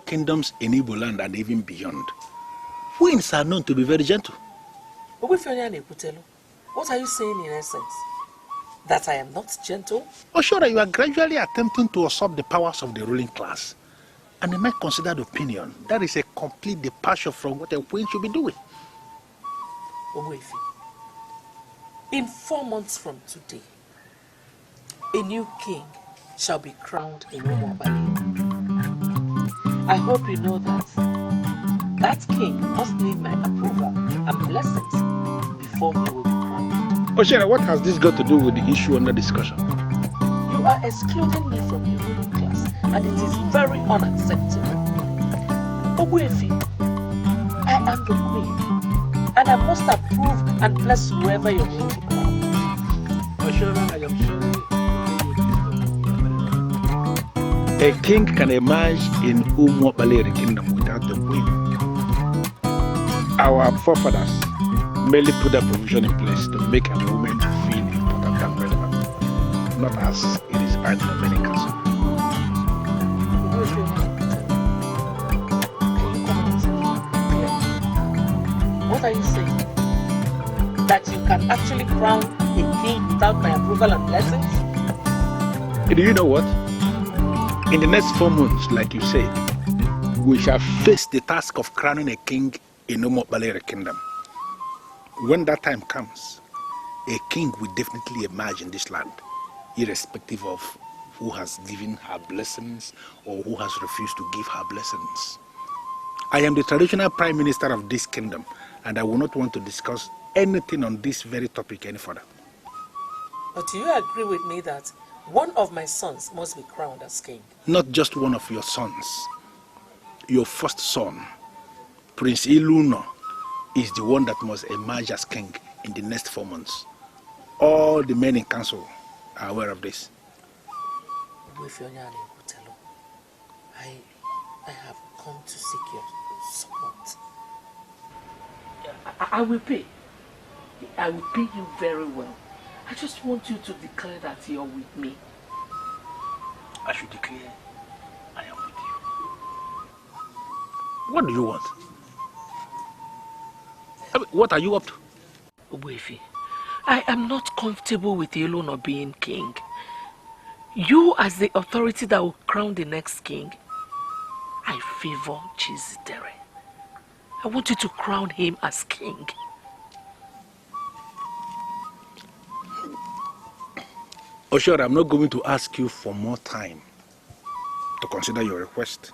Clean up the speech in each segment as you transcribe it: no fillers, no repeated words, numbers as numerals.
kingdoms in Igbo land and even beyond, winds are known to be very gentle. What are you saying in essence? That I am not gentle? Oh, sure, you are gradually attempting to usurp the powers of the ruling class. And in my considered opinion, that is a complete departure from what a queen should be doing. Ogbuefi, in 4 months from today, a new king shall be crowned in Umuobale. I hope you know that that king must need my approval and blessings before he will be crowned. Oshera, what has this got to do with the issue under discussion? You are excluding me from the ruling class, and it is very unacceptable. Ogbuefi, I am the queen, and I must approve and bless whoever you're going to crown. Oshera, I am sorry. A king can emerge in Umuobale kingdom without the queen. Our forefathers merely put a provision in place to make a woman feel important and relevant, not as it is earned in many castles. What are you saying? That you can actually crown a king without my approval and blessings? Do you know what? In the next 4 months, like you said, we shall face the task of crowning a king in Umuobale kingdom. When that time comes, a king will definitely emerge in this land, irrespective of who has given her blessings or who has refused to give her blessings. I am the traditional prime minister of this kingdom, and I will not want to discuss anything on this very topic any further. But do you agree with me that one of my sons must be crowned as king? Not just one of your sons. Your first son, Prince Iluno, is the one that must emerge as king in the next 4 months. All the men in council are aware of this. I have come to seek your support. I will pay. I will pay you very well. I just want you to declare that you're with me. I should declare I am with you. What do you want? What are you up to? Ogbuefi, I am not comfortable with Iluno being king. You as the authority that will crown the next king, I favor Chizidere. I want you to crown him as king. Oh, sure, I'm not going to ask you for more time to consider your request.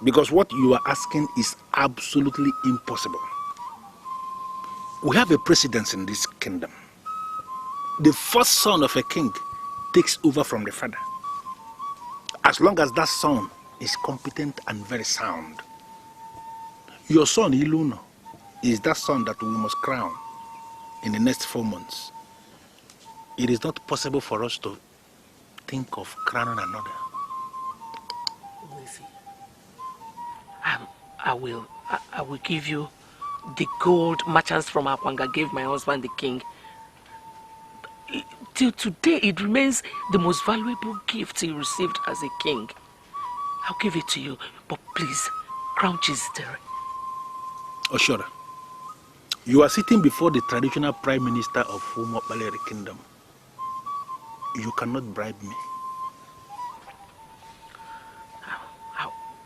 Because what you are asking is absolutely impossible. We have a precedence in this kingdom. The first son of a king takes over from the father. As long as that son is competent and very sound. Your son, Iluno, is that son that we must crown in the next 4 months. It is not possible for us to think of crowning another. I will give you the gold merchants from Akwanga gave my husband the king. Till today, it remains the most valuable gift he received as a king. I'll give it to you, but please, crown Chizidere. Oshora, you are sitting before the traditional prime minister of Umuobale kingdom. You cannot bribe me.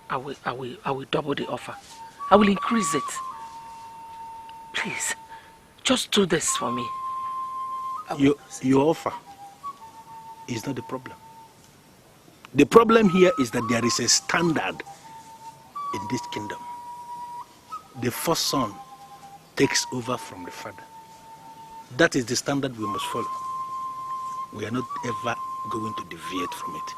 I will double the offer. I will increase it. Please, just do this for me. Your offer is not the problem. The problem here is that there is a standard in this kingdom. The first son takes over from the father. That is the standard we must follow. We are not ever going to deviate from it.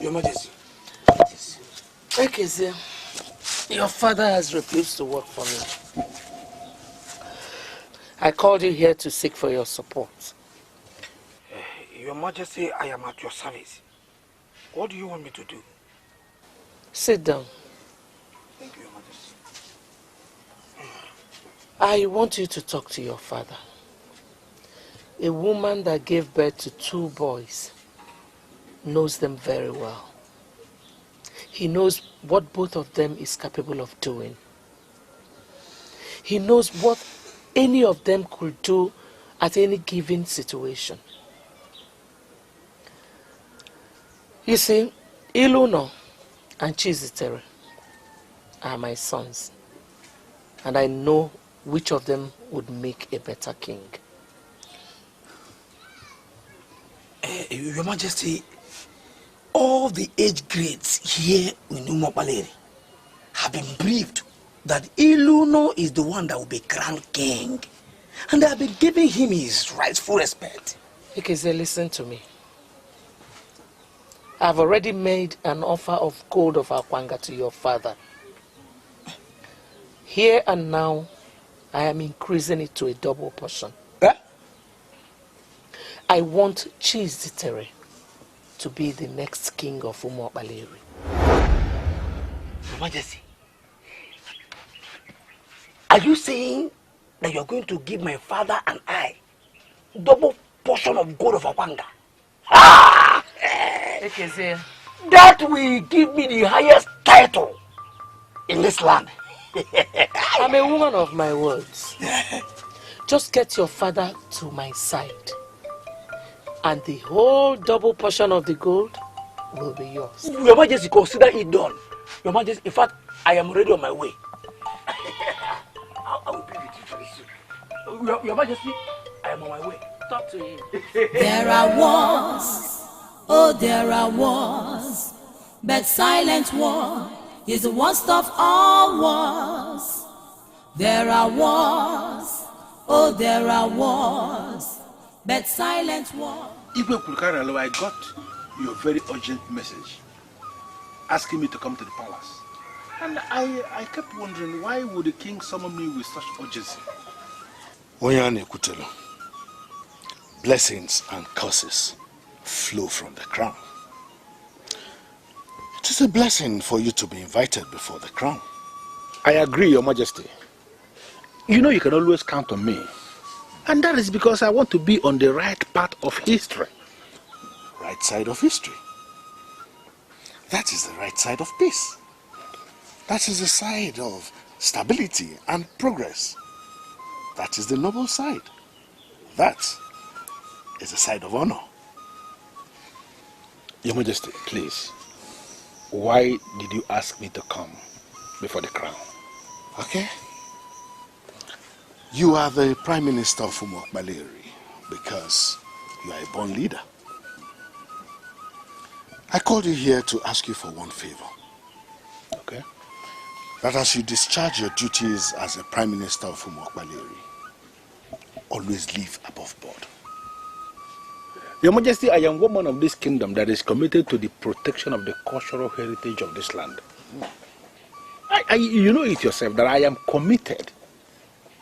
Your Majesty. Okay, sir. Your father has refused to work for me. I called you here to seek for your support. Your Majesty, I am at your service. What do you want me to do? Sit down. Thank you, Your Majesty. I want you to talk to your father. A woman that gave birth to 2 boys knows them very well. He knows what both of them is capable of doing. He knows what any of them could do at any given situation. You see, Iluno and Chizitere are my sons, and I know which of them would make a better king. Your Majesty, all the age grades here in Umuopaleri have been briefed that Iluno is the one that will be crowned king, and they have been giving him his rightful respect. Ikeze, listen to me. I've already made an offer of gold of Akwanga to your father. Here and now, I am increasing it to a double portion. I want Chizitere to be the next king of Umuopaleri. Your Majesty, are you saying that you are going to give my father and I double portion of gold of Akwanga? That will give me the highest title in this land. I'm a woman of my words. Just get your father to my side, and the whole double portion of the gold will be yours. Your Majesty, consider it done. Your Majesty, in fact, I am already on my way. I will be with you very soon. Your Majesty, I am on my way. Talk to him. There are wars, oh there are wars, but silent war is the worst of all wars. There are wars, oh there are wars, but silent war. Igwe Pulkaralo, I got your very urgent message asking me to come to the palace. And I kept wondering, why would the king summon me with such urgency? Oyane Kutelo, blessings and curses flow from the crown. It is a blessing for you to be invited before the crown. I agree, Your Majesty. You know you can always count on me. And that is because I want to be on the right path of history. Right side of history. That is the right side of peace. That is the side of stability and progress. That is the noble side. That is the side of honor. Your Majesty, please. Why did you ask me to come before the crown? Okay. You are the Prime Minister of Umuopaleri because you are a born leader. I called you here to ask you for one favor. Okay. That as you discharge your duties as a Prime Minister of Umuopaleri, always live above board. Your Majesty, I am one man of this kingdom that is committed to the protection of the cultural heritage of this land. You know it yourself that I am committed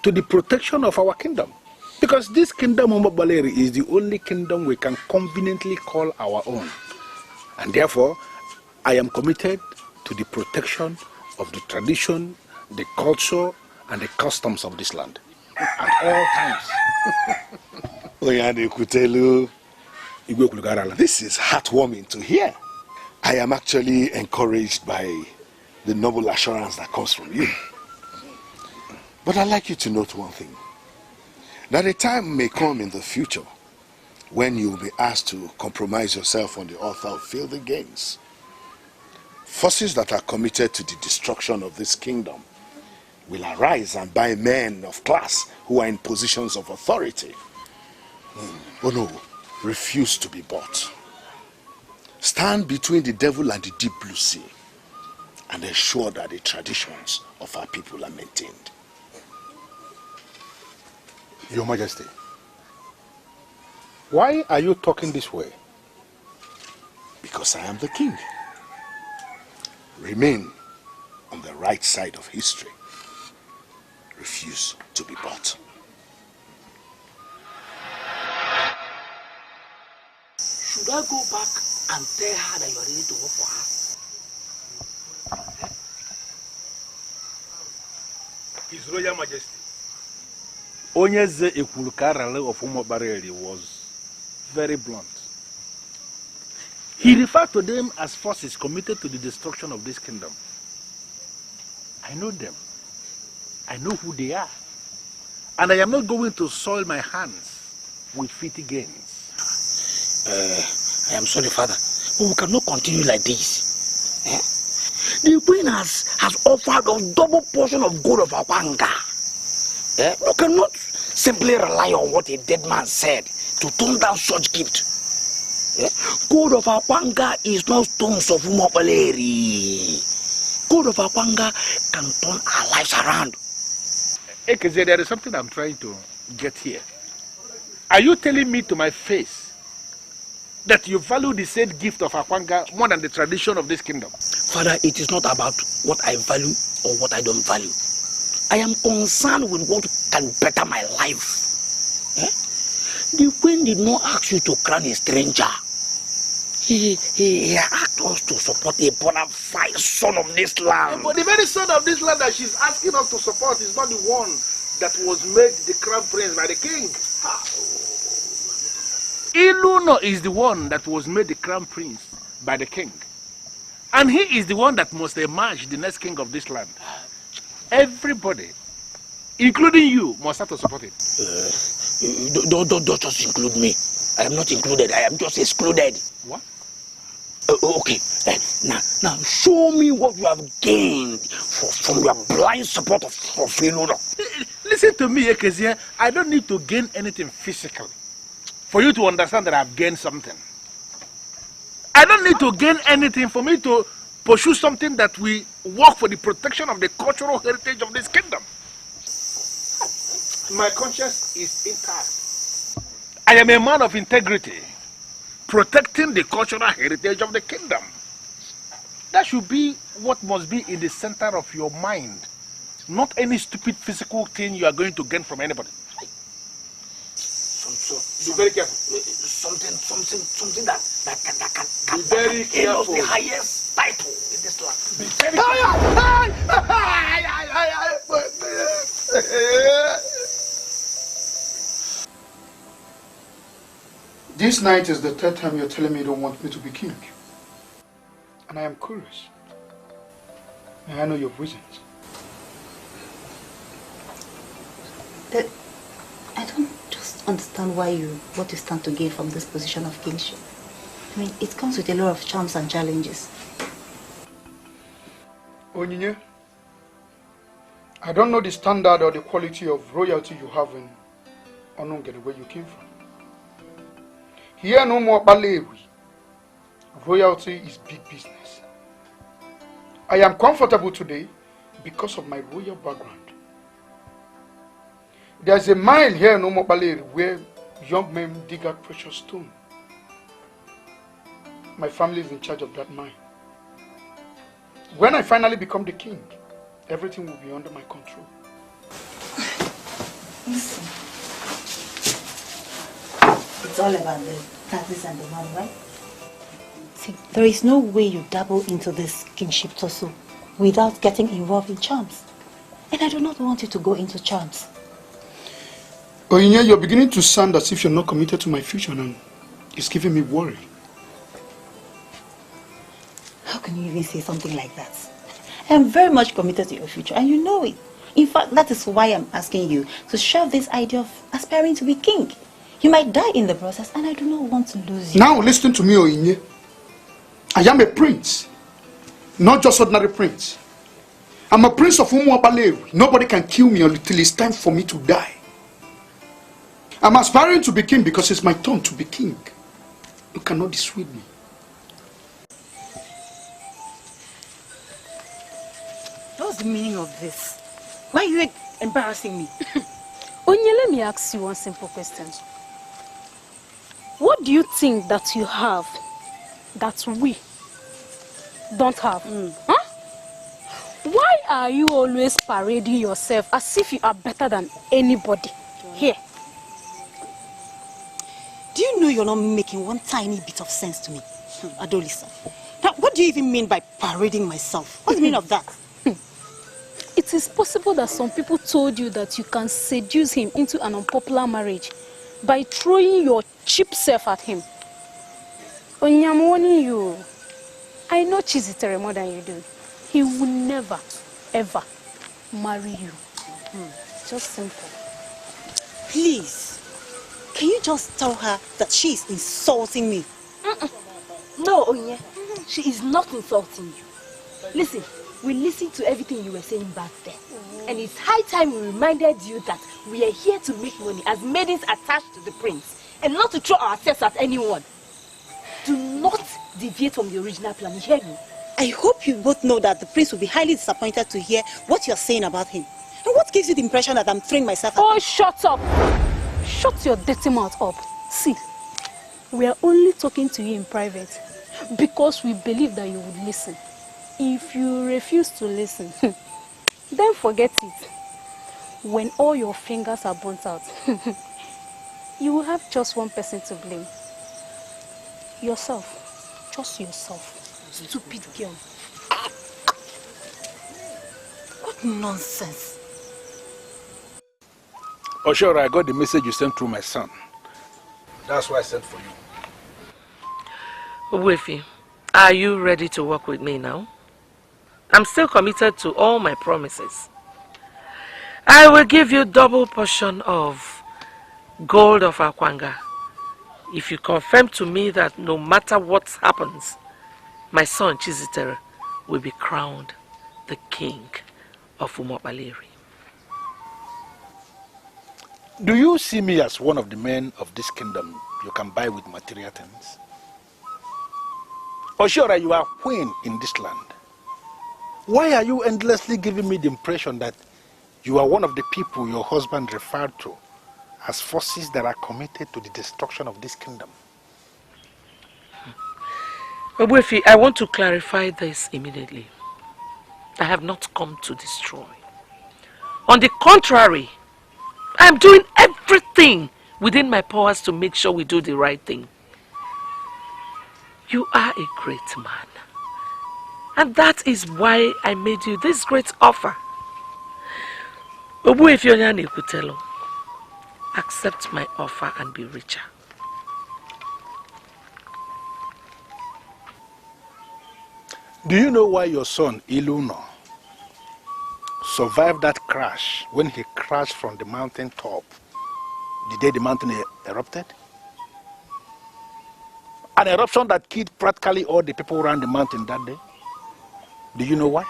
to the protection of our kingdom. Because this kingdom, Umuopaleri, is the only kingdom we can conveniently call our own. And therefore, I am committed to the protection of the tradition, the culture, and the customs of this land. At all times. Oyane Kutelu, this is heartwarming to hear. I am actually encouraged by the noble assurance that comes from you. But I'd like you to note one thing. That a time may come in the future when you will be asked to compromise yourself on the altar of filthy gains. Forces that are committed to the destruction of this kingdom will arise and buy men of class who are in positions of authority. Oh no, refuse to be bought. Stand between the devil and the deep blue sea and ensure that the traditions of our people are maintained. Your Majesty, why are you talking this way? Because I am the king. Remain on the right side of history. Refuse to be bought. Should I go back and tell her that you are ready to work for her? His Royal Majesty, Onyeze Ekwulukarale of Umobareri was very blunt. He referred to them as forces committed to the destruction of this kingdom. I know them. I know who they are. And I am not going to soil my hands with filthy gains. I am sorry, Father, but we cannot continue like this. The queen has offered a double portion of gold of Akwanga. We cannot simply rely on what a dead man said to turn down such gift. Gold of Akwanga is not stones of Umobaleri. Gold of Akwanga can turn our lives around. Ekeze, there is something I'm trying to get here. Are you telling me to my face that you value the said gift of Akwanga more than the tradition of this kingdom? Father, it is not about what I value or what I don't value. I am concerned with what can better my life. The queen did not ask you to crown a stranger. He asked us to support a bona fide son of this land. But the very son of this land that she's asking us to support is not the one that was made the crown prince by the king. Iluno is the one that was made the crown prince by the king. And he is the one that must emerge the next king of this land. Everybody, including you, must have to support it. Don't just include me. I am not included. I am just excluded. What? Okay. Now show me what you have gained from your blind support of Iluno. Listen to me, Ekezia. I don't need to gain anything physically for you to understand that I've gained something. I don't need to gain anything for me to pursue something that we work for the protection of the cultural heritage of this kingdom. My conscience is intact. I am a man of integrity, protecting the cultural heritage of the kingdom. That should be what must be in the center of your mind, not any stupid physical thing you are going to gain from anybody. Be very careful. Something that can be very careful. The highest title in this land. Be very This night is the third time you're telling me you don't want me to be king. And I am curious. May I know your reasons? I don't just understand what you stand to gain from this position of kingship. I mean, it comes with a lot of charms and challenges. Onyinye, I don't know the standard or the quality of royalty you have in Onungere, where you came from. Here no more Balewi. Royalty is big business. I am comfortable today because of my royal background. There's a mine here in Umobaleri where young men dig out precious stone. My family is in charge of that mine. When I finally become the king, everything will be under my control. Listen, it's all about the taxes and the money, right? See, there is no way you dabble into this kingship tussle without getting involved in charms. And I do not want you to go into charms. Onyinye, you're beginning to sound as if you're not committed to my future, and it's giving me worry. How can you even say something like that? I am very much committed to your future, and you know it. In fact, that is why I'm asking you to shelve this idea of aspiring to be king. You might die in the process, and I do not want to lose you. Now listen to me, Onyinye. I am a prince, not just ordinary prince. I'm a prince of Umobaleri. Nobody can kill me until it's time for me to die. I'm aspiring to be king because it's my turn to be king. You cannot dissuade me. What's the meaning of this? Why are you embarrassing me? Onye, let me ask you one simple question. What do you think that you have that we don't have? Huh? Why are you always parading yourself as if you are better than anybody here? Do you know you're not making one tiny bit of sense to me, Adolisa? Now, what do you even mean by parading myself? What's the meaning of that? It is possible that some people told you that you can seduce him into an unpopular marriage by throwing your cheap self at him. Onye, I'm warning you. I know Chizitere more than you do. He will never, ever marry you. Just simple. Please, can you just tell her that she is insulting me? No, Onye, she is not insulting you. Listen, we listened to everything you were saying back then. And it's high time we reminded you that we are here to make money as maidens attached to the prince and not to throw ourselves at anyone. Do not deviate from the original plan, you hear me? I hope you both know that the prince will be highly disappointed to hear what you're saying about him. And what gives you the impression that I'm throwing myself at him? Oh, shut up! Shut your dirty mouth up. See, we are only talking to you in private because we believe that you would listen. If you refuse to listen, then forget it. When all your fingers are burnt out, you will have just one person to blame. Yourself. Just yourself. Stupid girl. What nonsense. Oh, sure, I got the message you sent through my son. That's why I sent for you. Ogbuefi, are you ready to work with me now? I'm still committed to all my promises. I will give you double portion of gold of Akwanga if you confirm to me that no matter what happens, my son Chizitere will be crowned the king of Umokpaleri. Do you see me as one of the men of this kingdom you can buy with material things? Or sure, you are queen in this land. Why are you endlessly giving me the impression that you are one of the people your husband referred to as forces that are committed to the destruction of this kingdom? Ogbuefi, I want to clarify this immediately. I have not come to destroy. On the contrary, I am doing everything within my powers to make sure we do the right thing. You are a great man. And that is why I made you this great offer. Ogbuefi Onyani Kutelo, accept my offer and be richer. Do you know why your son, Iluno, survived that crash when he crashed from the mountain top the day the mountain erupted? An eruption that killed practically all the people around the mountain that day. Do you know why?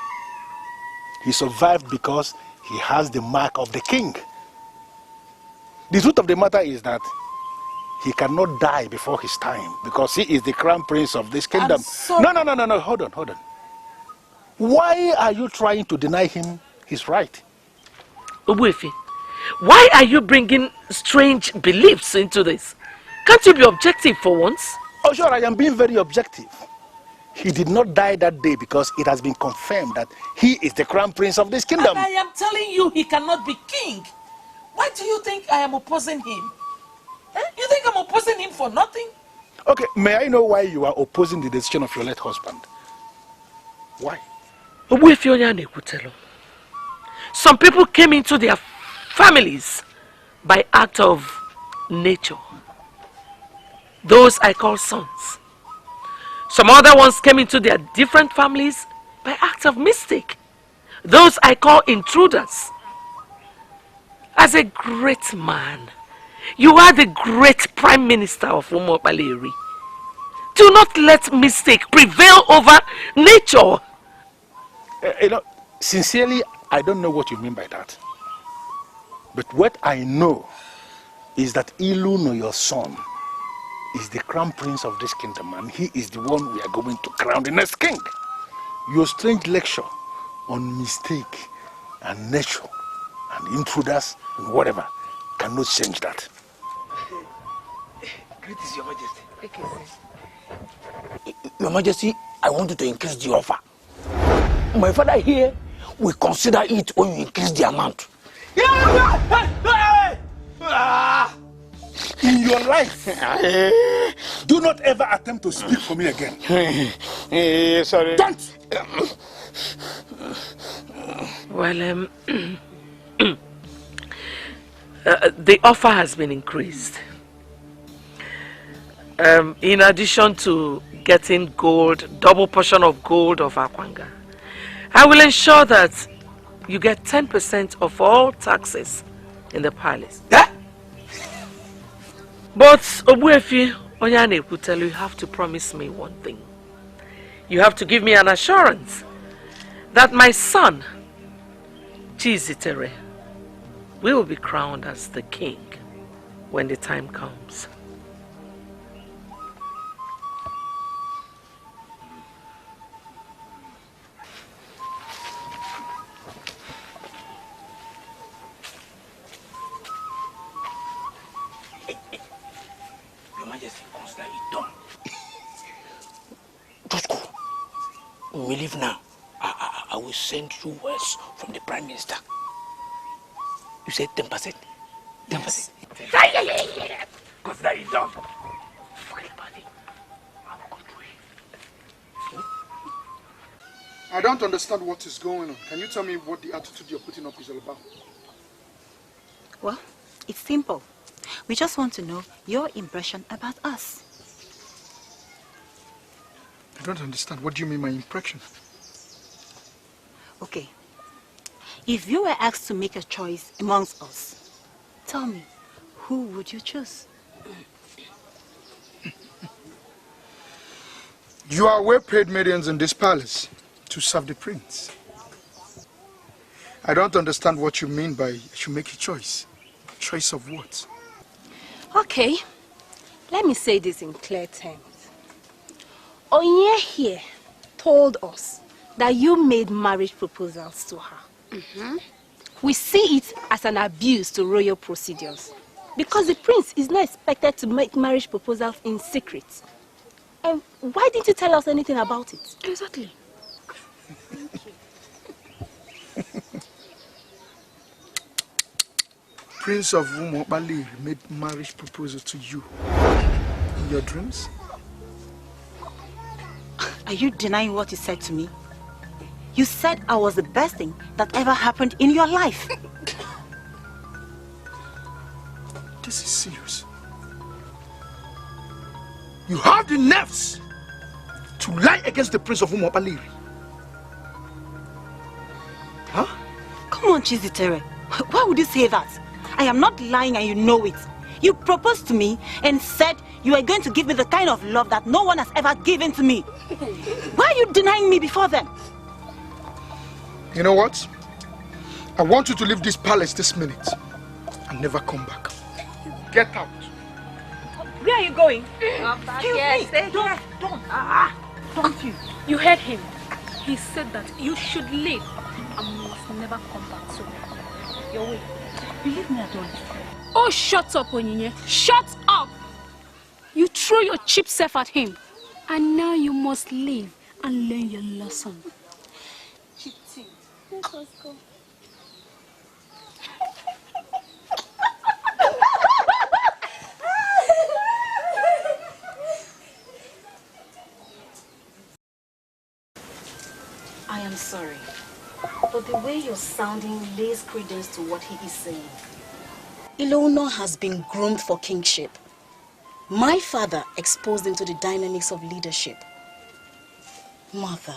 He survived because he has the mark of the king. The truth of the matter is that he cannot die before his time because he is the crown prince of this kingdom. No, hold on. Why are you trying to deny him his right? Ogbuefi, why are you bringing strange beliefs into this? Can't you be objective for once? Oh sure, I am being very objective. He did not die that day because it has been confirmed that he is the crown prince of this kingdom. And I am telling you he cannot be king. Why do you think I am opposing him? You think I'm opposing him for nothing? Okay, may I know why you are opposing the decision of your late husband? Why? Ogbuefi Onyani Kutelo. Some people came into their families by act of nature. Those I call sons. Some other ones came into their different families by act of mistake. Those I call intruders. As a great man, you are the great Prime Minister of Umokpaleri. Do not let mistake prevail over nature. Sincerely, I don't know what you mean by that. But what I know is that Iluno, your son, is the crown prince of this kingdom, and he is the one we are going to crown the next king. Your strange lecture on mistake and nature and intruders and whatever cannot change that. Greetings, Your Majesty. Your Majesty, I want you to increase the offer. My father here will consider it when you increase the amount. In your life, do not ever attempt to speak for me again. Sorry. Don't! Well, the offer has been increased. In addition to getting gold, double portion of gold of Akwanga, I will ensure that you get 10% of all taxes in the palace. Yeah? But Obuefi, Onyane will tell you have to promise me one thing. You have to give me an assurance that my son, Chizitere, will be crowned as the king when the time comes. Your Majesty, consider it done. Just go. When we leave now, I will send you words from the Prime Minister. You said 10%? 10%? Yeah. Consider it done. Forget about it. I will go through it. I don't understand what is going on. Can you tell me what the attitude you're putting up is all about? Well, it's simple. We just want to know your impression about us. I don't understand. What do you mean my impression? Okay. If you were asked to make a choice amongst us, tell me, who would you choose? You are well-paid millions in this palace to serve the prince. I don't understand what you mean by I should make a choice. Choice of what? Okay, let me say this in clear terms. Onye here told us that you made marriage proposals to her. We see it as an abuse to royal procedures because the prince is not expected to make marriage proposals in secret. And why didn't you tell us anything about it? Exactly. Prince of Umobali made marriage proposal to you in your dreams? Are you denying what you said to me? You said I was the best thing that ever happened in your life. This is serious. You have the nerves to lie against the Prince of Umobali. Huh? Come on, Chizitere. Why would you say that? I am not lying and you know it. You proposed to me and said you were going to give me the kind of love that no one has ever given to me. Why are you denying me before then? You know what? I want you to leave this palace this minute and never come back. Get out. Where are you going? Don't you? You heard him. He said that you should leave and must never come back. So, your way. Believe me, I don't. Oh, shut up, Onyinye. Shut up! You threw your cheap self at him. And now you must leave and learn your lesson. Chitty, let us go. I am sorry, but the way you're sounding lays credence to what he is saying. Ilono has been groomed for kingship. My father exposed him to the dynamics of leadership. Mother,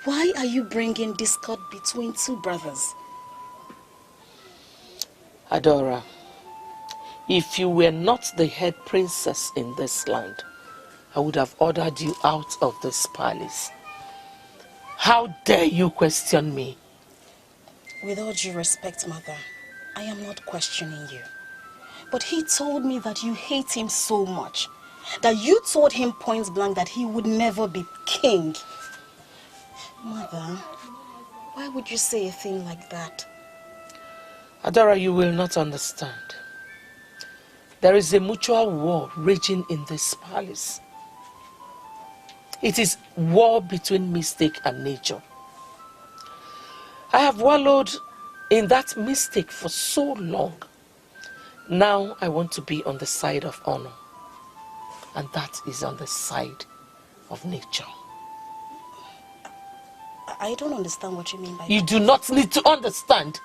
why are you bringing discord between two brothers? Adora, if you were not the head princess in this land, I would have ordered you out of this palace. How dare you question me? With all due respect, Mother, I am not questioning you. But he told me that you hate him so much, that you told him point blank that he would never be king. Mother, why would you say a thing like that? Adora, you will not understand. There is a mutual war raging in this palace. It is war between mistake and nature. I have wallowed in that mistake for so long. Now I want to be on the side of honor. And that is on the side of nature. I don't understand what you mean by You that. do not need to understand.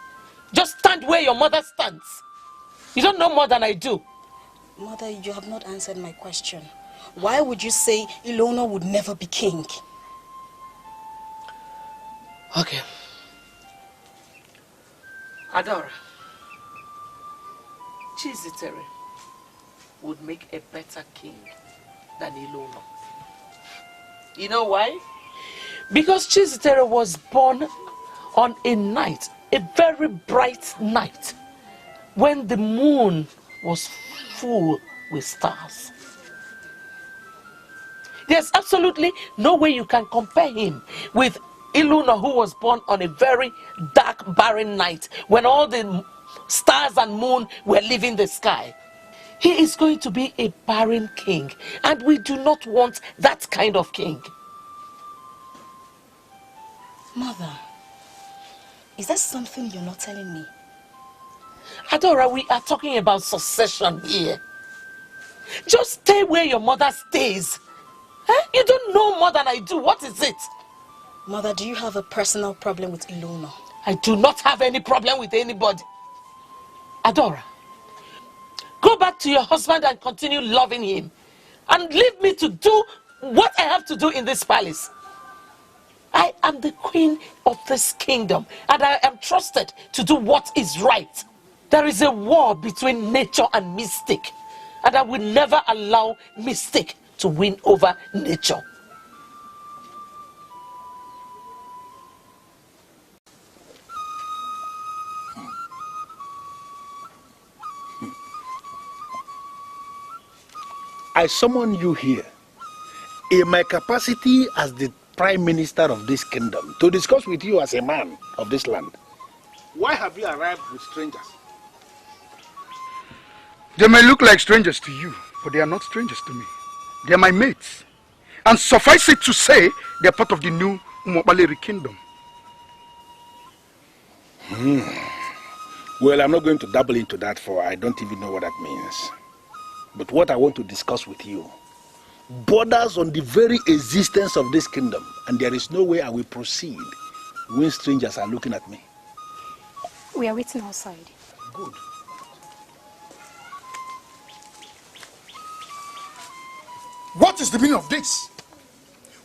Just stand where your mother stands. You don't know more than I do. Mother, you have not answered my question. Why would you say Ilona would never be king? Okay. Adora, Chizitere would make a better king than Ilona. You know why? Because Chizitere was born on a night, a very bright night, when the moon was full with stars. There's absolutely no way you can compare him with Iluna, who was born on a very dark, barren night when all the stars and moon were leaving the sky. He is going to be a barren king, and we do not want that kind of king. Mother, is that something you're not telling me? Adora, we are talking about succession here. Just stay where your mother stays. Huh? You don't know more than I do. What is it? Mother, do you have a personal problem with Ilona? I do not have any problem with anybody. Adora, go back to your husband and continue loving him. And leave me to do what I have to do in this palace. I am the queen of this kingdom, and I am trusted to do what is right. There is a war between nature and mystic, and I will never allow mystic to win over nature. I summon you here in my capacity as the Prime Minister of this kingdom to discuss with you as a man of this land. Why have you arrived with strangers? They may look like strangers to you, but they are not strangers to me. They are my mates. And suffice it to say, they are part of the new Umobaleri kingdom. Well, I'm not going to dabble into that, for I don't even know what that means. But what I want to discuss with you borders on the very existence of this kingdom, and there is no way I will proceed when strangers are looking at me. We are waiting outside. Good. What is the meaning of this?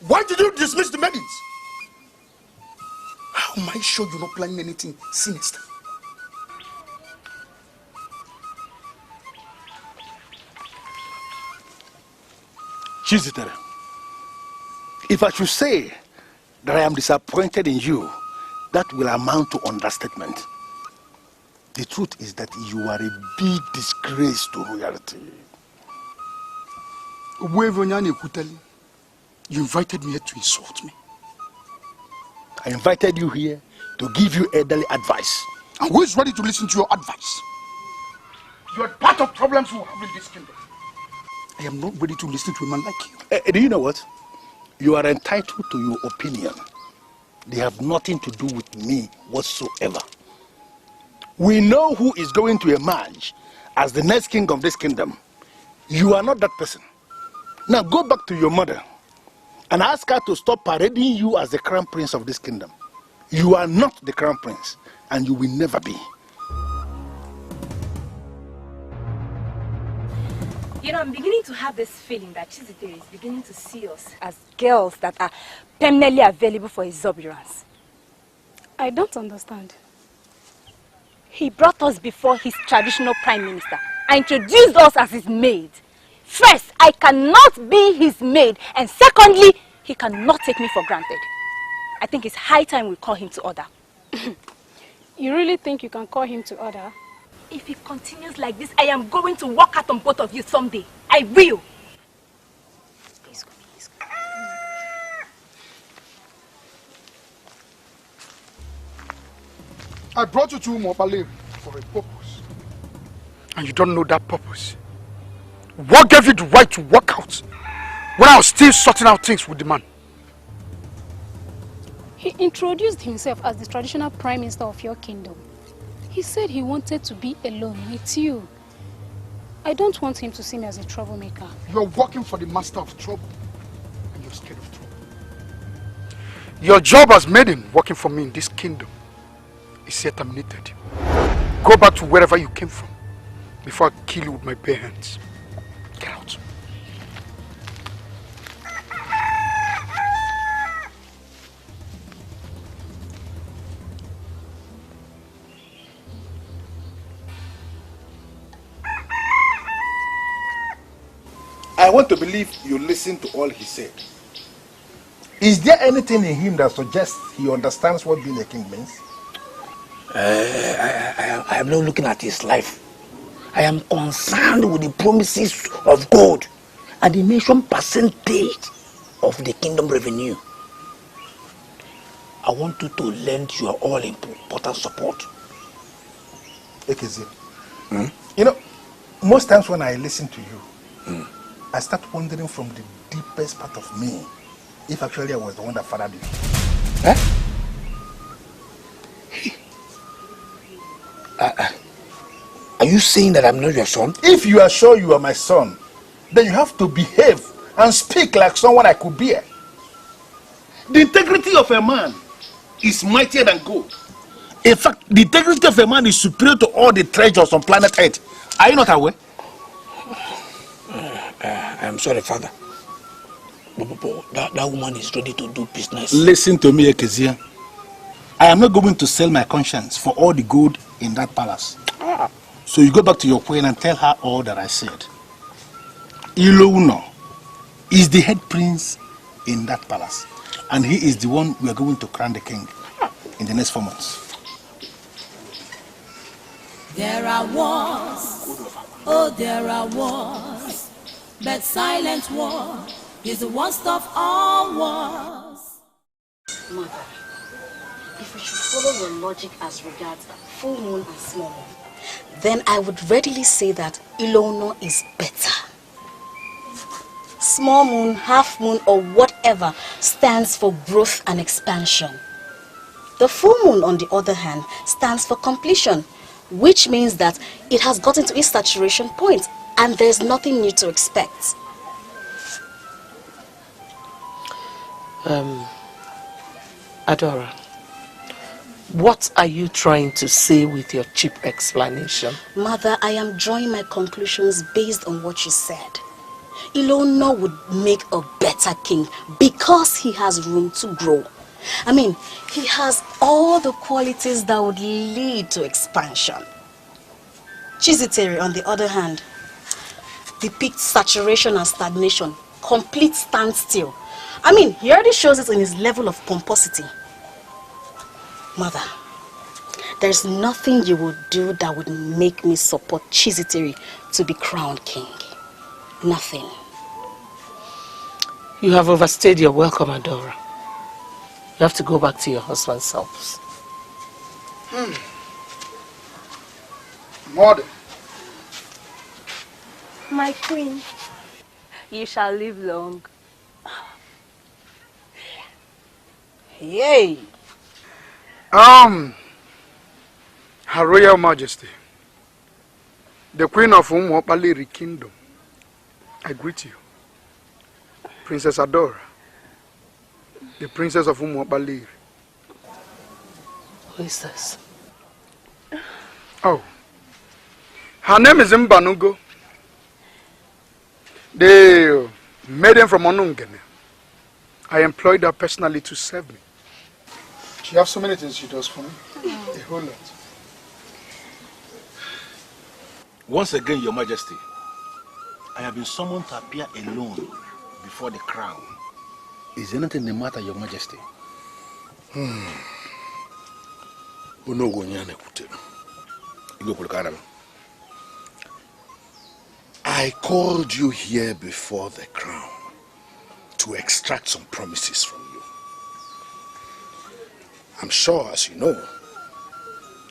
Why did you dismiss the maidens? How am I sure you're not planning anything sinister? Chizitere, if I should say that I am disappointed in you, that will amount to understatement. The truth is that you are a big disgrace to royalty. You invited me here to insult me. I invited you here to give you elderly advice. And who is ready to listen to your advice? You are part of problems we have in this kingdom. I am not ready to listen to a man like you. Do you know what? You are entitled to your opinion. They have nothing to do with me whatsoever. We know who is going to emerge as the next king of this kingdom. You are not that person. Now go back to your mother and ask her to stop parading you as the crown prince of this kingdom. You are not the crown prince, and you will never be. You know, I'm beginning to have this feeling that Chizitere is beginning to see us as girls that are permanently available for exuberance. I don't understand. He brought us before his traditional prime minister and introduced us as his maid. First, I cannot be his maid, and secondly, he cannot take me for granted. I think it's high time we call him to order. You really think you can call him to order? If he continues like this, I am going to walk out on both of you someday. I will. Please go, please go. I brought you to Umobaleri for a purpose. And you don't know that purpose. What gave you the right to walk out when I was still sorting out things with the man? He introduced himself as the traditional prime minister of your kingdom. He said he wanted to be alone with you. I don't want him to see me as a troublemaker. You're working for the master of trouble, and you're scared of trouble. Your job as maiden working for me in this kingdom is yet terminated. Go back to wherever you came from before I kill you with my bare hands. Get out. I want to believe you listened to all he said. Is there anything in him that suggests he understands what being a king means? I am not looking at his life. I am concerned with the promises of God and the mentioned percentage of the kingdom revenue. I want you to lend your all important support. Ekezi, you know, most times when I listen to you, I start wondering from the deepest part of me if actually I was the one that fathered you. Are you saying that I'm not your son? If you are sure you are my son, then you have to behave and speak like someone I could bear. The integrity of a man is mightier than gold. In fact, the integrity of a man is superior to all the treasures on planet Earth. Are you not aware? I'm sorry, Father. But that woman is ready to do business. Listen to me, Ekezia. I am not going to sell my conscience for all the gold in that palace. So you go back to your queen and tell her all that I said. Ilouno is the head prince in that palace. And he is the one we are going to crown the king in the next 4 months. There are wars, oh there are wars, but silent war is the worst of all wars. Mother, if we should follow your logic as regards full moon and small moon, then I would readily say that Ilouno is better. Small moon, half moon, or whatever stands for growth and expansion. The full moon, on the other hand, stands for completion, which means that it has gotten to its saturation point and there's nothing new to expect. Adora, what are you trying to say with your cheap explanation? Mother, I am drawing my conclusions based on what you said. Ilouno would make a better king because he has room to grow. I mean, he has all the qualities that would lead to expansion. Chizitere, on the other hand, depicts saturation and stagnation, complete standstill. I mean, he already shows it in his level of pomposity. Mother, there's nothing you would do that would make me support Chizitere to be crowned king. Nothing. You have overstayed your welcome, Adora. You have to go back to your husband's house. Mother. My queen, you shall live long. Yay! Her Royal Majesty, the Queen of Umuopaleri Kingdom, I greet you. Princess Adora, the Princess of Umuopaleri. Who is this? Oh, her name is Mbanugo, the maiden from Onungene. I employed her personally to serve me. She has so many things she does for me. A whole lot. Once again, Your Majesty, I have been summoned to appear alone before the crown. Is anything the matter, Your Majesty? I called you here before the crown to extract some promises from you. I'm sure, as you know,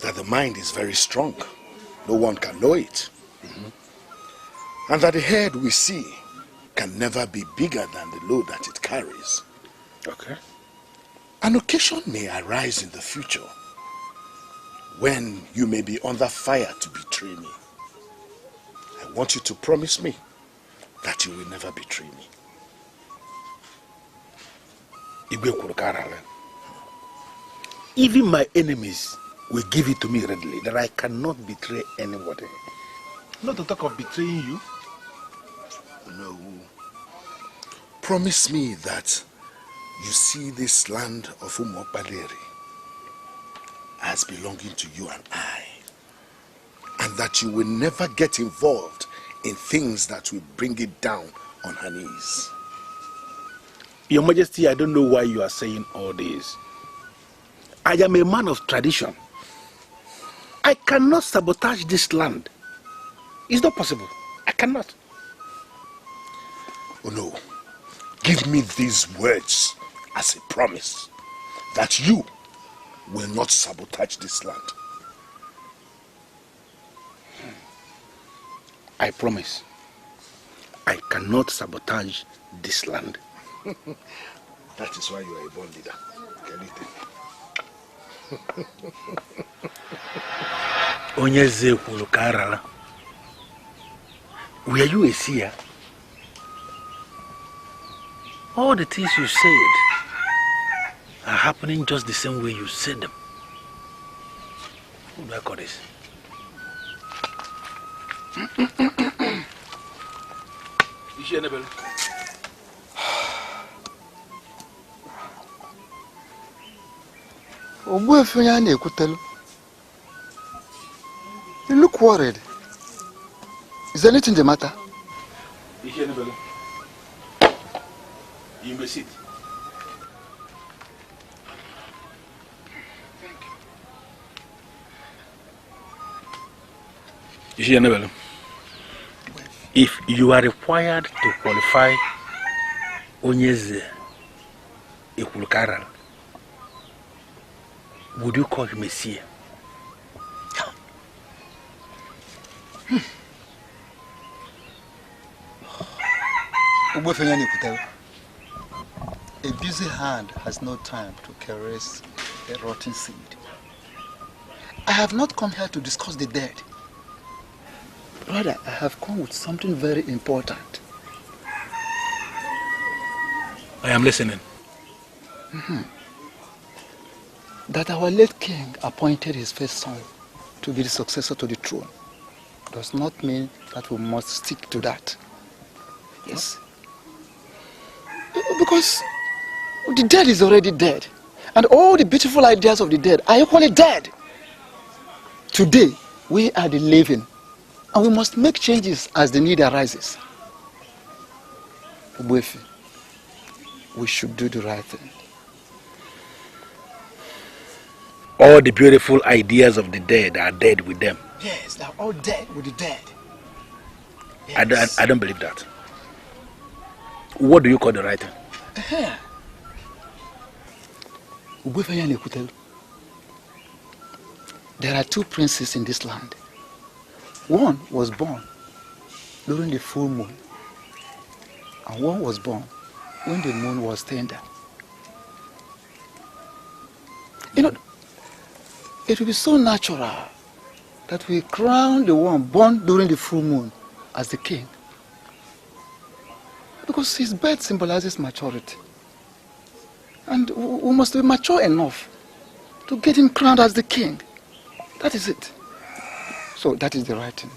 that the mind is very strong. No one can know it. And that the head we see can never be bigger than the load that it carries. Okay. An occasion may arise in the future when you may be under fire to betray me. I want you to promise me that you will never betray me. even my enemies will give it to me readily, that I cannot betray anybody. Not to talk of betraying you. No. Promise me that you see this land of Umuopaleri as belonging to you and I, and that you will never get involved in things that will bring it down on her knees. Your Majesty, I don't know why you are saying all this. I am a man of tradition. I cannot sabotage this land. It's not possible. I cannot. Oh no. Give me these words as a promise that you will not sabotage this land. I promise. I cannot sabotage this land. That is why you are a born leader. Onyeze kwuru ka arara. Were you a seer? All the things you said are happening just the same way you said them. Who do I call this? You look worried. Is anything the matter? You may sit. If you are required to qualify Onyeze Ekwulukaral, would you call him a seer? A busy hand has no time to caress a rotten seed. I have not come here to discuss the dead. Rather, I have come with something very important. I am listening. That our late king appointed his first son to be the successor to the throne does not mean that we must stick to that. Yes. Because the dead is already dead. And all the beautiful ideas of the dead are equally dead. Today, we are the living. And we must make changes as the need arises. Ogbuefi, we should do the right thing. All the beautiful ideas of the dead are dead with them. Yes, they're all dead with the dead. Yes. I don't believe that. What do you call the right thing? There are two princes in this land. One was born during the full moon, and one was born when the moon was tender. You know, it will be so natural that we crown the one born during the full moon as the king, because his birth symbolizes maturity. And we must be mature enough to get him crowned as the king. That is it. So that is the right thing.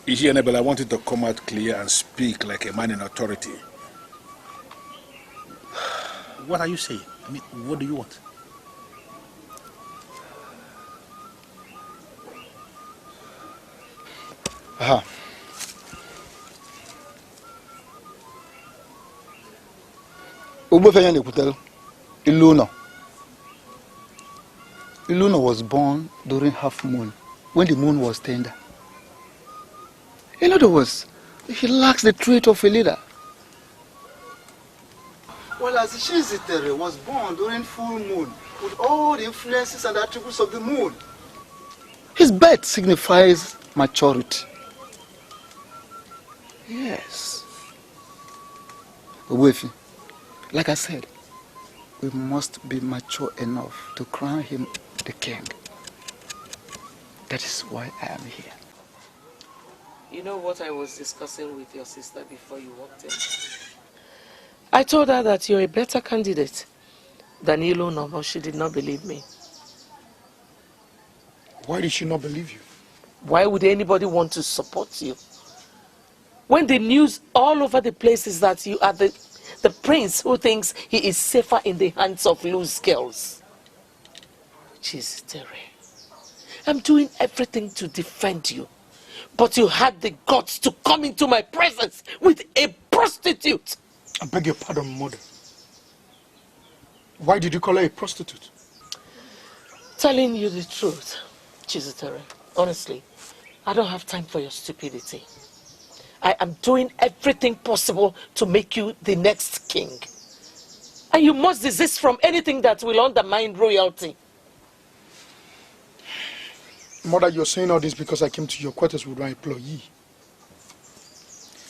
Ishienebel, I want you to come out clear and speak like a man in authority. What are you saying? I mean, what do you want? Aha. Iluna was born during half moon, when the moon was tender. In other words, he lacks the trait of a leader. Whereas Ishizitere was born during full moon, with all the influences and attributes of the moon. His birth signifies maturity. Yes. Ogbuefi, like I said, we must be mature enough to crown him the king. That is why I am here. You know what I was discussing with your sister before you walked in? I told her that you're a better candidate than Iluna, but she did not believe me. Why did she not believe you? Why would anybody want to support you? When the news all over the place is that you are the prince who thinks he is safer in the hands of loose girls. Chizitere, I'm doing everything to defend you. But you had the guts to come into my presence with a prostitute. I beg your pardon, mother. Why did you call her a prostitute? Telling you the truth, Chizitere, honestly, I don't have time for your stupidity. I am doing everything possible to make you the next king. And you must desist from anything that will undermine royalty. Mother, you're saying all this because I came to your quarters with my employee.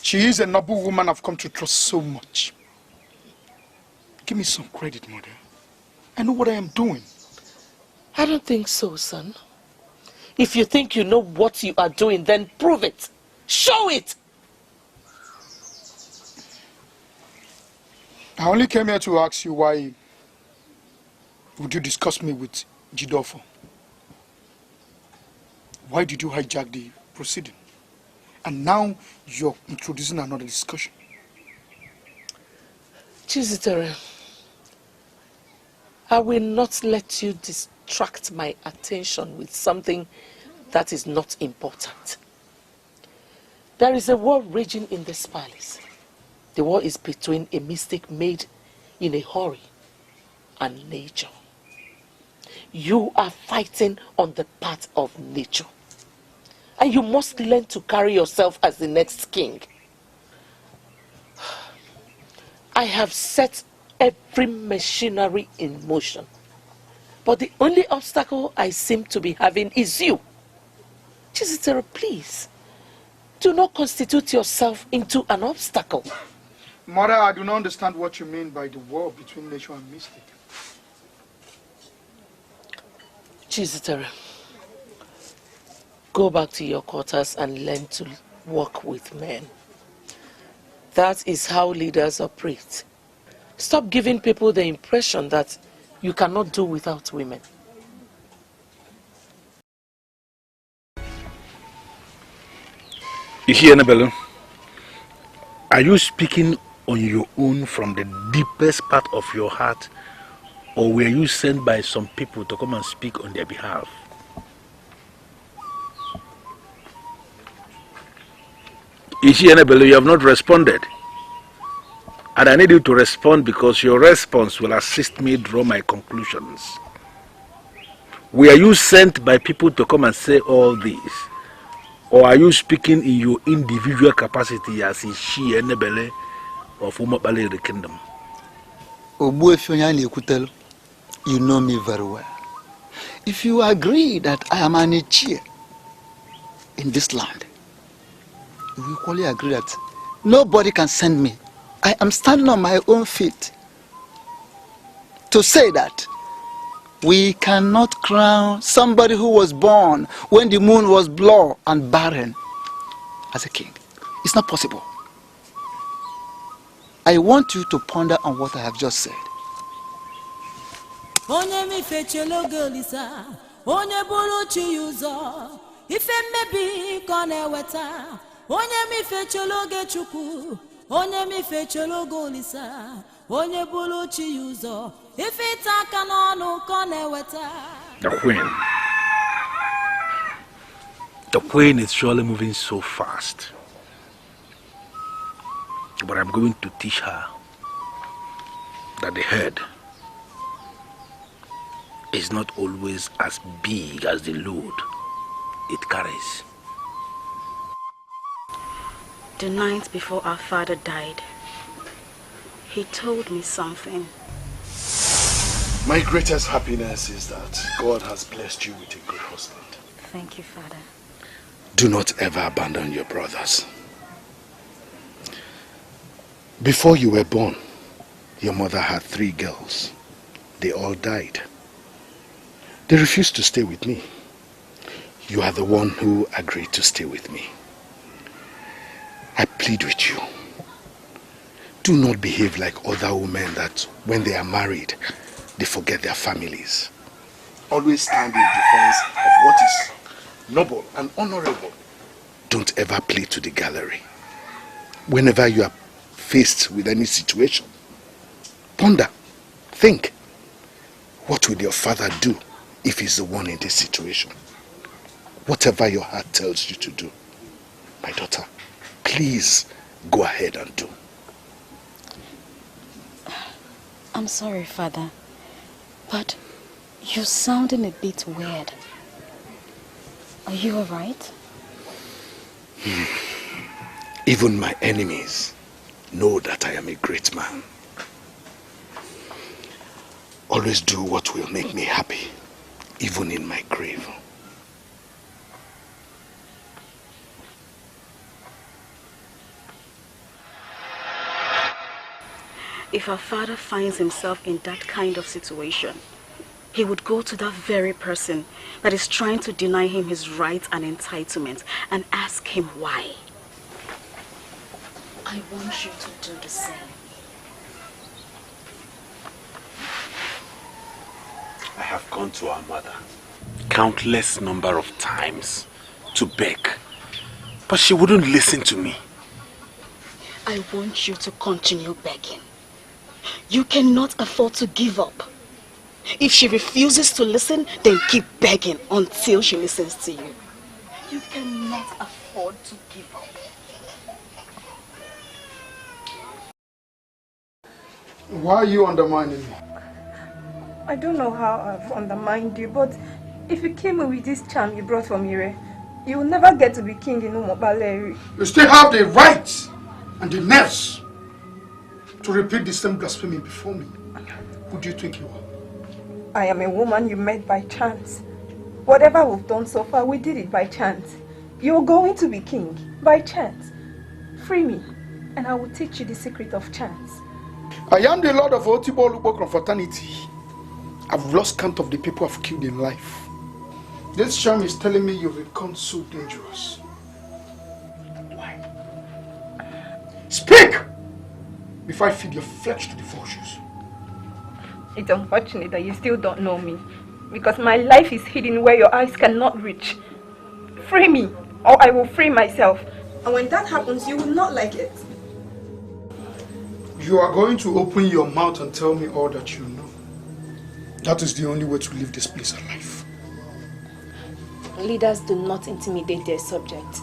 She is a noble woman I've come to trust so much. Give me some credit, Mother. I know what I am doing. I don't think so, son. If you think you know what you are doing, then prove it. Show it! I only came here to ask you why would you discuss me with Jidofo? Why did you hijack the proceeding? And now you're introducing another discussion. Chizitere, I will not let you distract my attention with something that is not important. There is a war raging in this palace. The war is between a mistake made in a hurry and nature. You are fighting on the part of nature. And you must learn to carry yourself as the next king. I have set every machinery in motion. But the only obstacle I seem to be having is you. Chizitere, please, do not constitute yourself into an obstacle. Mother, I do not understand what you mean by the war between nature and mystic. Chizitere, go back to your quarters and learn to work with men. That is how leaders operate. Stop giving people the impression that you cannot do without women. You hear, Annabella? Are you speaking on your own from the deepest part of your heart, or were you sent by some people to come and speak on their behalf? You see, Annabella, you have not responded. And I need you to respond because your response will assist me draw my conclusions. Were you sent by people to come and say all this? Or are you speaking in your individual capacity as a she Annabelle of Umapale the kingdom? You know me very well. If you agree that I am an Ichie in this land, we equally agree that nobody can send me. I am standing on my own feet to say that we cannot crown somebody who was born when the moon was blood and barren as a king. It's not possible. I want you to ponder on what I have just said. Onye mi fechelo golisa, onye bulu chiyuzo, ife mebi kone weta. Onye mi fechelo gechuku, onye mi fechelo golisa, onye bulu chiyuzo, ife taka nonu kone weta. The queen is surely moving so fast. But I'm going to teach her that the head is not always as big as the load it carries. The night before our father died, he told me something. My greatest happiness is that God has blessed you with a good husband. Thank you, Father. Do not ever abandon your brothers. Before you were born, your mother had 3 girls. They all died. They refused to stay with me. You are the one who agreed to stay with me. I plead with you. Do not behave like other women that when they are married, they forget their families. always stand in defense of what is noble and honorable. Don't ever play to the gallery. Whenever you are faced with any situation, ponder, think, what will your father do if he's the one in this situation? Whatever your heart tells you to do, my daughter, please go ahead and do. I'm sorry, Father, but you're sounding a bit weird. Are you all right? Even my enemies know that I am a great man. Always do what will make me happy, even in my grave. If our father finds himself in that kind of situation, he would go to that very person that is trying to deny him his rights and entitlements and ask him why. I want you to do the same. I have gone to our mother countless number of times to beg, but she wouldn't listen to me. I want you to continue begging. You cannot afford to give up. If she refuses to listen, then keep begging until she listens to you. You cannot afford to give up. Why are you undermining me? I don't know how I've undermined you, but if you came with this charm you brought from Ire, you will never get to be king in Umobaleri. You still have the right and the nerves to repeat the same blasphemy before me. Who do you think you are? I am a woman you met by chance. Whatever we've done so far, we did it by chance. You're going to be king by chance. Free me, and I will teach you the secret of chance. I am the Lord of Otibo Lubo Confraternity. I've lost count of the people I've killed in life. This charm is telling me you've become so dangerous. Why? Speak! Before I feed your flesh to the vultures. It's unfortunate that you still don't know me, because my life is hidden where your eyes cannot reach. Free me, or I will free myself. And when that happens, you will not like it. You are going to open your mouth and tell me all that you know. That is the only way to leave this place alive. Leaders do not intimidate their subjects.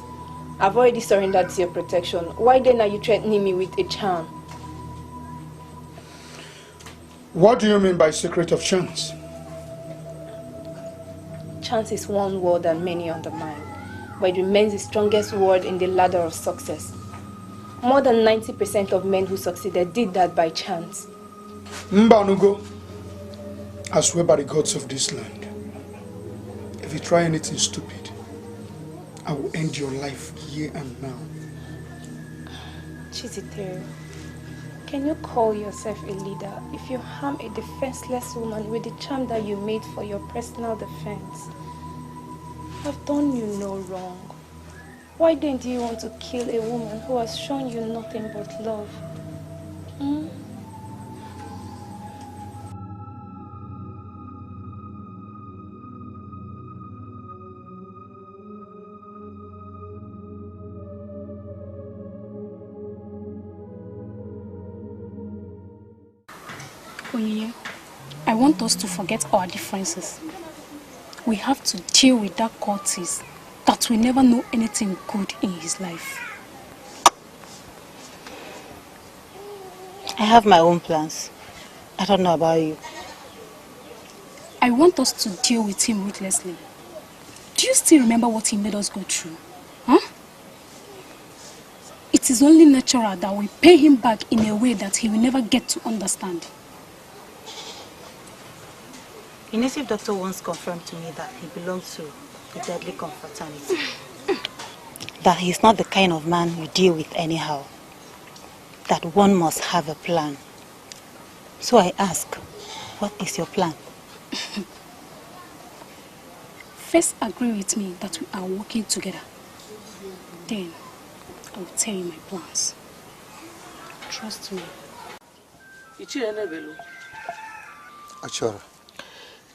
I've already surrendered to your protection. Why then are you threatening me with a charm? What do you mean by secret of chance? Chance is one word and many undermine, but it remains the strongest word in the ladder of success. More than 90% of men who succeeded did that by chance. Mbanugo, I swear by the gods of this land, if you try anything stupid, I will end your life here and now. Chizitere, can you call yourself a leader if you harm a defenseless woman with the charm that you made for your personal defense? I've done you no wrong. Why then do you want to kill a woman who has shown you nothing but love? Onyinye, I want us to forget our differences. We have to deal with that Curtis that will never know anything good in his life. I have my own plans. I don't know about you. I want us to deal with him ruthlessly. Do you still remember what he made us go through? Huh? It is only natural that we pay him back in a way that he will never get to understand. A native doctor once confirmed to me that he belonged to the deadly confraternity. That he's not the kind of man you deal with anyhow. That one must have a plan. So I ask, what is your plan? First agree with me that we are working together. Then I will tell you my plans. Trust me. Achora,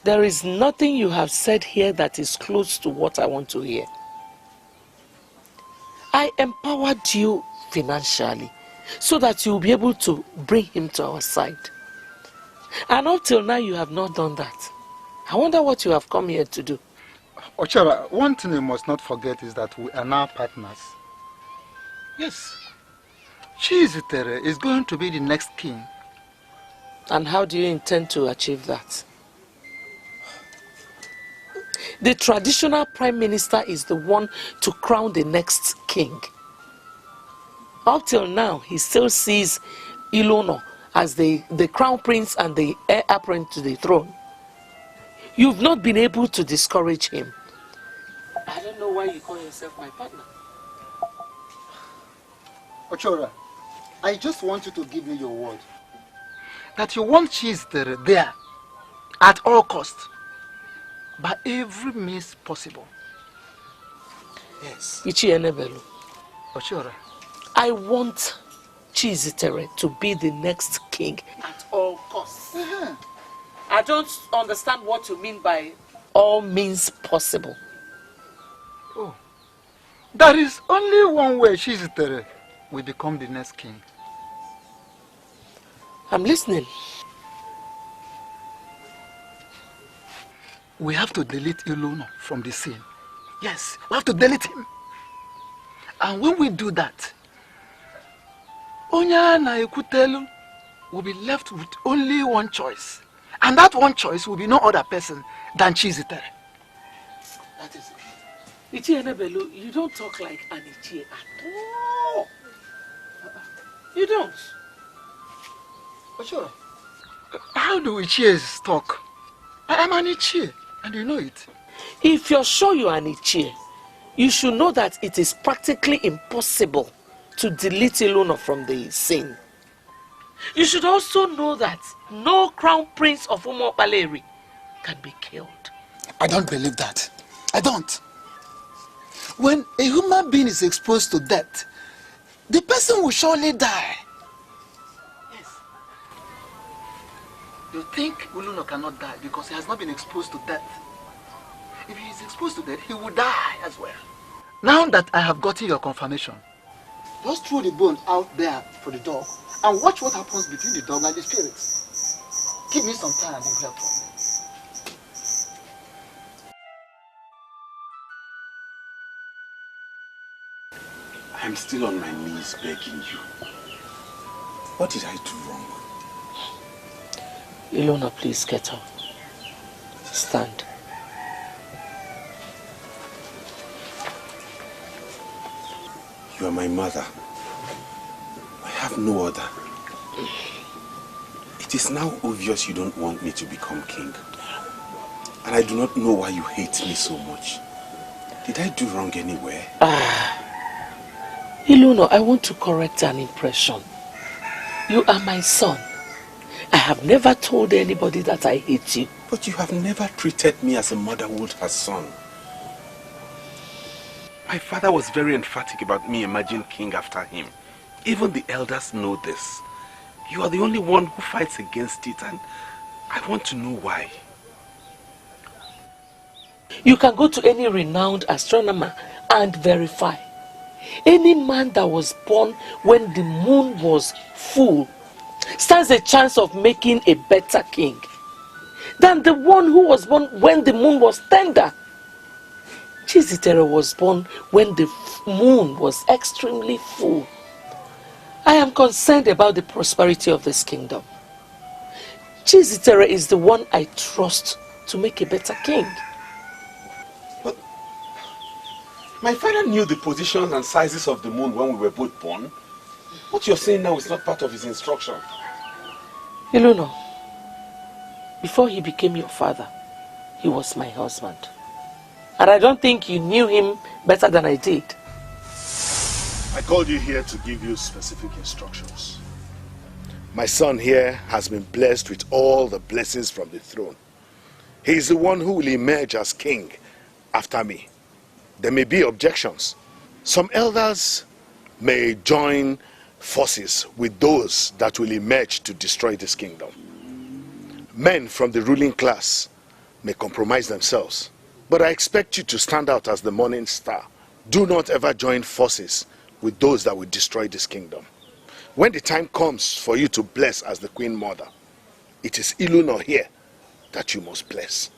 There is nothing you have said here that is close to what I want to hear. I empowered you financially so that you'll be able to bring him to our side. And up till now, you have not done that. I wonder what you have come here to do. Ochara, one thing you must not forget is that we are now partners. Yes. Chizitere is going to be the next king. And how do you intend to achieve that? The traditional prime minister is the one to crown the next king. Up till now, he still sees Ilono as the crown prince and the heir apparent to the throne. You've not been able to discourage him. I don't know why you call yourself my partner. Ochora, I just want you to give me your word. That you want Chizitere there at all costs, by every means possible. Yes. Ichi Enebelu. Ochora. I want Chizitere to be the next king at all costs. I don't understand what you mean by all means possible. Oh, there is only one way Chizitere will become the next king. I'm listening. We have to delete Ilono from the scene. Yes, we have to delete him. And when we do that, Onya na Ekutelu will be left with only one choice. And that one choice will be no other person than Chizitere. That is it. Ichi Enebelu, you don't talk like an Ichie at all. You don't. But sure. How do Ichies talk? I am an Ichie, and you know it. If you're sure you are an Ichie, you should know that it is practically impossible to delete Ilono from the scene. You should also know that no crown prince of Umuokpaleri can be killed. I don't believe that. I don't. When a human being is exposed to death, the person will surely die. Yes. You think Ilono cannot die because he has not been exposed to death. If he is exposed to death, he will die as well. Now that I have gotten your confirmation, just throw the bone out there for the dog and watch what happens between the dog and the spirits. Give me some time and help me. I'm still on my knees begging you. What did I do wrong? Ilono, please get up. Stand. You are my mother. I have no other. It is now obvious you don't want me to become king. And I do not know why you hate me so much. Did I do wrong anywhere? Ilono, I want to correct an impression. You are my son. I have never told anybody that I hate you. But you have never treated me as a mother would her son. My father was very emphatic about me emerging king after him. Even the elders know this. You are the only one who fights against it, and I want to know why. You can go to any renowned astronomer and verify. Any man that was born when the moon was full stands a chance of making a better king than the one who was born when the moon was tender. Chizitere was born when the moon was extremely full. I am concerned about the prosperity of this kingdom. Chizitere is the one I trust to make a better king. But my father knew the positions and sizes of the moon when we were both born. What you're saying now is not part of his instruction. Ilono, before he became your father, he was my husband. And I don't think you knew him better than I did. I called you here to give you specific instructions. My son here has been blessed with all the blessings from the throne. He is the one who will emerge as king after me. There may be objections. Some elders may join forces with those that will emerge to destroy this kingdom. Men from the ruling class may compromise themselves, but I expect you to stand out as the morning star. Do not ever join forces with those that will destroy this kingdom. When the time comes for you to bless as the Queen Mother, it is Ilunor here that you must bless.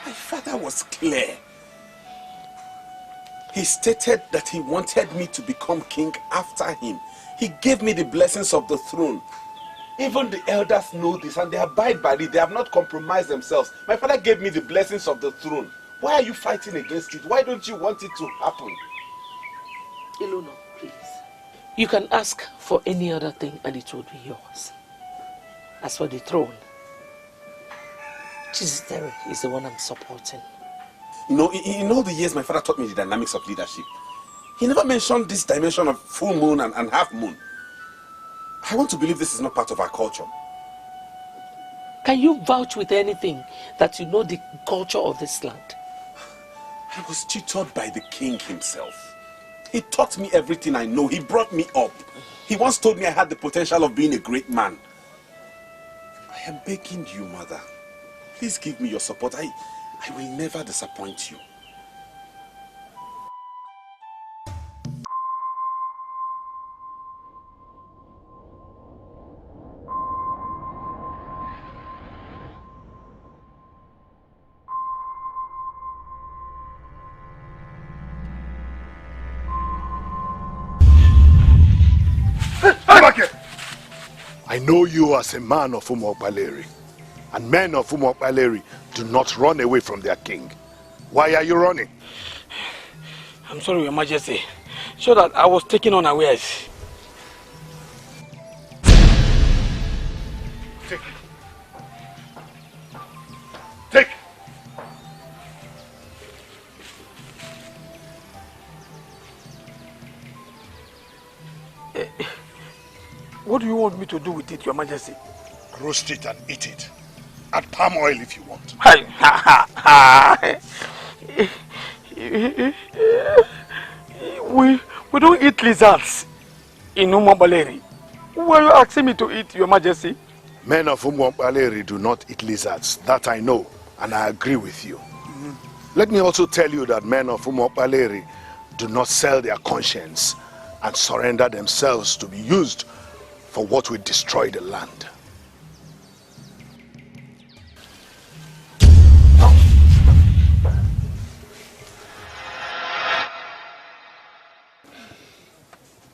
My father was clear. He stated that he wanted me to become king after him. He gave me the blessings of the throne. Even the elders know this and they abide by it. They have not compromised themselves. My father gave me the blessings of the throne. Why are you fighting against it? Why don't you want it to happen? Ilunor, please. You can ask for any other thing and it will be yours. As for the throne, Chizitere is the one I'm supporting. You know, in all the years my father taught me the dynamics of leadership, he never mentioned this dimension of full moon and half moon. I want to believe this is not part of our culture. Can you vouch with anything that you know the culture of this land? I was tutored by the king himself. He taught me everything I know. He brought me up. He once told me I had the potential of being a great man. I am begging you, mother. Please give me your support. I will never disappoint you. I know you as a man of Umuokpaleri, and men of Umuokpaleri do not run away from their king. Why are you running? I'm sorry, Your Majesty. So that I was taken unawares. Take. What do you want me to do with it, Your Majesty? Roast it and eat it. Add palm oil if you want. We don't eat lizards in Umuokpaleri. Why are you asking me to eat, Your Majesty? Men of Umuokpaleri do not eat lizards. That I know, and I agree with you. Let me also tell you that men of Umuokpaleri do not sell their conscience and surrender themselves to be used for what will destroy the land.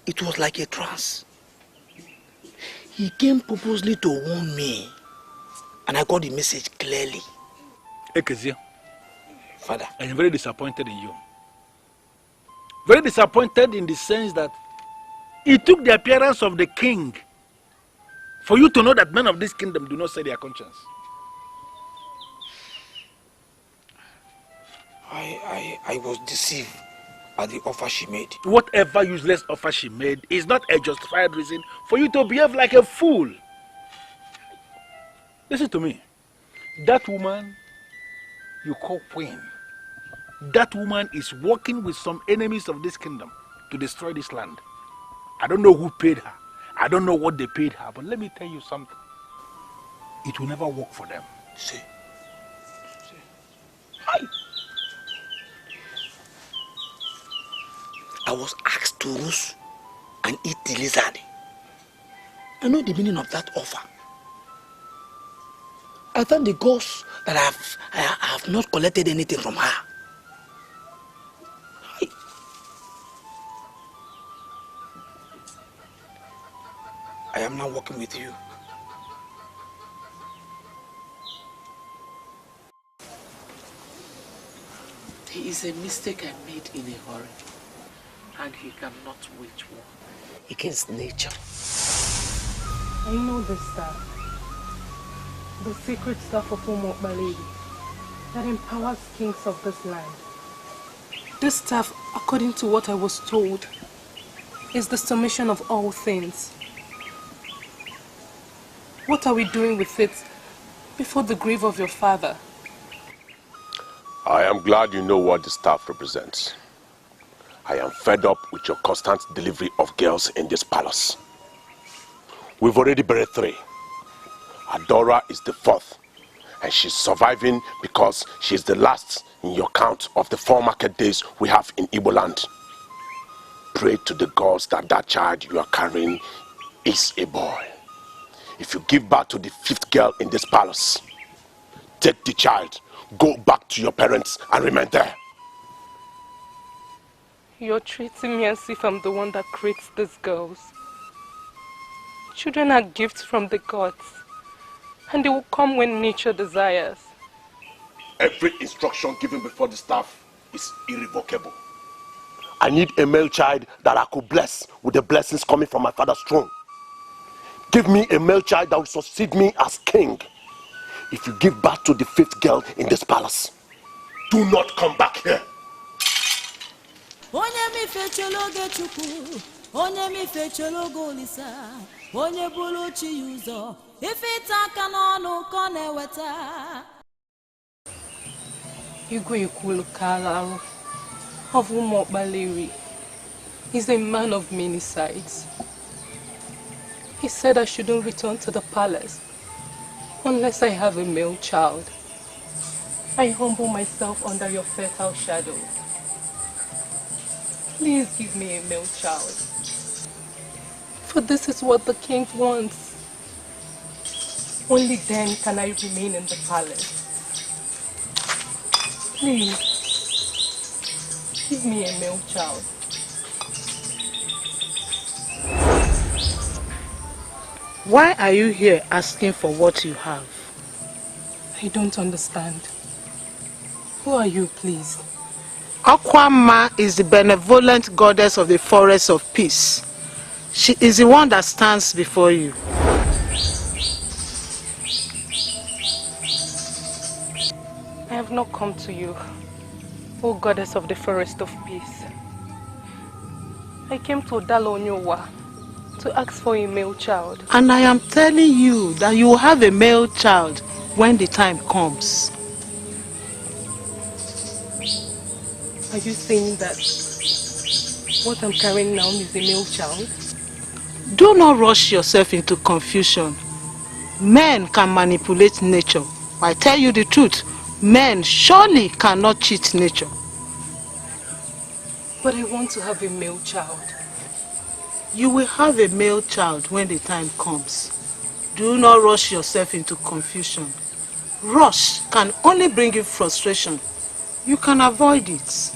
It was like a trance. He came purposely to warn me, and I got the message clearly. Ekezia, Father, I am very disappointed in you. Very disappointed in the sense that it took the appearance of the king for you to know that men of this kingdom do not sell their conscience. I was deceived by the offer she made. Whatever useless offer she made is not a justified reason for you to behave like a fool. Listen to me. That woman you call queen, that woman is working with some enemies of this kingdom to destroy this land. I don't know who paid her. I don't know what they paid her, but let me tell you something. It will never work for them. See? Hi. I was asked to roast and eat the lizard. I know the meaning of that offer. I thank the gods that I have not collected anything from her. I am now working with you. There is a mistake I made in a hurry, and he cannot wage war against nature. I know the staff, the secret staff of Umuokpaleri that empowers kings of this land. This staff, according to what I was told, is the summation of all things. What are we doing with it before the grave of your father? I am glad you know what the staff represents. I am fed up with your constant delivery of girls in this palace. We've already buried 3. Adora is the fourth, and she's surviving because she's the last in your count of the 4 market days we have in Igbo land. Pray to the gods that that child you are carrying is a boy. If you give birth to the 5th girl in this palace, take the child, go back to your parents and remain there. You're treating me as if I'm the one that creates these girls. Children are gifts from the gods, and they will come when nature desires. Every instruction given before the staff is irrevocable. I need a male child that I could bless with the blessings coming from my father's throne. Give me a male child that will succeed me as king. If you give birth to the 5th girl in this palace, do not come back here. Igwe Ikwulu Kalaru of Umokbaleri is a man of many sides. He said I shouldn't return to the palace unless I have a male child. I humble myself under your fertile shadow. Please give me a male child. For this is what the king wants. Only then can I remain in the palace. Please, give me a male child. Why are you here asking for what you have? I don't understand. Who are you, please? Okwamma is the benevolent goddess of the forest of peace. She is the one that stands before you. I have not come to you, O goddess of the forest of peace. I came to Odalo Onyowa to ask for a male child. And I am telling you that you will have a male child when the time comes. Are you saying that what I'm carrying now is a male child? Do not rush yourself into confusion. Men can manipulate nature. I tell you the truth, men surely cannot cheat nature. But I want to have a male child. You will have a male child when the time comes. Do not rush yourself into confusion. Rush can only bring you frustration. You can avoid it.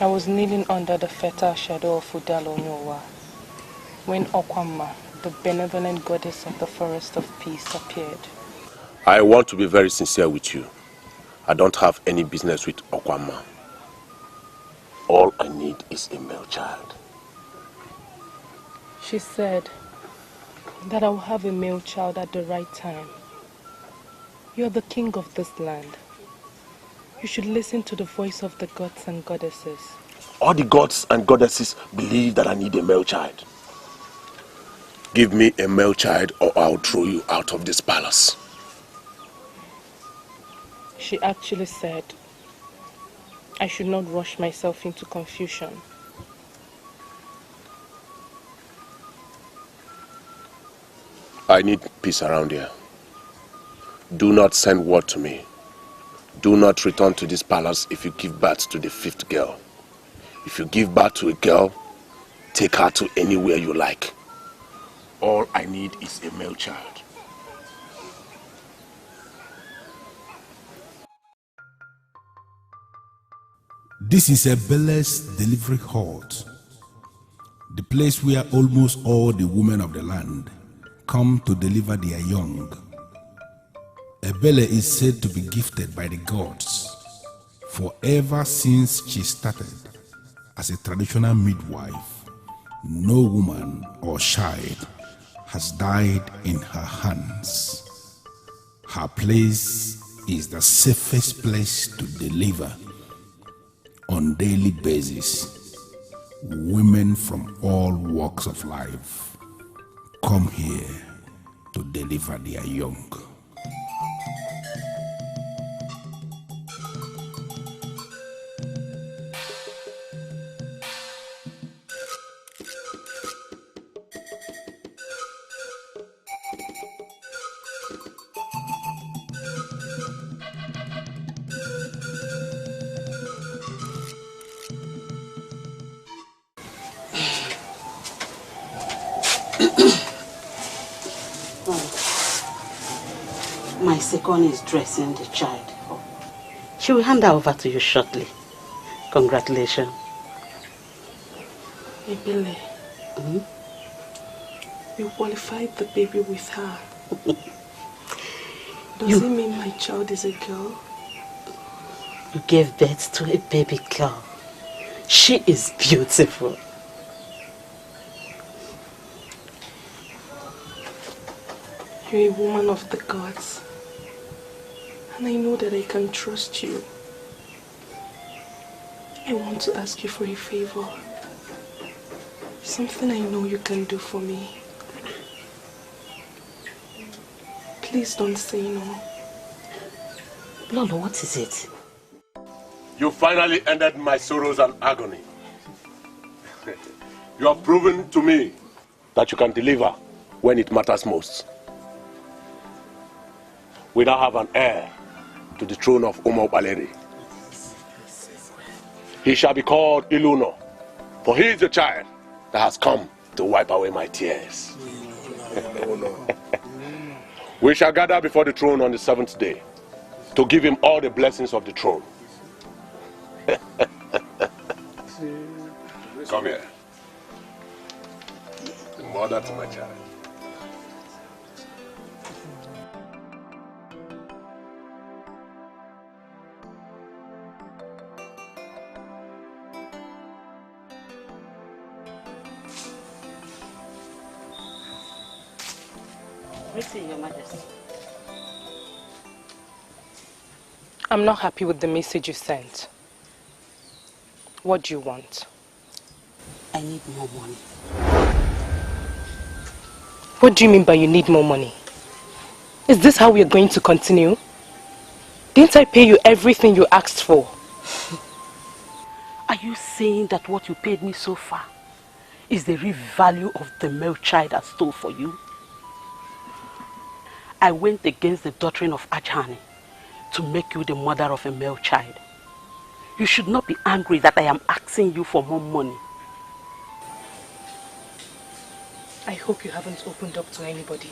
I was kneeling under the fertile shadow of Udalo Onyowa when Okwamma, the benevolent goddess of the forest of peace, appeared. I want to be very sincere with you. I don't have any business with Okwamma. All I need is a male child. She said that I will have a male child at the right time. You are the king of this land. You should listen to the voice of the gods and goddesses. All the gods and goddesses believe that I need a male child. Give me a male child or I'll throw you out of this palace. She actually said I should not rush myself into confusion. I need peace around here. Do not send word to me. Do not return to this palace if you give birth to the 5th girl. If you give birth to a girl, take her to anywhere you like. All I need is a male child. This is Ebele's delivery halt, the place where almost all the women of the land come to deliver their young. Ebele is said to be gifted by the gods, for ever since she started as a traditional midwife, no woman or child has died in her hands. Her place is the safest place to deliver on daily basis women from all walks of life come here to deliver their young. My second is dressing the child. She will hand her over to you shortly. Congratulations. Ebele, you qualified the baby with her. Does it mean my child is a girl? You gave birth to a baby girl. She is beautiful. You're a woman of the gods. And I know that I can trust you. I want to ask you for a favor. Something I know you can do for me. Please don't say no. Lolo, what is it? You finally ended my sorrows and agony. You have proven to me that you can deliver when it matters most. We now have an heir to the throne of Umo Baleri. He shall be called Iluno, for he is the child that has come to wipe away my tears. We shall gather before the throne on the 7th day to give him all the blessings of the throne. Come here. The mother to my child. Your Majesty. I'm not happy with the message you sent. What do you want? I need more money. What do you mean by you need more money? Is this how we are going to continue? Didn't I pay you everything you asked for? Are you saying that what you paid me so far is the real value of the male child I stole for you? I went against the doctrine of Ajani to make you the mother of a male child. You should not be angry that I am asking you for more money. I hope you haven't opened up to anybody.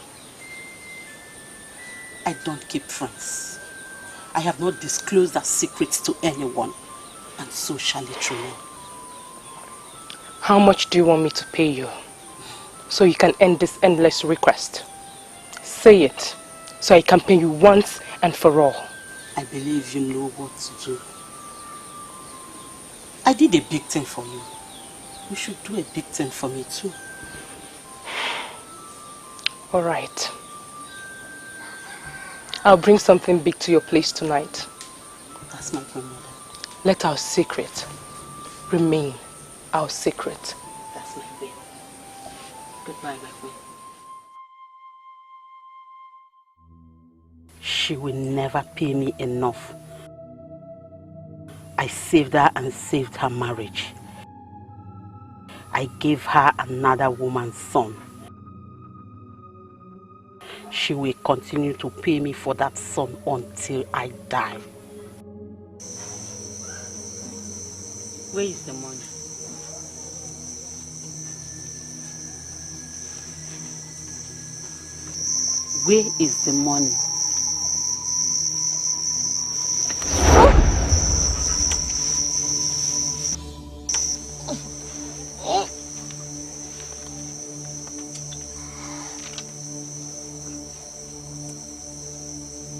I don't keep friends. I have not disclosed that secret to anyone, and so shall it remain. How much do you want me to pay you so you can end this endless request? Say it, so I can pay you once and for all. I believe you know what to do. I did a big thing for you. You should do a big thing for me too. All right. I'll bring something big to your place tonight. That's my grandmother. Let our secret remain our secret. That's my queen. Goodbye, my queen. She will never pay me enough. I saved her and saved her marriage. I gave her another woman's son. She will continue to pay me for that son until I die. Where is the money? Where is the money?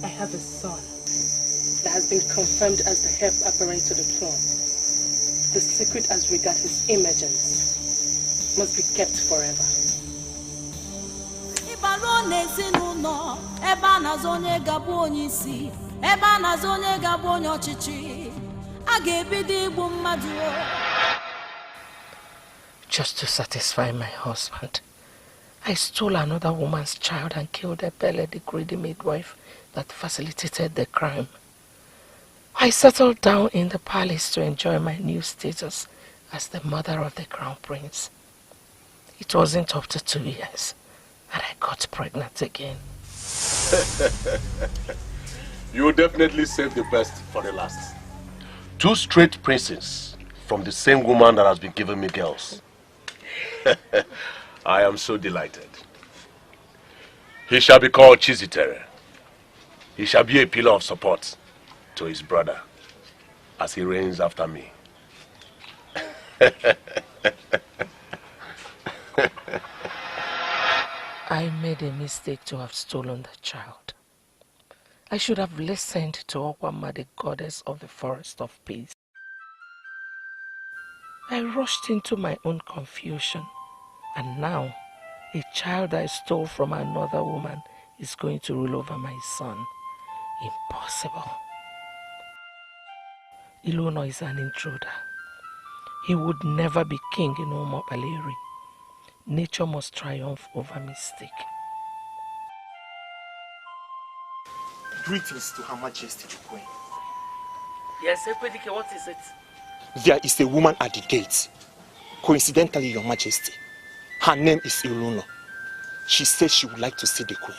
I have a son that has been confirmed as the heir apparent to the throne. The secret as regards his emergence must be kept forever. Just to satisfy my husband, I stole another woman's child and killed Ebele, the greedy midwife that facilitated the crime. I settled down in the palace to enjoy my new status as the mother of the crown prince. It wasn't up to 2 years and I got pregnant again. You will definitely save the best for the last. 2 straight princes from the same woman that has been giving me girls. I am so delighted. He shall be called Chizitere. He shall be a pillar of support to his brother as he reigns after me. I made a mistake to have stolen the child. I should have listened to Okwama, the goddess of the forest of peace. I rushed into my own confusion, and now a child I stole from another woman is going to rule over my son. Impossible. Iluno is an intruder. He would never be king in Omobaleri. Nature must triumph over mistake. Greetings to Her Majesty the Queen. Yes, Ekwedike, what is it? There is a woman at the gate. Coincidentally, Your Majesty. Her name is Iluno. She says she would like to see the Queen.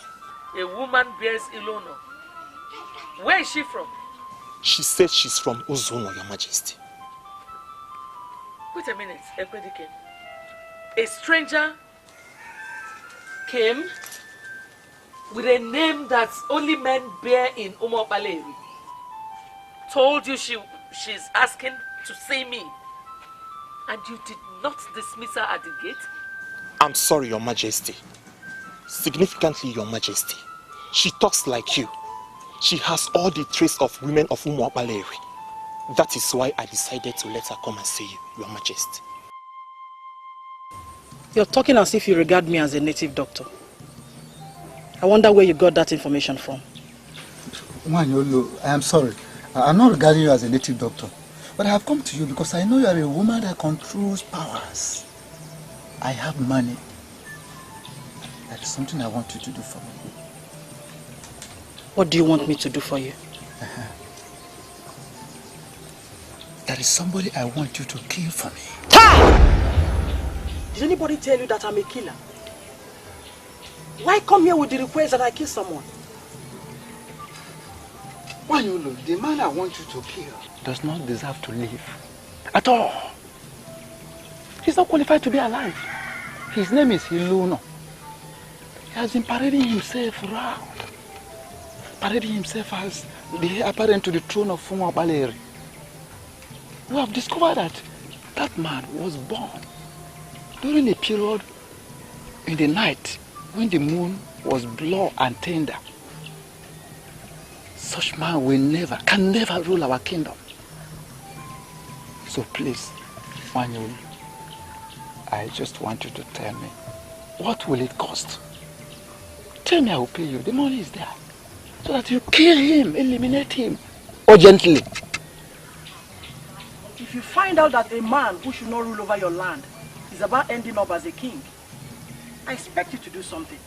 A woman bears Iluno. Where is she from? She says she's from Ozono, Your Majesty. Wait a minute, Ekwedike. A stranger came with a name that only men bear in Umobaleri. Told you she's asking to see me. And you did not dismiss her at the gate? I'm sorry, Your Majesty. Significantly, Your Majesty, she talks like you. She has all the traits of women of Umobaleri. That is why I decided to let her come and see you, Your Majesty. You're talking as if you regard me as a native doctor. I wonder where you got that information from. Wanyolo, I am sorry. I'm not regarding you as a native doctor. But I have come to you because I know you are a woman that controls powers. I have money. That is something I want you to do for me. What do you want me to do for you? There is somebody I want you to kill for me. Did anybody tell you that I'm a killer? Why come here with the request that I kill someone? Wanyolo, the man I want you to kill does not deserve to live. At all. He's not qualified to be alive. His name is Iluno. He has been parading himself around. Parading himself as the heir apparent to the throne of Umobaleri. We have discovered that that man was born during a period in the night when the moon was blue and tender. Such man can never rule our kingdom. So please, Wanyolo, I just want you to tell me, what will it cost? Tell me, I will pay you. The money is there. So that you kill him, eliminate him, urgently. If you find out that a man who should not rule over your land is about ending up as a king, I expect you to do something.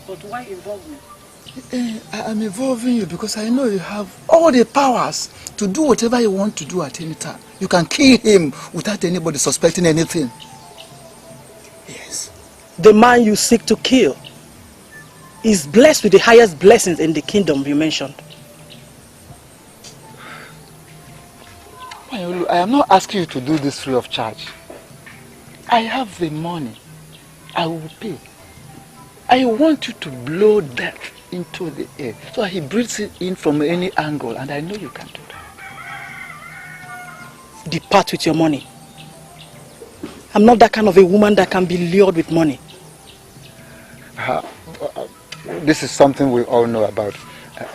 But why involve me? I'm involving you because I know you have all the powers to do whatever you want to do at any time. You can kill him without anybody suspecting anything. Yes. The man you seek to kill is blessed with the highest blessings in the kingdom you mentioned. I am not asking you to do this free of charge. I have the money. I will pay. I want you to blow death into the air so he breathes it in from any angle, and I know you can do that. Depart with your money. I'm not that kind of a woman that can be lured with money. This is something we all know about.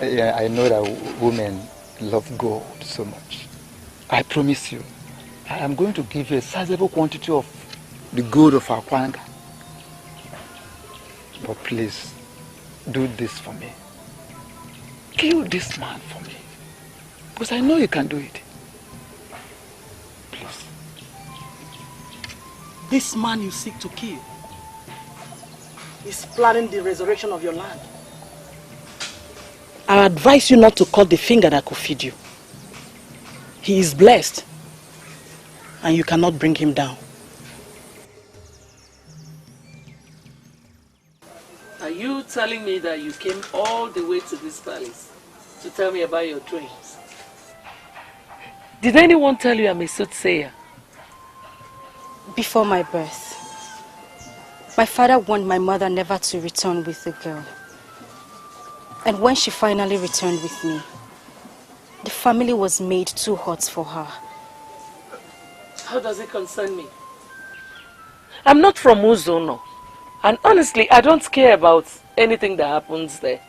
I know that women love gold so much. I promise you, I am going to give you a sizable quantity of the gold of Akwanga. But please, do this for me. Kill this man for me. Because I know you can do it. Please. This man you seek to kill is planning the resurrection of your land. I advise you not to cut the finger that could feed you. He is blessed, and you cannot bring him down. Are you telling me that you came all the way to this palace to tell me about your dreams? Did anyone tell you I'm a soothsayer? Before my birth, my father warned my mother never to return with the girl. And when she finally returned with me, the family was made too hot for her. How does it concern me? I'm not from Uzono. And honestly, I don't care about anything that happens there.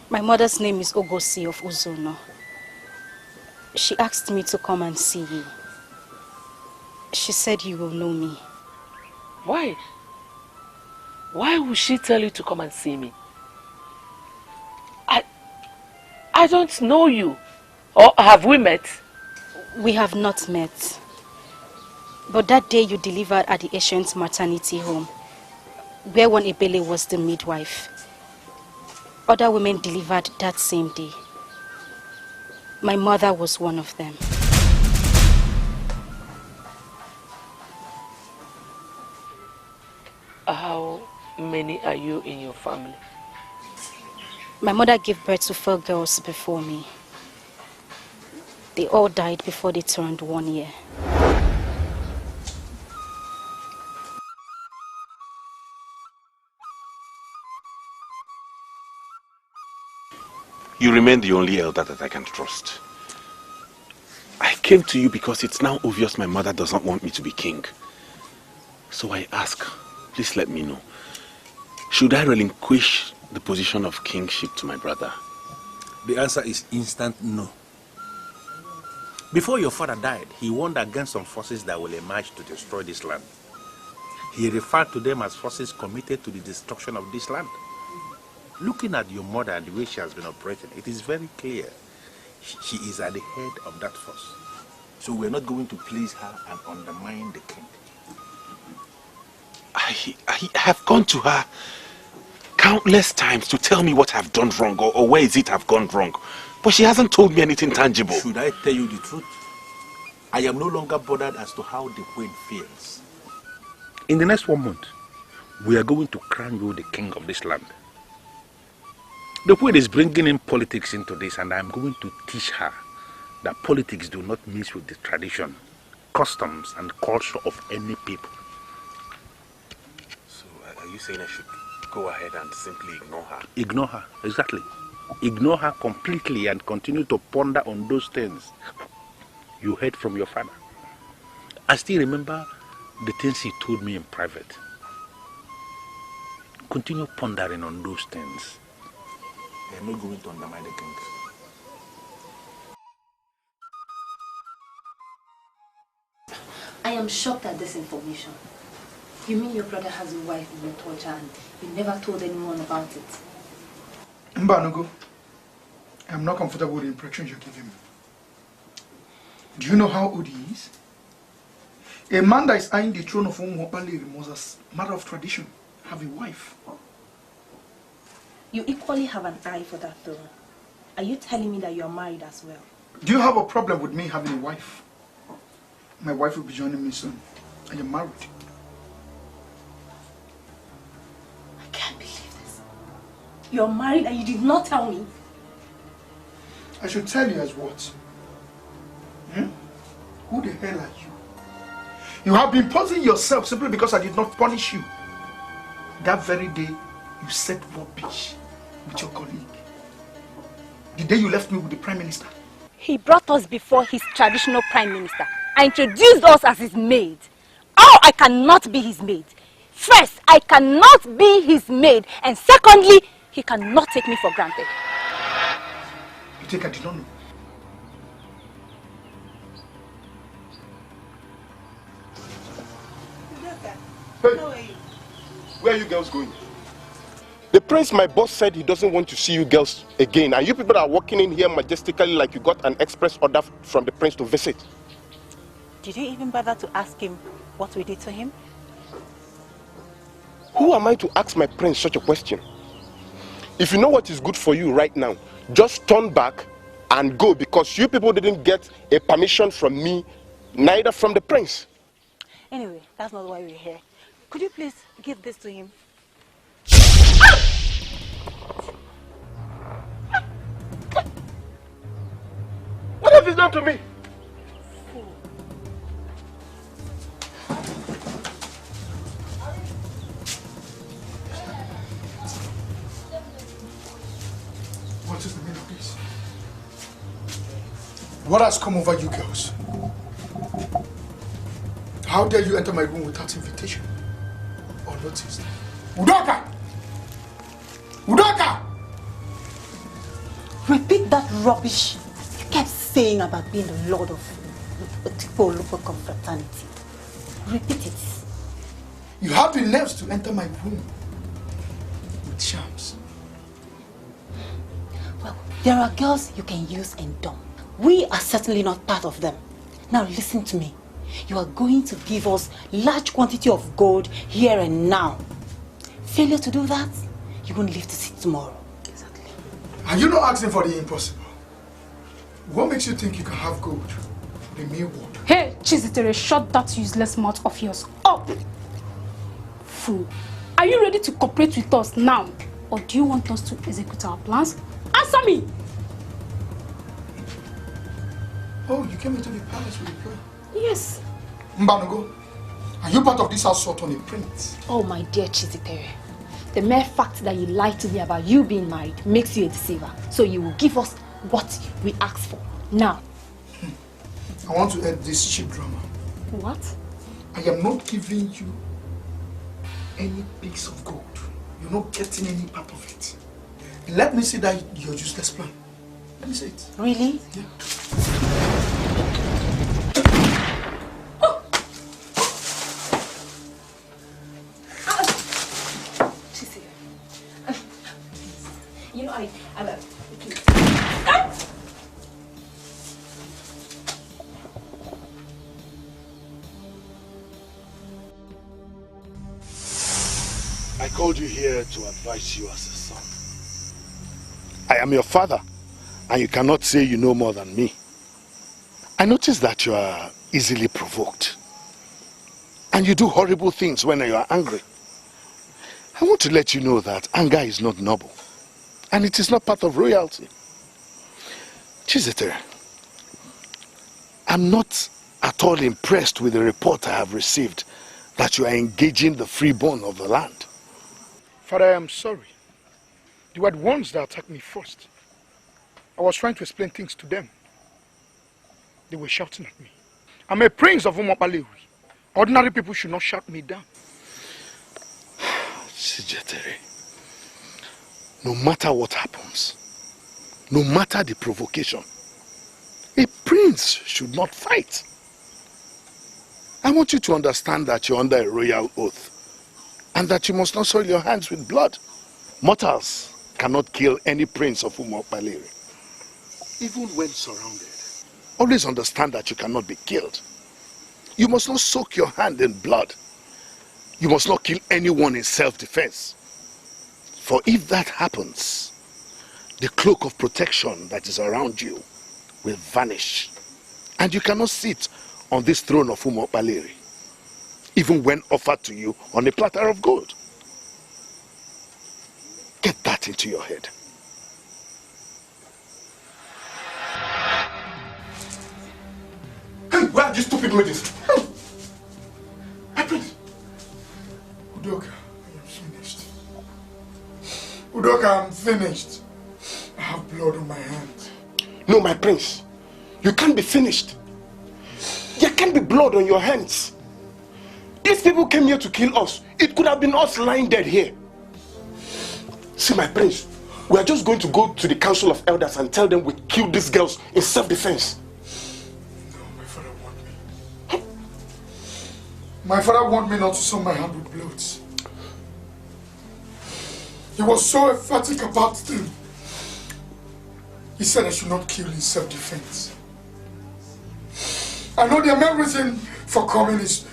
My mother's name is Ogosi of Uzono. She asked me to come and see you. She said you will know me. Why? Why would she tell you to come and see me? I don't know you. Or have we met? We have not met. But that day you delivered at the ancient maternity home, where one Ebele was the midwife. Other women delivered that same day. My mother was one of them. How many are you in your family? My mother gave birth to 4 girls before me. They all died before they turned 1 year. You remain the only elder that I can trust. I came to you because it's now obvious my mother does not want me to be king. So I ask, please let me know. Should I relinquish the position of kingship to my brother? The answer is instant no. Before your father died, he warned against some forces that will emerge to destroy this land. He referred to them as forces committed to the destruction of this land. Looking at your mother and the way she has been operating, it is very clear she is at the head of that force. So we're not going to please her and undermine the king. I have gone to her countless times to tell me what I've done wrong or where is it I've gone wrong. But she hasn't told me anything tangible. Should I tell you the truth? I am no longer bothered as to how the queen feels. In the next 1 month, we are going to crown you the king of this land. The queen is bringing in politics into this, and I'm going to teach her that politics do not mix with the tradition, customs, and culture of any people. So are you saying I should go ahead and simply ignore her? Ignore her, exactly. Ignore her completely and continue to ponder on those things you heard from your father. I still remember the things he told me in private. Continue pondering on those things. They are not going to undermine the king. I am shocked at this information. You mean your brother has a wife in Tocha and you never told anyone about it? Mbanugo, I am not comfortable with the impressions you're giving me. Do you know how old he is? A man that is eyeing the throne of Umuopale must, as a matter of tradition, have a wife. You equally have an eye for that throne. Are you telling me that you are married as well? Do you have a problem with me having a wife? My wife will be joining me soon. I am married. I can't believe this. You're married and you did not tell me. I should tell you as what? Who the hell are you? You have been posing yourself simply because I did not punish you. That very day, you said rubbish with your colleague. The day you left me with the Prime Minister. He brought us before his traditional Prime Minister and introduced us as his maid. Oh, I cannot be his maid. First, I cannot be his maid. And secondly, he cannot take me for granted. You think I did not know? Hey, where are you girls going? The prince, my boss, said he doesn't want to see you girls again. And you people are walking in here majestically like you got an express order from the prince to visit. Did you even bother to ask him what we did to him? Who am I to ask my prince such a question? If you know what is good for you right now, just turn back and go, because you people didn't get a permission from me, neither from the prince. Anyway, that's not why we're here. Could you please give this to him? What have you done to me? What is the meaning of this? What has come over you girls? How dare you enter my room without invitation or notice? Udoka! Udoka! Repeat that rubbish you kept saying about being the lord of Otikpo Olupo confraternity. Repeat it. You have the nerves to enter my room with charms. Well, there are girls you can use and dump. We are certainly not part of them. Now listen to me. You are going to give us large quantity of gold here and now. Failure to do that, you won't live to see tomorrow. Exactly. Are you not asking for the impossible? What makes you think you can have gold? The mere word. Hey, Chizitere, shut that useless mouth of yours up! Fool. Are you ready to cooperate with us now? Or do you want us to execute our plans? Answer me! Oh, you came into the palace with a plan? Yes. Mbanogo, are you part of this assault on a prince? Oh, my dear Chizitere. The mere fact that you lied to me about you being married makes you a deceiver. So you will give us what we asked for. Now. I want to end this cheap drama. What? I am not giving you any piece of gold. You're not getting any part of it. Let me see that your useless plan. Let me see it. Really? Yeah. You know, I called you here to advise you as a son. I am your father, and you cannot say you know more than me. I notice that you are easily provoked, and you do horrible things when you are angry. I want to let you know that anger is not noble, and it is not part of royalty. Chizitere, I'm not at all impressed with the report I have received that you are engaging the freeborn of the land. Father, I am sorry. They were the ones that attacked me first. I was trying to explain things to them. They were shouting at me. I'm a prince of Umopalewi. Ordinary people should not shout me down. Chizitere, no matter what happens, no matter the provocation, a prince should not fight. I want you to understand that you're under a royal oath, and that you must not soil your hands with blood. Mortals cannot kill any prince of Umopalewi, even when surrounded. Always understand that you cannot be killed. You must not soak your hand in blood. You must not kill anyone in self-defense. For if that happens, the cloak of protection that is around you will vanish, and you cannot sit on this throne of Umopalewi, even when offered to you on a platter of gold. Get that into your head. Hey, where are these stupid ladies? Hey, Prince. Udoka, I am finished. Udoka, I'm finished. I have blood on my hands. No, my prince. You can't be finished. There can't be blood on your hands. If people came here to kill us, it could have been us lying dead here. See, my prince, we are just going to go to the council of elders and tell them we killed these girls in self-defense. No, my father wants me. My father wants me not to soil my hand with blood. He was so emphatic about them. He said I should not kill in self-defense. I know their main reason for coming is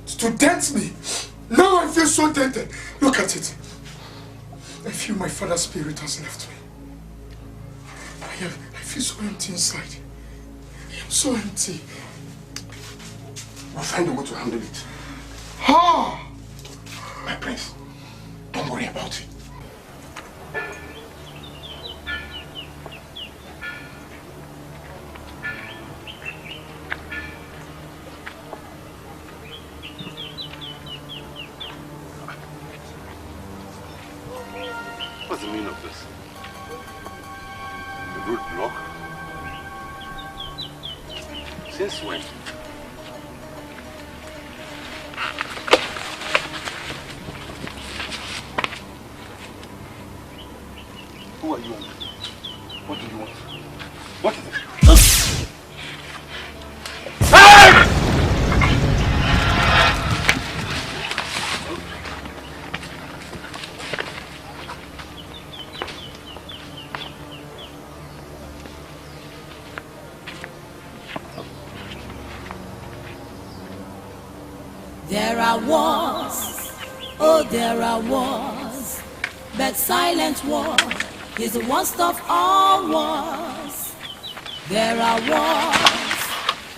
to dance me. Now I feel feel so tainted. Look at it. I feel my father's spirit has left me. I feel so empty inside. I am so empty. We'll find a way to handle it. Ah! My prince, don't worry about it. What's the meaning of this? The road block? Since when? Who are you? What do you want? What is it? There are wars, oh there are wars, but silent war is the worst of all wars. There are wars,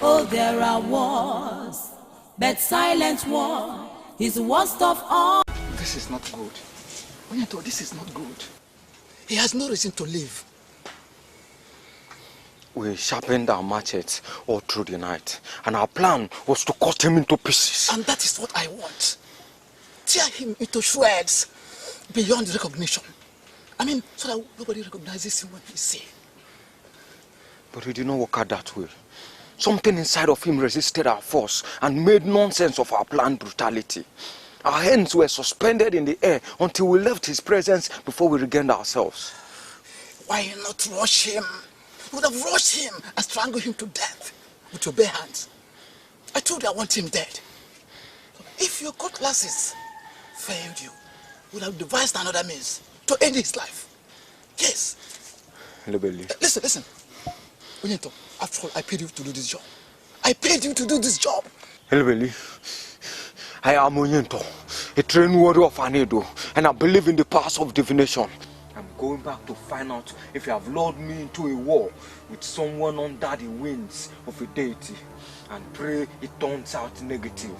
oh there are wars, but silent war is the worst of all. This is not good. Onyeto, this is not good. He has no reason to live. We sharpened our machetes all through the night, and our plan was to cut him into pieces. And that is what I want. Tear him into shreds beyond recognition. I mean, so that nobody recognizes him when he's seen. But it did not work out that way. Something inside of him resisted our force and made nonsense of our planned brutality. Our hands were suspended in the air until we left his presence before we regained ourselves. Why not rush him? You would have rushed him and strangled him to death with your bare hands. I told you I want him dead. If your cutlasses failed you, you would have devised another means to end his life. Yes. Elebeli. Listen. Onyeto, after all, I paid you to do this job. I paid you to do this job. Elebeli, I am Onyeto, a trained warrior of Anedo, and I believe in the powers of divination. I'm going back to find out if you have lured me into a war with someone under the wings of a deity, and pray it turns out negative.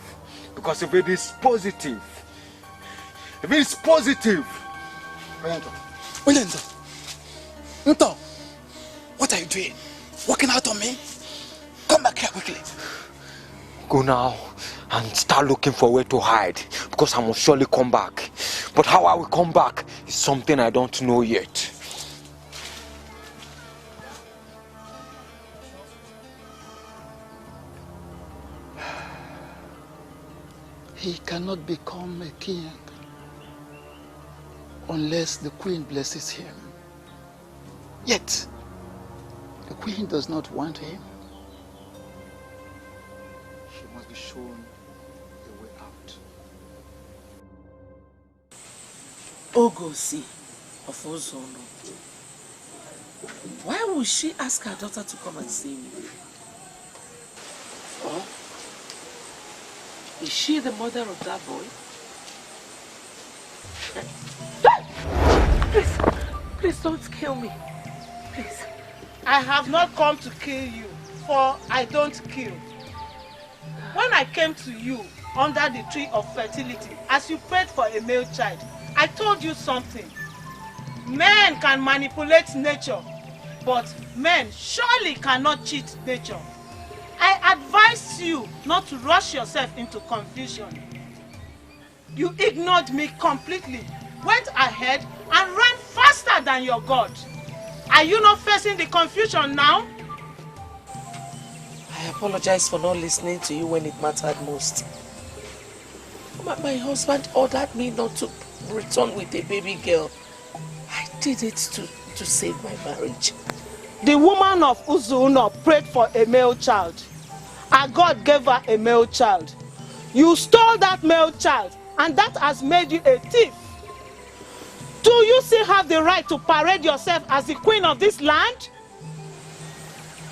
Because if it is positive, Onyeto, what are you doing? Walking out on me? Come back here quickly. Go now and start looking for where to hide, because I must surely come back. But how I will come back is something I don't know yet. He cannot become a king unless the queen blesses him. Yet, the queen does not want him. She must be shown a way out. Ogosi of Ozono. Why would she ask her daughter to come and see me? Or is she the mother of that boy? Please don't kill me. Please. I have not come to kill you, for I don't kill. When I came to you under the tree of fertility, as you prayed for a male child, I told you something. Men can manipulate nature, but men surely cannot cheat nature. I advised you not to rush yourself into confusion. You ignored me completely, went ahead and ran faster than your God. Are you not facing the confusion now? I apologize for not listening to you when it mattered most. My husband ordered me not to return with a baby girl. I did it to save my marriage. The woman of Uzuno prayed for a male child, and God gave her a male child. You stole that male child, and that has made you a thief. Do you still have the right to parade yourself as the queen of this land?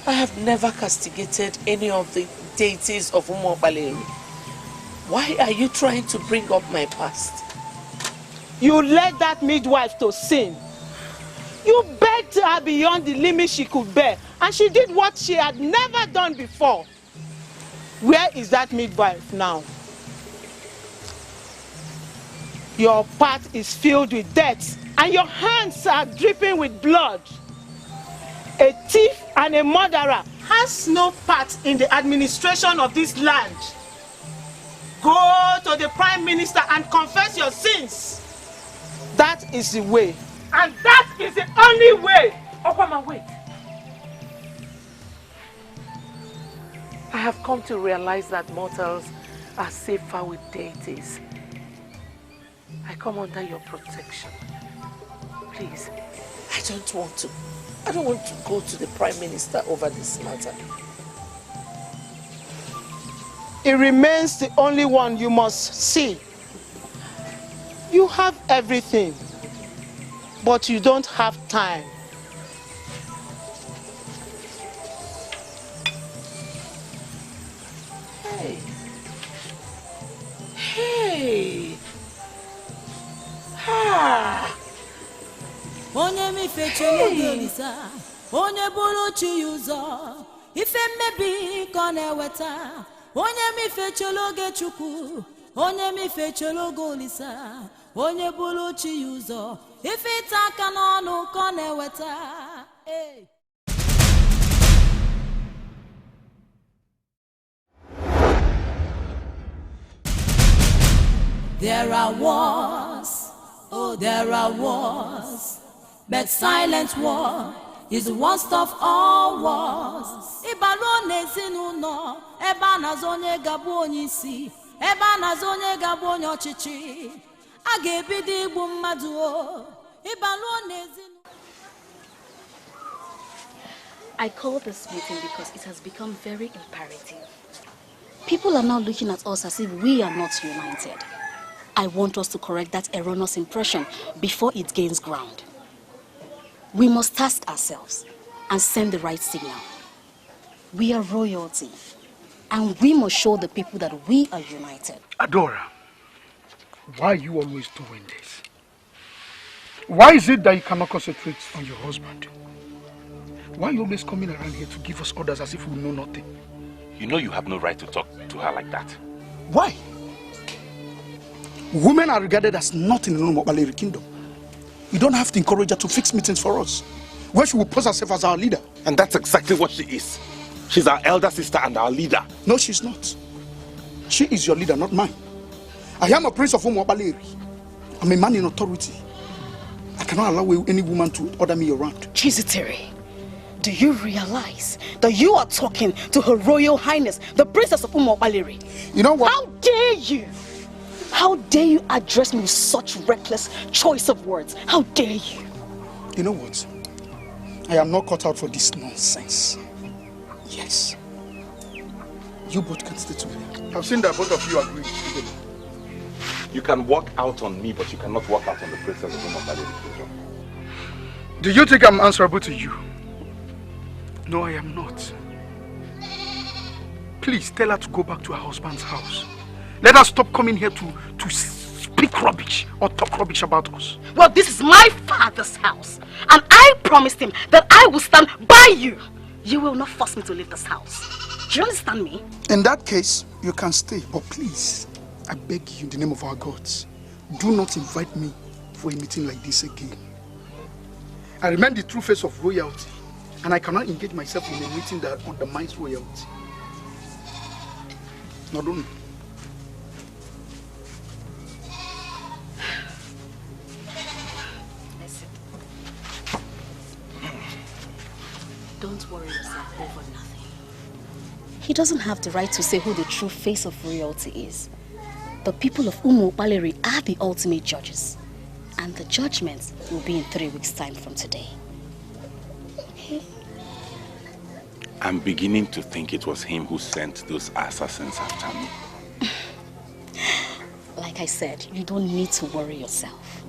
I have never castigated any of the deities of Umobaleri. Why are you trying to bring up my past? You led that midwife to sin. You begged her beyond the limit she could bear, and she did what she had never done before. Where is that midwife now? Your path is filled with death, and your hands are dripping with blood. A thief and a murderer has no part in the administration of this land. Go to the Prime Minister and confess your sins. That is the way. And that is the only way. Okwama, wait. I have come to realize that mortals are safer with deities. I come under your protection. Please, I don't want to go to the Prime Minister over this matter. It remains the only one you must see. You have everything, but you don't have time. Hey! Ha! Onye mi fechelo golisa, onye bulu chi yuzo, ife mmebi kone weta. Onye mi fechelo ge chuku, onye mi fechelo golisa, onye bulu chi yuzo, ife taka n'onu kone weta. Hey. There are wars, oh there are wars, but silent war is the worst of all wars. Ibalo nezinuno, eba nazonye gabo onyisi, eba nazonye gabo onyochichi. Agebidi igbu mmadu o, ibalo nezinu. I call this meeting because it has become very imperative. People are now looking at us as if we are not united. I want us to correct that erroneous impression before it gains ground. We must task ourselves and send the right signal. We are royalty, and we must show the people that we are united. Adora, why are you always doing this? Why is it that you cannot concentrate on your husband? Why are you always coming around here to give us orders as if we know nothing? You know you have no right to talk to her like that. Why? Women are regarded as nothing in the Umuokpaleri kingdom. You don't have to encourage her to fix meetings for us, where she will pose herself as our leader. And that's exactly what she is. She's our elder sister and our leader. No, she's not. She is your leader, not mine. I am a prince of Umuokpaleri. I'm a man in authority. I cannot allow any woman to order me around. Chizitere, do you realize that you are talking to Her Royal Highness, the Princess of Umuokpaleri? You know what? How dare you? How dare you address me with such reckless choice of words? How dare you? You know what? I am not cut out for this nonsense. Yes. You both can stay together. I've seen that both of you agree together. You can walk out on me, but you cannot walk out on the Princess of Umuokpaleri. Do you think I'm answerable to you? No, I am not. Please tell her to go back to her husband's house. Let us stop coming here to speak rubbish or talk rubbish about us. Well, this is my father's house, and I promised him that I will stand by you. You will not force me to leave this house. Do you understand me? In that case, you can stay, but please, I beg you in the name of our gods, do not invite me for a meeting like this again. I remain the true face of royalty, and I cannot engage myself in a meeting that undermines royalty. Not only. Don't worry yourself over nothing. He doesn't have the right to say who the true face of royalty is. The people of Umuokpaleri are the ultimate judges. And the judgment will be in 3 weeks' time from today. Okay? I'm beginning to think it was him who sent those assassins after me. Like I said, you don't need to worry yourself.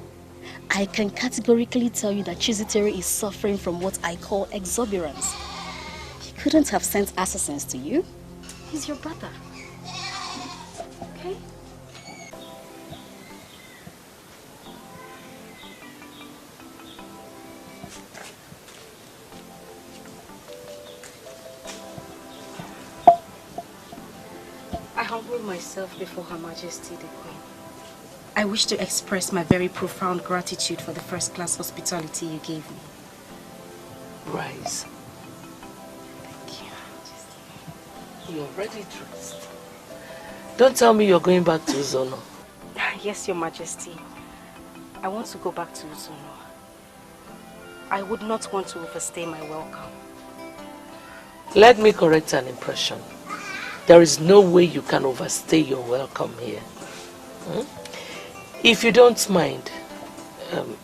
I can categorically tell you that Chizitere is suffering from what I call exuberance. He couldn't have sent assassins to you. He's your brother. Okay? okay? I humble myself before Her Majesty the Queen. I wish to express my very profound gratitude for the first-class hospitality you gave me. Rise. Thank you. You're already dressed. Don't tell me you're going back to Uzono. Yes, Your Majesty. I want to go back to Uzono. I would not want to overstay my welcome. Let me correct an impression. There is no way you can overstay your welcome here. If you don't mind,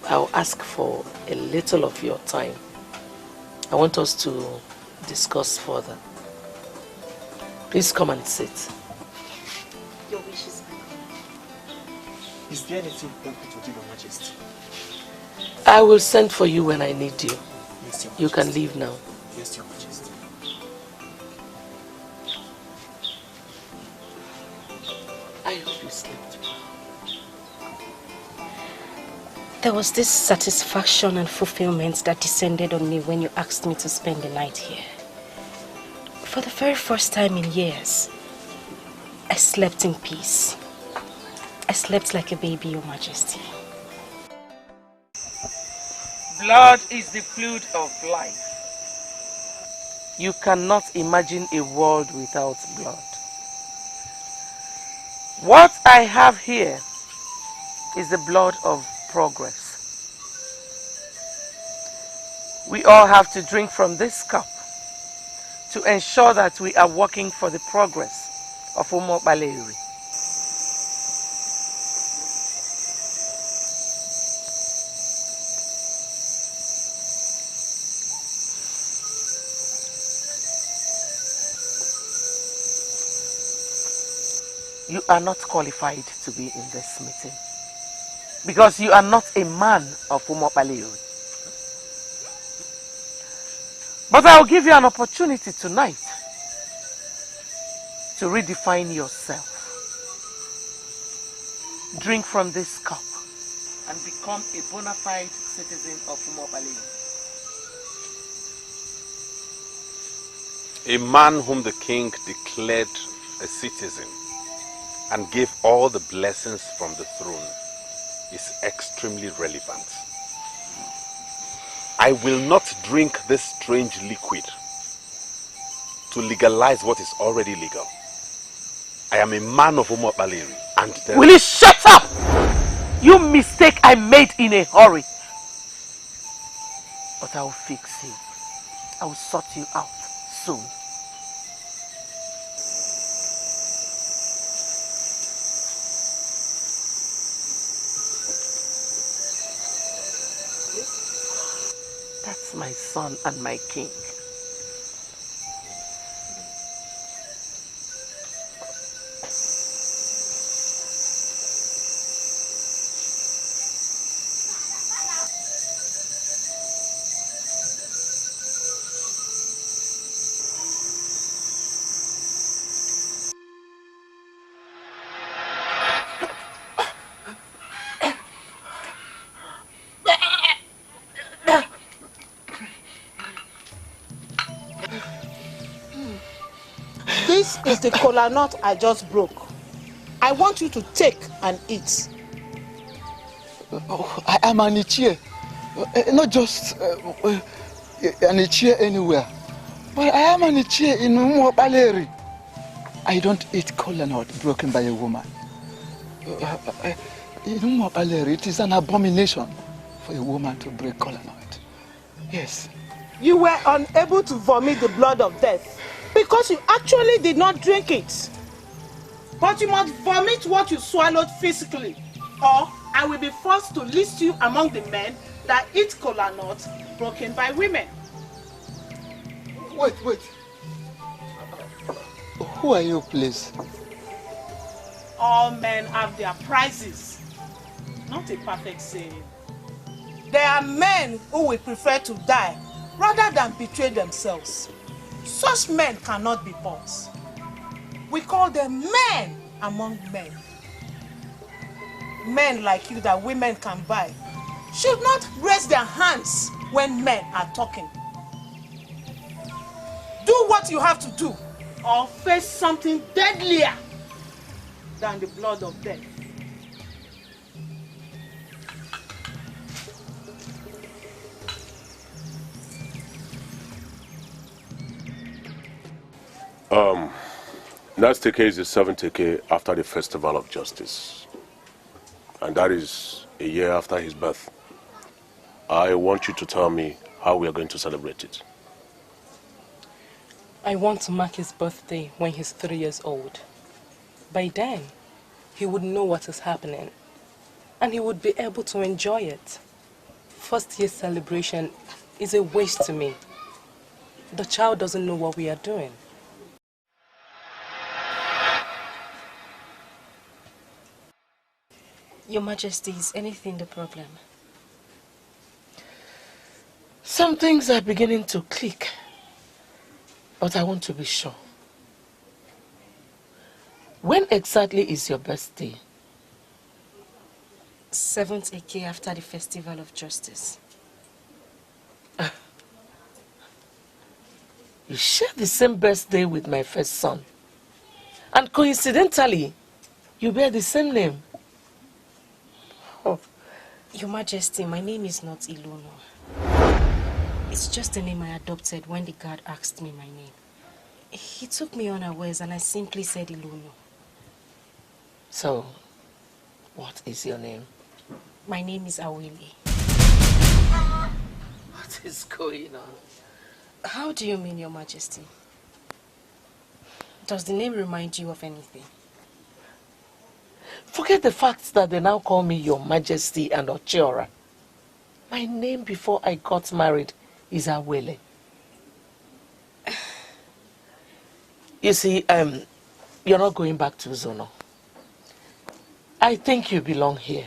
I'll ask for a little of your time. I want us to discuss further. Please come and sit. Your wish is my command. Is there anything you want me to do, Your Majesty? I will send for you when I need you. Yes, Your Majesty. You can leave now. Yes, Your Majesty. I hope you slept well. There was this satisfaction and fulfillment that descended on me when you asked me to spend the night here. For the very first time in years, I slept in peace. I slept like a baby, Your Majesty. Blood is the fluid of life. You cannot imagine a world without blood. What I have here is the blood of progress. We all have to drink from this cup to ensure that we are working for the progress of Umo Baleri. You are not qualified to be in this meeting because you are not a man of Umo Baleri. But I will give you an opportunity tonight to redefine yourself. Drink from this cup and become a bona fide citizen of Umo Baleri. A man whom the king declared a citizen and gave all the blessings from the throne is extremely relevant. I will not drink this strange liquid to legalize what is already legal. I am a man of Umo Baleri, and Will you shut up? You mistake I made in a hurry. But I will fix you. I will sort you out soon. That's my son and my king. This is the kola nut I just broke. I want you to take and eat. I am an Ichie. Not just an Ichie anywhere. But I am an Ichie in Umo Baleri. I don't eat kola nut broken by a woman. In Umo Baleri, it is an abomination for a woman to break kola nut. Yes. You were unable to vomit the blood of death because you actually did not drink it. But you must vomit what you swallowed physically, or I will be forced to list you among the men that eat kola nuts broken by women. Wait. Who are you, please? All men have their prices. Not a perfect saying. There are men who will prefer to die rather than betray themselves. Such men cannot be bought. We call them men among men. Men like you that women can buy should not raise their hands when men are talking. Do what you have to do, or face something deadlier than the blood of death. Next Teke is the 7th Teke after the Festival of Justice. And that is a year after his birth. I want you to tell me how we are going to celebrate it. I want to mark his birthday when he's 3 years old. By then, he would know what is happening, and he would be able to enjoy it. First year celebration is a waste to me. The child doesn't know what we are doing. Your Majesty, is anything the problem? Some things are beginning to click, but I want to be sure. When exactly is your birthday? 7th Eke after the Festival of Justice. You share the same birthday with my first son. And coincidentally, you bear the same name. Oh. Your Majesty, my name is not Ilono. It's just the name I adopted when the guard asked me my name. He took me unawares and I simply said Ilono. So, what is your name? My name is Awele. What is going on? How do you mean, Your Majesty? Does the name remind you of anything? Forget the fact that they now call me Your Majesty and Ochiora. My name before I got married is Awele. You see, you're not going back to Zono. I think you belong here.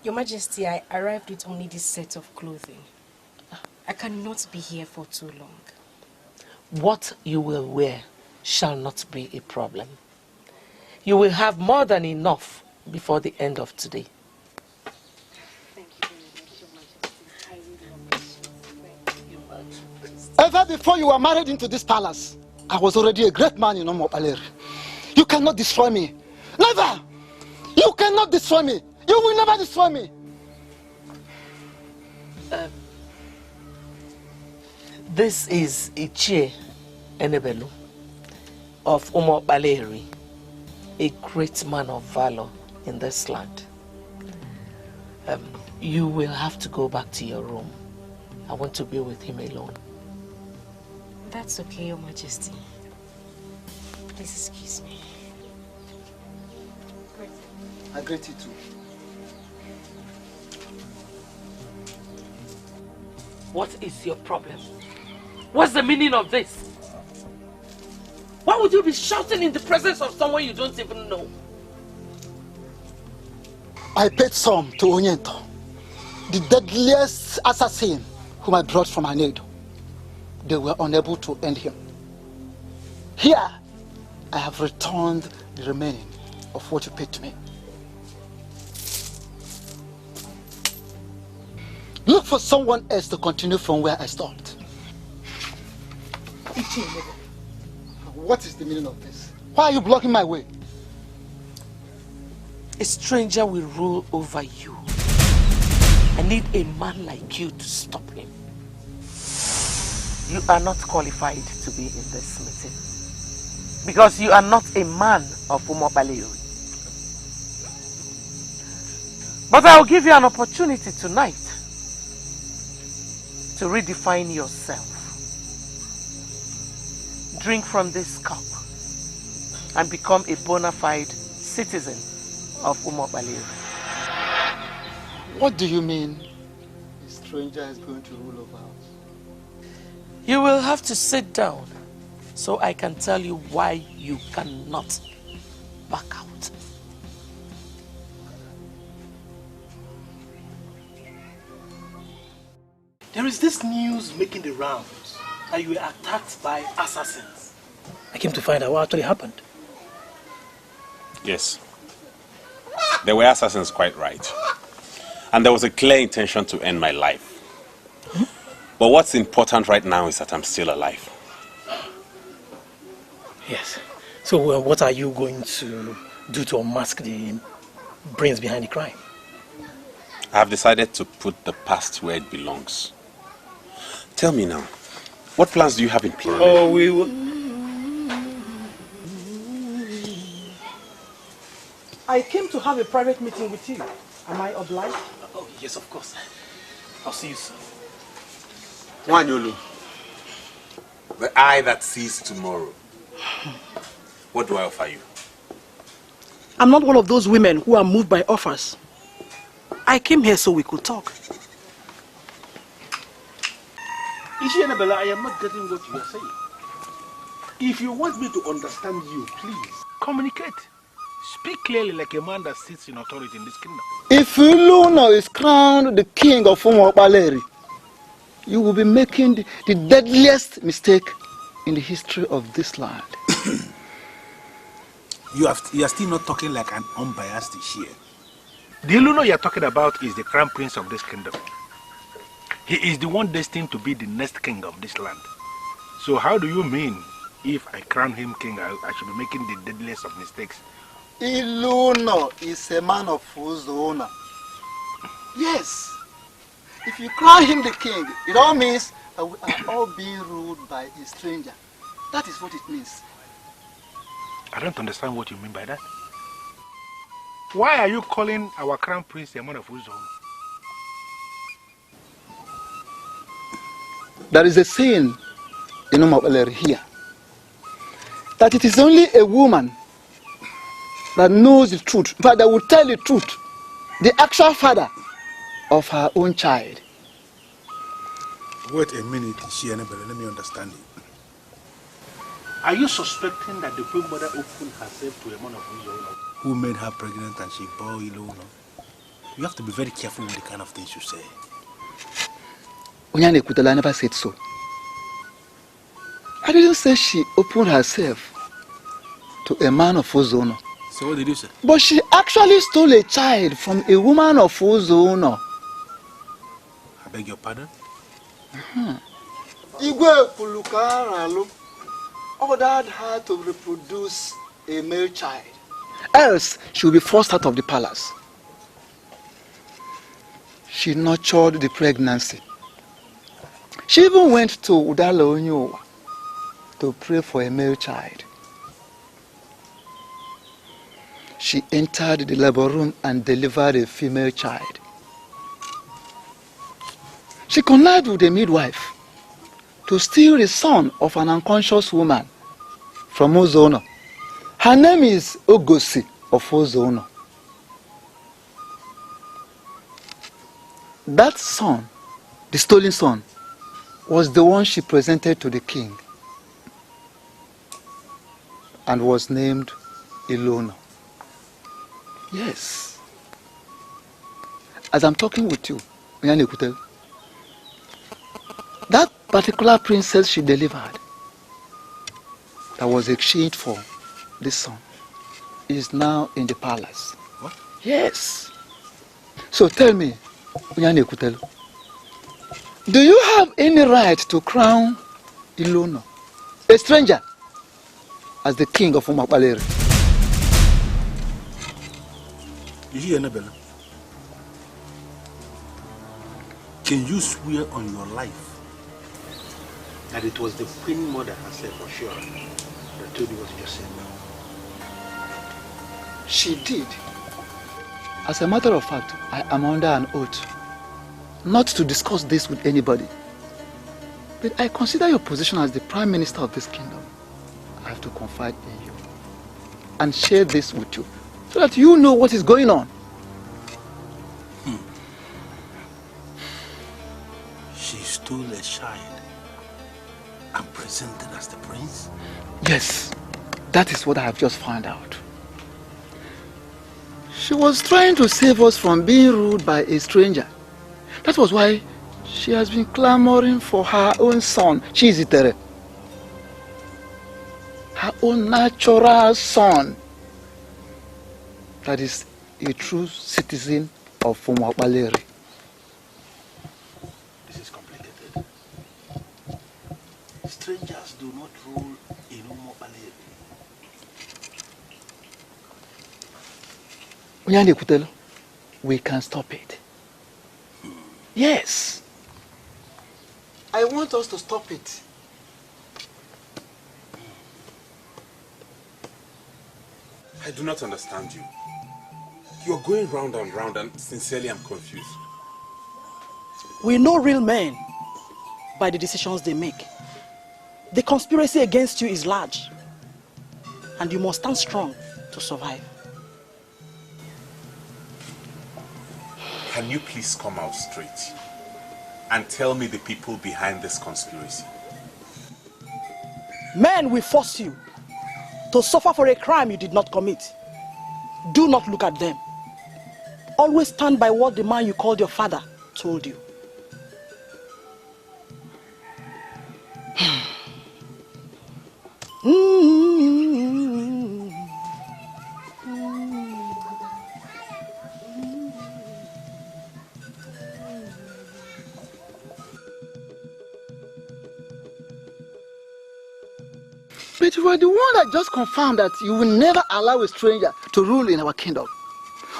Your Majesty, I arrived with only this set of clothing. I cannot be here for too long. What you will wear shall not be a problem. You will have more than enough before the end of today. Thank you very much, Your Majesty. Ever before you were married into this palace, I was already a great man in Omopaleri. You cannot destroy me. Never! You cannot destroy me. You will never destroy me. This is Ichie Enebelu of Omopaleri, a great man of valor in this land. You will have to go back to your room. I want to be with him alone. That's okay, Your Majesty. Please excuse me. I greet you too. What is your problem? What's the meaning of this? Why would you be shouting in the presence of someone you don't even know? I paid some to Onyento, the deadliest assassin whom I brought from Anedo. They were unable to end him. Here, I have returned the remaining of what you paid to me. Look for someone else to continue from where I stopped. What is the meaning of this? Why are you blocking my way? A stranger will rule over you. I need a man like you to stop him. You are not qualified to be in this meeting because you are not a man of Omopaleri. But I will give you an opportunity tonight to redefine yourself. Drink from this cup and become a bona fide citizen of Omopaleri. What do you mean a stranger is going to rule over us? You will have to sit down so I can tell you why you cannot back out. There is this news making the rounds that you were attacked by assassins. I came to find out what actually happened. Yes. There were assassins, quite right. And there was a clear intention to end my life. But what's important right now is that I'm still alive. Yes. So what are you going to do to unmask the brains behind the crime? I have decided to put the past where it belongs. Tell me now, what plans do you have in place? Oh, we will... I came to have a private meeting with you. Am I obliged? Oh, yes, of course. I'll see you soon. Wanyolu, the eye that sees tomorrow. What do I offer you? I'm not one of those women who are moved by offers. I came here so we could talk. Ishianabella, I am not getting what you are saying. If you want me to understand you, please communicate. Speak clearly like a man that sits in authority in this kingdom. If Ilono is crowned the king of Umuokpaleri, you will be making the deadliest mistake in the history of this land. You are still not talking like an unbiased Ishie. The Ilono you are talking about is the crown prince of this kingdom. He is the one destined to be the next king of this land. So how do you mean if I crown him king, I should be making the deadliest of mistakes? Ilono is a man of Uzona. Yes. If you crown him the king, it all means that we are all being ruled by a stranger. That is what it means. I don't understand what you mean by that. Why are you calling our crown prince a man of Uzona? There is a saying in Umuokpaleri here that it is only a woman that knows the truth, but that will tell the truth, the actual father of her own child. Wait a minute, Ishianabella, let me understand you. Are you suspecting that the Queen Mother opened herself to a man of Uzona who made her pregnant and she bore Ilono? You have to be very careful with the kind of things you say. Onyane Kutela never said so. I didn't say she opened herself to a man of Uzona. So what did you say? But she actually stole a child from a woman of Uzona. I beg your pardon? Igwe Pulukaralu ordered her to reproduce a male child. Else, she will be forced out of the palace. She nurtured the pregnancy. She even went to Udala Onyowa to pray for a male child. She entered the labor room and delivered a female child. She connived with a midwife to steal the son of an unconscious woman from Uzona. Her name is Ogosi of Uzona. That son, the stolen son, was the one she presented to the king and was named Ilono. Yes. As I'm talking with you, Onyane Kutela, that particular princess she delivered that was exchanged for this son is now in the palace. What? Yes. So tell me, Onyane Kutela, do you have any right to crown Ilono, a stranger, as the king of Umuokpaleri? Ishianabella, can you swear on your life that it was the Queen Mother herself, for sure, that told you what you just said now? She did. As a matter of fact, I am under an oath not to discuss this with anybody. But I consider your position as the Prime Minister of this kingdom. I have to confide in you and share this with you so that you know what is going on. She stole a child and presented as the prince? Yes, that is what I have just found out. She was trying to save us from being ruled by a stranger. That was why she has been clamoring for her own son, Chizitere. Her own natural son. that is a true citizen of Umuokpaleri. This is complicated. Strangers do not rule in Umuokpaleri. Onyane Kutelo, we can stop it. Yes. I want us to stop it. I do not understand you. You're going round and sincerely I'm confused. We know real men by the decisions they make. The conspiracy against you is large, and you must stand strong to survive. Can you please come out straight and tell me the people behind this conspiracy? Men will force you to suffer for a crime you did not commit. Do not look at them. Always stand by what the man you called your father told you. But you are the one that just confirmed that you will never allow a stranger to rule in our kingdom.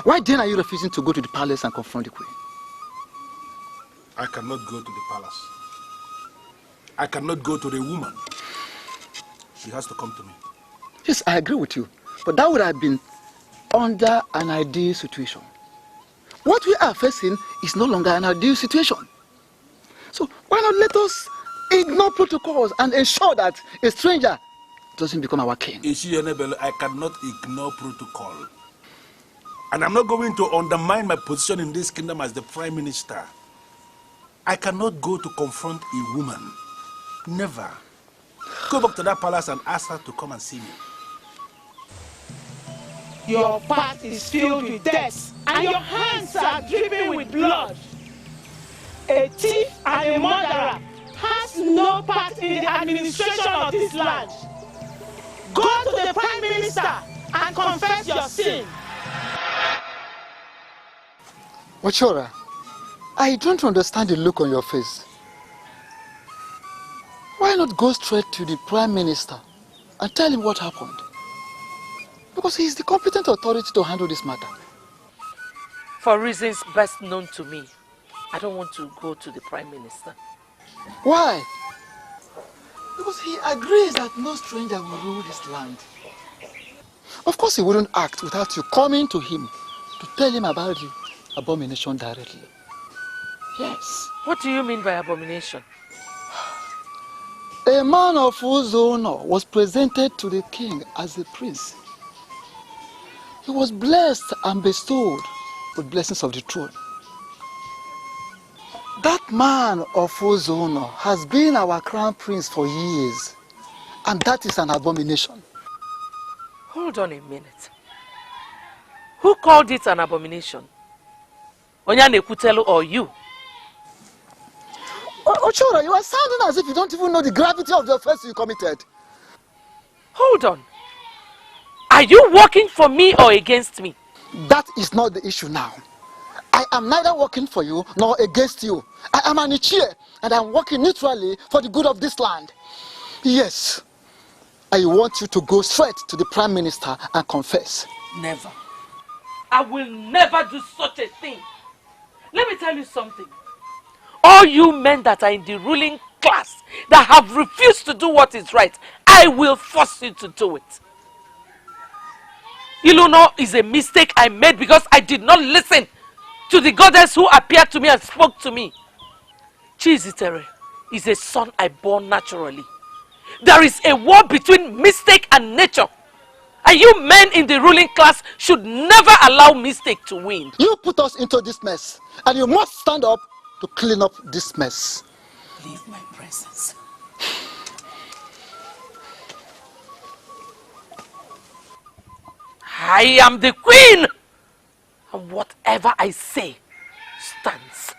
Why then are you refusing to go to the palace and confront the queen? I cannot go to the palace. I cannot go to the woman. She has to come to me. Yes, I agree with you. But that would have been under an ideal situation. What we are facing is no longer an ideal situation. So why not let us ignore protocols and ensure that a stranger doesn't become our king? I cannot ignore protocol. And I'm not going to undermine my position in this kingdom as the prime minister. I cannot go to confront a woman. Never. Go back to that palace and ask her to come and see me. Your path is filled with death, and your hands are dripping with blood. A thief and a murderer has no part in the administration of this land. Go to the Prime Minister and confess your sin. Wachora, I don't understand the look on your face. Why not go straight to the Prime Minister and tell him what happened? Because he is the competent authority to handle this matter. For reasons best known to me, I don't want to go to the Prime Minister. Why? Because he agrees that no stranger will rule this land. Of course he wouldn't act without you coming to him to tell him about the abomination directly. Yes. What do you mean by abomination? A man of whose honor was presented to the king as a prince. He was blessed and bestowed with blessings of the throne. That man of whose honor has been our crown prince for years, and that is an abomination. Hold on a minute. Who called it an abomination? Onyane Kutelo or you? Ochora, you are sounding as if you don't even know the gravity of the offense you committed. Hold on. Are you working for me or against me? That is not the issue now. I am neither working for you nor against you. I am an Ichie and I am working neutrally for the good of this land. Yes, I want you to go straight to the Prime Minister and confess. Never. I will never do such a thing. Let me tell you something. All you men that are in the ruling class that have refused to do what is right, I will force you to do it. Iluno is a mistake I made because I did not listen to the goddess who appeared to me and spoke to me. Chizitere is a son I bore naturally. There is a war between mistake and nature. And you men in the ruling class should never allow mistake to win. You put us into this mess, and you must stand up to clean up this mess. Leave my presence. I am the queen, and whatever I say stands.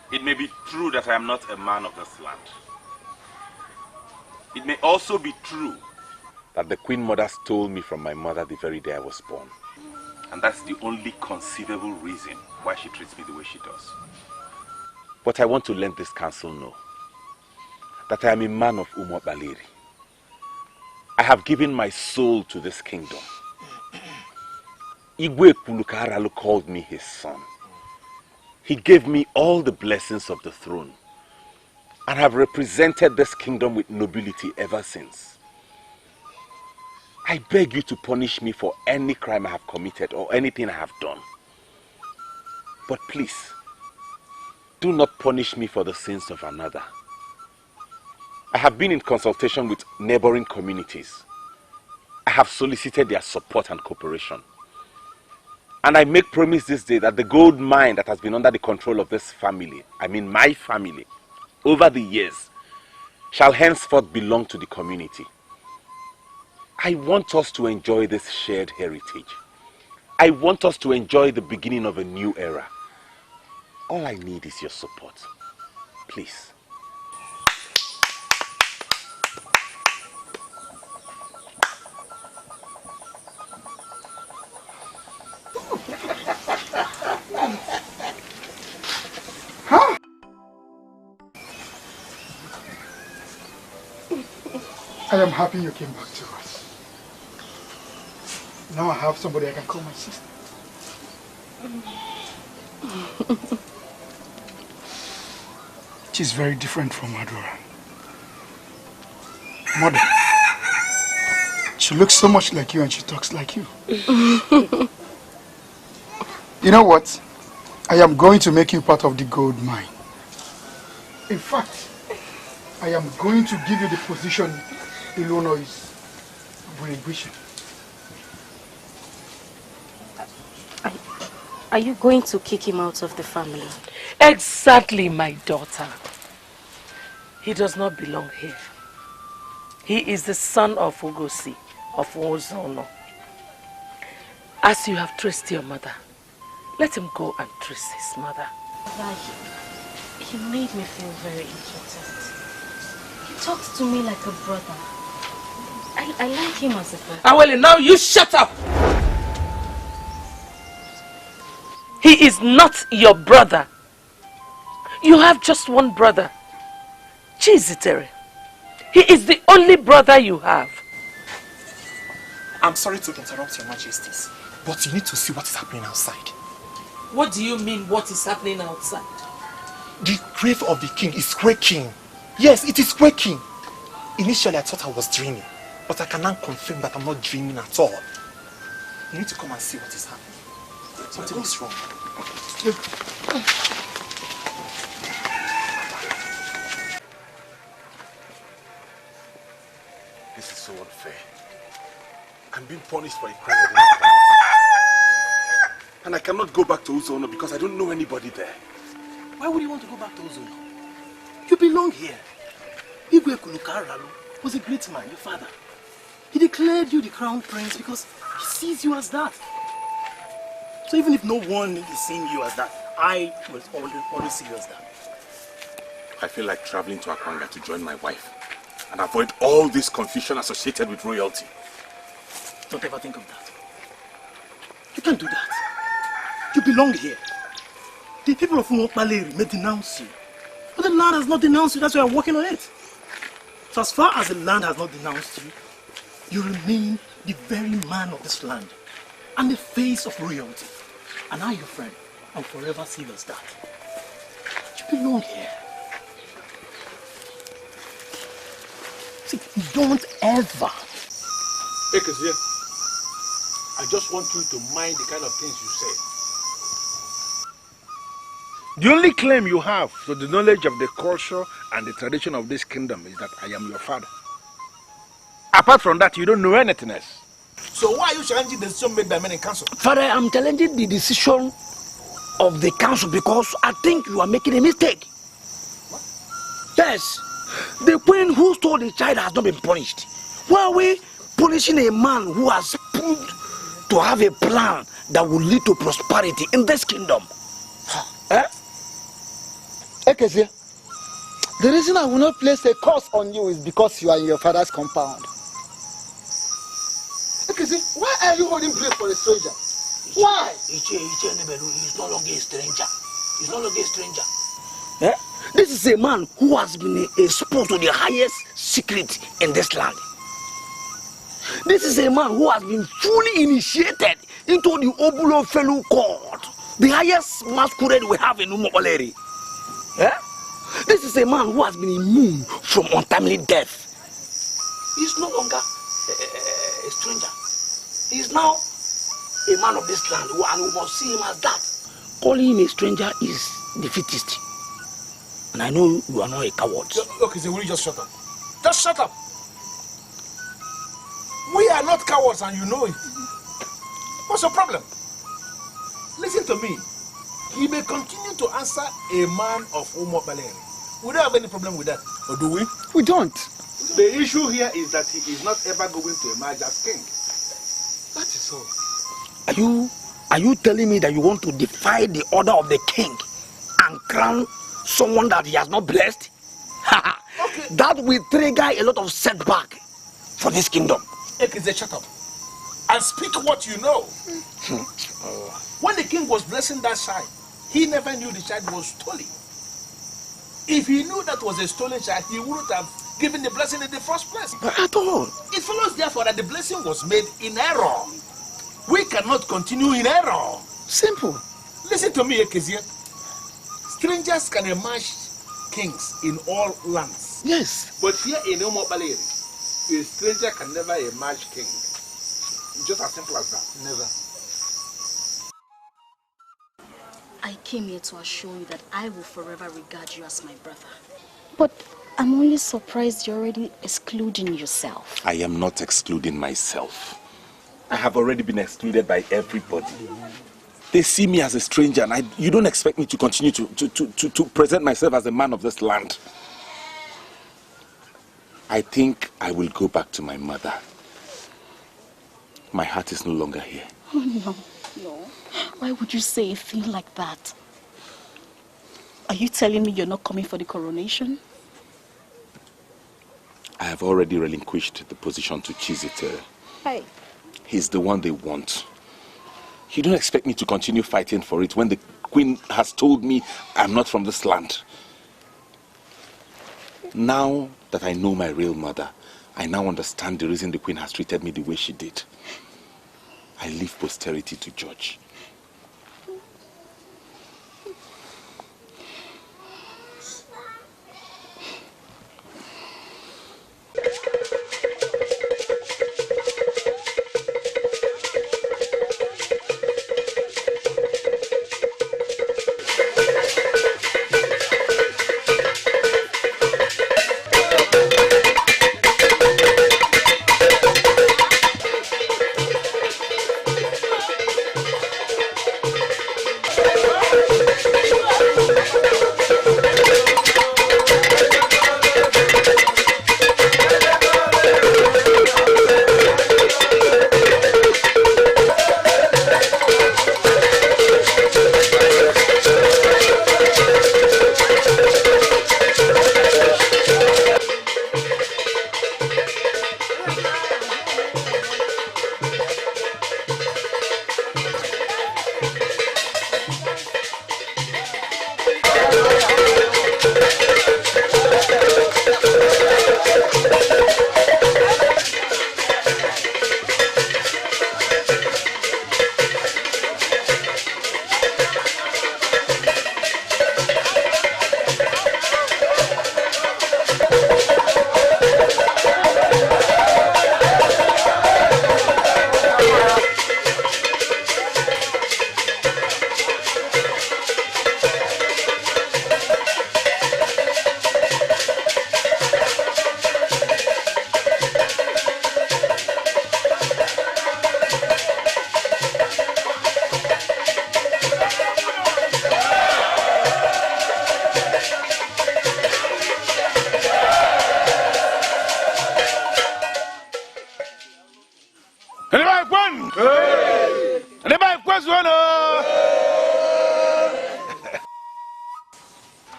It may be true that I am not a man of this land, It may also be true that the Queen Mother stole me from my mother the very day I was born. And that's the only conceivable reason why she treats me the way she does. But I want to let this council know that I am a man of Umo Baleri. I have given my soul to this kingdom. Igwe Kulukaralu called me his son. He gave me all the blessings of the throne and have represented this kingdom with nobility ever since. I beg you to punish me for any crime I have committed or anything I have done. But please, do not punish me for the sins of another. I have been in consultation with neighboring communities. I have solicited their support and cooperation. And I make promise this day that the gold mine that has been under the control of this family, I mean my family, over the years, shall henceforth belong to the community. I want us to enjoy this shared heritage. I want us to enjoy the beginning of a new era. All I need is your support. Please. I am happy you came back to us. Now I have somebody I can call my sister. She's very different from Adora. Mother, she looks so much like you and she talks like you. You know what? I am going to make you part of the gold mine. In fact, I am going to give you the position Ilona is relinquishing. Are you going to kick him out of the family? Exactly, my daughter. He does not belong here. He is the son of Ugosi, of Ozono. As you have traced your mother, let him go and trace his mother. He made me feel very important. He talks to me like a brother. I like him as a brother. Awele, now you shut up! He is not your brother. You have just one brother. Chizitere. He is the only brother you have. I'm sorry to interrupt your majesties, but you need to see what is happening outside. What do you mean, what is happening outside? The grave of the king is quaking. Yes, it is quaking. Initially, I thought I was dreaming, but I can now confirm that I'm not dreaming at all. You need to come and see what is happening. Something is wrong. This is so unfair. I'm being punished for a crime I didn't commit. And I cannot go back to Uzono because I don't know anybody there. Why would you want to go back to Uzono? You belong here. Igwe Kulukaralu was a great man, your father. He declared you the crown prince because he sees you as that. So even if no one is seeing you as that, I will always see you as that. I feel like traveling to Akwanga to join my wife and avoid all this confusion associated with royalty. Don't ever think of that. You can't do that. You belong here. The people of Umokbaleri may denounce you, but the land has not denounced you, that's why I'm working on it. So as far as the land has not denounced you, you remain the very man of this land and the face of royalty. And I, your friend, am forever seen as that. You belong here. See, don't ever. Ekezie, I just want you to mind the kind of things you say. The only claim you have to the knowledge of the culture and the tradition of this kingdom is that I am your father. Apart from that, you don't know anything else. So why are you challenging the decision made by men in council? Father, I'm challenging the decision of the council because I think you are making a mistake. What? Yes, the queen who stole the child has not been punished. Why are we punishing a man who has proved to have a plan that will lead to prosperity in this kingdom? Ekezie, The reason I will not place a curse on you is because you are in your father's compound. Okay, see, why are you holding place for a stranger? Why? He's no longer a stranger. He's no longer a stranger. Eh? This is a man who has been exposed to the highest secret in this land. This is a man who has been fully initiated into the Obulo Felu court, the highest masquerade we have in Umuoleri. Eh? This is a man who has been immune from untimely death. He's no longer a stranger. He's now a man of this land, and we must see him as that. Calling him a stranger is defeatist. And I know you are not a coward. Okay, so will you just shut up? Just shut up. We are not cowards and you know it. What's your problem? Listen to me. He may continue to answer a man of Umuoleri. We don't have any problem with that. Or do we? We don't. The issue here is that he is not ever going to emerge as king. That is all. Are you telling me that you want to defy the order of the king and crown someone that he has not blessed? Okay. That will trigger a lot of setback for this kingdom. Ekeze, shut up. And speak what you know. When the king was blessing that child, he never knew the child was stolen. If he knew that was a stolen child, he wouldn't have given the blessing in the first place. But at all. It follows therefore that the blessing was made in error. We cannot continue in error. Simple. Listen to me, Ekezia. Strangers can emerge kings in all lands. Yes. But here in Umuoleri, a stranger can never emerge king. Just as simple as that. Never. I came here to assure you that I will forever regard you as my brother. But I'm only surprised you're already excluding yourself. I am not excluding myself. I have already been excluded by everybody. They see me as a stranger and you don't expect me to continue to present myself as a man of this land. I think I will go back to my mother. My heart is no longer here. Oh, no. Why would you say a thing like that? Are you telling me you're not coming for the coronation? I have already relinquished the position to Chizite. Hey. He's the one they want. You don't expect me to continue fighting for it when the queen has told me I'm not from this land. Now that I know my real mother, I now understand the reason the queen has treated me the way she did. I leave posterity to judge.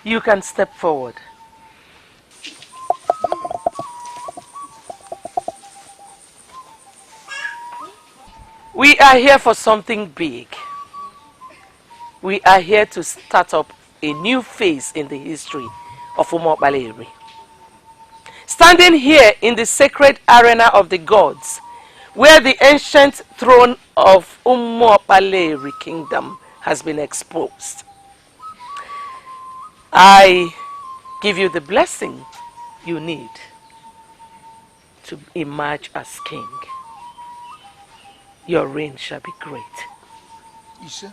You can step forward. We are here for something big. We are here to start up a new phase in the history of Umuokpala Eri. Standing here in the sacred arena of the gods, where the ancient throne of Umuokpala Eri kingdom has been exposed, I give you the blessing you need to emerge as king. Your reign shall be great. Isha?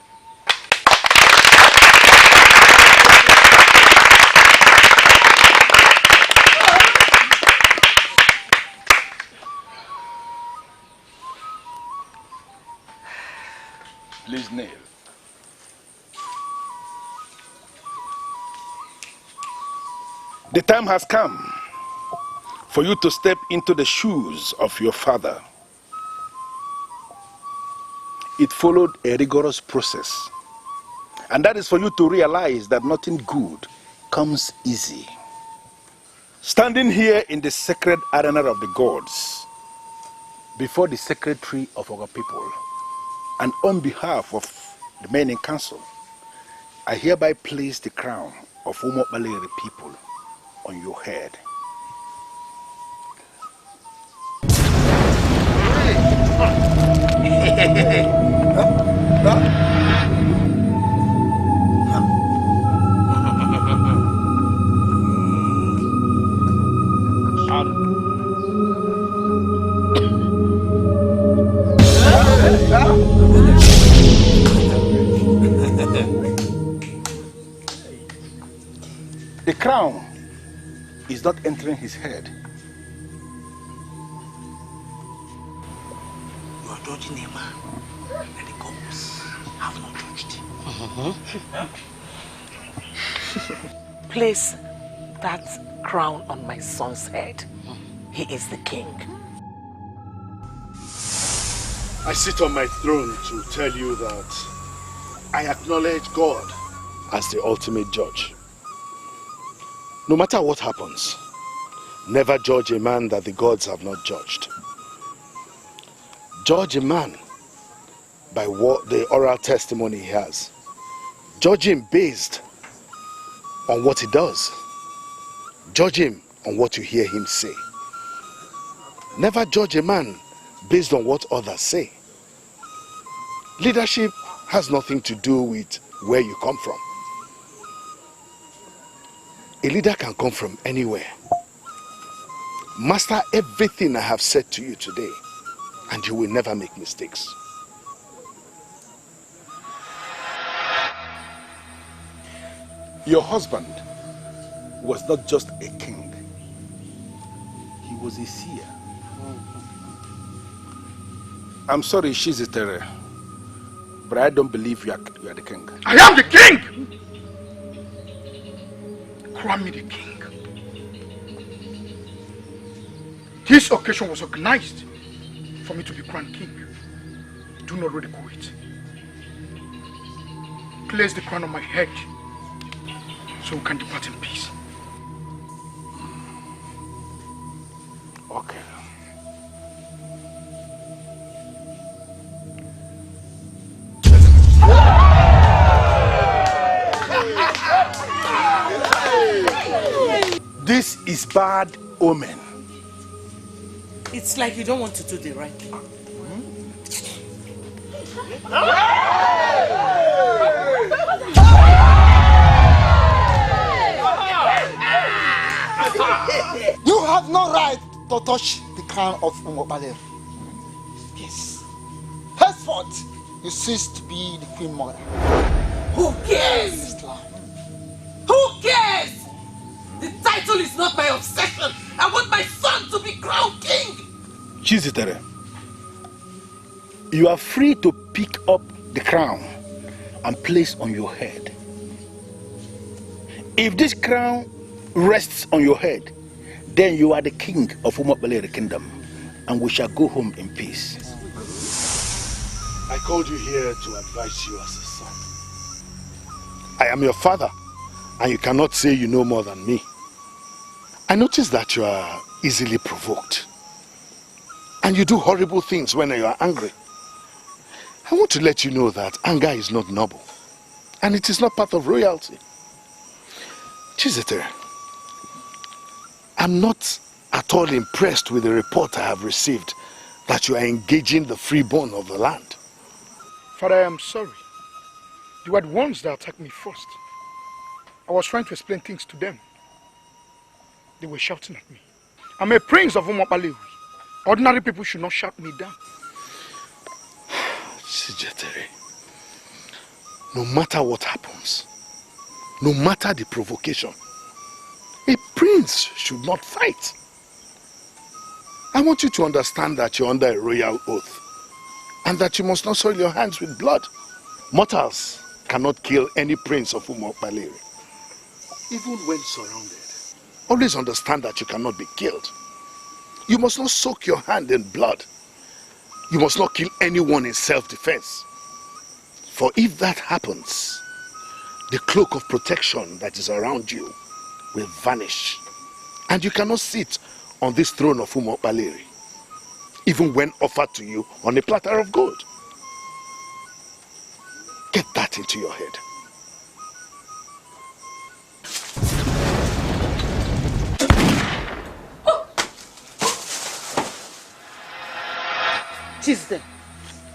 Please kneel. The time has come for you to step into the shoes of your father. It followed a rigorous process. And that is for you to realize that nothing good comes easy. Standing here in the sacred arena of the gods, before the secretary of our people, and on behalf of the men in council, I hereby place the crown of Umuokpala Eri people on your head. The crown is not entering his head. You are judging a man that the gods have not judged. Place that crown on my son's head. He is the king. I sit on my throne to tell you that I acknowledge God as the ultimate judge. No matter what happens, never judge a man that the gods have not judged. Judge a man by what the oral testimony he has. Judge him based on what he does. Judge him on what you hear him say. Never judge a man based on what others say. Leadership has nothing to do with where you come from. A leader can come from anywhere. Master everything I have said to you today, and you will never make mistakes. Your husband was not just a king. He was a seer. I'm sorry, Shizitere, but I don't believe you are the king. I am the king! Crown me the king. This occasion was organized for me to be crowned king. Do not ridicule it. Place the crown on my head so we can depart in peace. Okay. This is bad omen. It's like you don't want to do the right thing. You have no right to touch the crown of Umuokpala Eri. Yes. Henceforth, you cease to be the queen mother. Who cares? Who cares? The title is not my obsession. I want my son to be crowned king. Chizitere, you are free to pick up the crown and place on your head. If this crown rests on your head, then you are the king of Umuokpala Eri kingdom, and we shall go home in peace. I called you here to advise you as a son. I am your father, and you cannot say you know more than me. I notice that you are easily provoked. And you do horrible things when you are angry. I want to let you know that anger is not noble, and it is not part of royalty. Chizitere, I'm not at all impressed with the report I have received that you are engaging the freeborn of the land. Father, I am sorry. You are the ones that attacked me first. I was trying to explain things to them. They were shouting at me. I'm a prince of Umopalewi. Ordinary people should not shout me down. Chizitere, no matter what happens, no matter the provocation, a prince should not fight. I want you to understand that you're under a royal oath and that you must not soil your hands with blood. Mortals cannot kill any prince of Umopalewi, even when surrounded. Always understand that you cannot be killed. You must not soak your hand in blood. You must not kill anyone in self-defense. For if that happens, the cloak of protection that is around you will vanish. And you cannot sit on this throne of Umopalewi, even when offered to you on a platter of gold. Get that into your head.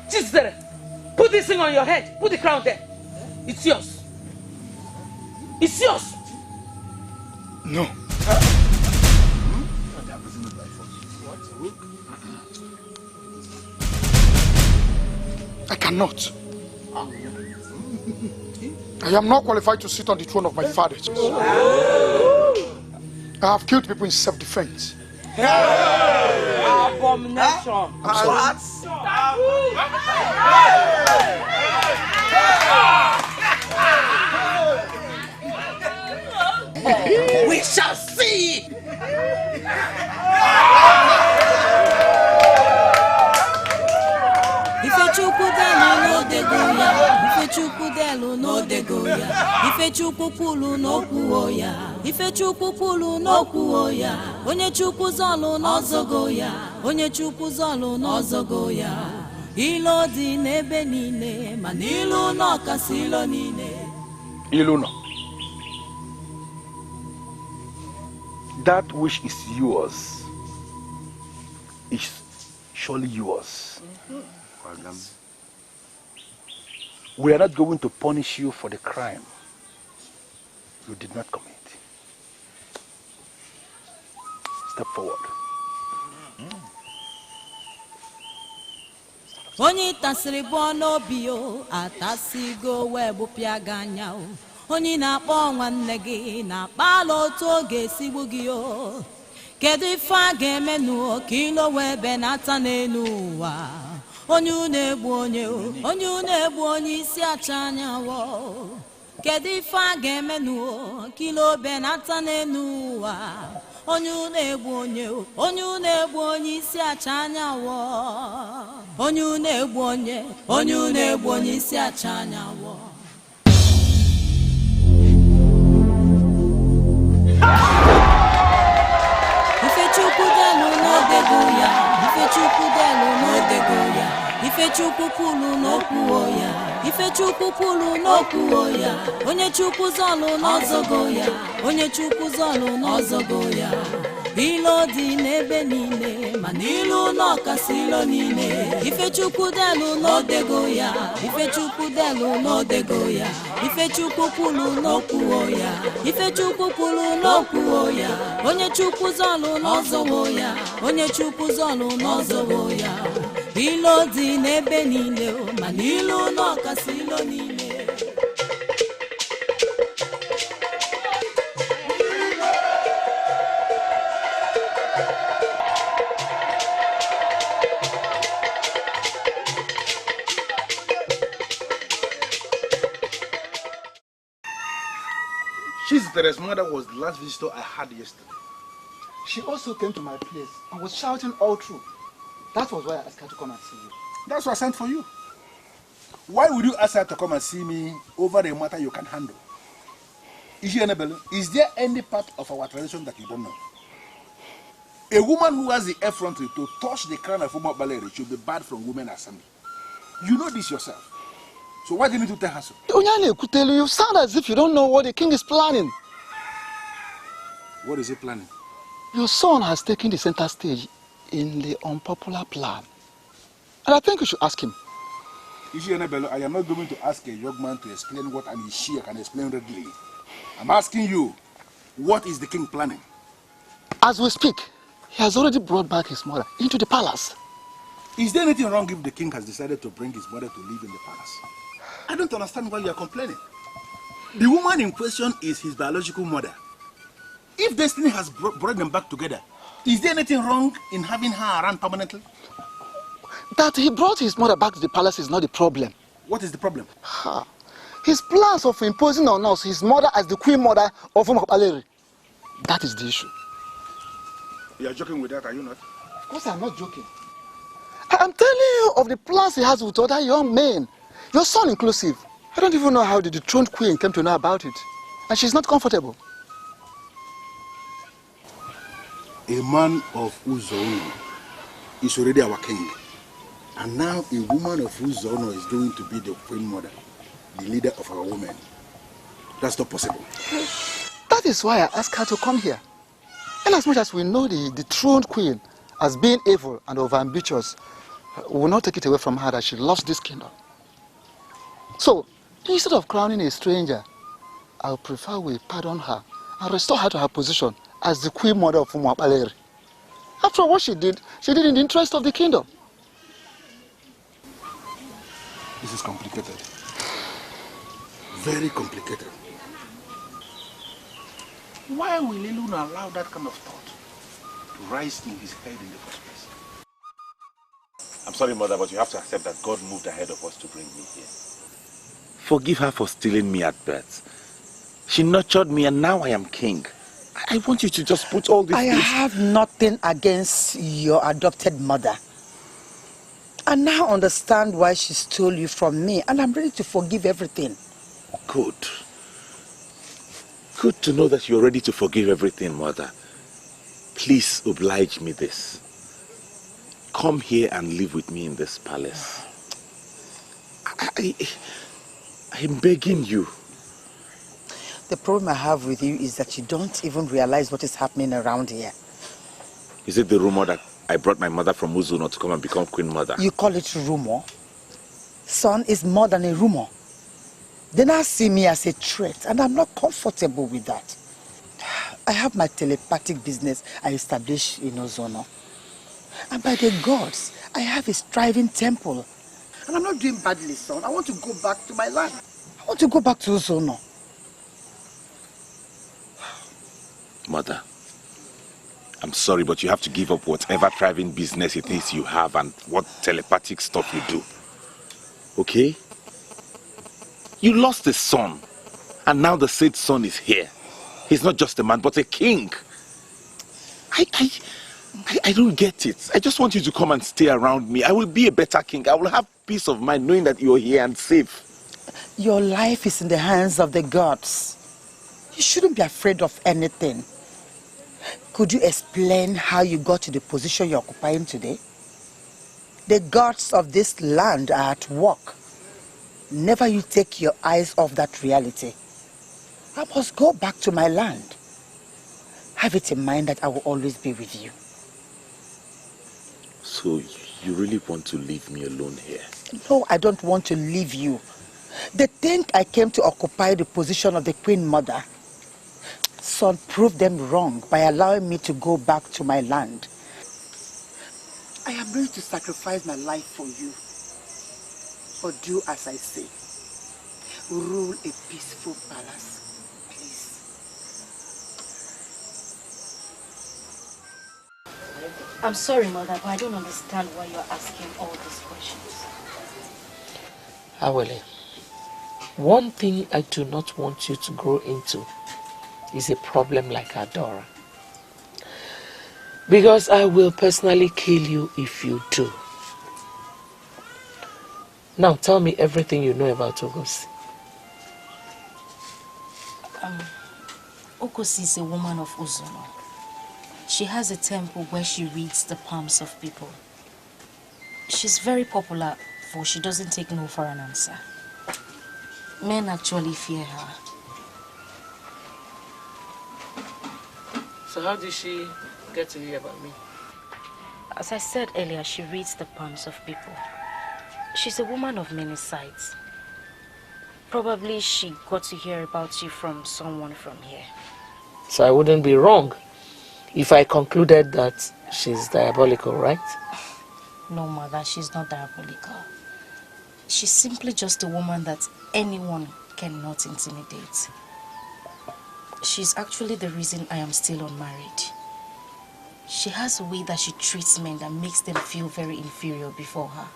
Chizitere, put this thing on your head. Put the crown there. It's yours. It's yours. No. I cannot. I am not qualified to sit on the throne of my father. I have killed people in self-defense. Abomination. I'm sorry. We shall see. Ifechukwu delu no degoya. Ifechukwu kwulu no kwuoya. Ifechukwu kwulu no kwuoya. Onye Chukwu zolu no zogoya. Onye Chukwu zolu no zogoya. Ilo di n'ebe niile, ma n'ilu no kasi ilo niile. Ilu no. That which is yours is surely yours. We are not going to punish you for the crime you did not commit. Step forward. Onye tasiri bo n'obi o, atasigo webu piaganya o. Onye na-akpọ nwanne gị na-akpala otu oge esigbu gị o. Kedu ife a ga-emenu o ka ilo wee benata n'elu ụwa? Onye na-egbu onye o, onye na-egbu onye isi acha anyanwụ. Kedu ife a ga-emenu o ka ilo benata n'elu ụwa? Onye na-egbu onye o, onye na-egbu onye isi acha anyanwụ. Onye na-egbu onye, onye na-egbu onye isi acha anyanwụ. Ifechukwu delu no degoya. Ifechukwu delu no degoya. Ifechukwu kwulu no kwuoya. Ifechukwu kwulu no kwuoya. Onye Chukwu zolu no zogoya. Onye Chukwu zolu no zogoya. Ilo di n'ebe niile, ma n'ilu no kasi ilo niile. Ifechukwu delu no degoya. Ifechukwu delu no degoya. Ifechukwu kwulu no kwuoya. Ifechukwu kwulu no kwuoya. Onye Chukwu zolu no zogoya. Onye Chukwu zolu no zogoya. Ilo di n'ebe niile, ma n'ilu no kasi ilo niile. Chizitere's mother was the last visitor I had yesterday. She also came to my place and was shouting all through. That was why I asked her to come and see you. That's why I sent for you. Why would you ask her to come and see me over a matter you can handle? Is there any part of our tradition that you don't know? A woman who has the effrontery to touch the crown of Umopalewi should be barred from women's assembly. You know this yourself. So why didn't you tell her so? Onyane Kutelu, you sound as if you don't know what the king is planning. What is he planning? Your son has taken the center stage in the unpopular plan. And I think you should ask him. I am not going to ask a young man to explain what an Ishia can explain readily. I'm asking you, what is the king planning? As we speak, he has already brought back his mother into the palace. Is there anything wrong if the king has decided to bring his mother to live in the palace? I don't understand why you are complaining. The woman in question is his biological mother. If destiny has brought them back together, is there anything wrong in having her around permanently? That he brought his mother back to the palace is not the problem. What is the problem? His plans of imposing on us his mother as the queen mother of Umuapaleri. That is the issue. You are joking with that, are you not? Of course I'm not joking. I'm telling you of the plans he has with other young men. Your son inclusive. I don't even know how the dethroned queen came to know about it. And she's not comfortable. A man of Uzono is already our king. And now a woman of Uzono is going to be the queen mother, the leader of our women. That's not possible. That is why I asked her to come here. And as much as we know the dethroned queen as being evil and overambitious, we will not take it away from her that she lost this kingdom. So, instead of crowning a stranger, I would prefer we pardon her and restore her to her position as the queen mother of Umuapaleri. After what she did in the interest of the kingdom. This is complicated. Very complicated. Why will Iluna allow that kind of thought to rise in his head in the first place? I'm sorry, Mother, but you have to accept that God moved ahead of us to bring me here. Forgive her for stealing me at birth. She nurtured me and now I am king. I want you to just put all these things... I have nothing against your adopted mother. I now understand why she stole you from me, and I'm ready to forgive everything. Good. Good to know that you're ready to forgive everything, Mother. Please oblige me this. Come here and live with me in this palace. I'm begging you. The problem I have with you is that you don't even realize what is happening around here. Is it the rumor that I brought my mother from Uzuno to come and become queen mother? You call it rumor? Son, is more than a rumor. They now see me as a threat, and I'm not comfortable with that. I have my telepathic business I established in Uzuno. And by the gods, I have a thriving temple. And I'm not doing badly, son. I want to go back to my land. I want to go back to Uzuno. Mother, I'm sorry, but you have to give up whatever thriving business it is you have and what telepathic stuff you do. Okay? You lost a son, and now the said son is here. He's not just a man, but a king. I don't get it. I just want you to come and stay around me. I will be a better king. I will have peace of mind knowing that you're here and safe. Your life is in the hands of the gods. You shouldn't be afraid of anything. Could you explain how you got to the position you're occupying today? The gods of this land are at work. Never you take your eyes off that reality. I must go back to my land. Have it in mind that I will always be with you. So you really want to leave me alone here? No, I don't want to leave you. They think I came to occupy the position of the Queen Mother. Son, prove them wrong by allowing me to go back to my land. I am ready to sacrifice my life for you. But do as I say. Rule a peaceful palace, please. I'm sorry, Mother, but I don't understand why you're asking all these questions. Awele, one thing I do not want you to grow into is a problem like Adora. Because I will personally kill you if you do. Now tell me everything you know about Ogosi. Ogosi is a woman of Uzuno. She has a temple where she reads the palms of people. She's very popular before, she doesn't take no for an answer. Men actually fear her. So how did she get to hear about me? As I said earlier, she reads the palms of people. She's a woman of many sides. Probably she got to hear about you from someone from here. So I wouldn't be wrong if I concluded that she's diabolical, right? No, Mother, she's not diabolical. She's simply just a woman that anyone cannot intimidate. She's actually the reason I am still unmarried. She has a way that she treats men that makes them feel very inferior before her.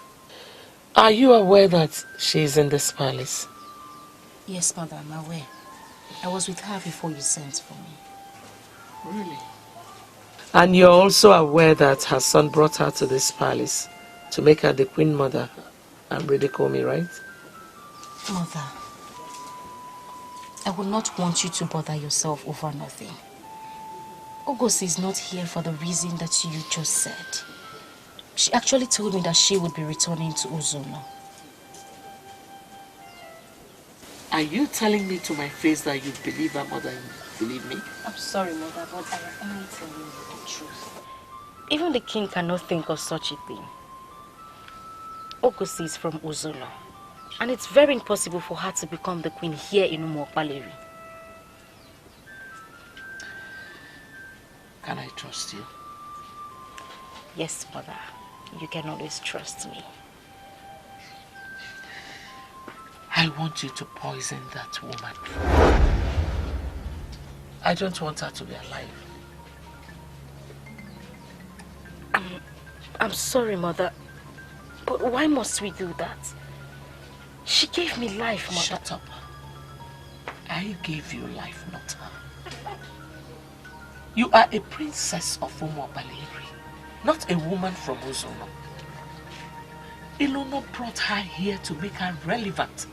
Are you aware that she's in this palace? Yes, Mother, I'm aware. I was with her before you sent for me. Really? And you're also aware that her son brought her to this palace to make her the queen mother and ridicule me, right? Mother, I would not want you to bother yourself over nothing. August is not here for the reason that you just said. She actually told me that she would be returning to Ozono. Are you telling me to my face that you believe her more than you believe me? I'm sorry, Mother, but I am only telling you the truth. Even the king cannot think of such a thing. August is from Ozono, and it's very impossible for her to become the queen here in Umuokpaleri. Can I trust you? Yes, Mother. You can always trust me. I want you to poison that woman. I don't want her to be alive. I'm sorry, Mother, but why must we do that? She gave me life, Mother. Shut up. I gave you life, not her. You are a princess of Umuokpaleri, not a woman from Ozono. Ilono brought her here to make her relevant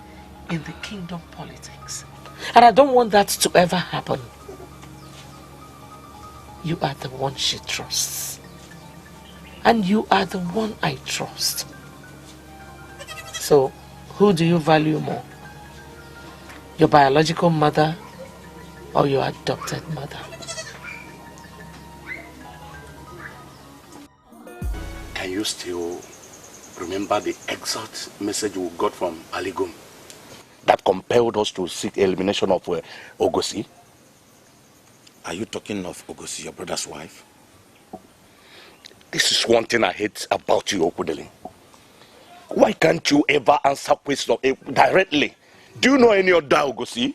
in the kingdom politics. And I don't want that to ever happen. You are the one she trusts. And you are the one I trust. So, who do you value more? Your biological mother or your adopted mother? Can you still remember the exact message we got from Aligum that compelled us to seek elimination of Ogosi? Are you talking of Ogosi, your brother's wife? This is one thing I hate about you, Okudeli. Why can't you ever answer questions directly? Do you know any other Ogosi?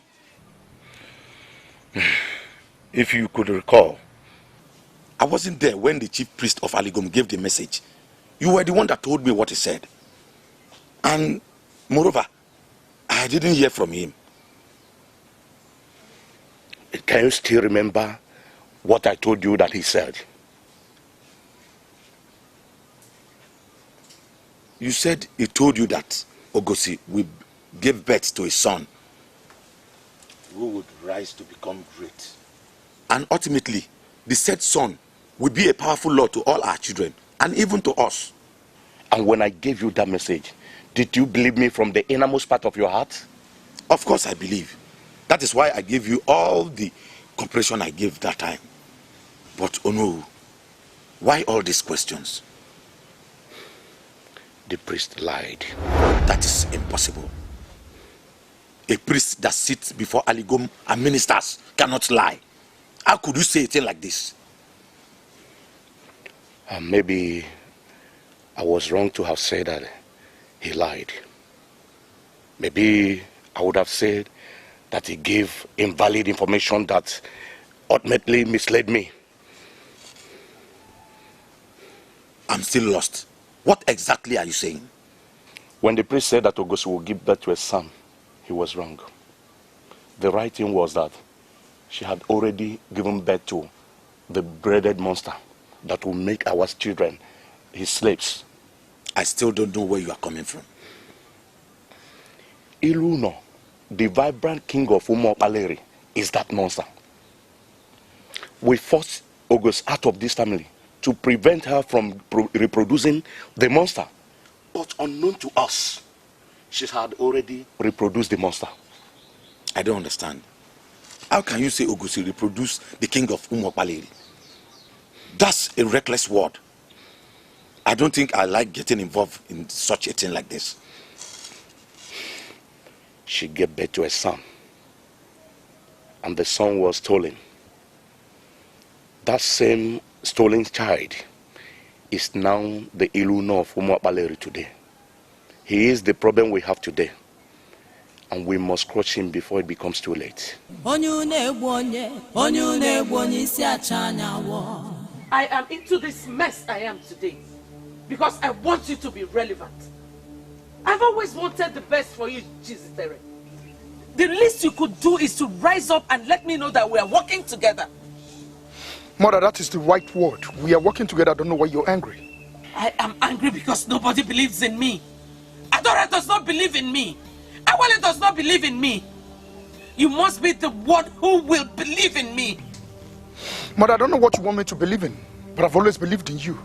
If you could recall, I wasn't there when the chief priest of Aligum gave the message. You were the one that told me what he said. And moreover, I didn't hear from him. Can you still remember what I told you that he said? You said he told you that Ogosi will give birth to a son who would rise to become great. And ultimately, the said son will be a powerful lord to all our children, and even to us. And when I gave you that message, did you believe me from the innermost part of your heart? Of course I believe. That is why I gave you all the cooperation I gave that time. But oh no, why all these questions? The priest lied. That is impossible. A priest that sits before Aligum and ministers cannot lie. How could you say a thing like this? Maybe I was wrong to have said that he lied. Maybe I would have said that he gave invalid information that ultimately misled me. I'm still lost. What exactly are you saying? When the priest said that Ogosi will give birth to a son, he was wrong. The right thing was that she had already given birth to the braided monster that will make our children his slaves. I still don't know where you are coming from. Iluno, the vibrant king of Umuokpaleri, is that monster. We forced August out of this family to prevent her from reproducing the monster. But unknown to us, she had already reproduced the monster. I don't understand. How can you say Ogusi reproduced the king of Umuokpaleri? That's a reckless word. I don't think I like getting involved in such a thing like this. She gave birth to a son, and the son was stolen. That same stolen child is now the Iluno of Umuokpaleri today. He is the problem we have today, and we must crush him before it becomes too late. I am into this mess I am today because I want you to be relevant. I've always wanted the best for you, Chizitere. The least you could do is to rise up and let me know that we are working together. Mother, that is the right word. We are working together. I don't know why you're angry. I am angry because nobody believes in me. Adora does not believe in me. Awale does not believe in me. You must be the one who will believe in me. Mother, I don't know what you want me to believe in, but I've always believed in you.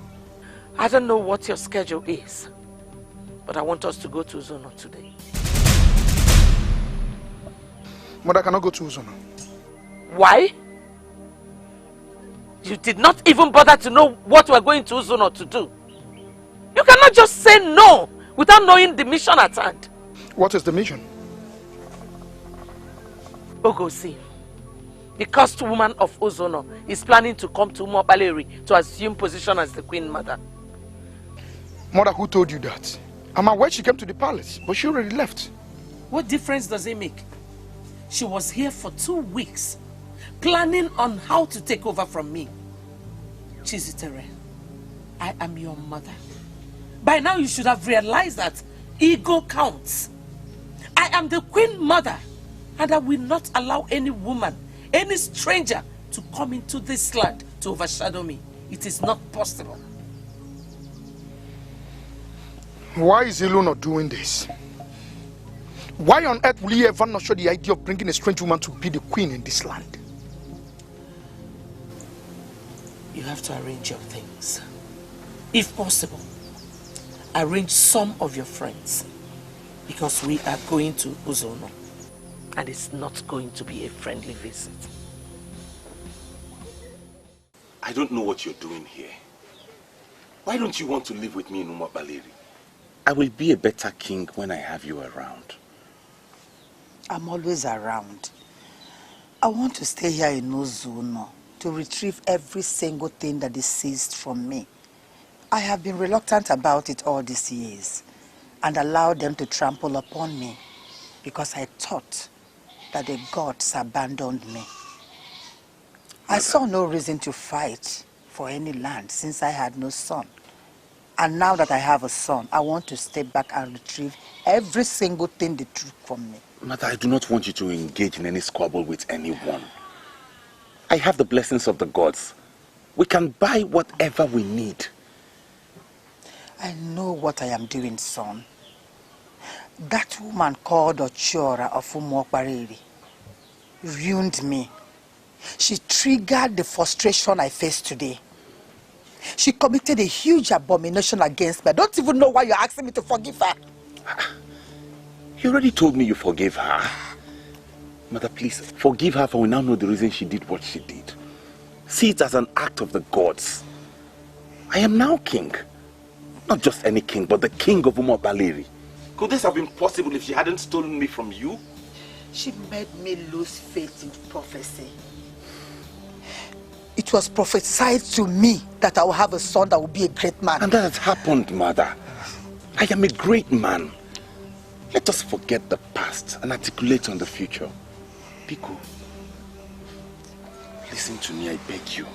I don't know what your schedule is, but I want us to go to Uzono today. Mother, I cannot go to Uzono. Why? You did not even bother to know what we're going to Uzono to do. You cannot just say no without knowing the mission at hand. What is the mission? Ogosi, the cursed woman of Uzono, is planning to come to Umuokpaleri to assume position as the Queen Mother. Mother, who told you that? I'm aware she came to the palace, but she already left. What difference does it make? She was here for 2 weeks, planning on how to take over from me. Chizitere, I am your mother. By now you should have realized that ego counts. I am the Queen Mother, and I will not allow any woman, any stranger to come into this land to overshadow me. It is not possible. Why is Ilu not doing this? Why on earth will you ever not show the idea of bringing a strange woman to be the queen in this land? You have to arrange your things. If possible, arrange some of your friends, because we are going to Uzono, and it's not going to be a friendly visit. I don't know what you're doing here. Why don't you want to live with me in Umuokpaleri? I will be a better king when I have you around. I'm always around. I want to stay here in Uzono to retrieve every single thing that is seized from me. I have been reluctant about it all these years and allowed them to trample upon me because I thought that the gods abandoned me. I saw no reason to fight for any land since I had no son. And now that I have a son, I want to step back and retrieve every single thing they took from me. Mother, I do not want you to engage in any squabble with anyone. I have the blessings of the gods. We can buy whatever we need. I know what I am doing, son. That woman called Ochiora of Umuokpaleri ruined me. She triggered the frustration I face today. She committed a huge abomination against me. I don't even know why you're asking me to forgive her. You already told me you forgave her. Mother, please, forgive her, for we now know the reason she did what she did. See it as an act of the gods. I am now king. Not just any king, but the king of Umuokpaleri. Could this have been possible if she hadn't stolen me from you? She made me lose faith in prophecy. It was prophesied to me that I will have a son that will be a great man. And that has happened, Mother. I am a great man. Let us forget the past and articulate on the future. Biko, listen to me, I beg you.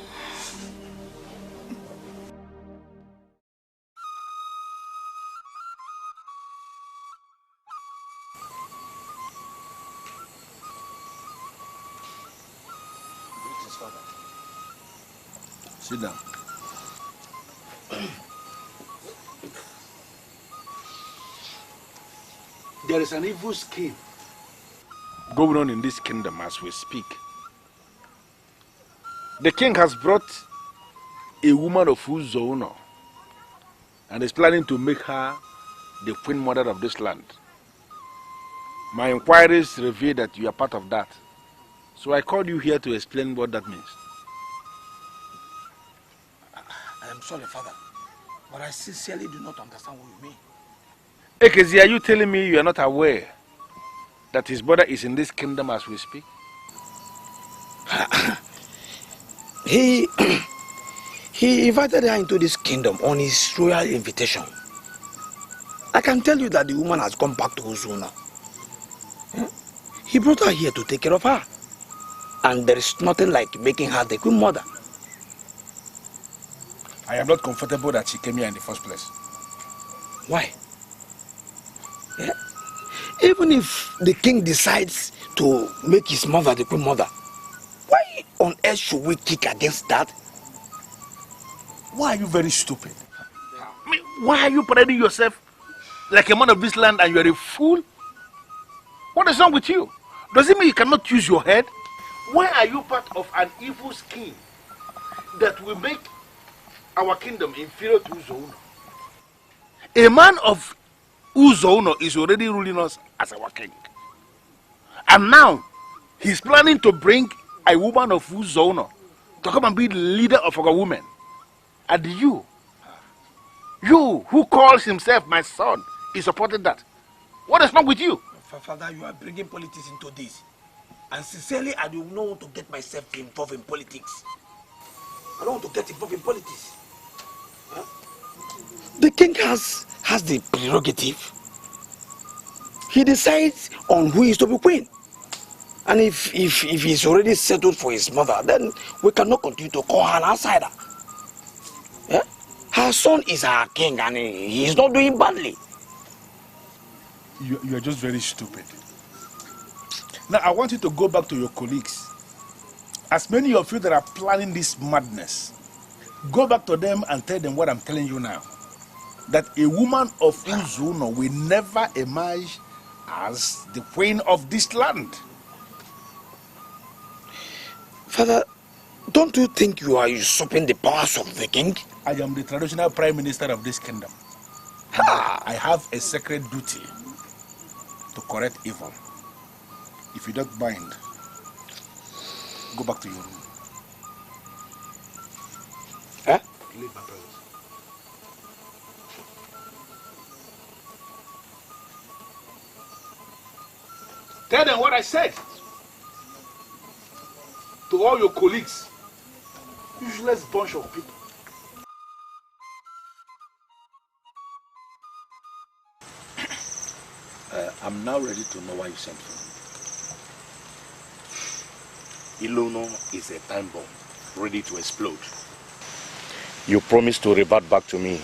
Sit down. There is an evil scheme going on in this kingdom as we speak. The king has brought a woman of Uzono and is planning to make her the queen mother of this land. My inquiries reveal that you are part of that. So I called you here to explain what that means. I am sorry, Father, but I sincerely do not understand what you mean. Ekezi, are you telling me you are not aware that his brother is in this kingdom as we speak? He invited her into this kingdom on his royal invitation. I can tell you that the woman has come back to Uzuna. He brought her here to take care of her. And there is nothing like making her the queen mother. I am not comfortable that she came here in the first place. Why? Yeah. Even if the king decides to make his mother the queen mother, why on earth should we kick against that? Why are you very stupid? I mean, why are you parading yourself like a man of this land and you are a fool? What is wrong with you? Does it mean you cannot use your head? Why are you part of an evil scheme that will make our kingdom inferior to Uzo Uno? A man of Uzo Uno is already ruling us as our king. And now, he's planning to bring a woman of Uzo Uno to come and be the leader of our women. And you who calls himself my son, is supporting that. What is wrong with you? Father, you are bringing politics into this. And sincerely, I do not want to get myself involved in politics. I don't want to get involved in politics. Huh? The king has the prerogative. He decides on who is to be queen. And if he's already settled for his mother, then we cannot continue to call her an outsider. Yeah? Her son is our king and he is not doing badly. You are just very stupid. Now, I want you to go back to your colleagues. As many of you that are planning this madness, go back to them and tell them what I'm telling you now. That a woman of Uzo Uno will never emerge as the queen of this land. Father, don't you think you are usurping the powers of the king? I am the traditional prime minister of this kingdom. I have a sacred duty to correct evil. If you don't mind, go back to your room. Huh? Leave my presence. Tell them what I said. To all your colleagues. Useless bunch of people. I'm now ready to know why you sent for me. Ilono is a time bomb, ready to explode. You promised to revert back to me.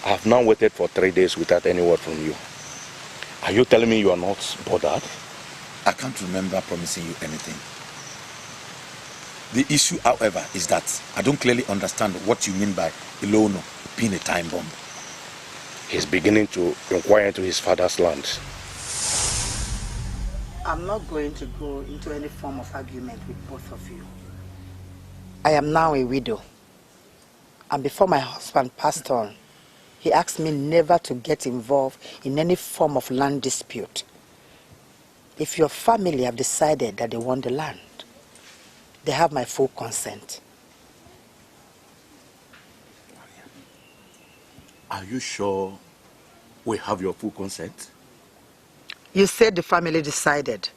I have now waited for 3 days without any word from you. Are you telling me you are not bothered? I can't remember promising you anything. The issue, however, is that I don't clearly understand what you mean by Ilono being a time bomb. He's beginning to inquire into his father's land. I'm not going to go into any form of argument with both of you. I am now a widow. And before my husband passed on, he asked me never to get involved in any form of land dispute. If your family have decided that they want the land, they have my full consent. Are you sure we have your full consent? You said the family decided.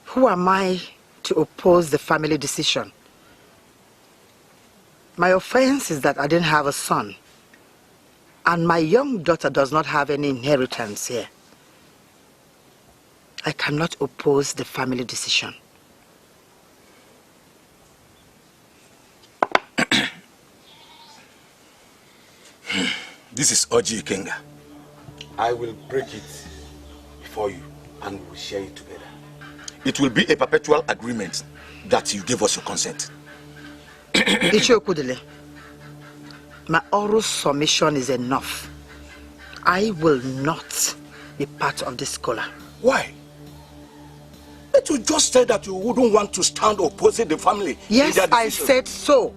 Who am I to oppose the family decision? My offense is that I didn't have a son. And my young daughter does not have any inheritance here. I cannot oppose the family decision. This is Oji Ikenga. I will break it before you and we'll share it together. It will be a perpetual agreement that you give us your consent. Ichokudele, my oral submission is enough. I will not be part of this scholar. Why? But you just said that you wouldn't want to stand opposing the family. Yes, I said so.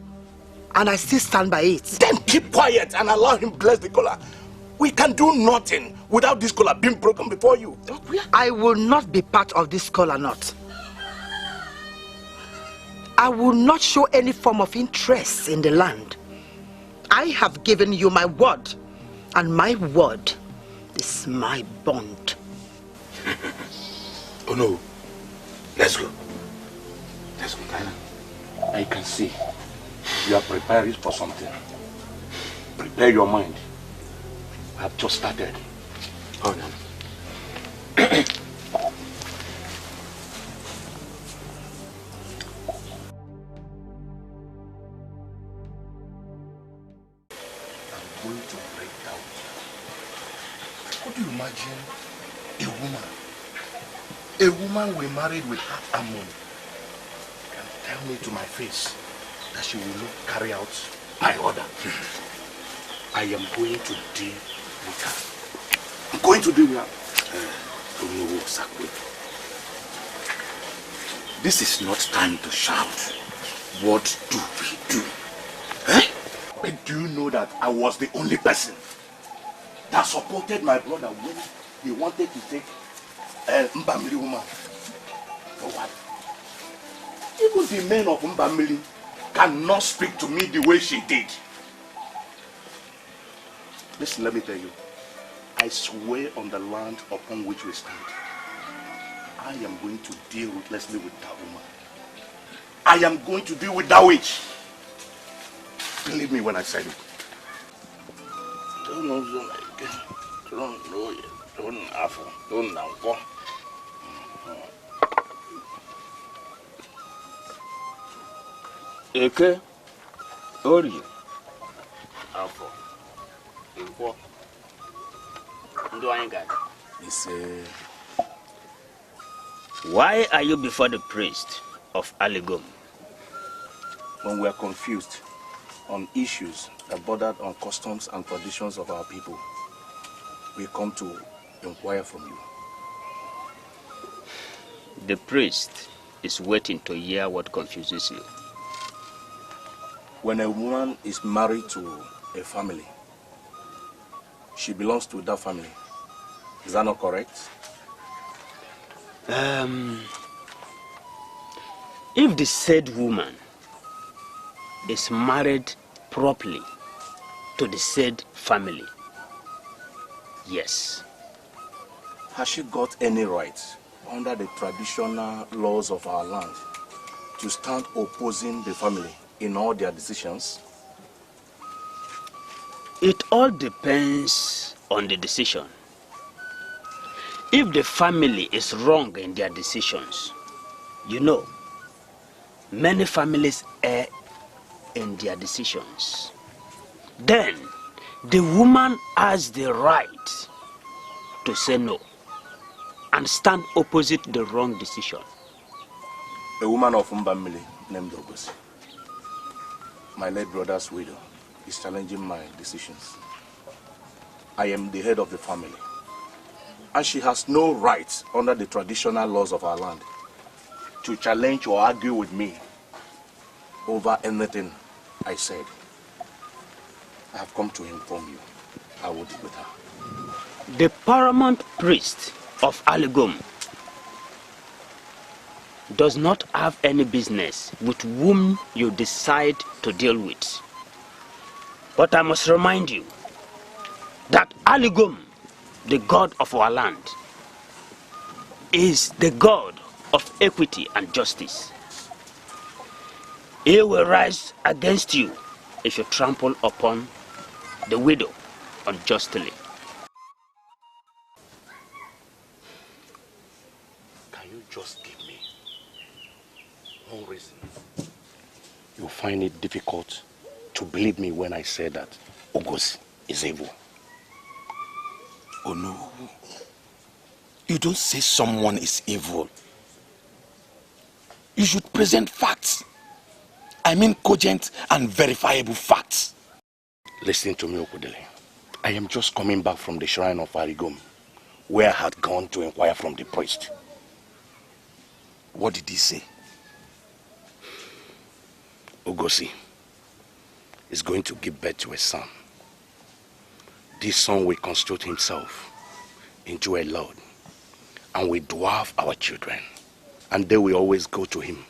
And I still stand by it. Then keep quiet and allow him bless the collar. We can do nothing without this collar being broken before you. I will not be part of this collar knot. I will not show any form of interest in the land. I have given you my word, and my word is my bond. Oh no. Let's go. Let's go, Tyler. I can see you are preparing for something. Prepare your mind. I have just started. Hold on. I'm going to break down. Could you imagine a woman we married with half a money can tell me to my face that she will not carry out my order? I am going to deal with her. I'm going to deal with her. This is not time to shout. What do we do? Eh? But do you know that I was the only person that supported my brother when he wanted to take Mbamili woman for what? Even the men of Mbamili cannot speak to me the way she did. Listen, let me tell you. I swear on the land upon which we stand, I am going to deal ruthlessly with that woman. I am going to deal with that witch. Believe me when I say it. Don't know. Eke, Ori, Afo, Info, why are you before the priest of Aligom? When we are confused on issues that border on customs and traditions of our people, we come to inquire from you. The priest is waiting to hear what confuses you. When a woman is married to a family, she belongs to that family. Is that not correct? If the said woman is married properly to the said family, yes. Has she got any rights under the traditional laws of our land to stand opposing the family in all their decisions? It all depends on the decision. If the family is wrong in their decisions, you know, many families err in their decisions. Then, the woman has the right to say no and stand opposite the wrong decision. A woman of Mbamili named Ogosi, my late brother's widow, is challenging my decisions. I am the head of the family, and she has no right under the traditional laws of our land to challenge or argue with me over anything I said. I have come to inform you. I will deal with her. The paramount priest of Aligom does not have any business with whom you decide to deal with. But I must remind you that Aligom, the god of our land, is the god of equity and justice. He will rise against you if you trample upon the widow unjustly. Can you just give me one reason you find it difficult to believe me when I say that Ogosi is evil? Oh no. You don't say someone is evil. You should present facts. I mean cogent and verifiable facts. Listen to me, Okudele. I am just coming back from the shrine of Aligom, where I had gone to inquire from the priest. What did he say? Ogosi is going to give birth to a son. This son will constitute himself into a lord and will dwarf our children. And they will always go to him,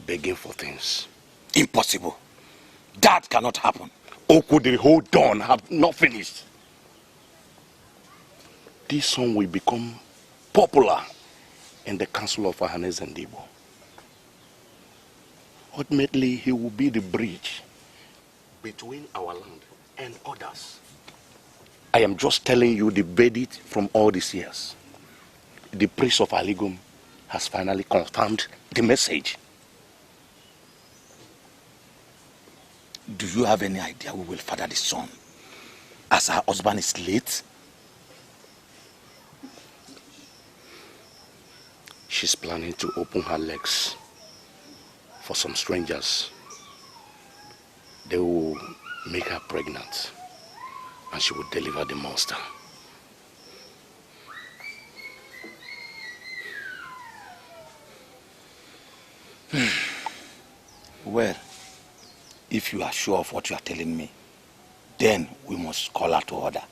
begging for things. Impossible. That cannot happen. Okudiri, hold on, have not finished. This son will become popular in the council of Ahanes and Igbo. Ultimately, he will be the bridge between our land and others. I am just telling you the verdict from all these years. The priest of Aligum has finally confirmed the message. Do you have any idea who will father the son? As her husband is late? She's planning to open her legs for some strangers. They will make her pregnant and she will deliver the monster. Well, if you are sure of what you are telling me, then we must call her to order.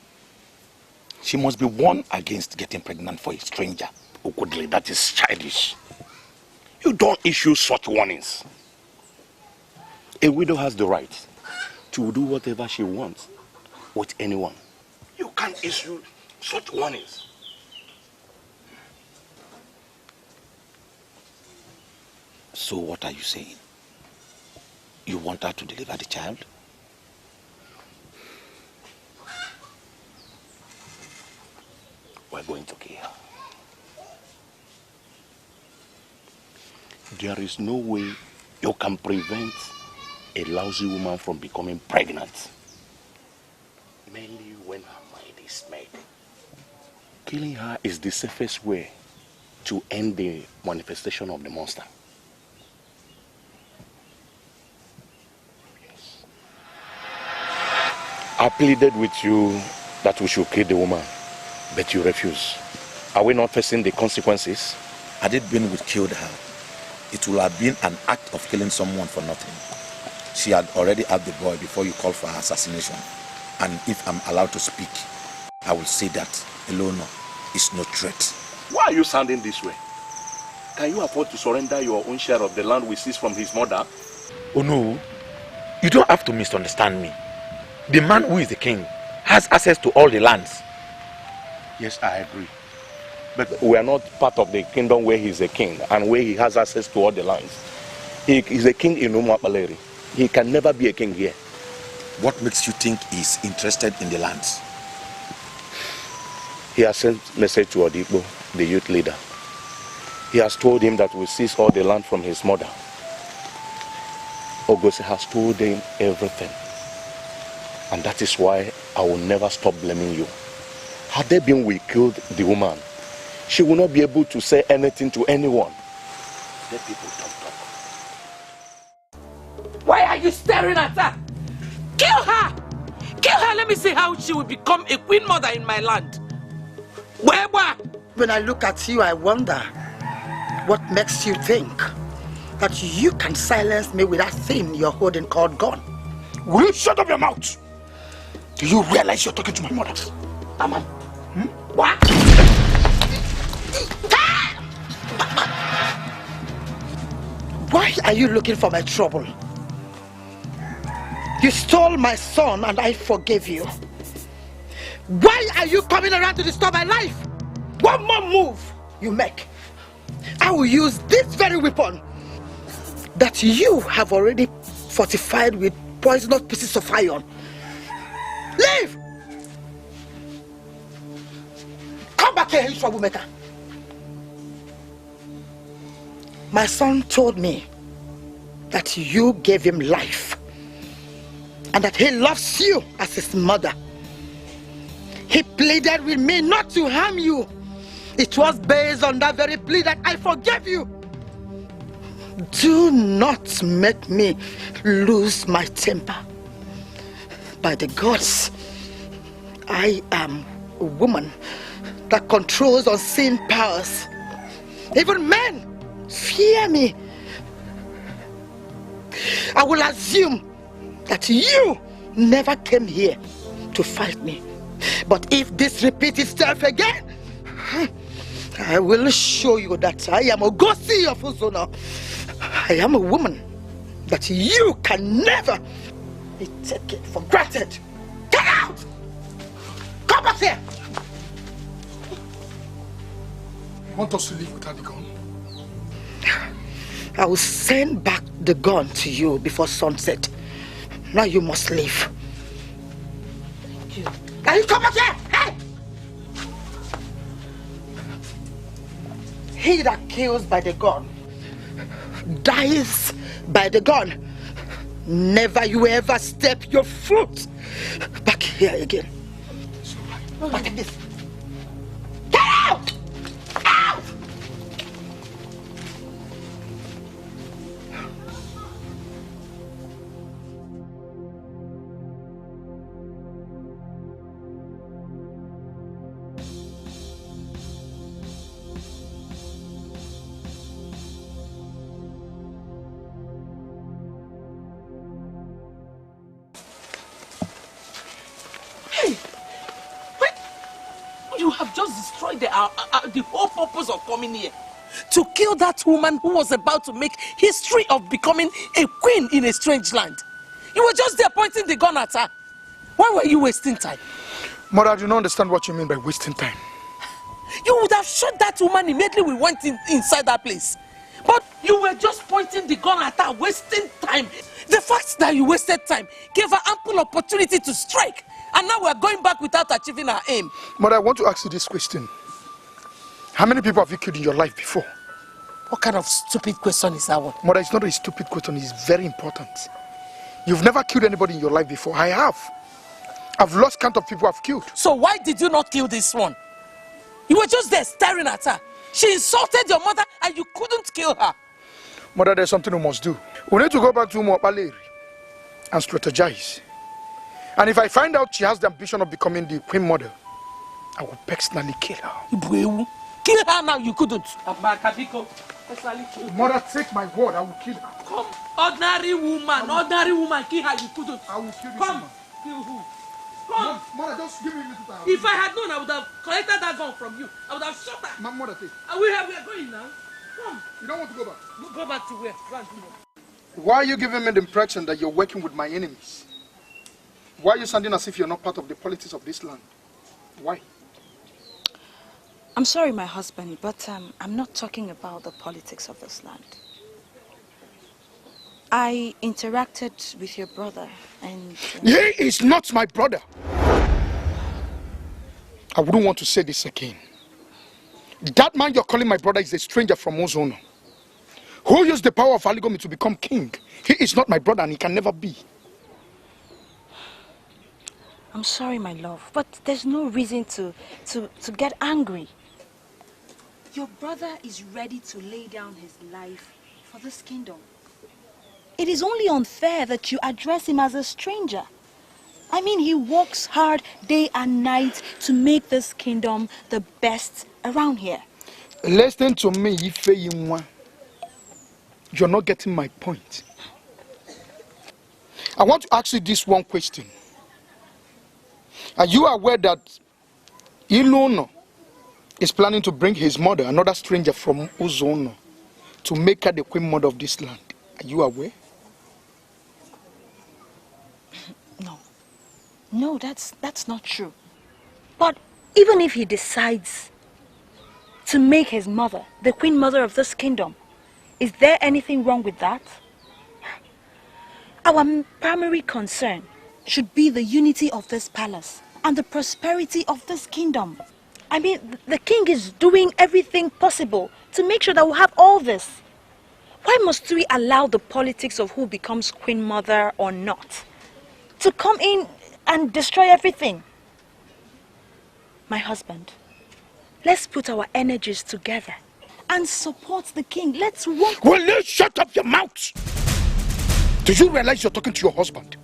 She must be warned against getting pregnant for a stranger. Okudili, that is childish. You don't issue such warnings. A widow has the right to do whatever she wants with anyone. You can't issue such warnings. So what are you saying? You want her to deliver the child? We're going to kill her. There is no way you can prevent a lousy woman from becoming pregnant. Mainly when her mind is made. Killing her is the safest way to end the manifestation of the monster. Yes. I pleaded with you that we should kill the woman, but you refuse. Are we not facing the consequences? Had it been we killed her, it would have been an act of killing someone for nothing. She had already had the boy before you called for her assassination. And if I'm allowed to speak, I will say that Eleanor is no threat. Why are you sounding this way? Can you afford to surrender your own share of the land we seized from his mother? Oh no, you don't have to misunderstand me. The man who is the king has access to all the lands. Yes, I agree. But we are not part of the kingdom where he is a king and where he has access to all the lands. He is a king in Umuapaleri. He can never be a king here. What makes you think he's interested in the lands? He has sent a message to Odibo, the youth leader. He has told him that we seize all the land from his mother. Ogosi has told him everything. And that is why I will never stop blaming you. Had there been we killed the woman, she will not be able to say anything to anyone. Let people talk. Why are you staring at her? Kill her! Kill her, let me see how she will become a queen mother in my land. Where? When I look at you, I wonder what makes you think that you can silence me with that thing you're holding called gun. Will you shut up your mouth? Do you realize you're talking to my mother? Aman. What? Why are you looking for my trouble? You stole my son and I forgave you. Why are you coming around to disturb my life? One more move you make, I will use this very weapon that you have already fortified with poisonous pieces of iron. Leave! Come back here, you troublemaker. My son told me that you gave him life and that he loves you as his mother. He pleaded with me not to harm you. It was based on that very plea that I forgave you. Do not make me lose my temper. By the gods, I am a woman that controls unseen powers. Even men fear me. I will assume that you never came here to fight me. But if this repeats itself again, I will show you that I am a Ogosi of Uzono. I am a woman that you can never take it for granted. Get out! Come back here! You want us to leave without the gun? I will send back the gun to you before sunset. Now you must leave. Thank you. Now you come back here! Hey! He that kills by the gun dies by the gun. Never you ever step your foot back here again. Look at this. Get out! Out! You have just destroyed the whole purpose of coming here. To kill that woman who was about to make history of becoming a queen in a strange land. You were just there pointing the gun at her. Why were you wasting time? Mother, I do not understand what you mean by wasting time. You would have shot that woman immediately we went inside that place. But you were just pointing the gun at her, wasting time. The fact that you wasted time gave her ample opportunity to strike. And now we're going back without achieving our aim. Mother, I want to ask you this question. How many people have you killed in your life before? What kind of stupid question is that one? Mother, it's not a stupid question. It's very important. You've never killed anybody in your life before. I have. I've lost count of people I've killed. So why did you not kill this one? You were just there staring at her. She insulted your mother and you couldn't kill her. Mother, there's something we must do. We need to go back to Umuokpaleri and strategize. And if I find out she has the ambition of becoming the queen mother, I will personally kill her. Kill her now, you couldn't. Mother, take my word, I will kill her. Come, ordinary woman, kill her, you couldn't. I will kill this Come, woman. kill who? Come. Mother, just give me a little time. If I had known, I would have collected that gun from you. I would have shot her. Mother, take. We are going now. Come. You don't want to go back? Go back to where? Go and do more. Why are you giving me the impression that you're working with my enemies? Why are you sounding as if you're not part of the politics of this land? Why? I'm sorry, my husband, but I'm not talking about the politics of this land. I interacted with your brother and... He is not my brother. I wouldn't want to say this again. That man you're calling my brother is a stranger from Uzono, who used the power of Aligomi to become king. He is not my brother and he can never be. I'm sorry, my love, but there's no reason to get angry. Your brother is ready to lay down his life for this kingdom. It is only unfair that you address him as a stranger. I mean, he works hard day and night to make this kingdom the best around here. Listen to me, Ifeyinwa. You're not getting my point. I want to ask you this one question. Are you aware that Ilono is planning to bring his mother, another stranger from Uzono, to make her the queen mother of this land? Are you aware? No, that's not true. But even if he decides to make his mother the queen mother of this kingdom, is there anything wrong with that? Our primary concern should be the unity of this palace and the prosperity of this kingdom. I mean, the king is doing everything possible to make sure that we'll have all this. Why must we allow the politics of who becomes queen mother or not to come in and destroy everything? My husband, let's put our energies together and support the king. Let's work. Will you shut up your mouth? Do you realize you're talking to your husband?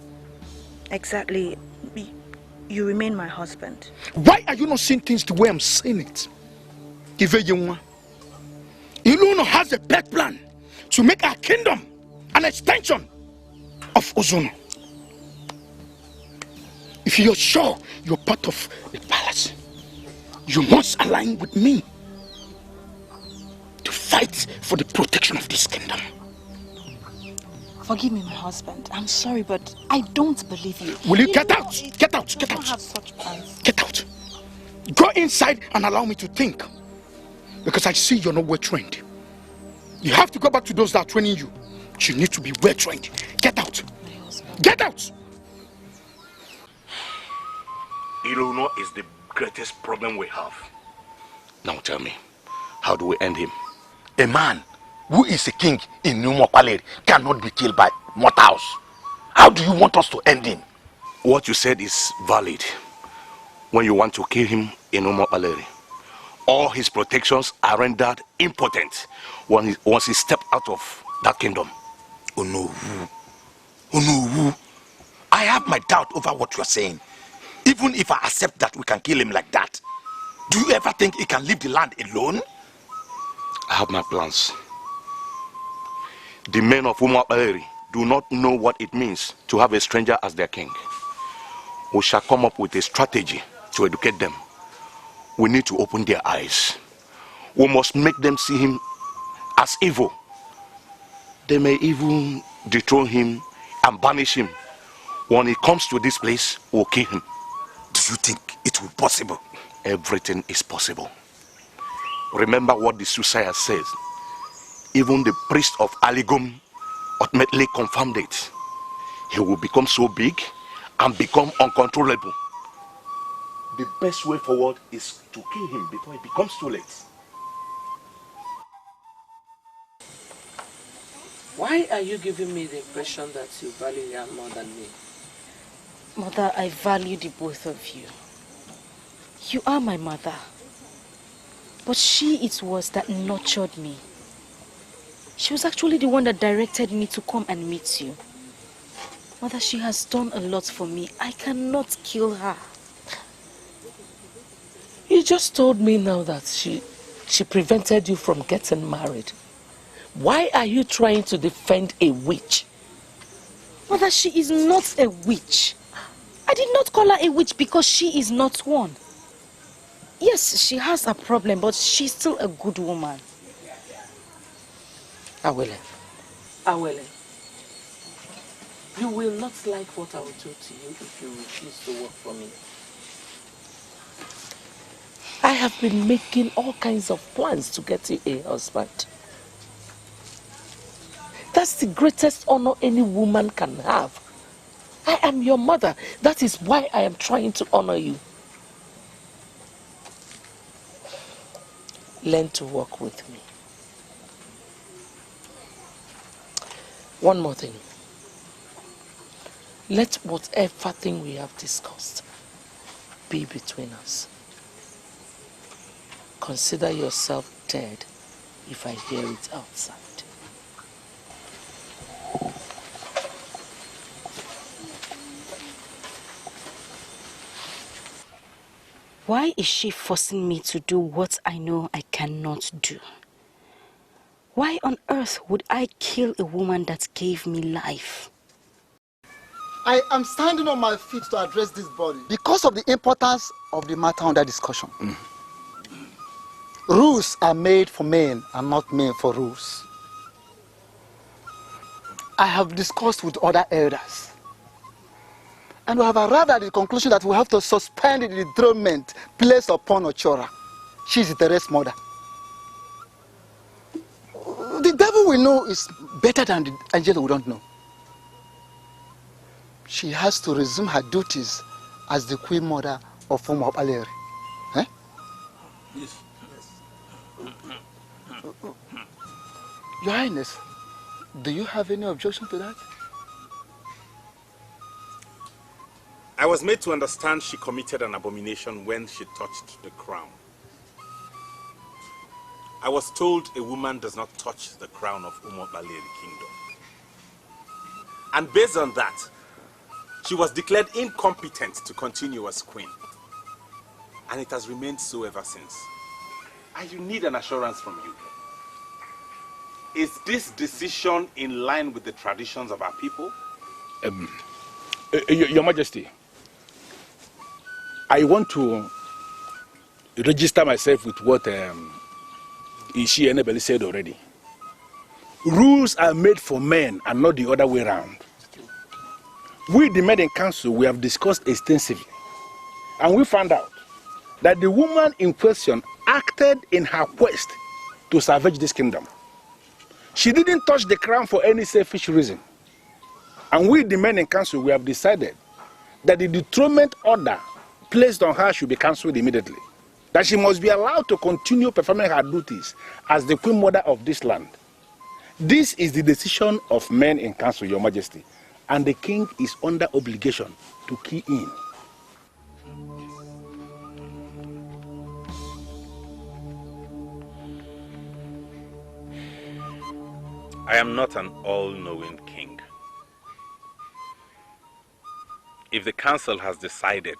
Exactly. You remain my husband. Why are you not seeing things the way I'm saying it? Ifeyinwa, Ilono has a bad plan to make our kingdom an extension of Uzono. If you're sure you're part of the palace, you must align with me to fight for the protection of this kingdom. Forgive me, my husband. I'm sorry, but I don't believe you. Will you get out? Get out, get out. I don't have such plans. Get out. Go inside and allow me to think. Because I see you're not well trained. You have to go back to those that are training you. You need to be well trained. Get out. Get out. Ilono is the greatest problem we have. Now tell me, how do we end him? A man who is a king in Umo Okpaleri cannot be killed by mortals. How do you want us to end him? What you said is valid. When you want to kill him in Umo Okpaleri, all his protections are rendered impotent once he stepped out of that kingdom. Onowu, I have my doubt over what you are saying. Even if I accept that we can kill him like that, do you ever think he can leave the land alone? I have my plans. The men of Umo Okpaleri do not know what it means to have a stranger as their king. We shall come up with a strategy to educate them. We need to open their eyes. We must make them see him as evil. They may even dethrone him and banish him. When he comes to this place, we'll kill him. Do you think it will be possible? Everything is possible. Remember what the soothsayer says. Even the priest of Aligom ultimately confirmed it. He will become so big and become uncontrollable. The best way forward is to kill him before it becomes too late. Why are you giving me the impression that you value Yam more than me? Mother, I value the both of you. You are my mother. But she it was that nurtured me. She was actually the one that directed me to come and meet you. Mother, she has done a lot for me. I cannot kill her. You just told me now that she prevented you from getting married. Why are you trying to defend a witch? Mother, she is not a witch. I did not call her a witch because she is not one. Yes, she has a problem, but she's still a good woman. Awele, you will not like what I will do to you if you refuse to work for me. I have been making all kinds of plans to get you a husband. That's the greatest honor any woman can have. I am your mother. That is why I am trying to honor you. Learn to work with me. One more thing. Let whatever thing we have discussed be between us. Consider yourself dead if I hear it outside. Why is she forcing me to do what I know I cannot do? Why on earth would I kill a woman that gave me life? I am standing on my feet to address this body because of the importance of the matter under discussion. Rules are made for men and not men for rules. I have discussed with other elders, and we have arrived at the conclusion that we have to suspend the dethronement placed upon Ochora. She is Teresa's mother. The devil we know is better than the angel we don't know. She has to resume her duties as the queen mother of Umo Okpaleri. Eh? Yes. Your Highness, do you have any objection to that? I was made to understand she committed an abomination when she touched the crown. I was told a woman does not touch the crown of Umo Okpaleri kingdom. And based on that, she was declared incompetent to continue as queen. And it has remained so ever since. And you need an assurance from you. Is this decision in line with the traditions of our people? Your Majesty, I want to register myself with what Ishi and Ebeli said already. Rules are made for men and not the other way around. We, the men in council, we have discussed extensively. And we found out that the woman in question acted in her quest to salvage this kingdom. She didn't touch the crown for any selfish reason. And we, the men in council, we have decided that the dethronement order placed on her should be cancelled immediately. That she must be allowed to continue performing her duties as the queen mother of this land. This is the decision of men in council, Your Majesty, and the king is under obligation to key in. I am not an all-knowing king. If the council has decided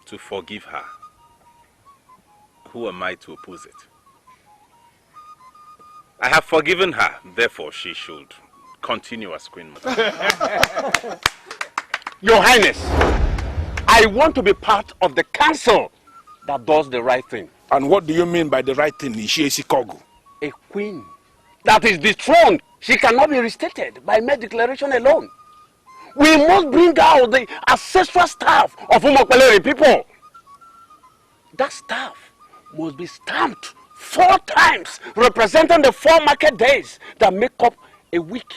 to forgive her, who am I to oppose it? I have forgiven her, therefore she should continue as Queen Mother. Your Highness, I want to be part of the council that does the right thing. And what do you mean by the right thing, Ishie Sikogu? A queen that is dethroned, she cannot be restated by mere declaration alone. We must bring out the ancestral staff of Umokwalere people. That staff must be stamped 4 times, representing the 4 market days that make up a week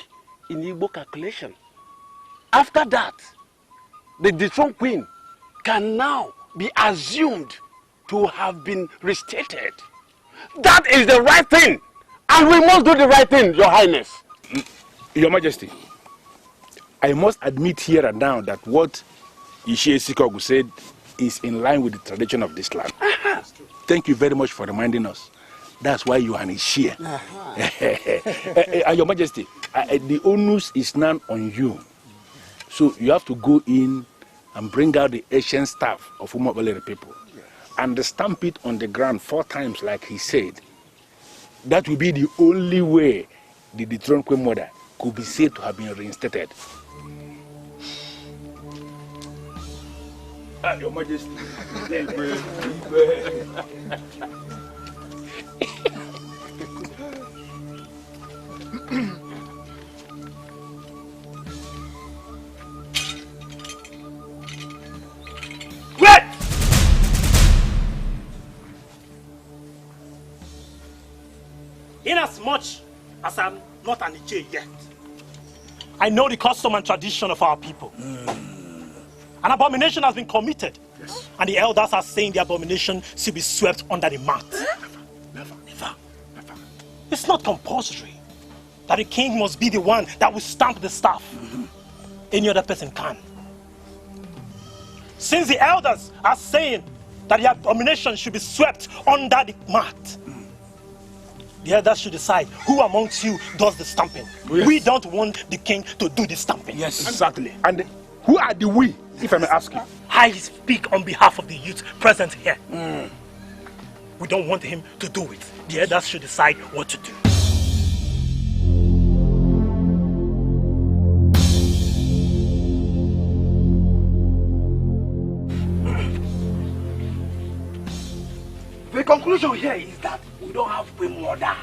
in Igbo calculation. After that, the dethroned queen can now be assumed to have been restated. That is the right thing, and we must do the right thing, Your Highness. Your Majesty, I must admit here and now that what Ishie Sikogu said is in line with the tradition of this land. Thank you very much for reminding us. That's why you are an Ishie. Your Majesty, the onus is now on you. So you have to go in and bring out the ancient staff of Umokwalere people and stamp it on the ground 4 times like he said. That will be the only way the dethroned Queen Mother could be said to have been reinstated. Your Majesty. Wait! Inasmuch as I'm not an Ichie yet, I know the custom and tradition of our people. An abomination has been committed, and the elders are saying the abomination should be swept under the mat. Never. It's not compulsory that the king must be the one that will stamp the staff. Any other person can. Since the elders are saying that the abomination should be swept under the mat, the elders should decide who amongst you does the stamping. Yes. We don't want the king to do the stamping. Yes, exactly. And who are the we, if I may ask you? I speak on behalf of the youth present here. We don't want him to do it. The elders should decide what to do. The conclusion here is that we don't have Queen Mother.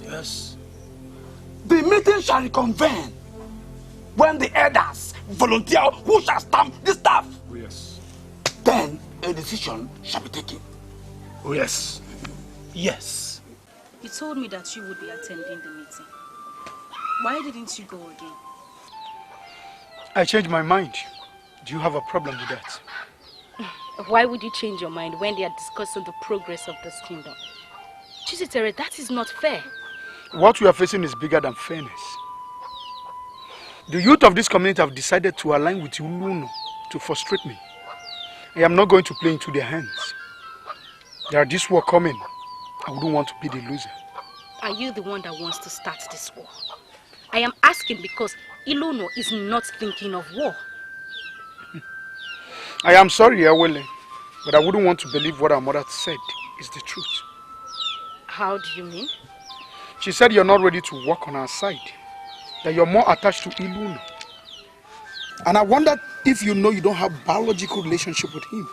Yes. The meeting shall reconvene when the elders volunteer who shall stamp the staff. Oh, yes. Then a decision shall be taken. Oh, yes. Yes. You told me that you would be attending the meeting. Why didn't you go again? I changed my mind. Do you have a problem with that? Why would you change your mind when they are discussing the progress of this kingdom? Chizitere, that is not fair. What we are facing is bigger than fairness. The youth of this community have decided to align with Uluno to frustrate me. I am not going to play into their hands. There are this war coming. I wouldn't want to be the loser. Are you the one that wants to start this war? I am asking because Iluno is not thinking of war. I am sorry, Awele, but I wouldn't want to believe what our mother said is the truth. How do you mean? She said you're not ready to work on our side, that you're more attached to Iluno. And I wondered if you know you don't have a biological relationship with him.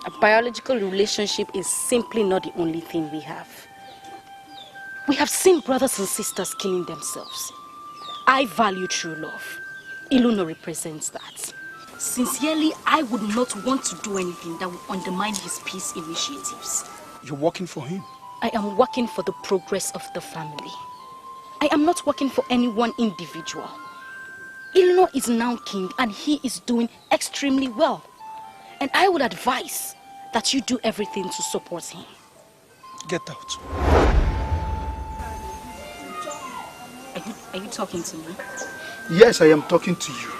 A biological relationship is simply not the only thing we have. We have seen brothers and sisters killing themselves. I value true love. Iluno represents that. Sincerely, I would not want to do anything that would undermine his peace initiatives. You're working for him? I am working for the progress of the family. I am not working for any one individual. Iluno is now king and he is doing extremely well. And I would advise that you do everything to support him. Get out. Are you talking to me? Yes, I am talking to you.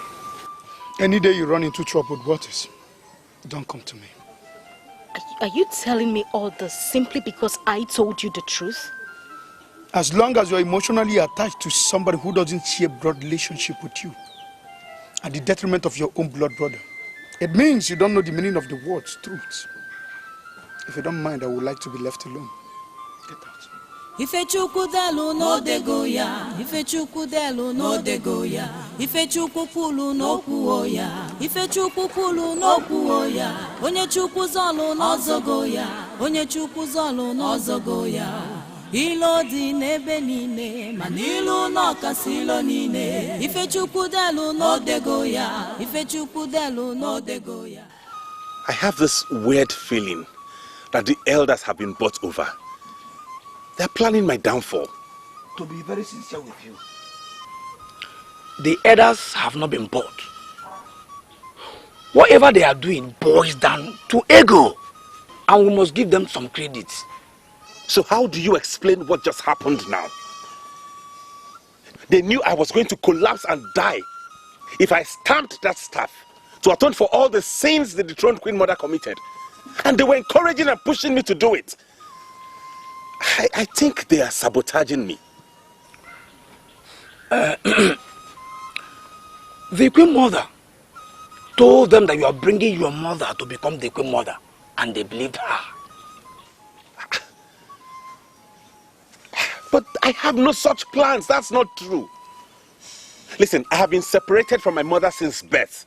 Any day you run into troubled waters, don't come to me. Are you telling me all this simply because I told you the truth? As long as you're emotionally attached to somebody who doesn't share blood relationship with you, at the detriment of your own blood brother, it means you don't know the meaning of the words, truth. If you don't mind, I would like to be left alone. Get out. Ifechukwu delu no dego ya, Ifechukwu delu no dego ya, Ifechukwu kwulu no kwuo ya, Ifechukwu kwulu no kwuo ya, Onye Chukwu zolu no zogo ya, Onye Chukwu zolu no zogo ya. Ilo di n'ebe niile, mana ilu n'ọkasị ilo niile. Ifechukwu delu no dego ya, Ifechukwu delu no dego ya. I have this weird feeling that the elders have been bought over. They're planning my downfall. To be very sincere with you, the elders have not been bought. Whatever they are doing boils down to ego, and we must give them some credit. So how do you explain what just happened now? They knew I was going to collapse and die if I stamped that staff to atone for all the sins the dethroned Queen Mother committed. And they were encouraging and pushing me to do it. I think they are sabotaging me. The Queen Mother told them that you are bringing your mother to become the Queen Mother, and they believed her. But I have no such plans. That's not true. Listen, I have been separated from my mother since birth.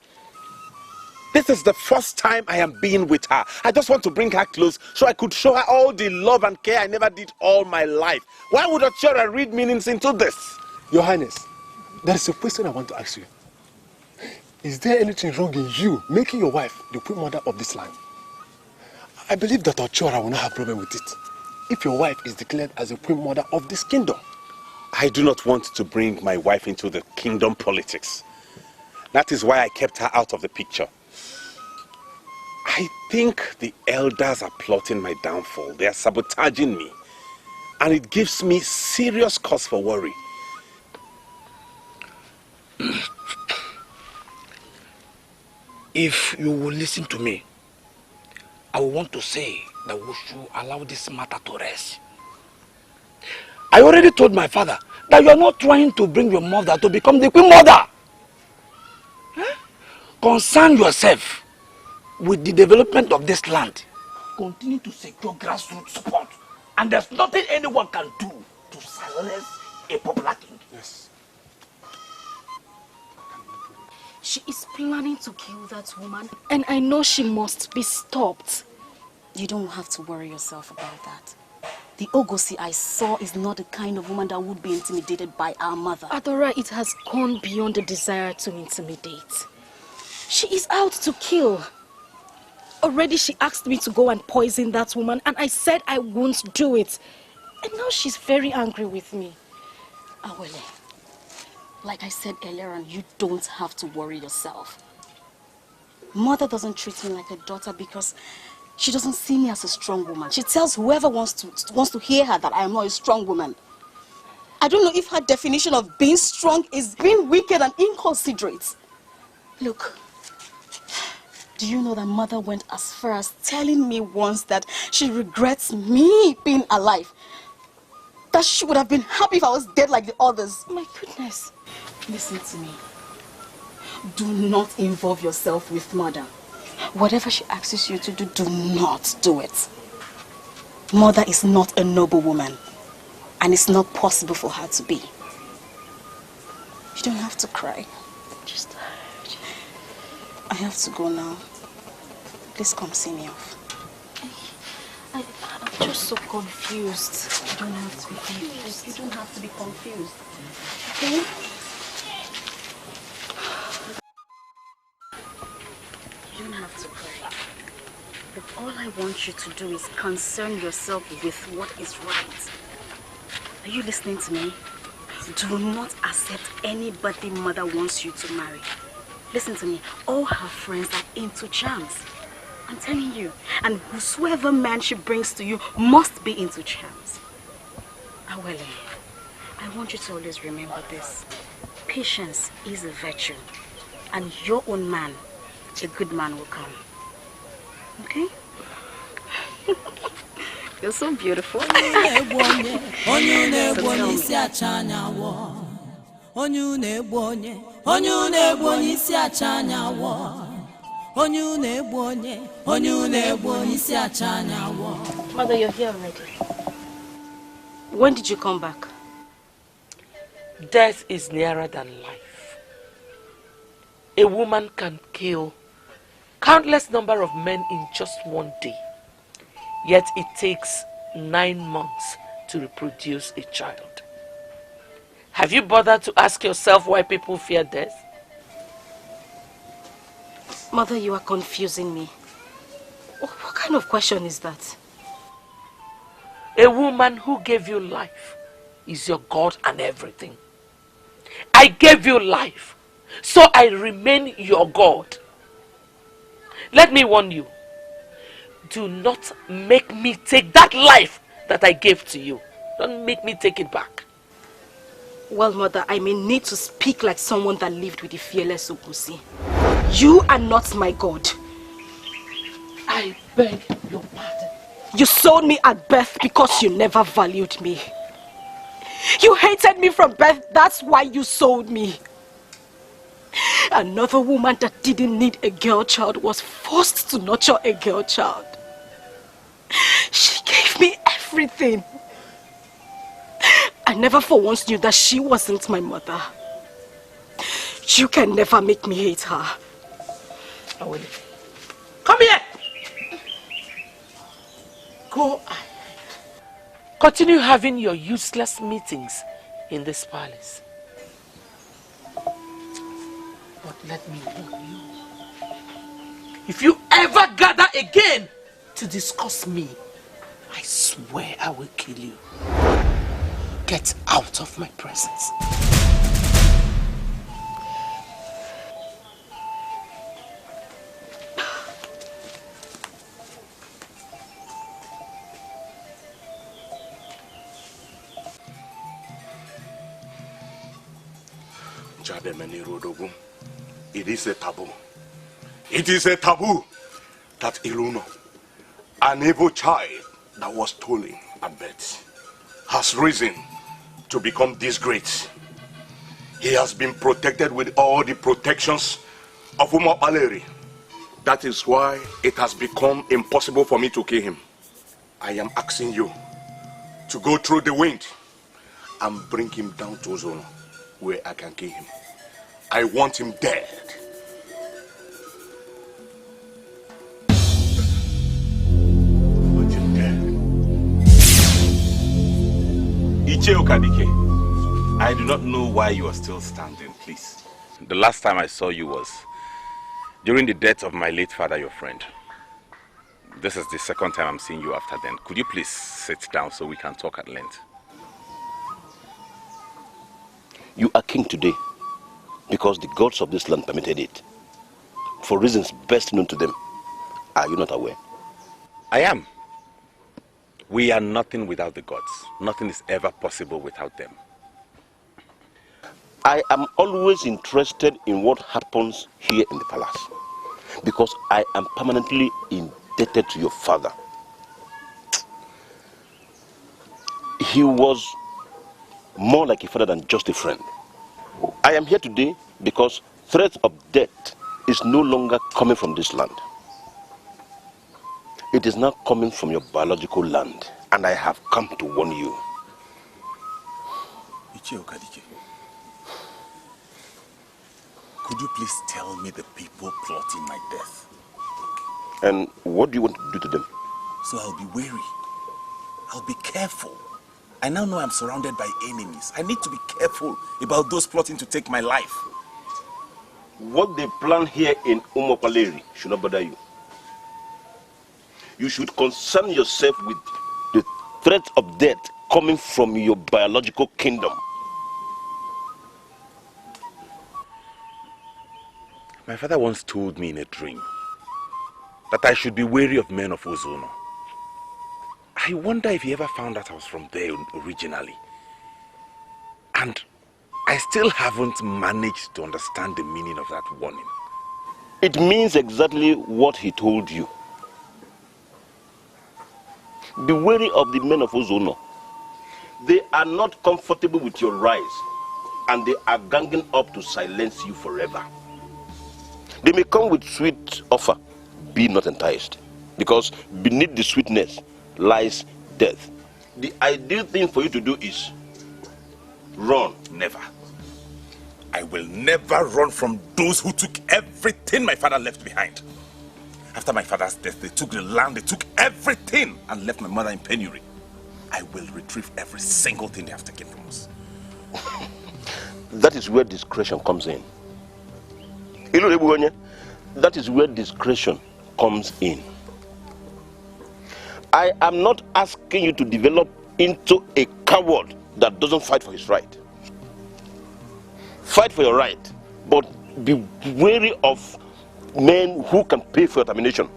This is the first time I am being with her. I just want to bring her close so I could show her all the love and care I never did all my life. Why would Ochora read meanings into this? Your Highness, there is a question I want to ask you. Is there anything wrong in you making your wife the Queen Mother of this land? I believe that Ochora will not have a problem with it if your wife is declared as the Queen Mother of this kingdom. I do not want to bring my wife into the kingdom politics. That is why I kept her out of the picture. I think the elders are plotting my downfall. They are sabotaging me. And it gives me serious cause for worry. If you will listen to me, I want to say that we should allow this matter to rest. I already told my father that you are not trying to bring your mother to become the Queen Mother. Concern yourself with the development of this land. Continue to secure grassroots support. And there's nothing anyone can do to silence a popular king. Yes. She is planning to kill that woman, and I know she must be stopped. You don't have to worry yourself about that. The Ogosi I saw is not the kind of woman that would be intimidated by our mother. Adora, it has gone beyond the desire to intimidate. She is out to kill. Already she asked me to go and poison that woman, and I said I won't do it. And now she's very angry with me. Awele, like I said earlier on, you don't have to worry yourself. Mother doesn't treat me like a daughter because she doesn't see me as a strong woman. She tells whoever wants to hear her that I am not a strong woman. I don't know if her definition of being strong is being wicked and inconsiderate. Look, do you know that Mother went as far as telling me once that she regrets me being alive? That she would have been happy if I was dead like the others. My goodness. Listen to me. Do not involve yourself with Mother. Whatever she asks you to do, do not do it. Mother is not a noble woman, and it's not possible for her to be. You don't have to cry. I have to go now. Please come see me off. I'm just so confused. You don't have to be confused. You don't have to be confused. Okay? You don't have to cry. But all I want you to do is concern yourself with what is right. Are you listening to me? Do not accept anybody mother wants you to marry. Listen to me. All her friends are into charms. I'm telling you. And whosoever man she brings to you must be into charms. Awele, I want you to always remember this. Patience is a virtue. And your own man, a good man will come. Okay? You're so beautiful. So tell me. Mother, you're here already. When did you come back? Death is nearer than life. A woman can kill countless number of men in just one day. Yet it takes 9 months to reproduce a child. Have you bothered to ask yourself why people fear death? Mother, you are confusing me. What kind of question is that? A woman who gave you life is your God and everything. I gave you life, so I remain your God. Let me warn you. Do not make me take that life that I gave to you. Don't make me take it back. Well, Mother, I may need to speak like someone that lived with the fearless Ogusi. You are not my God. I beg your pardon. You sold me at birth because you never valued me. You hated me from birth, that's why you sold me. Another woman that didn't need a girl child was forced to nurture a girl child. She gave me everything. I never for once knew that she wasn't my mother. You can never make me hate her. Awele, come here! Go ahead. Continue having your useless meetings in this palace. But let me warn you. If you ever gather again to discuss me, I swear I will kill you. Get out of my presence. It is a taboo. It is a taboo that Iluno, an evil child that was stolen at birth, has risen to become this great. He has been protected with all the protections of Umo Aleri. That is why it has become impossible for me to kill him. I am asking you to go through the wind and bring him down to Ozono, where I can kill him. I want him dead. Iche Okadike, I do not know why you are still standing, please. The last time I saw you was during the death of my late father, your friend. This is the second time I'm seeing you after then. Could you please sit down so we can talk at length? You are king today because the gods of this land permitted it. For reasons best known to them. Are you not aware? I am. We are nothing without the gods. Nothing is ever possible without them. I am always interested in what happens here in the palace because I am permanently indebted to your father. He was more like a father than just a friend. I am here today because threat of death is no longer coming from this land. It is now coming from your biological land, and I have come to warn you. Iche Okadike, Could you please tell me the people plotting my death? And what do you want to do to them? So I'll be wary. I'll be careful. I now know I'm surrounded by enemies. I need to be careful about those plotting to take my life. What they plan here in Umokwaleri should not bother you. You should concern yourself with the threat of death coming from your biological kingdom. My father once told me in a dream that I should be wary of men of Ozono. I wonder if he ever found out I was from there originally. And I still haven't managed to understand the meaning of that warning. It means exactly what he told you. Be wary of the men of Ozono. They are not comfortable with your rise, and they are ganging up to silence you forever. They may come with sweet offer. Be not enticed, because beneath the sweetness lies death. The ideal thing for you to do is run. Never. I will never run from those who took everything my father left behind. After my father's death, they took the land, they took everything and left my mother in penury. I will retrieve every single thing they have taken from us. That is where discretion comes in. That is where discretion comes in. I am not asking you to develop into a coward that doesn't fight for his right. Fight for your right, but be wary of men who can pay for your termination.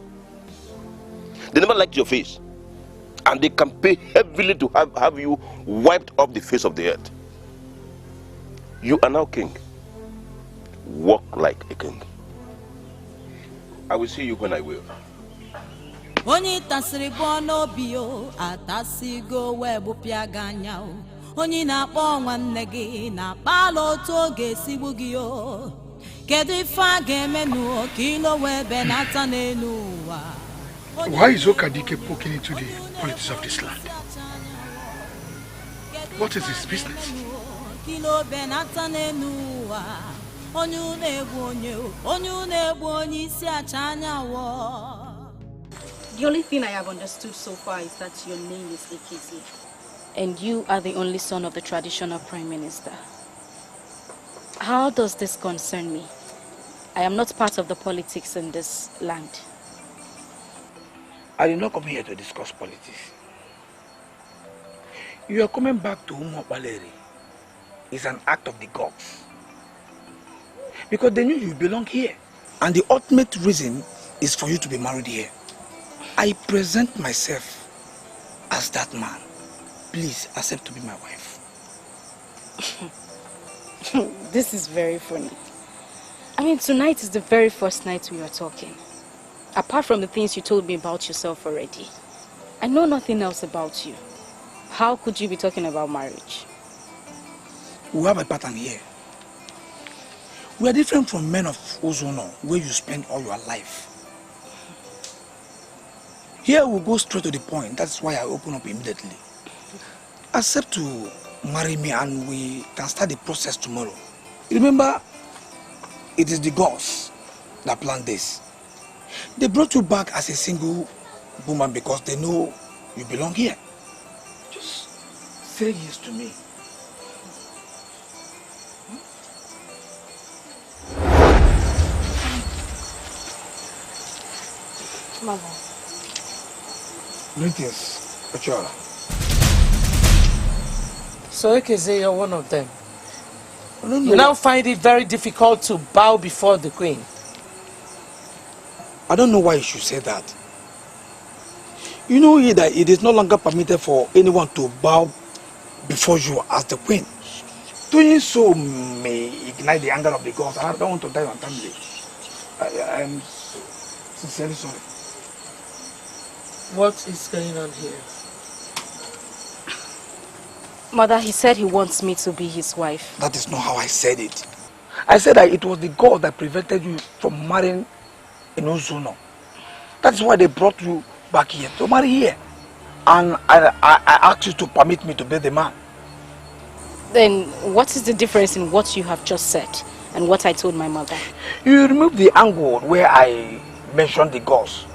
They never liked your face, and they can pay heavily to have you wiped off the face of the earth. You are now king. Walk like a king. I will see you when I will. Onye tasiri bono bio atasigo webu piaganya o. Onye na-akpọ nwanne gị na-akpala otu oge sigbu gị o. Kedu ife a ga-emenu ka ilo wee benata n'elu ụwa? Why is Okadike poking into the politics of this land? What is his business? Kilo benata n'elu ụwa. Onye na-egbu onye isi acha anya wo. The only thing I have understood so far is that your name is Ekezi. And you are the only son of the traditional prime minister. How does this concern me? I am not part of the politics in this land. I did not come here to discuss politics. You are coming back to Umokwaleri. It's an act of the gods. Because they knew you belong here. And the ultimate reason is for you to be married here. I present myself as that man. Please accept to be my wife. This is very funny. I mean, tonight is the very first night we are talking. Apart from the things you told me about yourself already, I know nothing else about you. How could you be talking about marriage? We have a pattern here. We are different from men of Ozono, where you spend all your life. Here we go straight to the point. That's why I open up immediately. Accept to marry me and we can start the process tomorrow. Remember, it is the gods that planned this. They brought you back as a single woman because they know you belong here. Just say yes to me. Mama. Greetings, Ochoa. So Ekeze, you're one of them. You now find it very difficult to bow before the queen. I don't know why you should say that. You know that it is no longer permitted for anyone to bow before you as the queen. Doing so may ignite the anger of the gods, and I don't want to die untimely. I am sincerely sorry. What is going on here? Mother, he said he wants me to be his wife. That is not how I said it. I said that it was the God that prevented you from marrying in Ozono. That's why they brought you back here, to marry here. And I asked you to permit me to be the man. Then what is the difference in what you have just said and what I told my mother. You remove the angle where I mentioned the gods.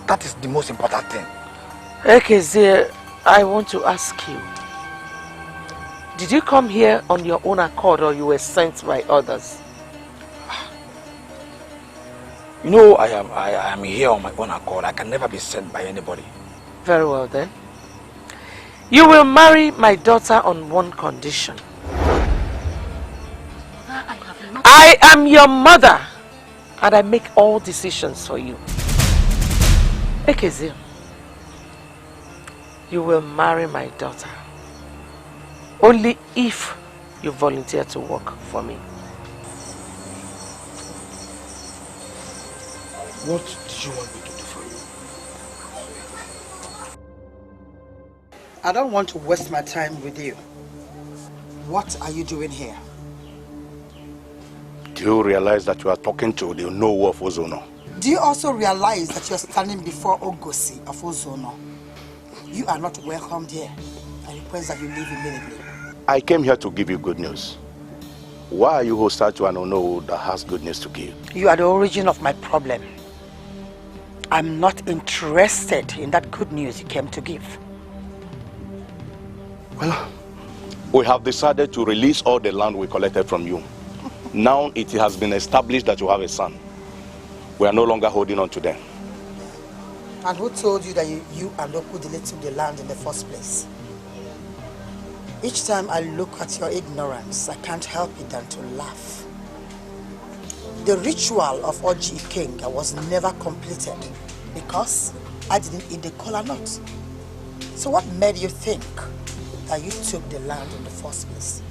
That is the most important thing. Ekeze, I want to ask you. Did you come here on your own accord or you were sent by others? You know, I am here on my own accord. I can never be sent by anybody. Very well then. You will marry my daughter on one condition. I am your mother and I make all decisions for you. Ekeze, you will marry my daughter only if you volunteer to work for me. What did you want me to do for you? I don't want to waste my time with you. What are you doing here? Do you realize that you are talking to the Onowu of Ozono? Do you also realize that you're standing before Ogosi of Ozono? You are not welcomed here. I request that you leave immediately. I came here to give you good news. Why are you hostile to an Onowu that has good news to give? You are the origin of my problem. I'm not interested in that good news you came to give. Well, we have decided to release all the land we collected from you. Now it has been established that you have a son. We are no longer holding on to them. And who told you that you and Okudile took the land in the first place? Each time I look at your ignorance, I can't help it than to laugh. The ritual of Oji Ikenga was never completed because I didn't eat the kola nut. So what made you think that you took the land in the first place?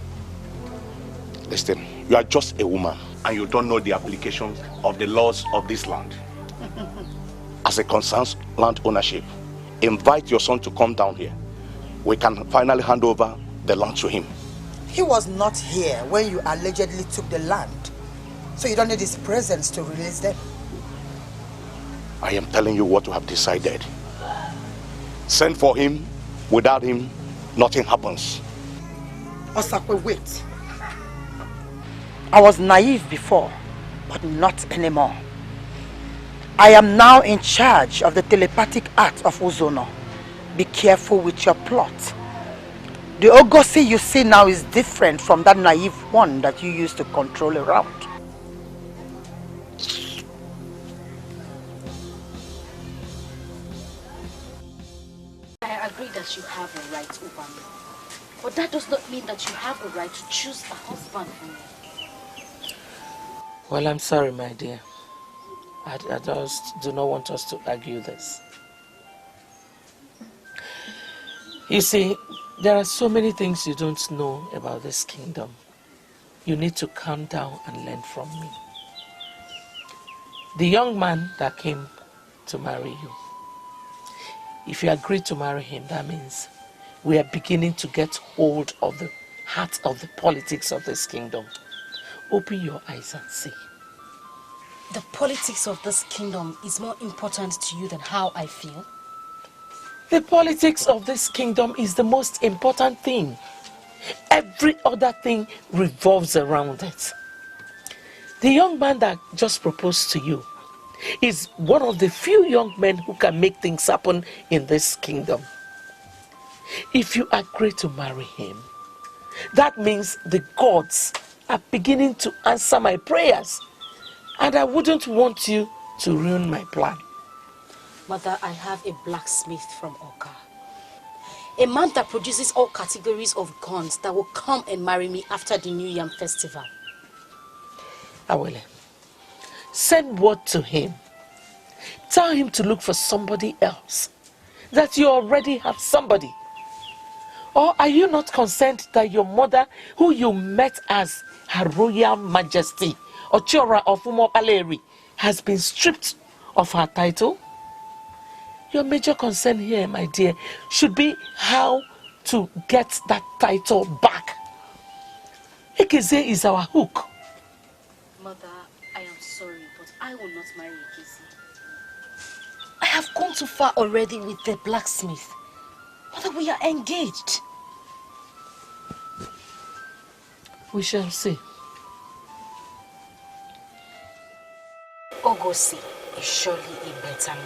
Listen, you are just a woman and you don't know the applications of the laws of this land. As it concerns land ownership, invite your son to come down here. We can finally hand over the land to him. He was not here when you allegedly took the land. So you don't need his presence to release them. I am telling you what we have decided. Send for him. Without him, nothing happens. Osakwe, wait. I was naive before, but not anymore. I am now in charge of the telepathic art of Ozono. Be careful with your plot. The Ogosi you see now is different from that naive one that you used to control around. I agree that you have a right over me. But that does not mean that you have a right to choose a husband for me. Well, I'm sorry, my dear. I just do not want us to argue this. You see, there are so many things you don't know about this kingdom. You need to calm down and learn from me. The young man that came to marry you, if you agree to marry him, that means we are beginning to get hold of the heart of the politics of this kingdom. Open your eyes and see. The politics of this kingdom is more important to you than how I feel? The politics of this kingdom is the most important thing. Every other thing revolves around it. The young man that just proposed to you is one of the few young men who can make things happen in this kingdom. If you agree to marry him, that means the gods are beginning to answer my prayers. And I wouldn't want you to ruin my plan. Mother, I have a blacksmith from Oka. A man that produces all categories of guns that will come and marry me after the New Yam Festival. Awele, send word to him. Tell him to look for somebody else. That you already have somebody. Or are you not concerned that your mother, who you met as Her Royal Majesty, Ochiora of Umopaleri, has been stripped of her title? Your major concern here, my dear, should be how to get that title back. Ekeze is our hook. Mother, I am sorry, but I will not marry Ekeze. I have gone too far already with the blacksmith. Mother, we are engaged. We shall see. Ogosi is surely a better mother.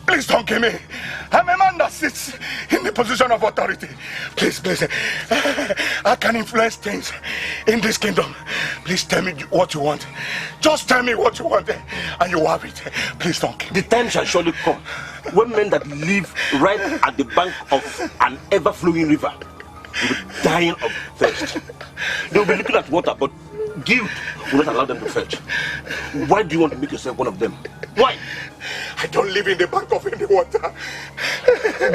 Please don't kill me. I'm a man that sits in the position of authority. Please, I can influence things in this kingdom. Please tell me what you want. Just tell me what you want and you have it. Please don't kill me. The time shall surely come when men that live right at the bank of an ever-flowing river will be dying of thirst. They will be looking at water, but guilt will not allow them to fetch. Why do you want to make yourself one of them? Why? I don't live in the bank of any water.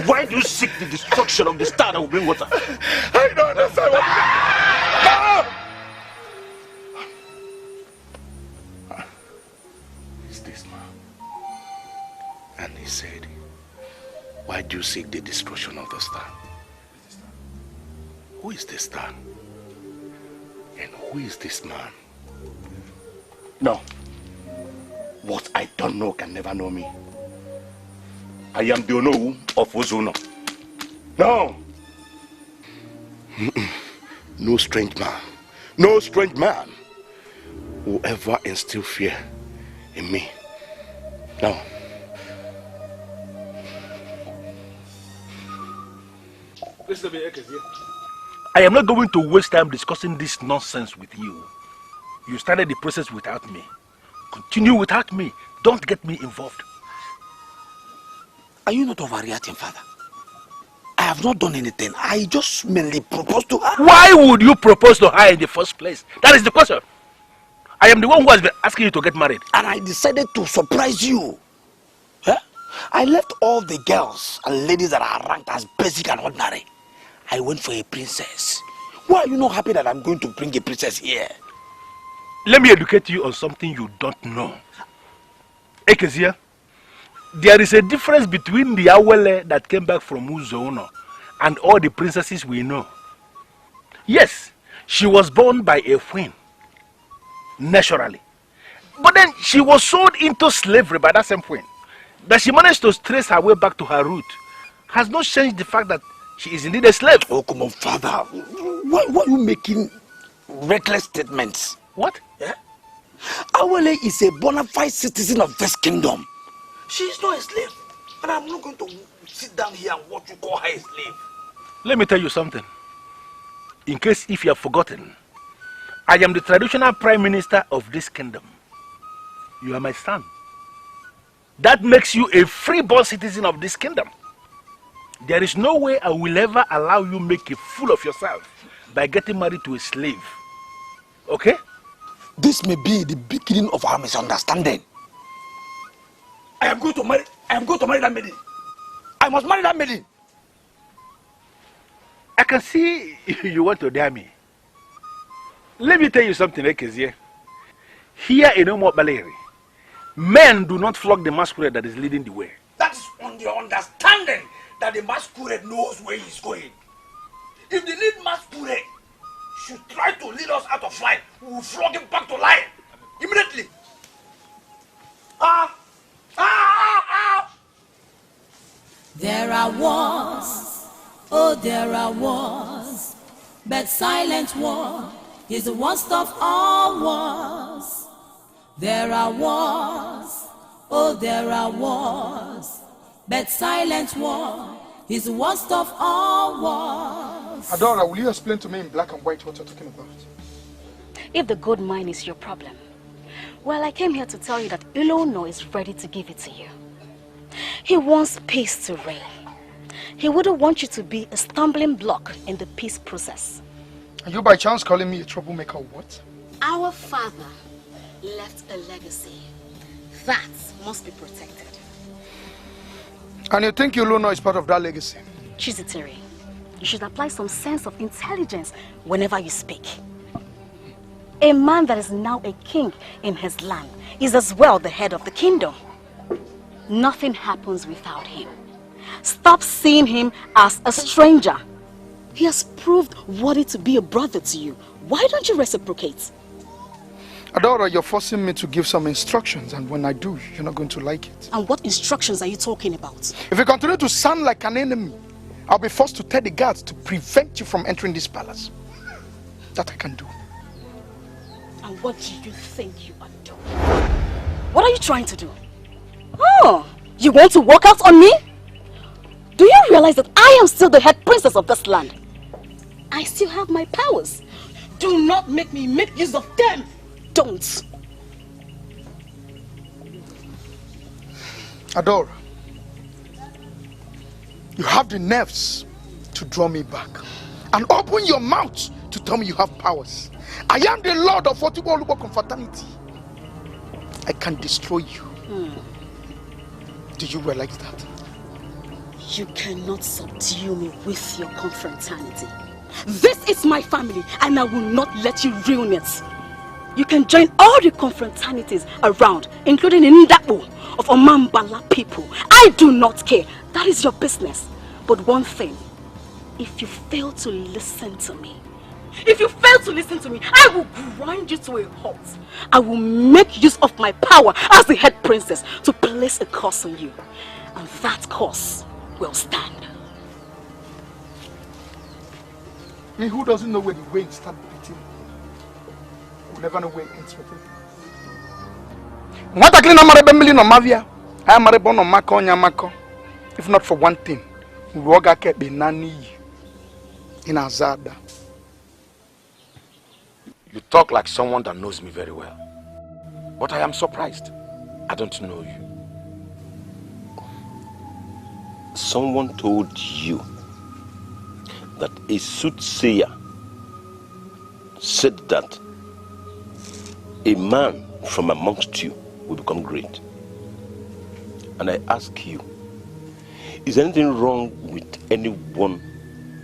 Why do you seek the destruction of the star that will bring water? I don't understand what It's this man. And he said, why do you seek the destruction of the star? Who is this star? And who is this man? No. What I don't know can never know me. I am the Onowu of Ozono. No. No strange man. No strange man will ever instill fear in me. No. I am not going to waste time discussing this nonsense with you. You started the process without me. Continue without me. Don't get me involved. Are you not overreacting, Father? I have not done anything. I just mainly proposed to her. Why would you propose to her in the first place? That is the question. I am the one who has been asking you to get married. And I decided to surprise you. Huh? I left all the girls and ladies that are ranked as basic and ordinary. I went for a princess. Why are you not happy that I'm going to bring a princess here? Let me educate you on something you don't know. Ekezia, there is a difference between the Awele that came back from Uzono and all the princesses we know. Yes, she was born by a queen, naturally. But then she was sold into slavery by that same queen. That she managed to trace her way back to her root has not changed the fact that she is indeed a slave. Oh, come on, Father. Why are you making reckless statements? What? Yeah? Awele is a bona fide citizen of this kingdom. She is not a slave. And I'm not going to sit down here and watch you call her a slave. Let me tell you something. In case if you have forgotten, I am the traditional prime minister of this kingdom. You are my son. That makes you a free-born citizen of this kingdom. There is no way I will ever allow you make a fool of yourself by getting married to a slave. Okay? This may be the beginning of our misunderstanding. I am going to marry that maiden. I must marry that maiden. I can see you want to dare me. Let me tell you something, Ekezie. Here in Umuokpaleri, men do not flog the masquerade that is leading the way. That is on the understanding that the masquerade knows where he is going. If the lead masquerade should try to lead us out of line, we will flog him back to line immediately. There are wars, oh there are wars, but silent war is the worst of all wars. There are wars, oh there are wars, but silent war is the worst of all wars. Adora, will you explain to me in black and white what you're talking about? If the gold mine is your problem, well, I came here to tell you that Ilono is ready to give it to you. He wants peace to reign. He wouldn't want you to be a stumbling block in the peace process. Are you by chance calling me a troublemaker or what? Our father left a legacy that must be protected. And you think Ilono is part of that legacy? Chiziteri, you should apply some sense of intelligence whenever you speak. A man that is now a king in his land is as well the head of the kingdom. Nothing happens without him. Stop seeing him as a stranger. He has proved worthy to be a brother to you. Why don't you reciprocate? Adora, you're forcing me to give some instructions, and when I do, you're not going to like it. And what instructions are you talking about? If you continue to sound like an enemy, I'll be forced to tell the guards to prevent you from entering this palace. That I can do. And what do you think you are doing? What are you trying to do? Oh, you want to walk out on me? Do you realize that I am still the head princess of this land? I still have my powers. Do not make me make use of them. Don't. Adora, you have the nerves to draw me back and open your mouth to tell me you have powers. I am the Lord of Otigbo Olubo Confraternity. I can destroy you. Do you realize that? You cannot subdue me with your confraternity. This is my family, and I will not let you ruin it. You can join all the confraternities around, including in Ndapo of Omambala people. I do not care. That is your business. But one thing, if you fail to listen to me, I will grind you to a halt. I will make use of my power as the head princess to place a curse on you. And that curse will stand. He who doesn't know where the way starts beating will never know where it ends with him. If not for one thing, we will get Benani in Azada. You talk like someone that knows me very well. But I am surprised. I don't know you. Someone told you that a soothsayer said that a man from amongst you will become great. And I ask you, is anything wrong with anyone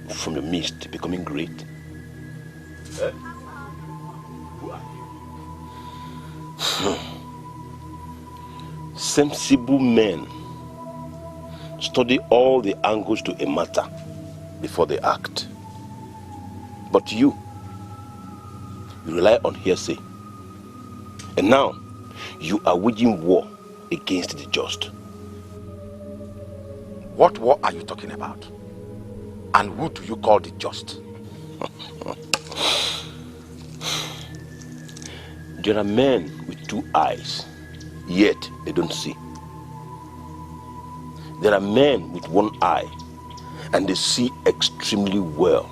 from your midst becoming great? Sensible men study all the angles to a matter before they act. But you rely on hearsay. And now, you are waging war against the just. What war are you talking about? And who do you call the just? There are men with two eyes, yet they don't see. There are men with one eye, and they see extremely well.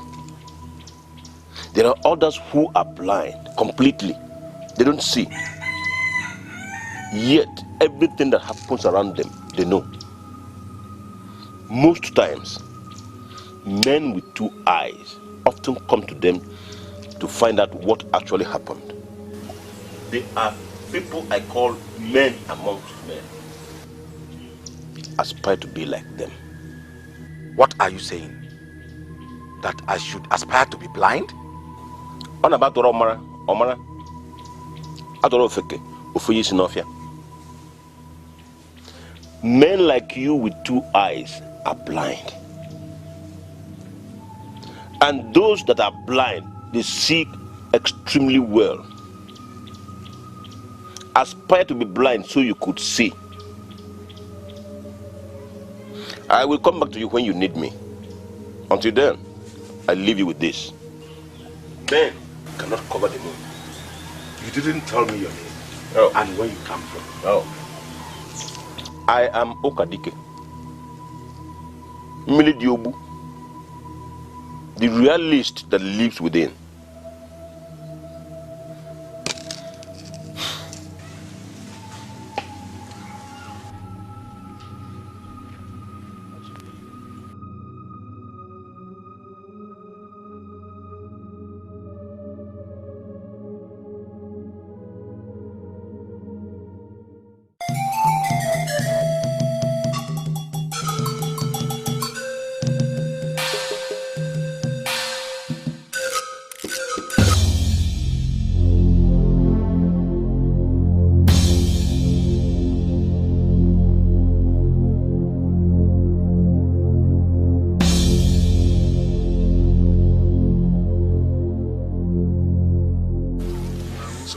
There are others who are blind completely. They don't see. Yet everything that happens around them, they know. Most times, men with two eyes often come to them to find out what actually happened. They are people I call men amongst men. Aspire to be like them. What are you saying? That I should aspire to be blind? On about Omara, Adorofeke, Ufuyi Sinofia. Men like you with two eyes are blind. And those that are blind, they see extremely well. Aspire to be blind so you could see. I will come back to you when you need me. Until then, I leave you with this. Men cannot cover the moon. You didn't tell me your name. Oh. And where you come from. Oh. I am Okadike. Milidiobu. The realist that lives within.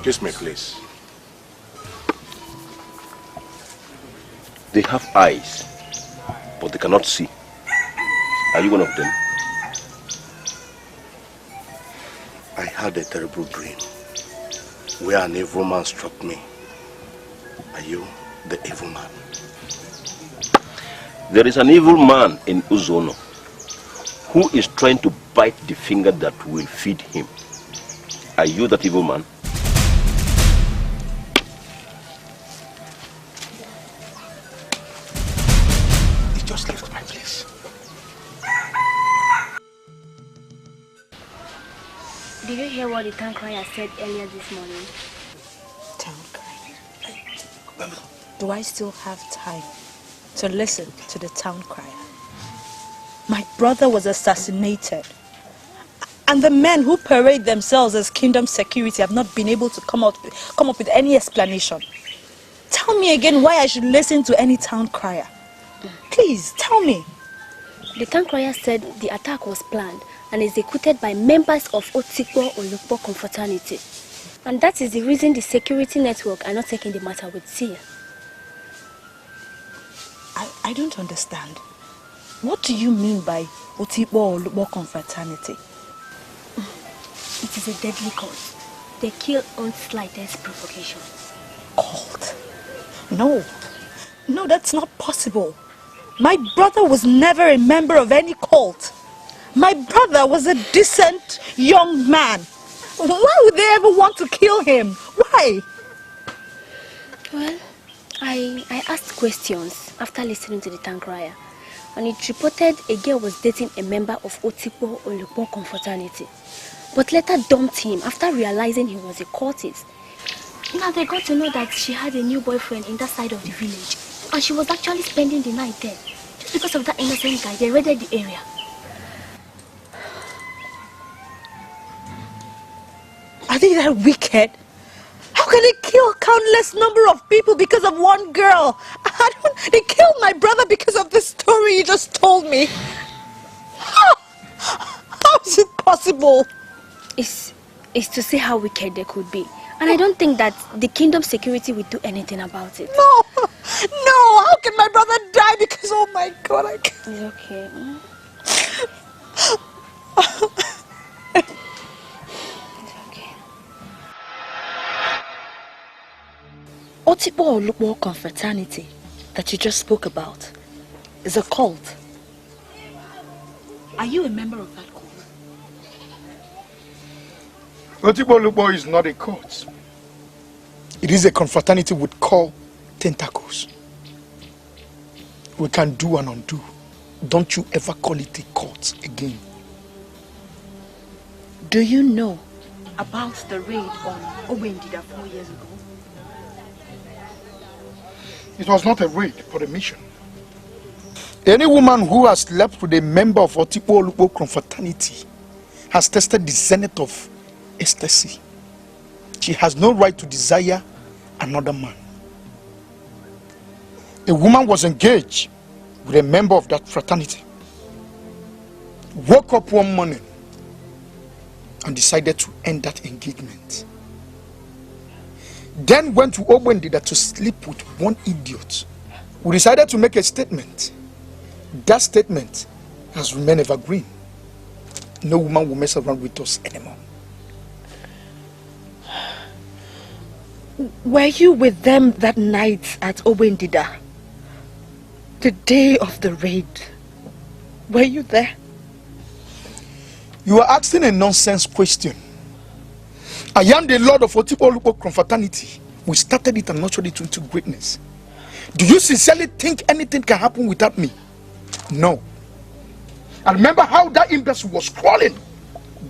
Excuse me, please. They have eyes, but they cannot see. Are you one of them? I had a terrible dream where an evil man struck me. Are you the evil man? There is an evil man in Uzono who is trying to bite the finger that will feed him. Are you that evil man? He just left my place. Did you hear what the town crier said earlier this morning? Town crier? Do I still have time to listen to the town crier? My brother was assassinated, and the men who parade themselves as kingdom security have not been able to come up with any explanation. Tell me again why I should listen to any town crier. Please, tell me. The town crier said the attack was planned and executed by members of Otikpo Olukpo confraternity. And that is the reason the security network are not taking the matter with fear. I don't understand. What do you mean by Otikpo Olukpo confraternity? It is a deadly cult. They kill on slightest provocation. Cult? No. No, that's not possible. My brother was never a member of any cult. My brother was a decent young man. Why would they ever want to kill him? Why? Well, I asked questions after listening to the town crier, and it reported a girl was dating a member of Otikpo Olukpo confraternity, but later dumped him after realizing he was a cultist. Now they got to know that she had a new boyfriend in that side of the village, and she was actually spending the night there. Just because of that innocent guy, they raided the area. Are they that wicked? How can they kill countless number of people because of one girl? They killed my brother because of the story you just told me. How is it possible? It's to see how wicked they could be. And I don't think that the kingdom security will do anything about it. No! No! How can my brother die because, oh my God, I can't. It's okay. Otikpo Olukpo confraternity that you just spoke about is a cult. Are you a member of that cult? Otikpo Olukpo is not a cult. It is a confraternity with core tentacles. We can do and undo. Don't you ever call it a cult again. Do you know about the raid on Obendida 4 years ago? It was not a raid, but a mission. Any woman who has slept with a member of Otikpo Olukpo confraternity has tested the zenith of ecstasy. She has no right to desire another man. A woman was engaged with a member of that fraternity, woke up one morning and decided to end that engagement. Then went to Obendida to sleep with one idiot who decided to make a statement. That statement has remained evergreen. No woman will mess around with us anymore. Were you with them that night at Obendida? The day of the raid? Were you there? You are asking a nonsense question. I am the Lord of Otikpo Olukpo confraternity. We started it and nurtured it into greatness. Do you sincerely think anything can happen without me? No. I remember how that imbecile was crawling,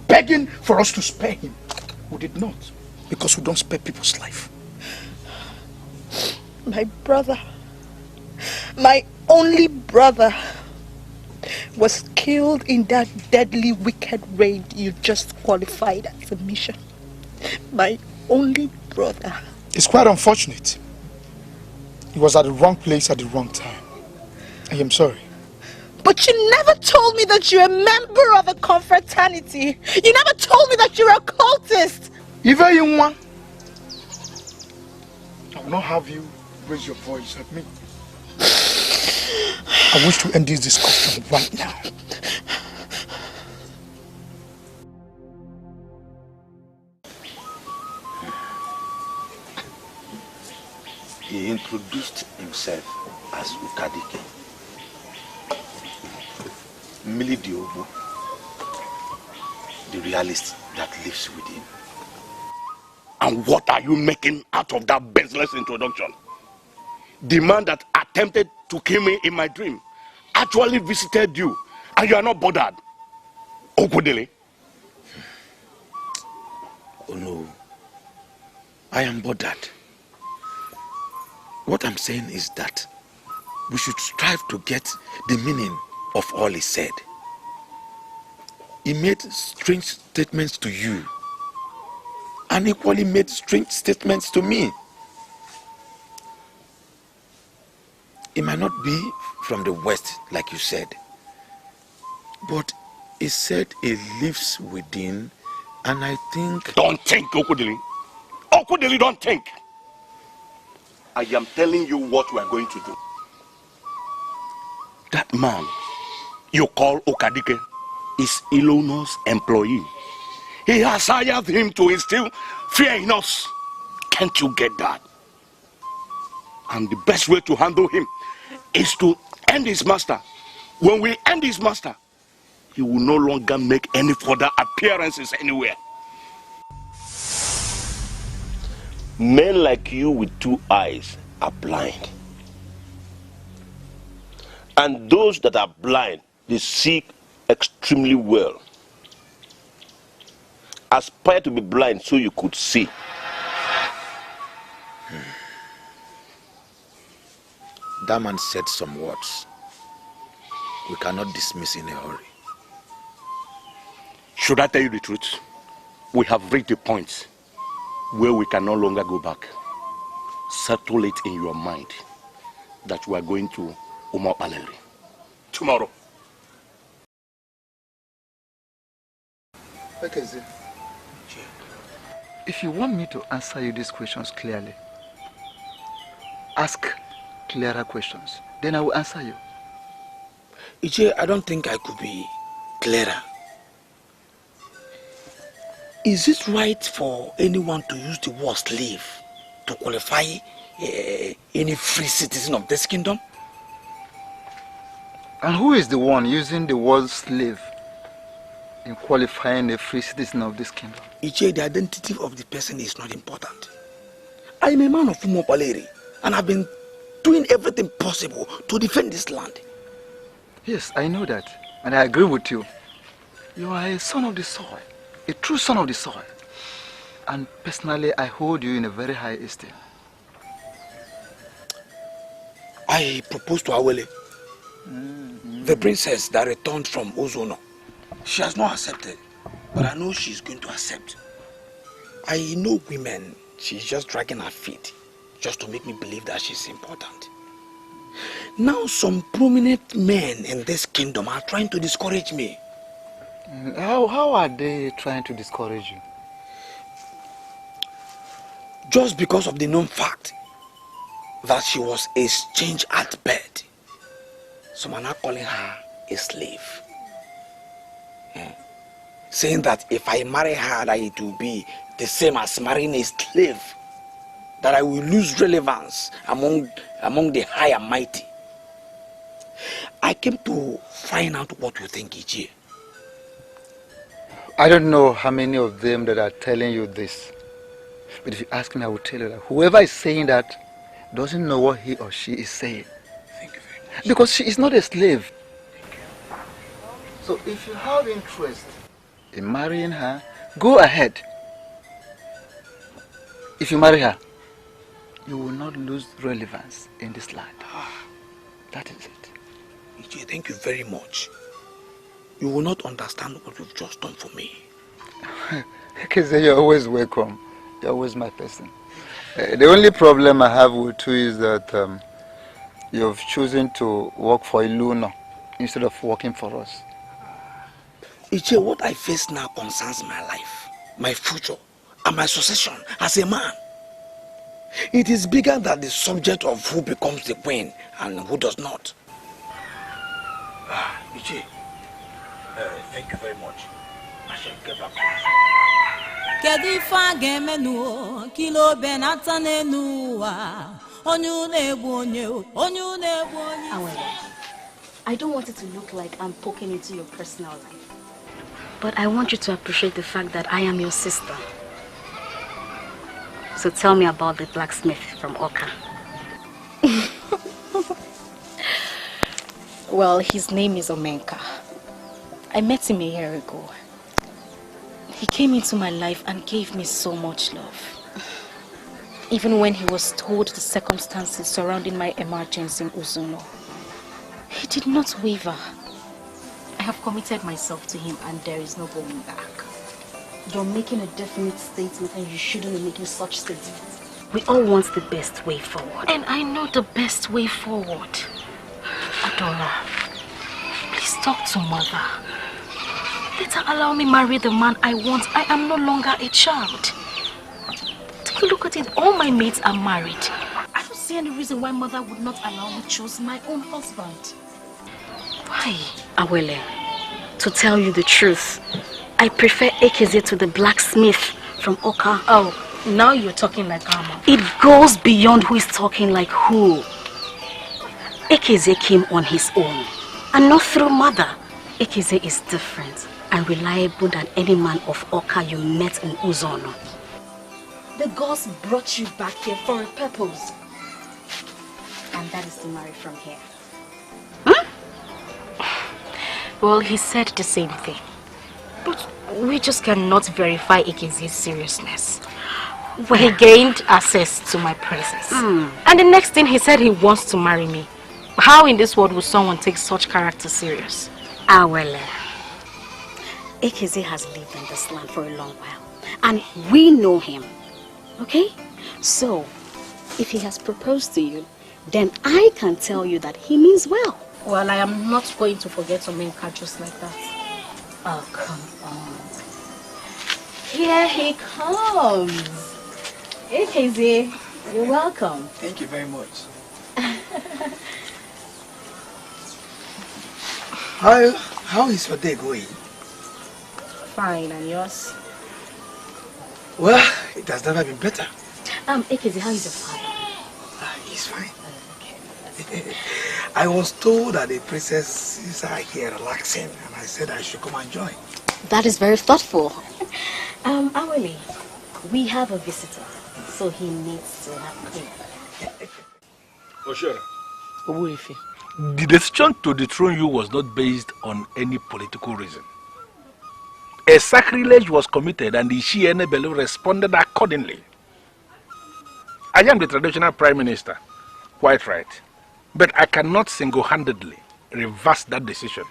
begging for us to spare him. We did not, because we don't spare people's life. My brother, my only brother, was killed in that deadly wicked raid you just qualified as a mission. My only brother. It's quite unfortunate. He was at the wrong place at the wrong time. I am sorry. But you never told me that you're a member of a confraternity. You never told me that you're a cultist. Even you want, will not have you raise your voice at me. I wish to end this discussion right now. He introduced himself as Ukadike. Mili Diobu, the realist that lives within. And what are you making out of that baseless introduction? The man that attempted to kill me in my dream actually visited you, and you are not bothered. Okudele. Oh no, I am bothered. What I'm saying is that we should strive to get the meaning of all he said. He made strange statements to you, and equally made strange statements to me. It might not be from the west, like you said, but he said he lives within, and I think... Don't think, Okudili. Okudili, don't think. I am telling you what we are going to do. That man you call Okadike is Ilono's employee. He has hired him to instill fear in us. Can't you get that? And the best way to handle him is to end his master. When we end his master, he will no longer make any further appearances anywhere. Men like you with two eyes are blind. And those that are blind, they see extremely well. Aspire to be blind so you could see. That man said some words we cannot dismiss in a hurry. Should I tell you the truth? We have reached a point where we can no longer go back. Settle it in your mind that we are going to Umar Paleri tomorrow. Okay, Zee. If you want me to answer you these questions clearly, ask clearer questions. Then I will answer you. Ije, I don't think I could be clearer. Is it right for anyone to use the word slave to qualify any free citizen of this kingdom? And who is the one using the word slave in qualifying a free citizen of this kingdom? Ije, the identity of the person is not important. I am a man of Umar Paleri, and I've been doing everything possible to defend this land. Yes, I know that, and I agree with you. You are a son of the soil, a true son of the soil. And personally, I hold you in a very high esteem. I proposed to Awele, the princess that returned from Ozono. She has not accepted, but I know she's going to accept. I know women, she's just dragging her feet just to make me believe that she's important. Now some prominent men in this kingdom are trying to discourage me. How are they trying to discourage you? Just because of the known fact that she was exchanged at birth. Some are now calling her a slave. Saying that if I marry her, that it will be the same as marrying a slave. That I will lose relevance among the high and mighty. I came to find out what you think, Ije. I don't know how many of them that are telling you this. But if you ask me, I will tell you that whoever is saying that doesn't know what he or she is saying. Thank you very much. Because she is not a slave. So if you have interest in marrying her, go ahead. If you marry her, you will not lose relevance in this land. That is it. Ije, thank you very much. You will not understand what you've just done for me. Because you're always welcome. You're always my person. The only problem I have with you is that you've chosen to work for Ilono instead of working for us. Ije, what I face now concerns my life, my future, and my succession as a man. It is bigger than the subject of who becomes the queen and who does not. Ichi, thank you very much. I shall get back to you. Kedifa gemenu kilo benata nenua onyu I don't want it to look like I'm poking into your personal life. But I want you to appreciate the fact that I am your sister. So tell me about the blacksmith from Oka. Well, his name is Omenka. I met him a year ago. He came into my life and gave me so much love. Even when he was told the circumstances surrounding my emergency in Uzuno, he did not waver. I have committed myself to him and there is no going back. You're making a definite statement and you shouldn't be making such statements. We all want the best way forward. And I know the best way forward. Adora, please talk to mother. Let her allow me marry the man I want. I am no longer a child. Take a look at it. All my mates are married. I don't see any reason why mother would not allow me to choose my own husband. Why? Awele, to tell you the truth, I prefer Ekeze to the blacksmith from Oka. Oh, now you're talking like Ama. It goes beyond who is talking like who. Ekeze came on his own and not through mother. Ekeze is different and reliable than any man of Oka you met in Uzono. The gods brought you back here for a purpose. And that is to marry from here. Well, he said the same thing. But we just cannot verify Ekeze's seriousness. Well, he gained access to my presence. And the next thing he said he wants to marry me. How in this world would someone take such character serious? Awele, Ekeze has lived in this land for a long while. And we know him. Okay? So, if he has proposed to you, then I can tell you that he means well. Well, I am not going to forget Omenka just like that. Oh, come on. Here he comes. Ekeze, you're welcome. Thank you very much. How is your day going? Fine, and yours? Well, it has never been better. Ekeze, how is your father? He's fine. Okay. I was told that the princesses are here relaxing, and I said I should come and join. That is very thoughtful. Awele, we have a visitor, so he needs to have clean. Oshora, Obuefi. the decision to dethrone you was not based on any political reason. A sacrilege was committed and the Ishiene Bello responded accordingly. I am the traditional prime minister, quite right. But I cannot single-handedly reverse that decision.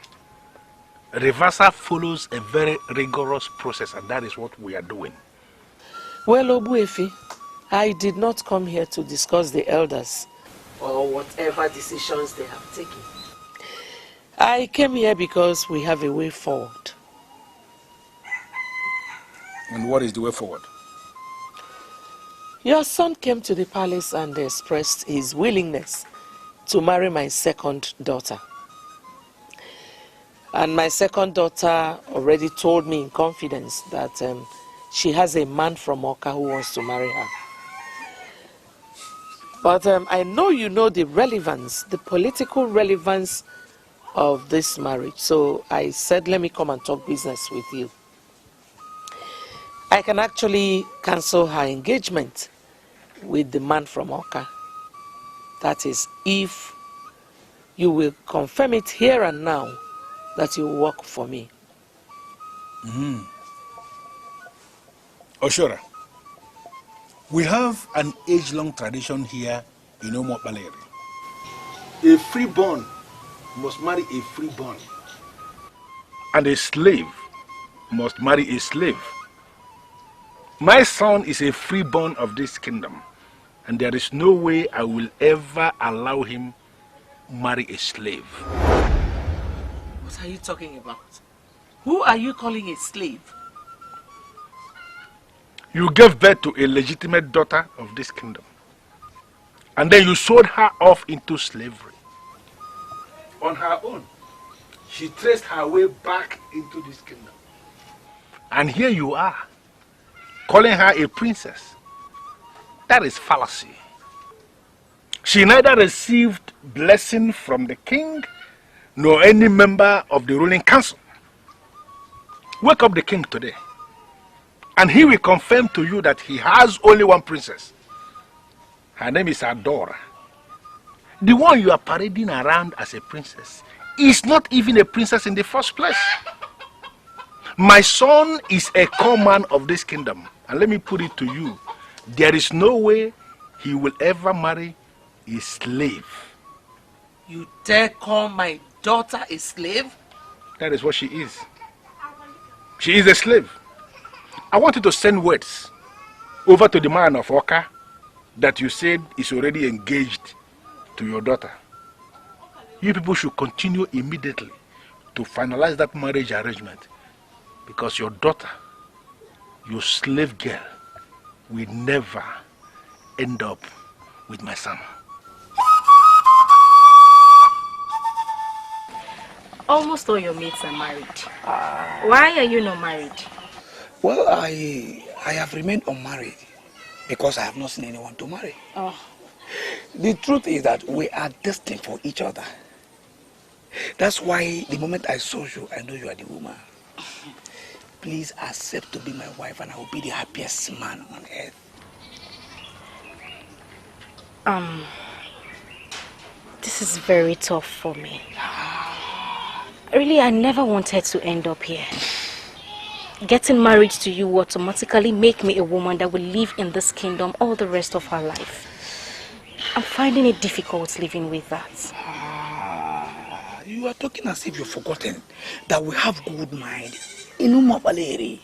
Reversal follows a very rigorous process, and that is what we are doing. Well, Obuefi, I did not come here to discuss the elders or whatever decisions they have taken. I came here because we have a way forward. And what is the way forward? Your son came to the palace and expressed his willingness to marry my second daughter. And my second daughter already told me in confidence that she has a man from Oka who wants to marry her. But I know you know the relevance, the political relevance of this marriage. So I said, let me come and talk business with you. I can actually cancel her engagement with the man from Oka. That is, if you will confirm it here and now that you work for me. Oshora, we have an age-long tradition here in Omo Baleri. A freeborn must marry a freeborn. And a slave must marry a slave. My son is a freeborn of this kingdom, and there is no way I will ever allow him marry a slave. What are you talking about? Who are you calling a slave? You gave birth to a legitimate daughter of this kingdom. And then you sold her off into slavery. On her own, she traced her way back into this kingdom. And here you are, calling her a princess. That is fallacy. She neither received blessing from the king nor any member of the ruling council. Wake up the king today, and he will confirm to you that he has only one princess. Her name is Adora. The one you are parading around as a princess is not even a princess in the first place. My son is a common of this kingdom, and let me put it to you, there is no way he will ever marry a slave. You dare call my daughter a slave? That is what she is. She is a slave. I want you to send words over to the man of Oka that you said is already engaged to your daughter. You people should continue immediately to finalize that marriage arrangement, because your daughter, your slave girl, will never end up with my son. Almost all your mates are married. Why are you not married? Well, I have remained unmarried because I have not seen anyone to marry. Oh. The truth is that we are destined for each other. That's why the moment I saw you, I know you are the woman. Please accept to be my wife and I will be the happiest man on earth. This is very tough for me. Really, I never wanted to end up here. Getting married to you will automatically make me a woman that will live in this kingdom all the rest of her life. I'm finding it difficult living with that. You are talking as if you've forgotten that we have good mind in Umabaleri.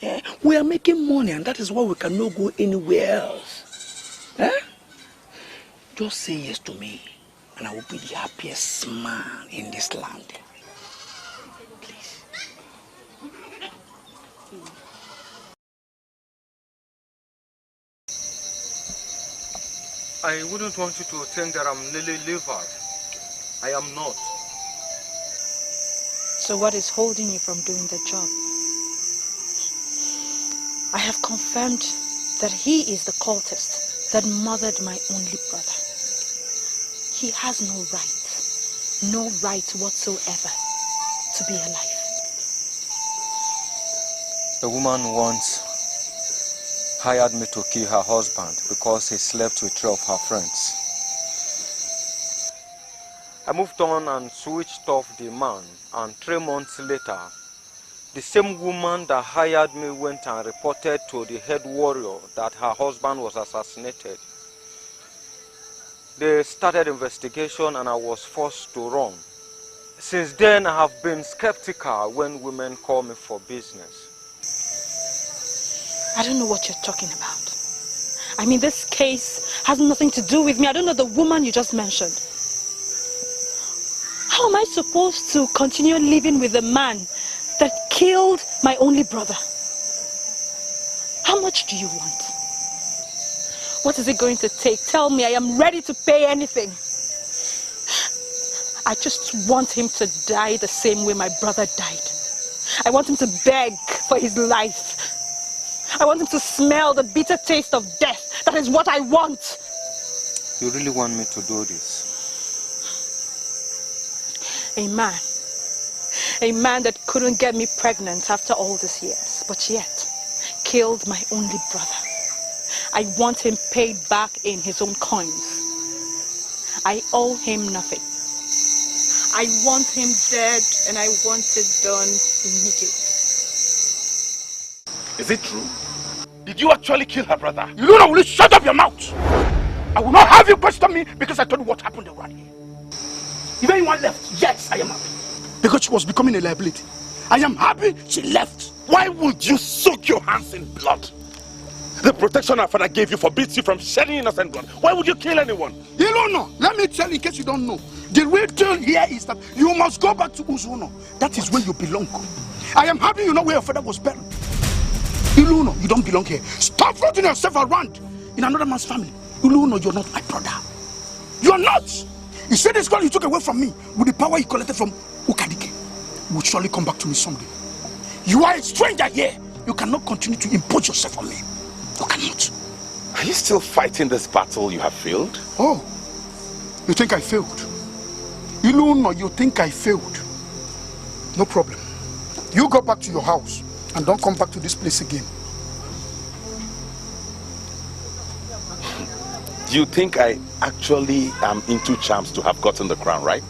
Yeah? We are making money and that is why we cannot go anywhere else. Eh? Just say yes to me and I will be the happiest man in this land. Please. I wouldn't want you to think that I'm lily-livered. I am not. So what is holding you from doing the job? I have confirmed that he is the cultist that murdered my only brother. He has no right whatsoever to be alive. A woman once hired me to kill her husband because he slept with 3 of her friends. I moved on and switched off the man, and 3 months later, the same woman that hired me went and reported to the head warrior that her husband was assassinated. They started investigation and I was forced to run. Since then, I have been skeptical when women call me for business. I don't know what you're talking about. I mean, this case has nothing to do with me. I don't know the woman you just mentioned. How am I supposed to continue living with a man that killed my only brother? How much do you want? What is it going to take? Tell me, I am ready to pay anything. I just want him to die the same way my brother died. I want him to beg for his life. I want him to smell the bitter taste of death. That is what I want. You really want me to do this? A man that couldn't get me pregnant after all these years, but yet killed my only brother. I want him paid back in his own coins. I owe him nothing. I want him dead and I want it done immediately. Is it true? Did you actually kill her brother? You don't know, will you shut up your mouth? I will not have you question me because I told you what happened around here. If anyone left, yes, I am happy. Because she was becoming a liability. I am happy she left. Why would you soak your hands in blood? The protection our father gave you forbids you from shedding innocent blood. Why would you kill anyone? You don't know. Let me tell you in case you don't know. The real deal here is that you must go back to Uzuno. That is where you belong. I am happy you know where your father was buried. Iluno, you don't belong here. Stop floating yourself around in another man's family. Iluno, you're not my brother. You're not! You said this girl you took away from me with the power you collected from Ukadike will surely come back to me someday. You are a stranger here. You cannot continue to impose yourself on me. You cannot. Are you still fighting this battle you have failed? Oh, you think I failed? Iluno, you think I failed? No problem. You go back to your house and don't come back to this place again. You think I actually am into charms to have gotten the crown, right?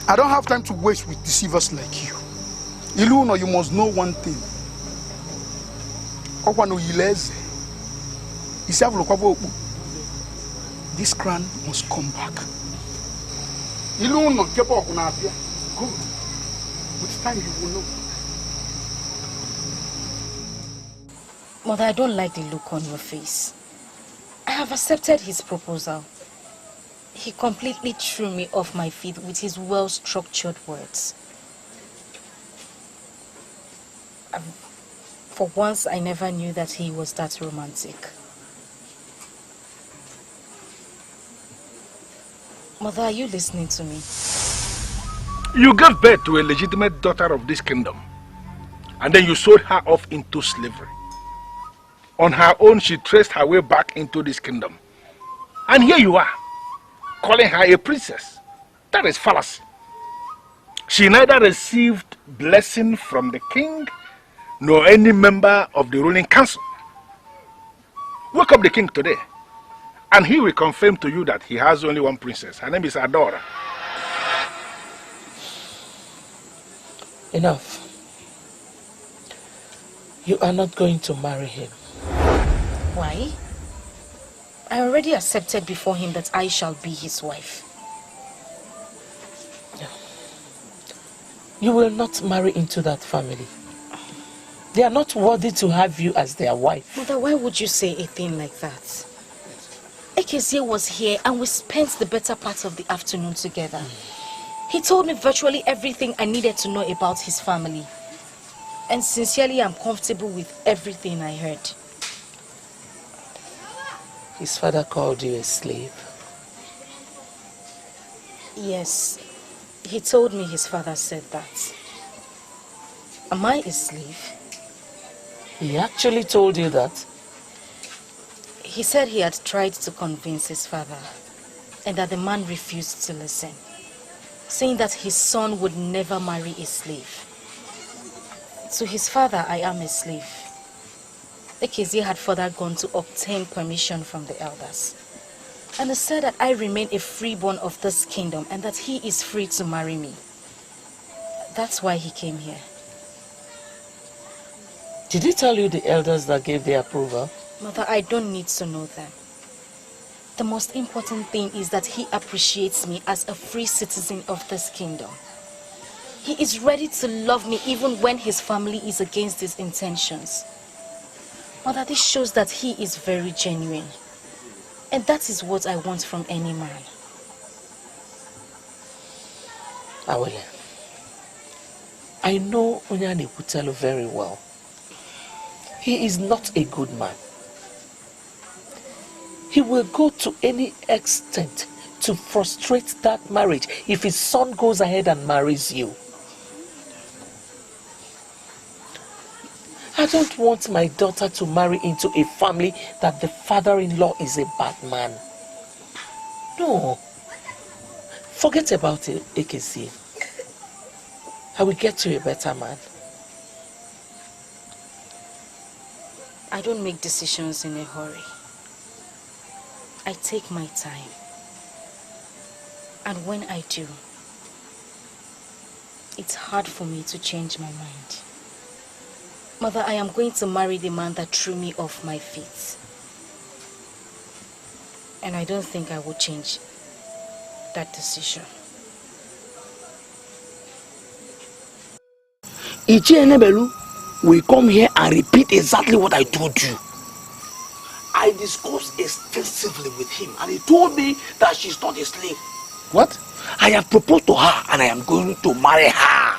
I don't have time to waste with deceivers like you. Iluno, you must know one thing. This crown must come back. Iluno, good. With time you will know. Mother, I don't like the look on your face. I have accepted his proposal. He completely threw me off my feet with his well-structured words. For once, I never knew that he was that romantic. Mother, are you listening to me? You gave birth to a legitimate daughter of this kingdom, and then you sold her off into slavery. On her own, she traced her way back into this kingdom. And here you are, calling her a princess. That is fallacy. She neither received blessing from the king, nor any member of the ruling council. Wake up the king today, and he will confirm to you that he has only one princess. Her name is Adora. Enough. You are not going to marry him. Why? I already accepted before him that I shall be his wife. You will not marry into that family. They are not worthy to have you as their wife. Mother, why would you say a thing like that? Ekezie was here and we spent the better part of the afternoon together. He told me virtually everything I needed to know about his family. And sincerely, I'm comfortable with everything I heard. His father called you a slave. Yes, he told me his father said that. Am I a slave? He actually told you that? He said he had tried to convince his father and that the man refused to listen, saying that his son would never marry a slave. To his father, I am a slave. Ekezie had further gone to obtain permission from the elders. And he said that I remain a freeborn of this kingdom and that he is free to marry me. That's why he came here. Did he tell you the elders that gave the approval? Mother, I don't need to know them. The most important thing is that he appreciates me as a free citizen of this kingdom. He is ready to love me even when his family is against his intentions. Mother, this shows that he is very genuine. And that is what I want from any man. Awele, I know Onyane Kutelu very well. He is not a good man. He will go to any extent to frustrate that marriage if his son goes ahead and marries you. I don't want my daughter to marry into a family that the father-in-law is a bad man. No. Forget about it, Ekezie. I will get you a better man. I don't make decisions in a hurry. I take my time. And when I do, it's hard for me to change my mind. Mother, I am going to marry the man that threw me off my feet. And I don't think I will change that decision. Ichie Enebelu will come here and repeat exactly what I told you. I discussed extensively with him and he told me that she's not a slave. What? I have proposed to her and I am going to marry her.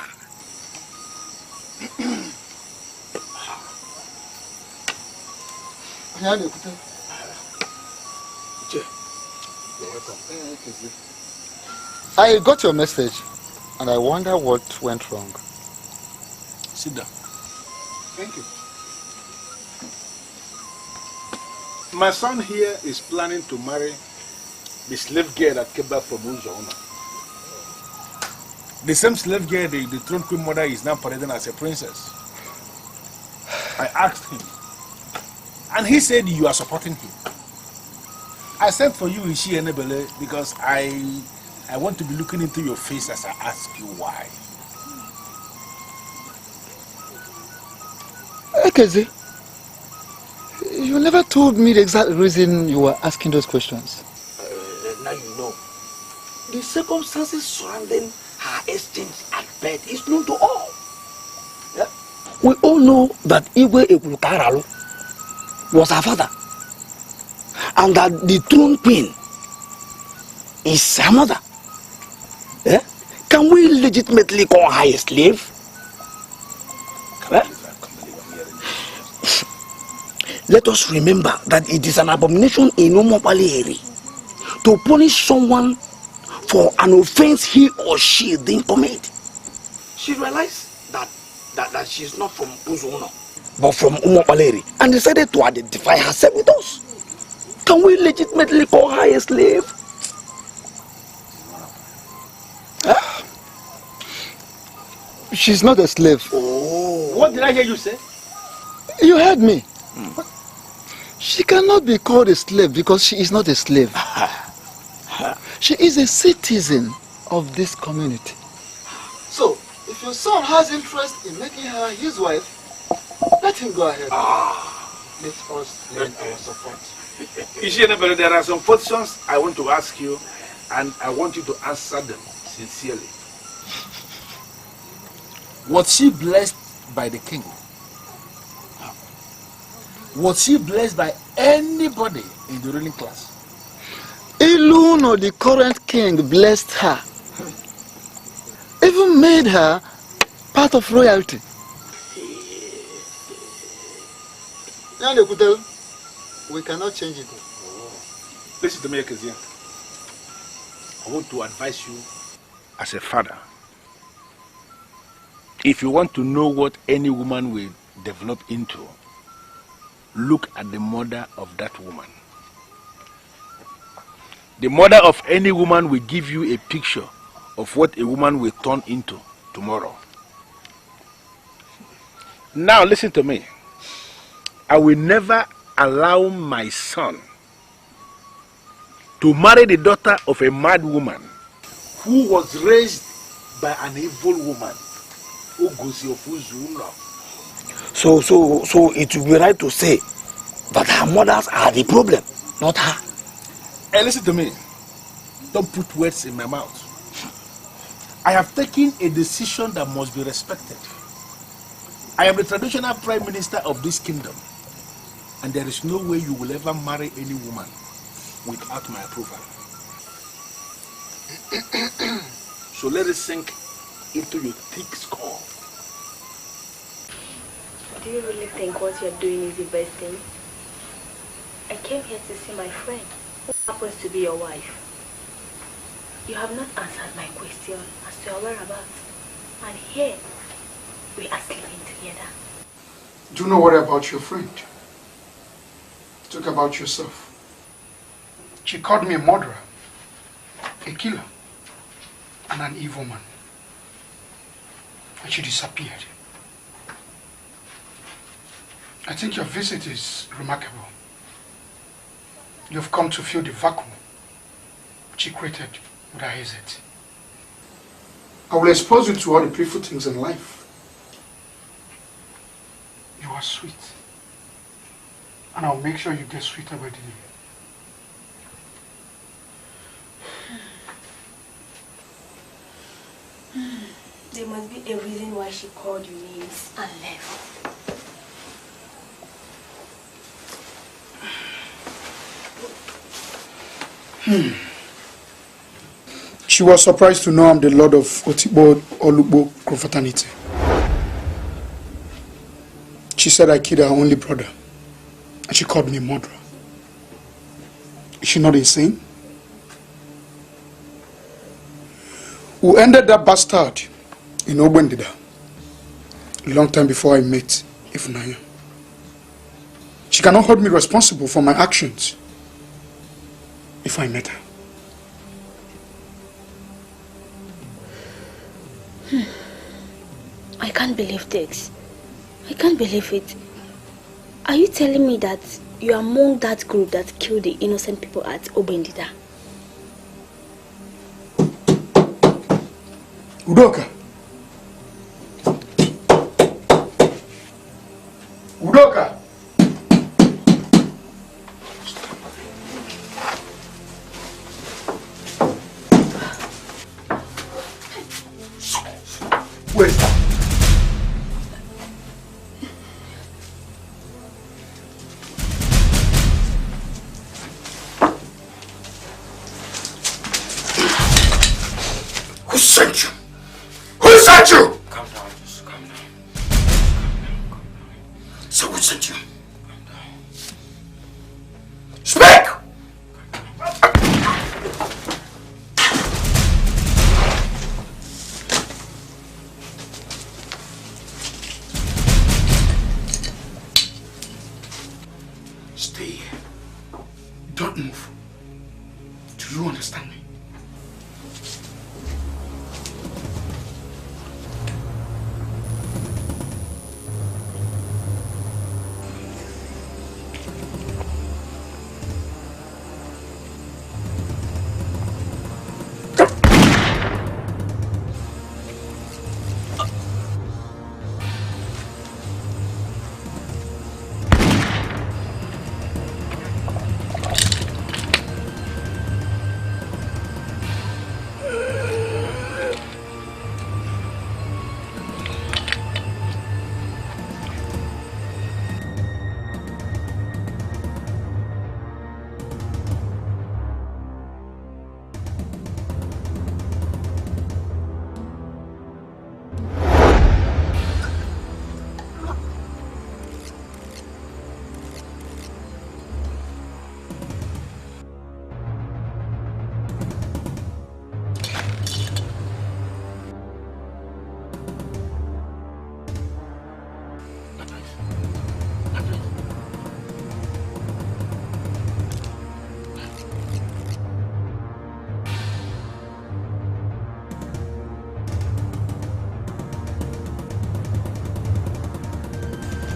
welcome. I got your message, and I wonder what went wrong. Sit down. Thank you. My son here is planning to marry the slave girl that came back from Uzona. The same slave girl the throne queen mother is now parading as a princess. I asked him, and he said you are supporting him. I sent for you Ishi Enebele because I want to be looking into your face as I ask you why. Ekeze, you never told me the exact reason you were asking those questions. Now you know. The circumstances surrounding her exchange at birth is known to all. Yeah? We all know that Igwe Ekulukaralu was her father, and that the throne queen is her mother. Yeah? Can we legitimately call her a slave? Let us remember that it is an abomination in Omopaleheri to punish someone for an offense he or she didn't commit. She realized that she is not from Uzono, but from Omopaleheri, and decided to identify herself with us. Can we legitimately call her a slave? Huh? She's not a slave. Oh. What did I hear you say? You heard me. She cannot be called a slave because she is not a slave. She is a citizen of this community. So, if your son has interest in making her his wife, let him go ahead. Let us lend our support. Ishienebele, there are some questions I want to ask you, and I want you to answer them sincerely. Was she blessed by the king? Was she blessed by anybody in the ruling class? Iluno, the current king, blessed her. Even made her part of royalty. We cannot change it. Listen to me, Ekezia. I want to advise you as a father. If you want to know what any woman will develop into, look at the mother of that woman. The mother of any woman will give you a picture of what a woman will turn into tomorrow. Now listen to me. I will never allow my son to marry the daughter of a mad woman who was raised by an evil woman. So it will be right to say that her mothers are the problem, not her. Hey, listen to me. Don't put words in my mouth. I have taken a decision that must be respected. I am the traditional prime minister of this kingdom, and there is no way you will ever marry any woman without my approval. So let it sink into your thick skull. Do you really think what you're doing is the best thing? I came here to see my friend, who happens to be your wife. You have not answered my question as to your whereabouts. And here, we are sleeping together. Do you know what about your friend? Talk about yourself. She called me a murderer, a killer, and an evil man. And she disappeared. I think your visit is remarkable. You've come to fill the vacuum she created with her exit. I will expose you to all the beautiful things in life. You are sweet. And I'll make sure you get sweeter by the day. There must be a reason why she called you names and left. She was surprised to know I'm the Lord of Otigbo Olugbo Confraternity. She said I killed her only brother, and she called me a murderer. Is she not insane? who ended that bastard in Obendida a long time before I met Ifunanya. She cannot hold me responsible for my actions if I met her. I can't believe this. I can't believe it. Are you telling me that you are among that group that killed the innocent people at Obendida? Udoka! Udoka! Wait. Who sent you? Who sent you? Calm down, just calm down. So who sent you? Speak! Stay here. Don't move. Do you understand me?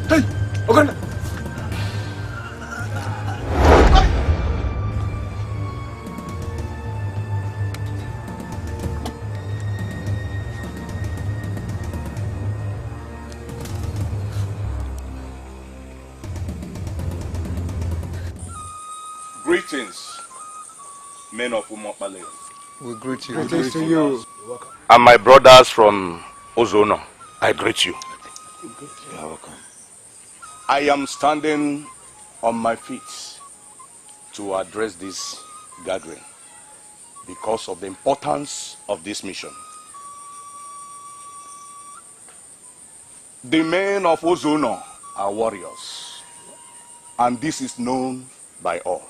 Hey, Oganda. Greetings, men of Umokpale. We greet you. Greetings to you. And my brothers from Ozono, I greet you. You are welcome. I am standing on my feet to address this gathering because of the importance of this mission. The men of Ozono are warriors, and this is known by all.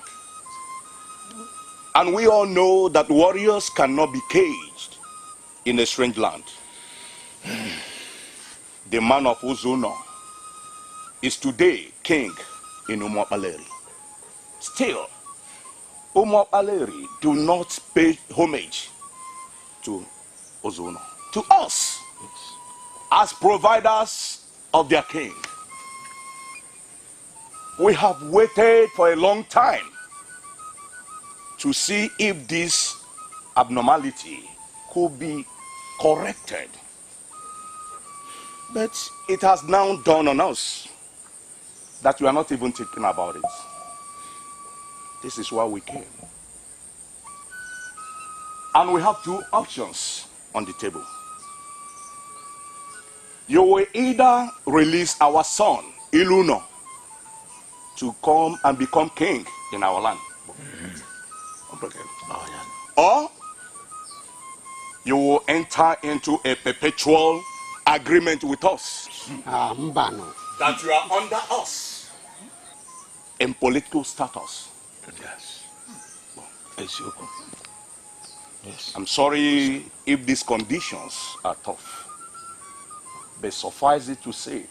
And we all know that warriors cannot be caged in a strange land. The man of Ozono is today king in Umokpaleri. Still, Umokpaleri do not pay homage to Ozono, to us, as providers of their king. We have waited for a long time to see if this abnormality could be corrected. But it has now dawned on us that we are not even thinking about it. This is why we came. And we have two options on the table. You will either release our son, Iluno, to come and become king in our land. Or you will enter into a perpetual agreement with us that you are under us in political status. Yes. Yes. I'm sorry if these conditions are tough, but suffice it to say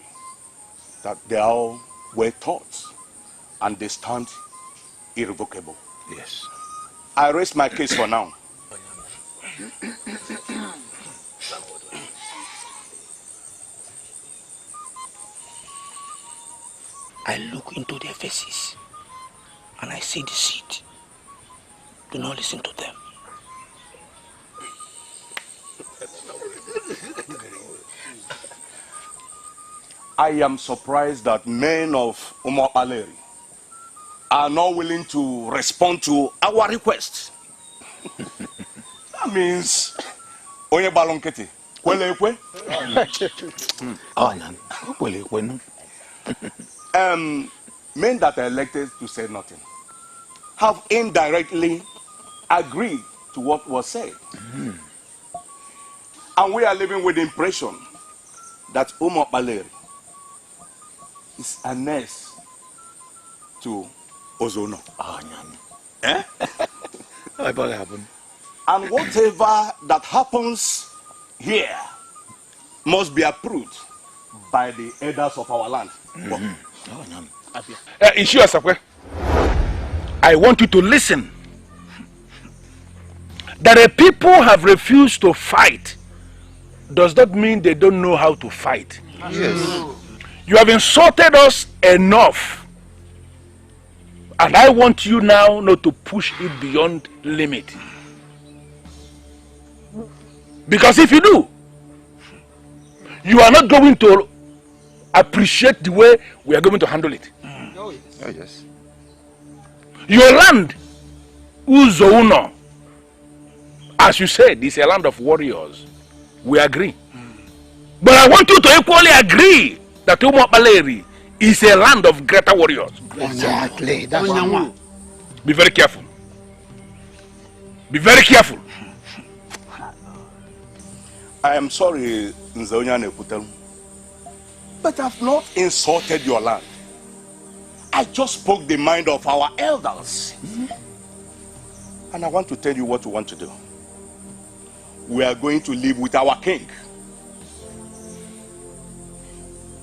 that they are well thought and they stand irrevocable. Yes. I raise my case for now. I look into their faces and I see deceit. Do not listen to them. I am surprised that men of Umuokpaleri are not willing to respond to our request. That means onye balonkete kwele ekwe. Men that are elected to say nothing have indirectly agreed to what was said. And we are living with the impression that Umuokpaleri is annexed to Ozono. Eh? And whatever that happens here must be approved by the elders of our land. Ishu Asakwe, I want you to listen. That the people have refused to fight does not mean they don't know how to fight. Yes. You have insulted us enough. And I want you now not to push it beyond limit. Because if you do, you are not going to appreciate the way we are going to handle it. Oh, yes. Your land, Uzouno, as you said, is a land of warriors. We agree. But I want you to equally agree that Umuokpaleri is a land of greater warriors. Exactly. That's one. Be very careful. Be very careful. I am sorry, Nzeonyane Ekutelu, but I've not insulted your land. I just spoke the mind of our elders. And I want to tell you what we want to do. We are going to live with our king.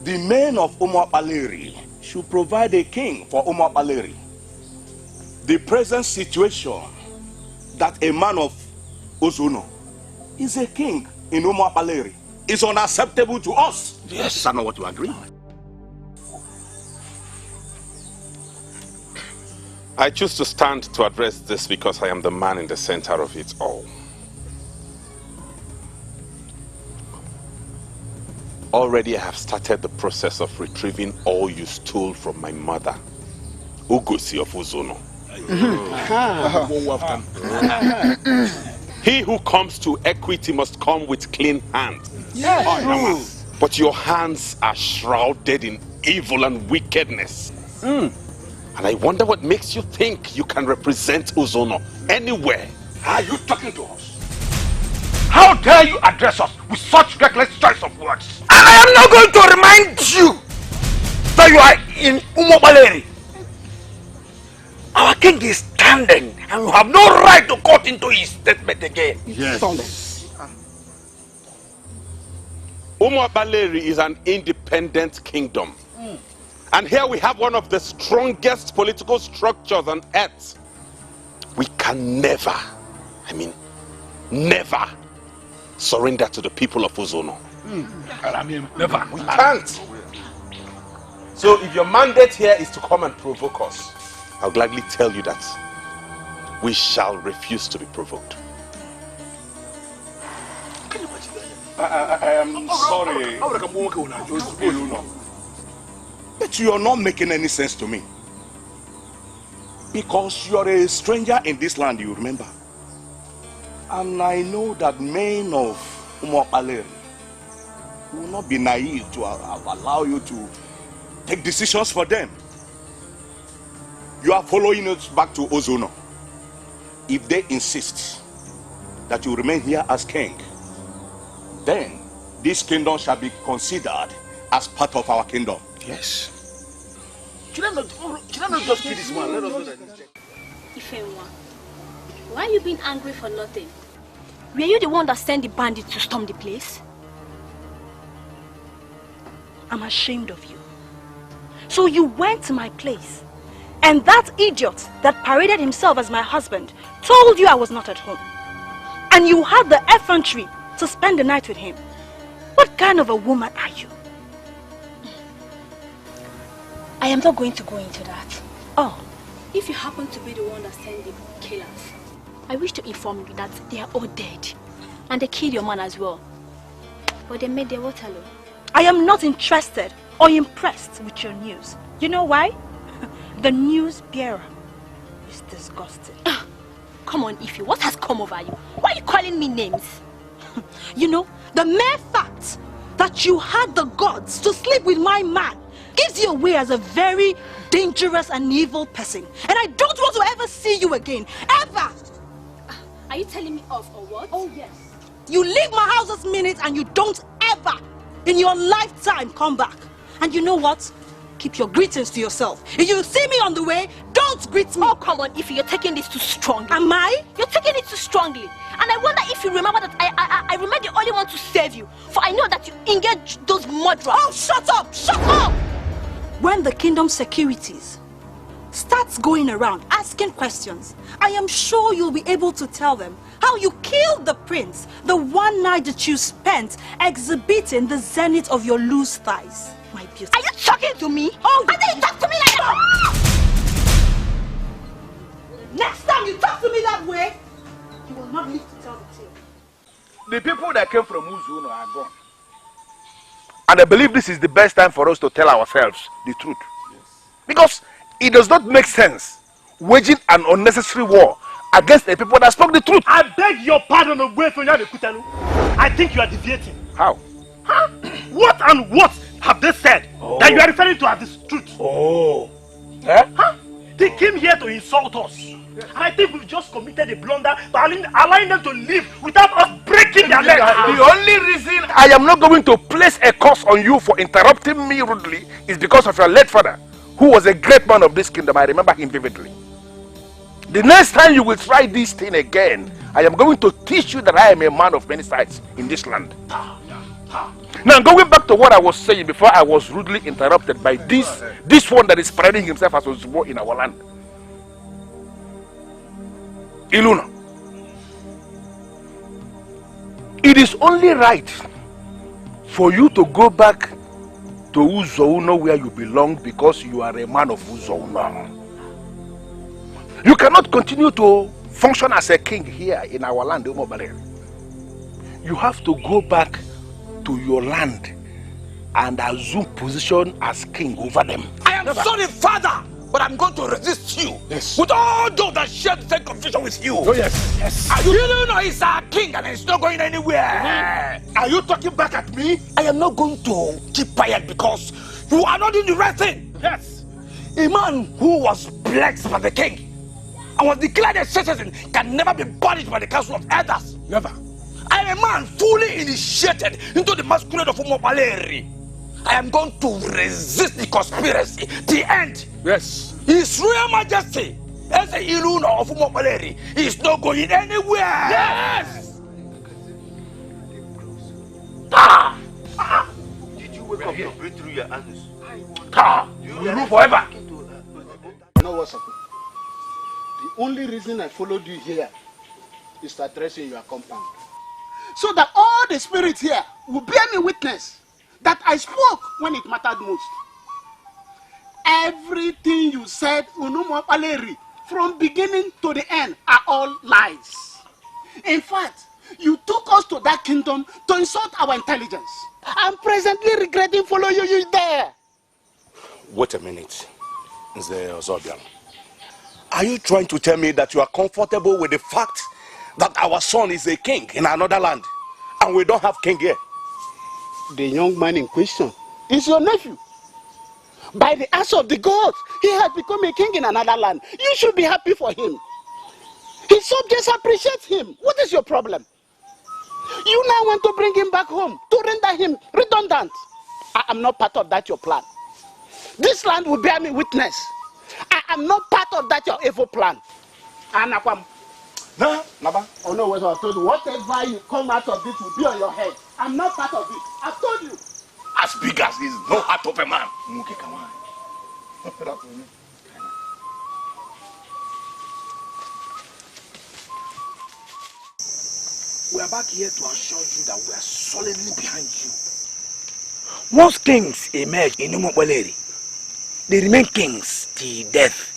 The men of Umuokpaleri should provide a king for Umuokpaleri. The present situation that a man of Ozono is a king in Umuokpaleri is unacceptable to us. Yes. Is that not what you agree? I choose to stand to address this because I am the man in the center of it all. Already I have started the process of retrieving all you stole from my mother, Ugosi of Ozono. He who comes to equity must come with clean hands. Yes. But your hands are shrouded in evil and wickedness. And I wonder what makes you think you can represent Ozono anywhere. Are you talking to us? How dare you address us with such reckless choice of words? And I am not going to remind you that you are in Umuokpaleri. Our king is standing and you have no right to cut into his statement again. Yes. Umuokpaleri is an independent kingdom. And here we have one of the strongest political structures on earth. We can never, never surrender to the people of Ozono. Never. We can't. So if your mandate here is to come and provoke us, I'll gladly tell you that we shall refuse to be provoked. I am sorry, but you are not making any sense to me. Because you are a stranger in this land, you remember. And I know that men of Umuokpaleri will not be naive to allow you to take decisions for them. You are following us back to Ozono. If they insist that you remain here as king, then this kingdom shall be considered as part of our kingdom. Yes. Should I not just kill this man? Let us know that he's dead. Ifeanyi, why are you being angry for nothing? Were you the one that sent the bandits to storm the place? I'm ashamed of you. So you went to my place, and that idiot that paraded himself as my husband told you I was not at home. And you had the effrontery to spend the night with him. What kind of a woman are you? I am not going to go into that. Oh. If you happen to be the one that sent the killers, I wish to inform you that they are all dead. And they killed your man as well. But they made their Waterloo. I am not interested or impressed with your news. You know why? The news bearer is disgusting. Come on, Ify, what has come over you? Why are you calling me names? You know, the mere fact that you had the gods to sleep with my man gives you away as a very dangerous and evil person. And I don't want to ever see you again. Ever! Are you telling me off or what? Oh, yes. You leave my house this minute and you don't ever in your lifetime come back. And you know what? Keep your greetings to yourself. If you see me on the way, don't greet me. Oh, come on, Ify, you're taking this too strongly. Am I? You're taking it too strongly. And I wonder if you remember that I remain the only one to save you. For I know that you engaged those murderers. Oh, shut up! Shut up! When the kingdom securities starts going around asking questions, I am sure you'll be able to tell them how you killed the prince the one night that you spent exhibiting the zenith of your loose thighs. My beauty. Are you talking to me? Oh, and then you talk to me like that? Next time you talk to me that way, you will not live to tell the tale. The people that came from Uzuno are gone. And I believe this is the best time for us to tell ourselves the truth. Yes. Because it does not make sense waging an unnecessary war against the people that spoke the truth. I beg your pardon, Ogbuefi Kutelu. I think you are deviating. How? Huh? What and what have they said that you are referring to as the truth? Oh. Eh? Huh? They came here to insult us. Yes. And I think we've just committed a blunder by allowing them to live without us breaking their legs. The only reason I am not going to place a curse on you for interrupting me rudely is because of your late father, who was a great man of this kingdom. I remember him vividly. The next time you will try this thing again, I am going to teach you that I am a man of many sides in this land. Now, going back to what I was saying before I was rudely interrupted by this one that is parading himself as Ozugbo in our land. Iluna, it is only right for you to go back to Uzouno where you belong because you are a man of Uzouno. You cannot continue to function as a king here in our land, Umobale. You have to go back to your land and assume position as king over them. I am sorry, father, but I'm going to resist you. Yes. With all those that share the same confusion with you. Oh, yes. Yes. You don't know he's our king and he's not going anywhere. Are you talking back at me? I am not going to keep quiet because you are not doing the right thing. Yes. A man who was blessed by the king and was declared a citizen can never be punished by the council of elders. Never. I am a man fully initiated into the masquerade of Umobaleri. I am going to resist the conspiracy to the end. Yes. His Royal Majesty, as a Iluna of Umobaleri, is not going anywhere. Yes. Did you wake up to breathe through your anus? You will rule forever. You know what's up? The only reason I followed you here is to address you in your compound, so that all the spirits here will bear me witness that I spoke when it mattered most. Everything you said, Unumo Paleri, from beginning to the end, are all lies. In fact, you took us to that kingdom to insult our intelligence. I'm presently regretting following you there. Wait a minute, Nze Ozobian. Are you trying to tell me that you are comfortable with the fact that our son is a king in another land and we don't have king here? The young man in question is your nephew. By the act of the gods, he has become a king in another land. You should be happy for him. His subjects appreciate him. What is your problem? You now want to bring him back home to render him redundant. I am not part of that your plan. This land will bear me witness. I am not part of that your evil plan. Anakwam, No, Naba. Oh no, what I told you. Whatever you come out of this will be on your head. I'm not part of it. I told you. As big as is, no heart of a man. Okay, come on. We are back here to assure you that we are solidly behind you. Once kings emerge in Umubaleri, they remain kings till death.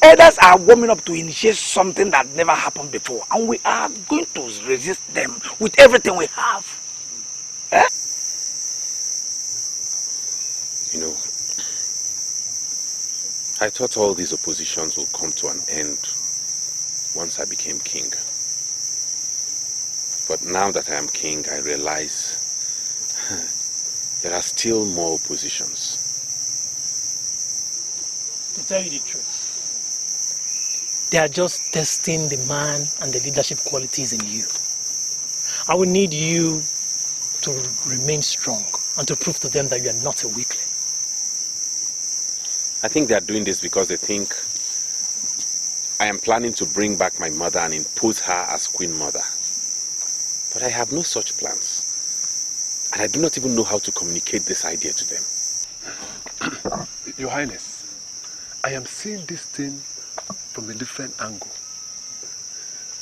Others are warming up to initiate something that never happened before, and we are going to resist them with everything we have. Eh? You know, I thought all these oppositions would come to an end once I became king. But now that I am king, I realize there are still more oppositions. To tell you the truth, they are just testing the man and the leadership qualities in you. I will need you to remain strong and to prove to them that you are not a weakling. I think they are doing this because they think I am planning to bring back my mother and impose her as Queen Mother. But I have no such plans. And I do not even know how to communicate this idea to them. Your Highness, I am seeing this thing from a different angle.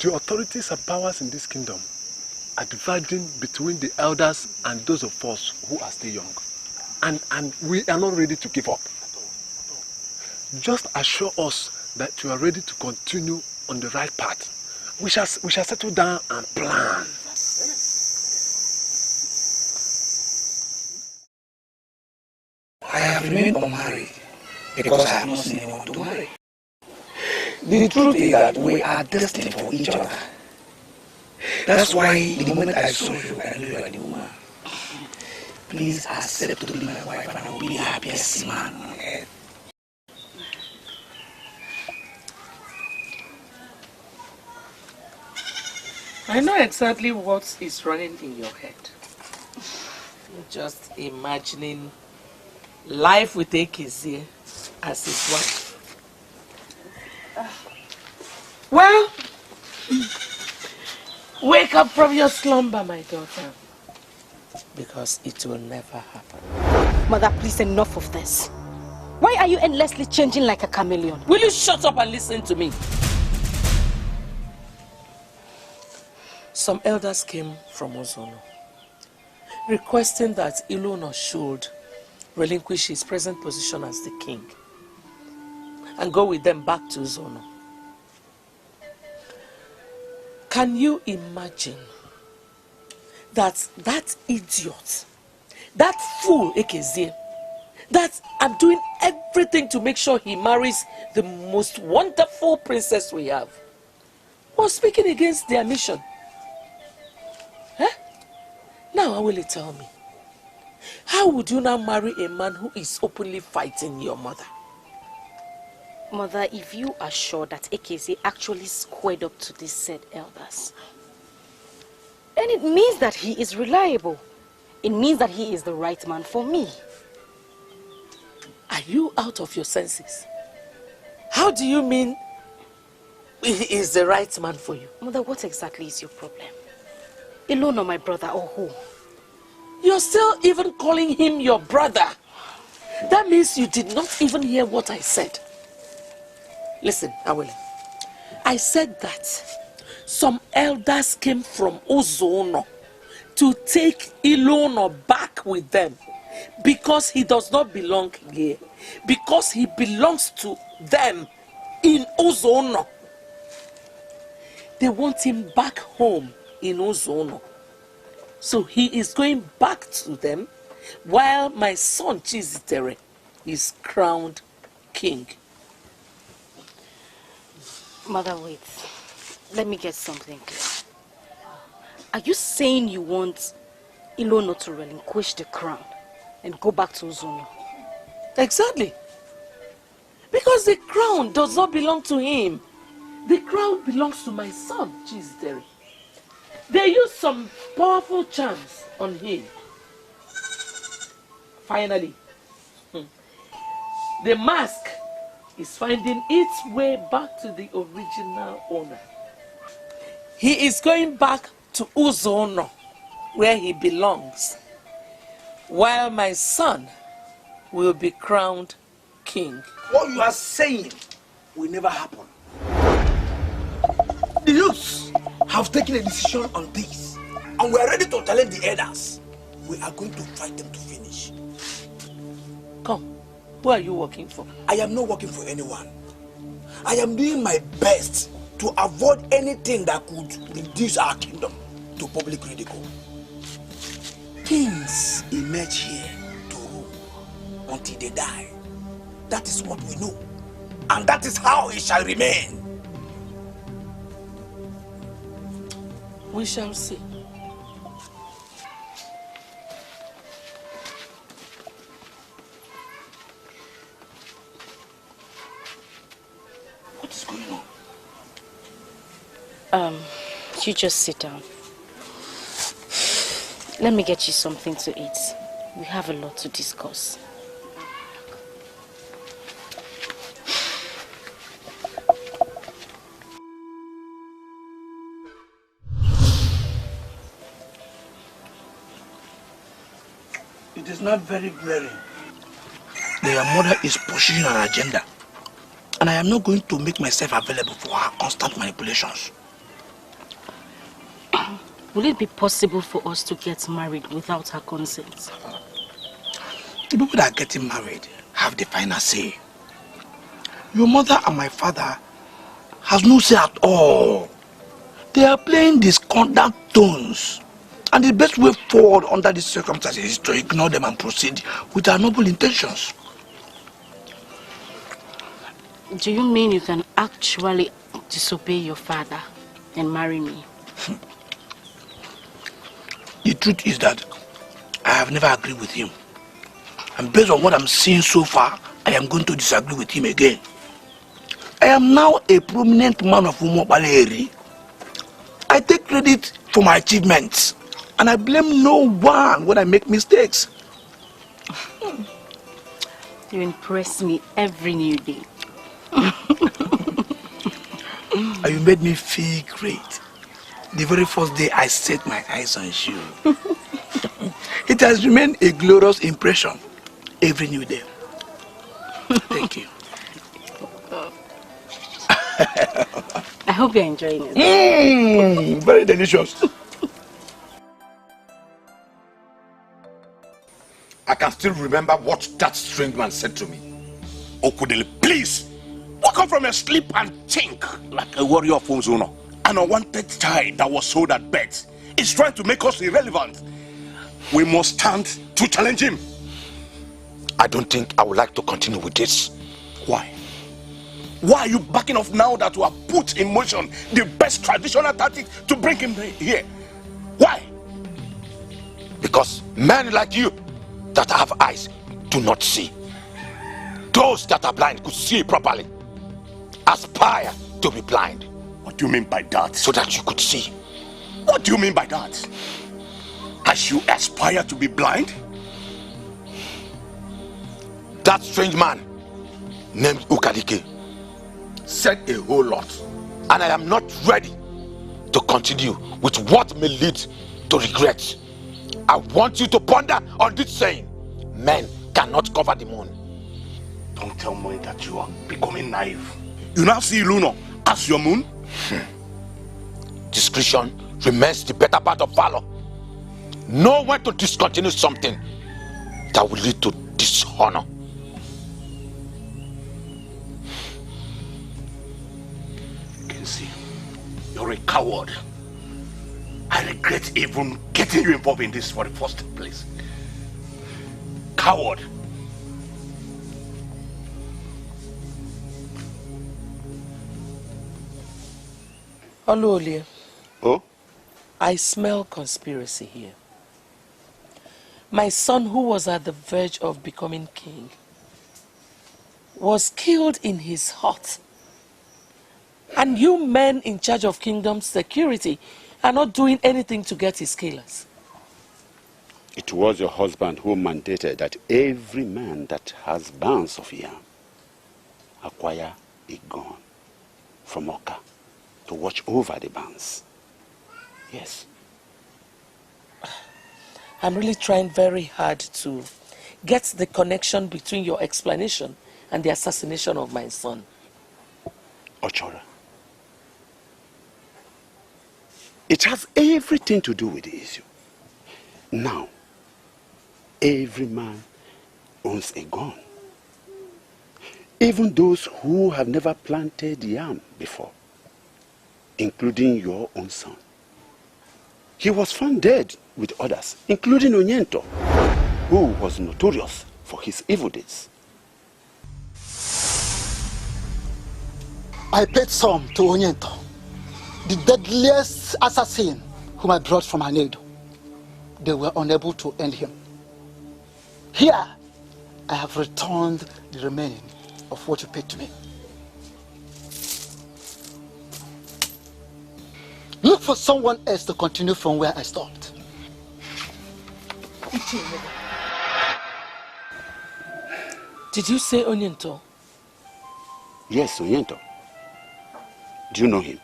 The authorities and powers in this kingdom are dividing between the elders and those of us who are still young. And we are not ready to give up. Just assure us that you are ready to continue on the right path. We shall settle down and plan. I have remained unmarried because I have not seen anyone to marry. The truth is that we are destined for each other. That's why the moment I saw you, I knew you were the woman. Please accept to be my wife and I will be the happiest man on earth. I know exactly what is running in your head. You're just imagining life with Ekezie as his wife. Well, wake up from your slumber, my daughter, because it will never happen. Mother, please, enough of this. Why are you endlessly changing like a chameleon? Will you shut up and listen to me? Some elders came from Ozono, requesting that Ilono should relinquish his present position as the king and go with them back to Ozono. Can you imagine that idiot, that fool Ekezie, that I'm doing everything to make sure he marries the most wonderful princess we have, was speaking against their mission? Huh? Now, Awele, tell me, how would you now marry a man who is openly fighting your mother? Mother, if you are sure that Ekezie actually squared up to these said elders, then it means that he is reliable. It means that he is the right man for me. Are you out of your senses? How do you mean he is the right man for you? Mother, what exactly is your problem? Ilono, my brother, or who? You're still even calling him your brother. That means you did not even hear what I said. Listen, Awele. I said that some elders came from Ozono to take Ilono back with them because he does not belong here. Because he belongs to them in Ozono. They want him back home in Ozono. So he is going back to them while my son Chizitere is crowned king. Mother, wait. Let me get something clear. Are you saying you want Ilono to relinquish the crown and go back to Ozono? Exactly. Because the crown does not belong to him. The crown belongs to my son, Chizitere. They used some powerful charms on him. Finally, the mask is finding its way back to the original owner. He is going back to Uzono, where he belongs, while my son will be crowned king. What you are saying will never happen. The youths have taken a decision on this, and we are ready to challenge the elders. We are going to fight them to finish. Come, who are you working for? I am not working for anyone. I am doing my best to avoid anything that could reduce our kingdom to public ridicule. Kings emerge here to rule until they die. That is what we know. And that is how it shall remain. We shall see. What is going on? You just sit down. Let me get you something to eat. We have a lot to discuss. It is not very glaring. Their mother is pushing an agenda, and I am not going to make myself available for her constant manipulations. Will it be possible for us to get married without her consent? The people that are getting married have the final say. Your mother and my father has no say at all. They are playing discordant tones. And the best way forward under these circumstances is to ignore them and proceed with our noble intentions. Do you mean you can actually disobey your father and marry me? The truth is that I have never agreed with him. And based on what I'm seeing so far, I am going to disagree with him again. I am now a prominent man of Umobaleri. I take credit for my achievements. And I blame no one when I make mistakes. You impress me every new day. And you made me feel great. The very first day I set my eyes on you. It has remained a glorious impression every new day. Thank you. I hope you're enjoying it. Very delicious. I can still remember what that strange man said to me. Okudele, please, wake up from your sleep and think like a warrior of Uzono. An unwanted child that was sold at birth is trying to make us irrelevant. We must stand to challenge him. I don't think I would like to continue with this. Why? Why are you backing off now that we have put in motion the best traditional tactic to bring him here? Why? Because men like you that have eyes do not see. Those that are blind could see properly. Aspire to be blind. What do you mean by that? So that you could see. What do you mean by that? As you aspire to be blind? That strange man named Ukadike said a whole lot. And I am not ready to continue with what may lead to regret. I want you to ponder on this saying. Men cannot cover the moon. Don't tell me that you are becoming naive. You now see Luno as your moon? Discretion remains the better part of valor. Know when to discontinue something that will lead to dishonor. Kenzie, you're a coward. I regret even getting you involved in this for the first place. Coward. Oluolie. Oh? I smell conspiracy here. My son, who was at the verge of becoming king, was killed in his hut. And you men in charge of kingdom security are not doing anything to get his killers. It was your husband who mandated that every man that has bands of yam acquire a gun from Oka to watch over the bands. Yes. I'm really trying very hard to get the connection between your explanation and the assassination of my son. Ochora, it has everything to do with the issue. Now, every man owns a gun. Even those who have never planted yam before, including your own son. He was found dead with others, including Onyento, who was notorious for his evil deeds. I paid some to Onyento, the deadliest assassin whom I brought from Anedo. They were unable to end him. Here, I have returned the remaining of what you paid to me. Look for someone else to continue from where I stopped. Did you say Onyento? Yes, Onyento. Do you know him?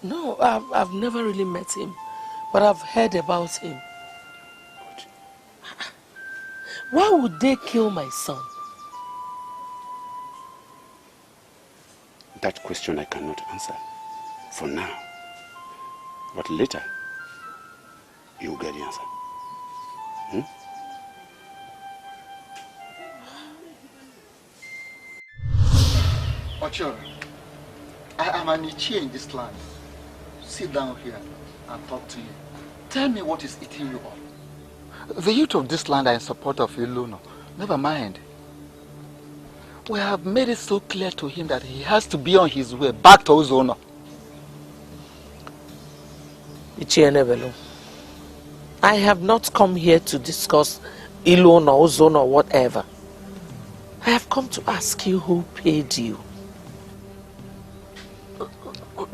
No, I've never really met him, but I've heard about him. Why would they kill my son? That question I cannot answer for now. But later, you'll get the answer. Ochora, I am an Ichie in this land. Sit down here and talk to you. Tell me what is eating you up. The youth of this land are in support of Iluno. Never mind. We have made it so clear to him that he has to be on his way back to Ozono. Ichie Nebelu, I have not come here to discuss Iluno, Ozono, or whatever. I have come to ask you who paid you.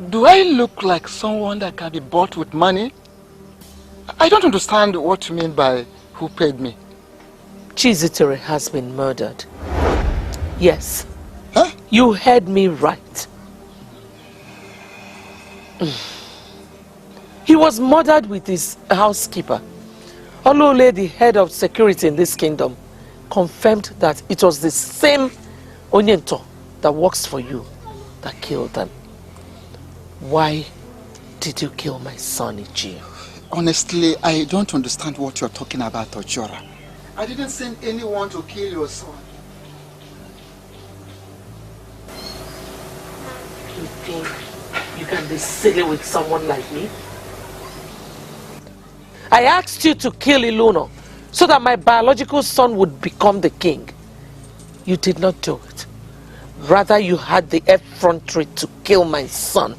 Do I look like someone that can be bought with money? I don't understand what you mean by who paid me. Chizitere has been murdered. Yes. Huh? You heard me right. He was murdered with his housekeeper. Olole, the head of security in this kingdom, confirmed that it was the same Onyento that works for you that killed them. Why did you kill my son, Ichie? Honestly, I don't understand what you're talking about, Ochora. I didn't send anyone to kill your son. You think you can be silly with someone like me? I asked you to kill Iluno so that my biological son would become the king. You did not do it. Rather, you had the effrontery to kill my son.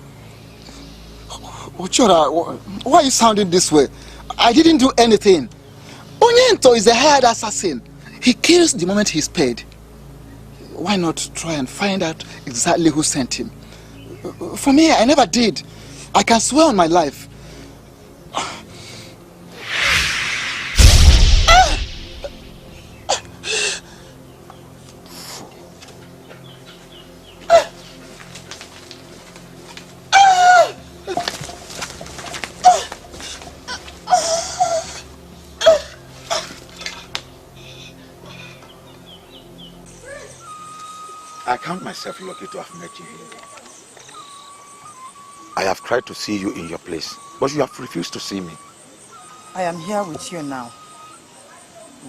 Ochora, why are you sounding this way? I didn't do anything. Onyento is a hired assassin. He kills the moment he's paid. Why not try and find out exactly who sent him? For me, I never did. I can swear on my life. I count myself lucky to have met you here. I have tried to see you in your place, but you have refused to see me. I am here with you now.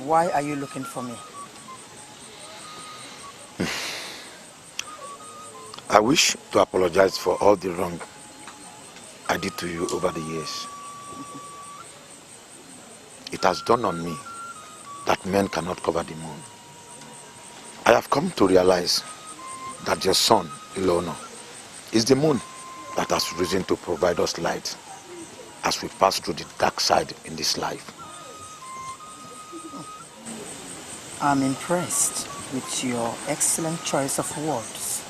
Why are you looking for me? I wish to apologize for all the wrong I did to you over the years. It has dawned on me that men cannot cover the moon. I have come to realize that your son, Ilono, is the moon that has risen to provide us light as we pass through the dark side in this life. I'm impressed with your excellent choice of words,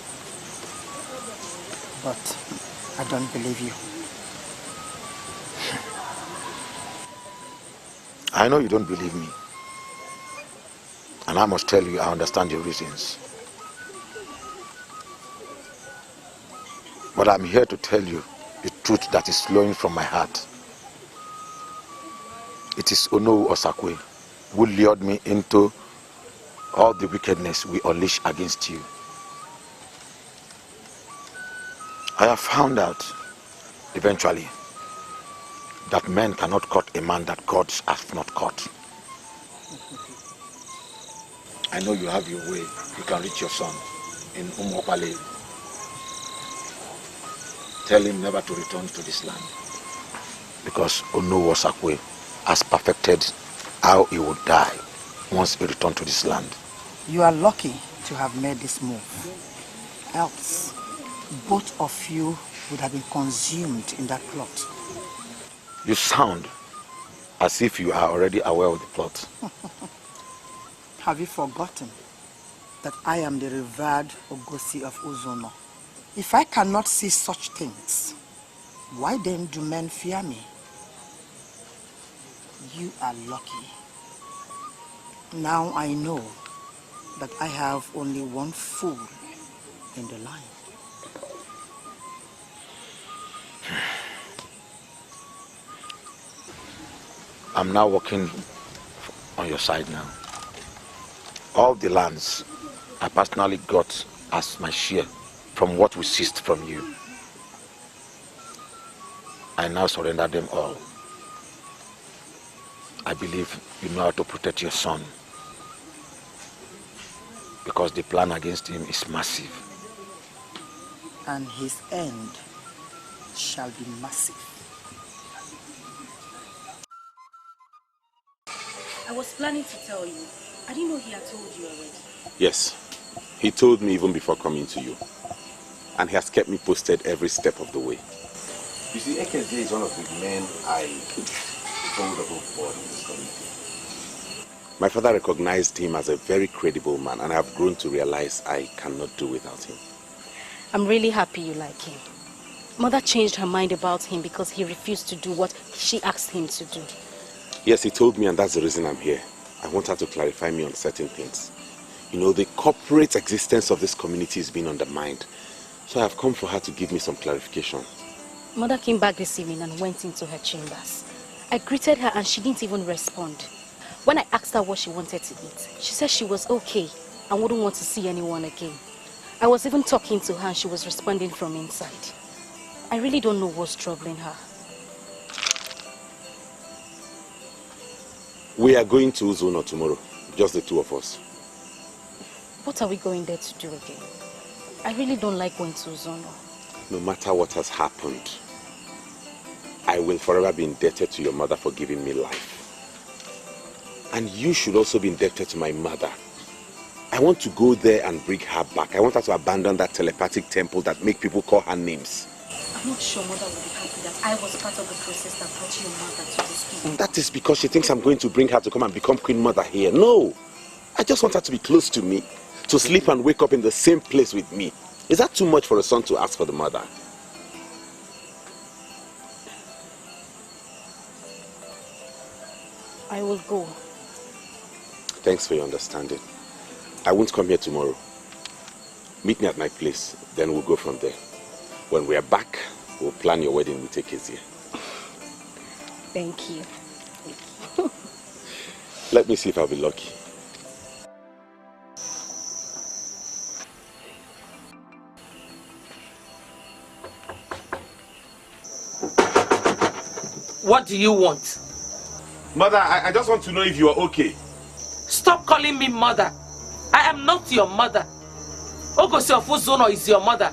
but I don't believe you. I know you don't believe me, and I must tell you I understand your reasons. But I'm here to tell you the truth that is flowing from my heart. It is Onowu Osakwe who lured me into all the wickedness we unleash against you. I have found out eventually that men cannot cut a man that God has not cut. I know you have your way. You can reach your son in Umopale. Tell him never to return to this land, because Onowu Osakwe has perfected how he would die once he returned to this land. You are lucky to have made this move. Else, both of you would have been consumed in that plot. You sound as if you are already aware of the plot. Have you forgotten that I am the revered Ogosi of Uzono? If I cannot see such things, why then do men fear me? You are lucky. Now I know that I have only one fool in the line. I'm now working on your side now. All the lands I personally got as my share from what we seized from you, I now surrender them all. I believe you know how to protect your son, because the plan against him is massive. And his end shall be massive. I was planning to tell you. I didn't know he had told you already. Yes, he told me even before coming to you. And he has kept me posted every step of the way. You see, Ekeze is one of the men I hold above board in this community. My father recognized him as a very credible man, and I have grown to realize I cannot do without him. I'm really happy you like him. Mother changed her mind about him because he refused to do what she asked him to do. Yes, he told me, and that's the reason I'm here. I want her to clarify me on certain things. You know, the corporate existence of this community is being undermined. So I have come for her to give me some clarification. Mother came back this evening and went into her chambers. I greeted her and she didn't even respond. When I asked her what she wanted to eat, she said she was okay and wouldn't want to see anyone again. I was even talking to her and she was responding from inside. I really don't know what's troubling her. We are going to Uzono tomorrow, just the two of us. What are we going there to do again? I really don't like going to Uzono. No matter what has happened, I will forever be indebted to your mother for giving me life. And you should also be indebted to my mother. I want to go there and bring her back. I want her to abandon that telepathic temple that make people call her names. I'm not sure Mother will be happy that I was part of the process that brought your mother to this people. That is because she thinks I'm going to bring her to come and become Queen Mother here. No! I just want her to be close to me, to sleep and wake up in the same place with me. Is that too much for a son to ask for the mother? I will go. Thanks for your understanding. I won't come here tomorrow. Meet me at my place, then we'll go from there. When we are back, we'll plan your wedding with Ekeze. Thank you. Let me see if I'll be lucky. What do you want? Mother, I just want to know if you are okay. Stop calling me mother. I am not your mother. Ogosi of Uzono is your mother.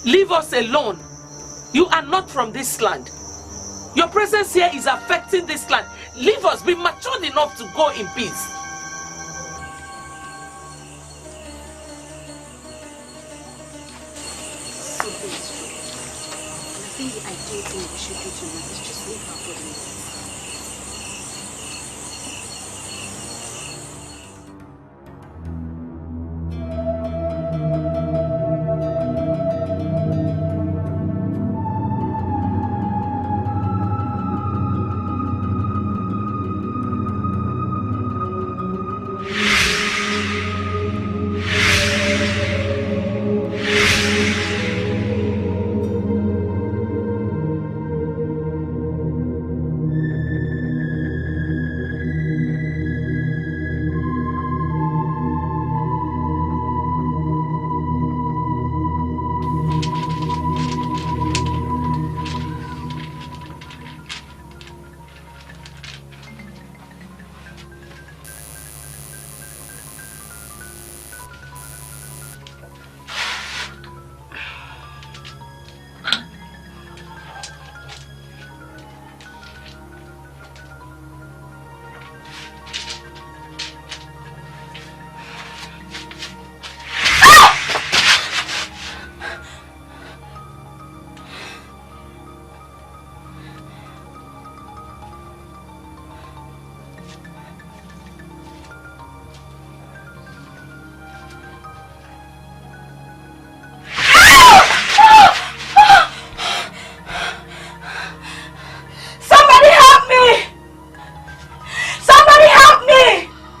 Leave us alone. You are not from this land. Your presence here is affecting this land. Leave us. Be matured enough to go in peace. So I think the ideal thing we should do tonight is just leave our body.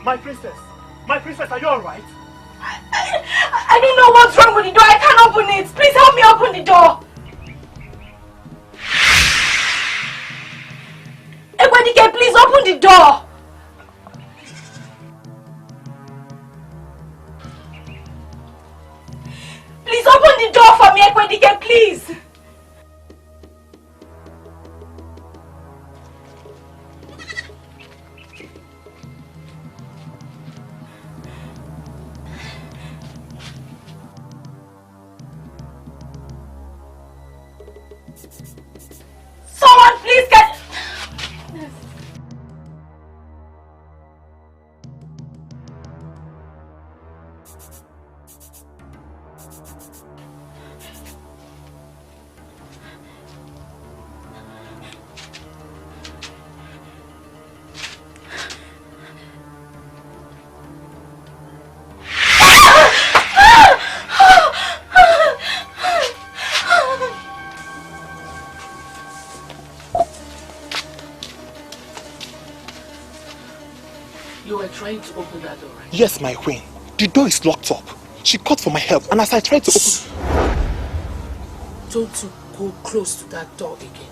My princess, are you alright? I don't know what's wrong with the door. I can't open it. Please help me open the door. Ekwenike, please open the door. Please open the door for me, Ekwenike, please. Someone please get... You were trying to open that door, right? Yes, my queen. The door is locked up. She called for my help, and as I tried to open... Don't you go close to that door again.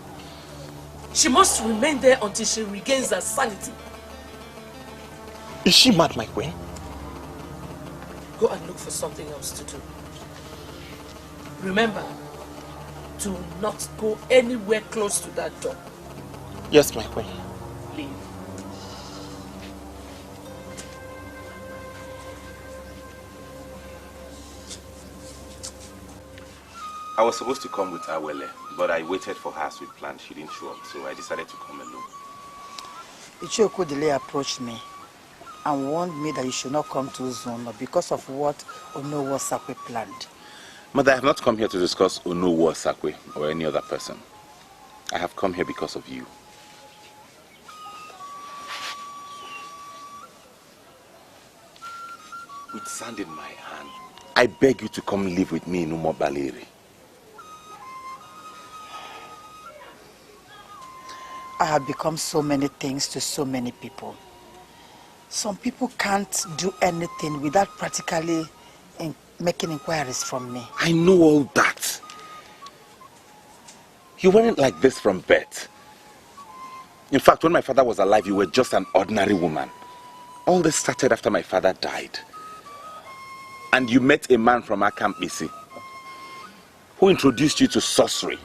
She must remain there until she regains her sanity. Is she mad, my queen? Go and look for something else to do. Remember, do not go anywhere close to that door. Yes, my queen. Leave. I was supposed to come with Awele, but I waited for her as we planned. She didn't show up, so I decided to come alone. Ichioku Dele approached me and warned me that you should not come to Uzono because of what Onowo Sakwe planned. Mother, I have not come here to discuss Onowo Sakwe or any other person. I have come here because of you. With sand in my hand, I beg you to come live with me in Umo Baleri. I have become so many things to so many people. Some people can't do anything without practically making inquiries from me. I know all that. You weren't like this from birth. In fact, when my father was alive, you were just an ordinary woman. All this started after my father died. And you met a man from Akampisi who introduced you to sorcery.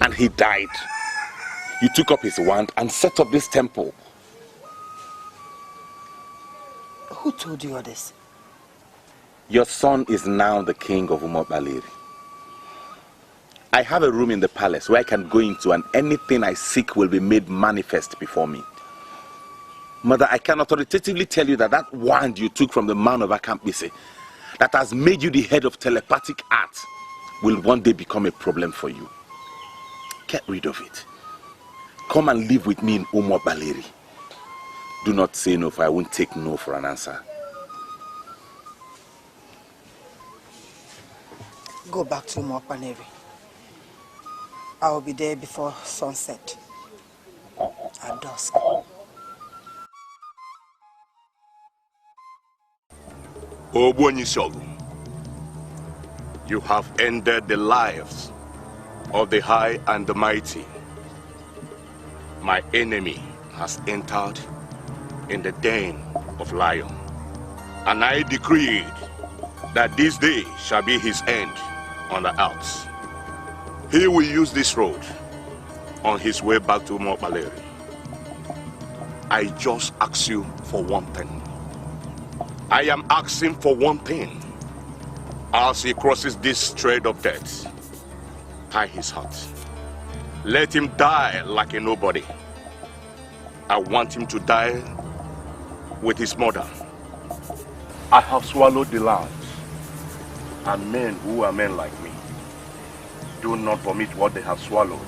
And he died. You took up his wand and set up this temple. Who told you all this? Your son is now the king of Umo Baleri. I have a room in the palace where I can go into and anything I seek will be made manifest before me. Mother, I can authoritatively tell you that that wand you took from the man of Akampisi that has made you the head of telepathic art will one day become a problem for you. Get rid of it. Come and live with me in Umo Baleri. Do not say no, for I won't take no for an answer. Go back to Umo Baleri. I will be there before sunset. At dusk. Obuonyisogu, you have ended the lives of the high and the mighty. My enemy has entered in the den of lion, and I decreed that this day shall be his end on the earth. He will use this road on his way back to Umo Baleri. I just ask you for one thing. I am asking for one thing. As he crosses this thread of death, tie his heart. Let him die like a nobody. I want him to die with his mother. I have swallowed the lands, and men who are men like me do not vomit what they have swallowed.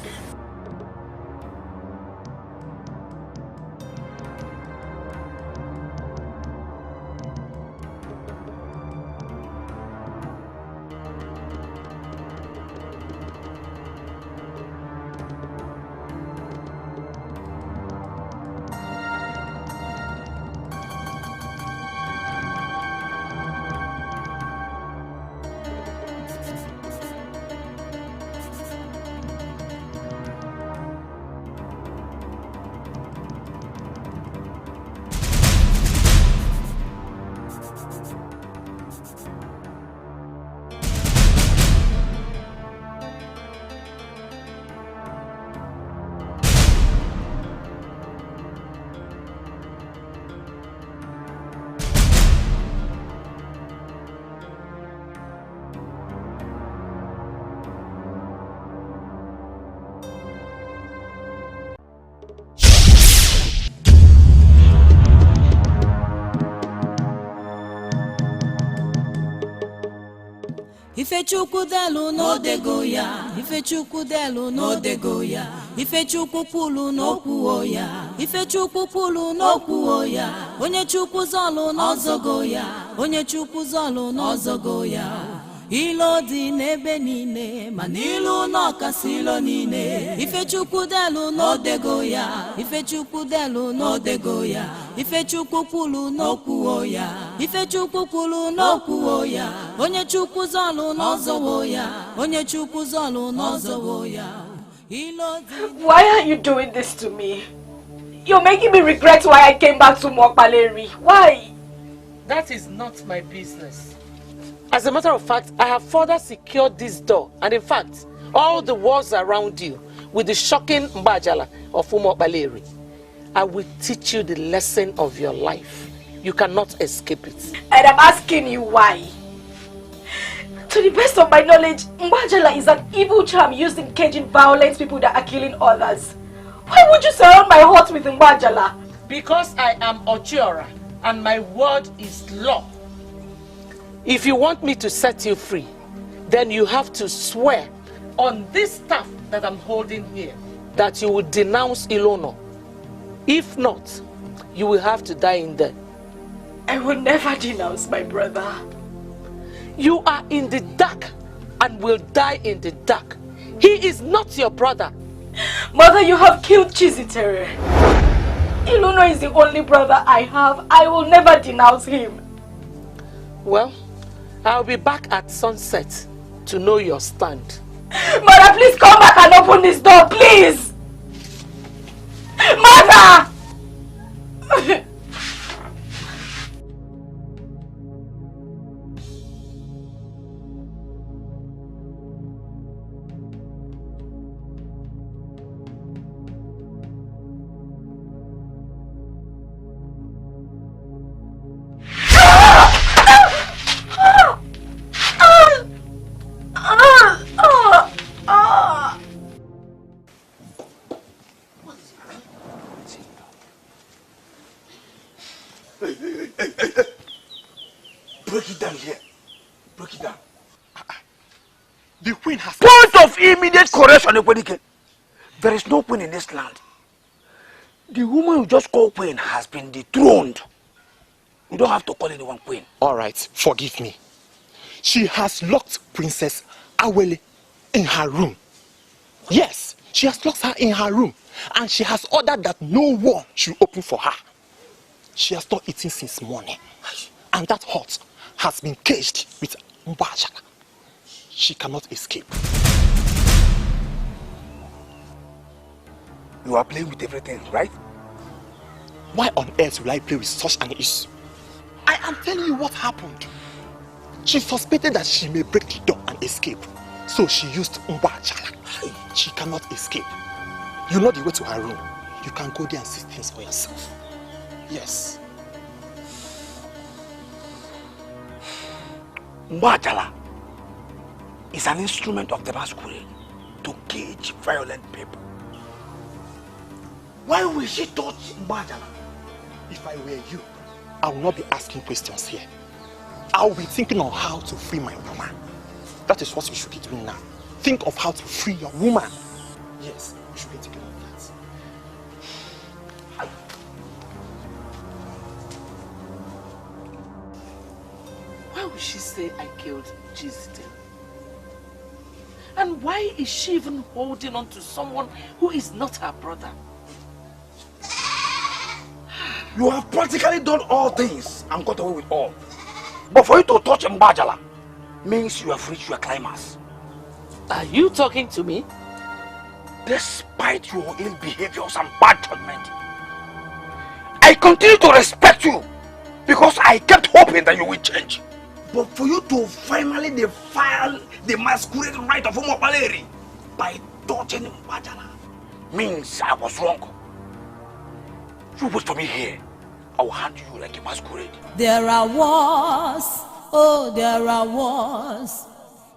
Ifechukwu delu n'odego ya, Ifechukwu delu n'odego ya, Ifechukwu kwulu n'okwuo ya, Ifechukwu kwulu n'okwuo ya, onye Chukwu zọlụ n'ọzọgo ya, onye Chukwu zọlụ n'ọzọgo ya. Ilo dị n'ebe niile, ma n'ilu n'ọkasị ilo niile. Ifechukwu delu n'odego ya, Ifechukwu delu n'odego ya, Ifechukwu kwulu n'okwuo ya, Ifechukwu kwulu n'okwuo ya, onye Chukwu zọlụ n'ọzọwo ya, onye Chukwu zọlụ n'ọzọwo ya. Why are you doing this to me? You're making me regret why I came back to Mokpaleri. Why? That is not my business. As a matter of fact, I have further secured this door, and in fact, all the walls around you with the shocking Mbajala of Mokpaleri. I will teach you the lesson of your life. You cannot escape it. And I'm asking you why. To the best of my knowledge, Mbajala is an evil charm used in caging violent people that are killing others. Why would you surround my heart with Mbajala? Because I am Ochiora, and my word is law. If you want me to set you free, then you have to swear on this staff that I'm holding here that you will denounce Ilono. If not, you will have to die in there. I will never denounce my brother. You are in the dark and will die in the dark. He is not your brother. Mother, you have killed Chizitere. Ilono is the only brother I have. I will never denounce him. Well, I'll be back at sunset to know your stand. Mother, please come back and open this door, please! Mother! Break it down here. Break it down. The queen has... Point of immediate correction, Ekwenike. There is no queen in this land. The woman you just call queen has been dethroned. You don't have to call anyone queen. Alright, forgive me. She has locked Princess Awele in her room. Yes, she has locked her in her room. And she has ordered that no one should open for her. She has not eaten since morning. And that hut has been caged with Mbajala. She cannot escape. You are playing with everything, right? Why on earth will I play with such an issue? I am telling you what happened. She suspected that she may break the door and escape. So she used Mbajala. She cannot escape. You know the way to her room. You can go there and see things for yourself. Yes. Mbajala is an instrument of the masquerade to cage violent people. Why will she touch Mbajala? If I were you, I will not be asking questions here. I will be thinking on how to free my woman. That is what you should be doing now. Think of how to free your woman. Yes, you should be thinking of that. Why would she say I killed Chizite? And why is she even holding on to someone who is not her brother? You have practically done all things and got away with all. But for you to touch Mbajala means you have reached your climax. Are you talking to me? Despite your ill behaviors and bad judgment, I continue to respect you because I kept hoping that you will change. But for you to finally defile the masquerade right of Mokpaleri by touching Mbajala means I was wrong. You wait for me here. I will hand you like a masquerade. There are wars, oh there are wars,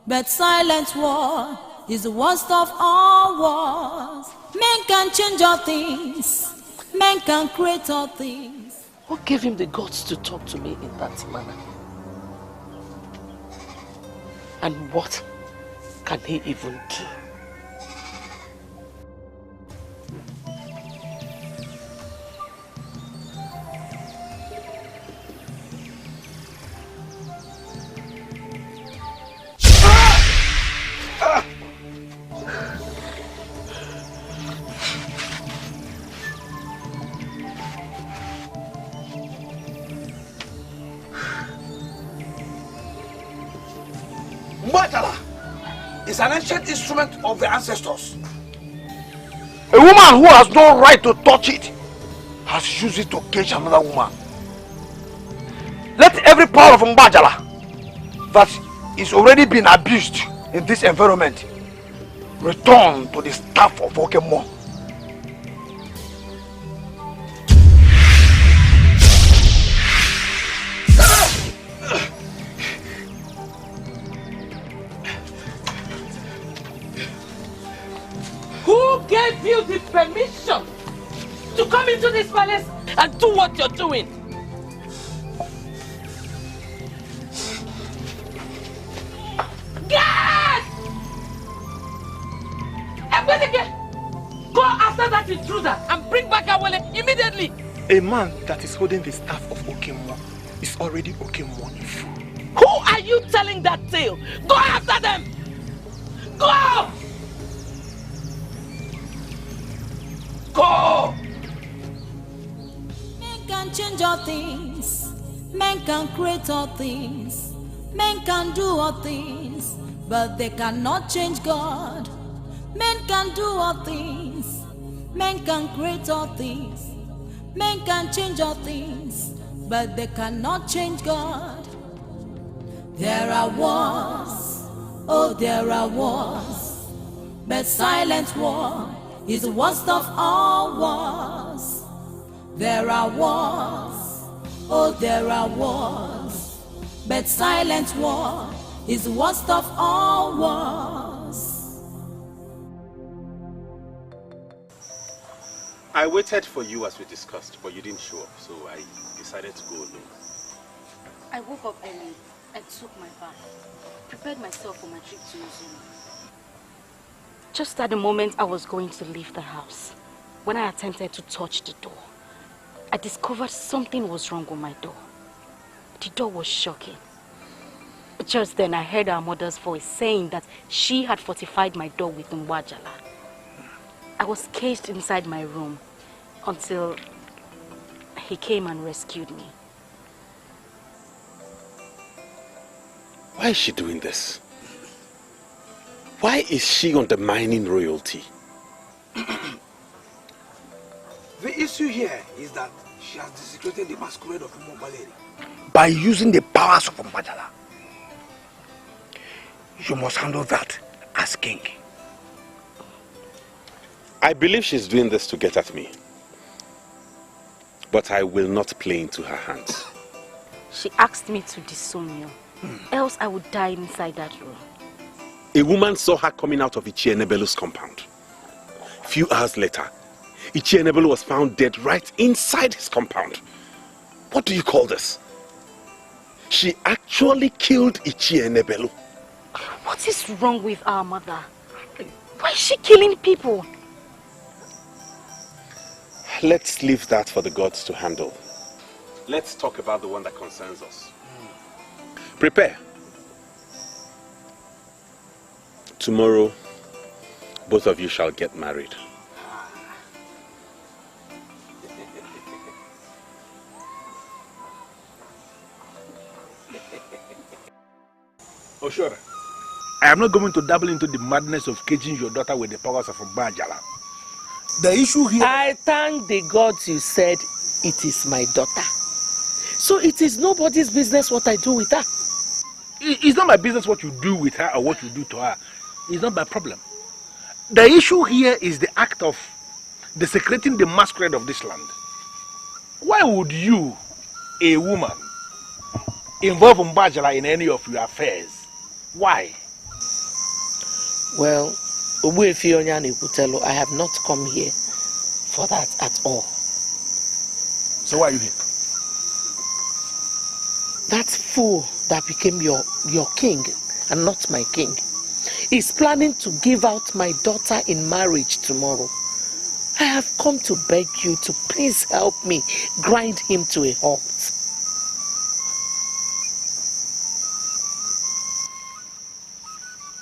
but silent war is the worst of all wars. Men can change all things, men can create all things. What gave him the guts to talk to me in that manner? And what can he even do? Mbajala is an ancient instrument of the ancestors. A woman who has no right to touch it has used it to cage another woman. Let every power of Mbajala that is already being abused in this environment return to the staff of Okemo. Who gave you the permission to come into this palace and do what you're doing? Get! Go after that intruder and bring back Awele immediately! A man that is holding the staff of Okemo is already Okemo in full. Who are you telling that tale? Go after them! Go! Go! Men can change all things. Men can create all things. Men can do all things. But they cannot change God. Men can do all things. Men can create all things. Men can change all things. But they cannot change God. There are wars. Oh, there are wars. But silent war is the worst of all wars. There are wars, oh there are wars, but silent war is the worst of all wars. I waited for you as we discussed, but you didn't show up, so I decided to go alone. I woke up early, I took my bath, prepared myself for my trip to Uzuma. Just at the moment I was going to leave the house, when I attempted to touch the door, I discovered something was wrong with my door. The door was shocking. Just then I heard our mother's voice saying that she had fortified my door with Mbajala. I was caged inside my room until he came and rescued me. Why is she doing this? Why is she undermining royalty? The issue here is that she has desecrated the masquerade of Umobaleri by using the powers of Mbajala. You must handle that as king. I believe she's doing this to get at me. But I will not play into her hands. She asked me to disown you, else I would die inside that room. A woman saw her coming out of Ichienebelu's compound. A few hours later, Ichienebelu was found dead right inside his compound. What do you call this? She actually killed Ichienebelu. What is wrong with our mother? Why is she killing people? Let's leave that for the gods to handle. Let's talk about the one that concerns us. Prepare. Tomorrow, both of you shall get married. Oshora, I am not going to dabble into the madness of caging your daughter with the powers of Mbajala. The issue here... I thank the gods you said it is my daughter. So it is nobody's business what I do with her. It's not my business what you do with her or what you do to her. It's not my problem. The issue here is the act of desecrating the masquerade of this land. Why would you, a woman, involve Mbajala in any of your affairs? Why? Well, I have not come here for that at all. So why are you here? That fool that became your king and not my king, is planning to give out my daughter in marriage tomorrow. I have come to beg you to please help me grind him to a halt.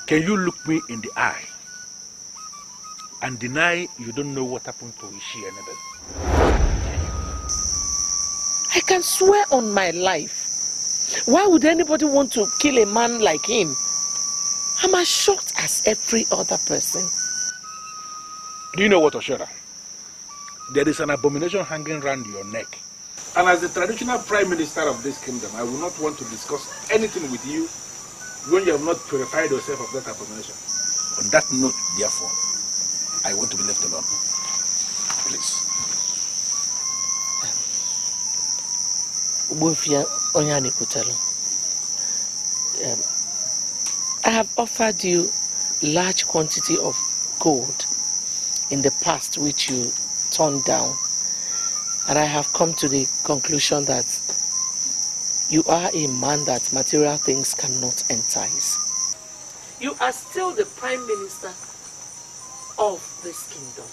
Can you look me in the eye and deny you don't know what happened to Ishi Enebele? I can swear on my life. Why would anybody want to kill a man like him? I'm as shocked as every other person. Do you know what, Oshora? There is an abomination hanging around your neck. And as the traditional prime minister of this kingdom, I will not want to discuss anything with you when you have not purified yourself of that abomination. On that note, therefore, I want to be left alone. Please. I have offered you large quantity of gold in the past which you turned down, and I have come to the conclusion that you are a man that material things cannot entice. You are still the prime minister of this kingdom.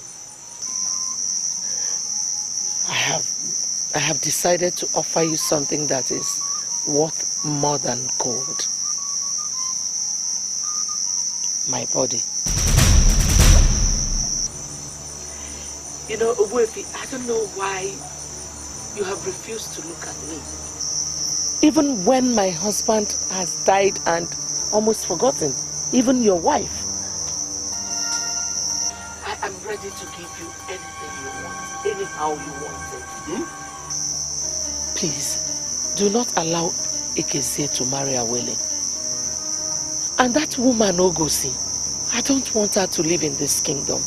I have decided to offer you something that is worth more than gold. My body. You know, Obuefi, I don't know why you have refused to look at me. Even when my husband has died and almost forgotten, even your wife. I am ready to give you anything you want, anyhow you want it. Please, do not allow Ikeze to marry Awele. And that woman, Ogosi, I don't want her to live in this kingdom.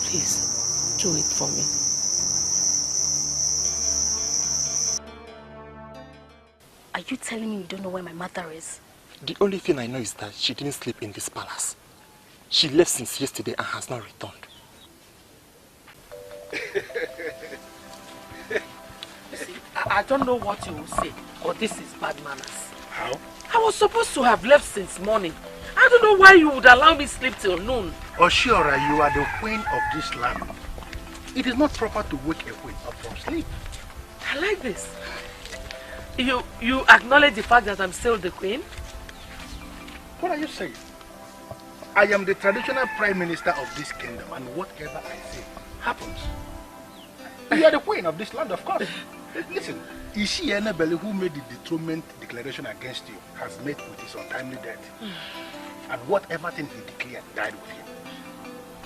Please, do it for me. Are you telling me you don't know where my mother is? The only thing I know is that she didn't sleep in this palace. She left since yesterday and has not returned. See, I don't know what you will say, but this is bad manners. How? I was supposed to have left since morning. I don't know why you would allow me sleep till noon. Oshiora, you are the queen of this land. It is not proper to wake a queen up from sleep. I like this. You acknowledge the fact that I'm still the queen? What are you saying? I am the traditional prime minister of this kingdom, and whatever I say happens. You are the queen of this land, of course. Listen, Ishi Enebele, who made the dethronement declaration against you, has met with his untimely death. And whatever thing he declared died with him.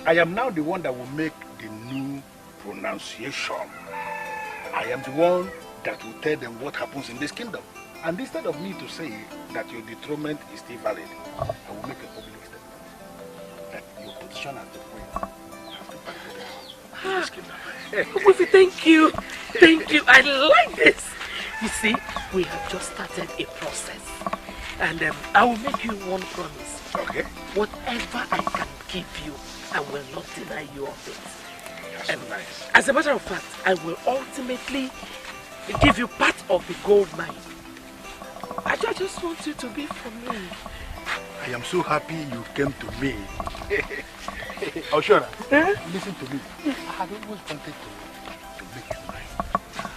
I am now the one that will make the new pronunciation. I am the one that will tell them what happens in this kingdom. And instead of me to say that your dethronement is still valid, I will make a public statement that your position as the queen has to back in this kingdom. Obuefi, thank you. Thank you. I like this. You see, we have just started a process. And I will make you one promise. Okay. Whatever I can give you, I will not deny you of it. That's nice. As a matter of fact, I will ultimately give you part of the gold mine. I just want you to be for me. I am so happy you came to me. Oshora, listen to me. I had always wanted to make you mine,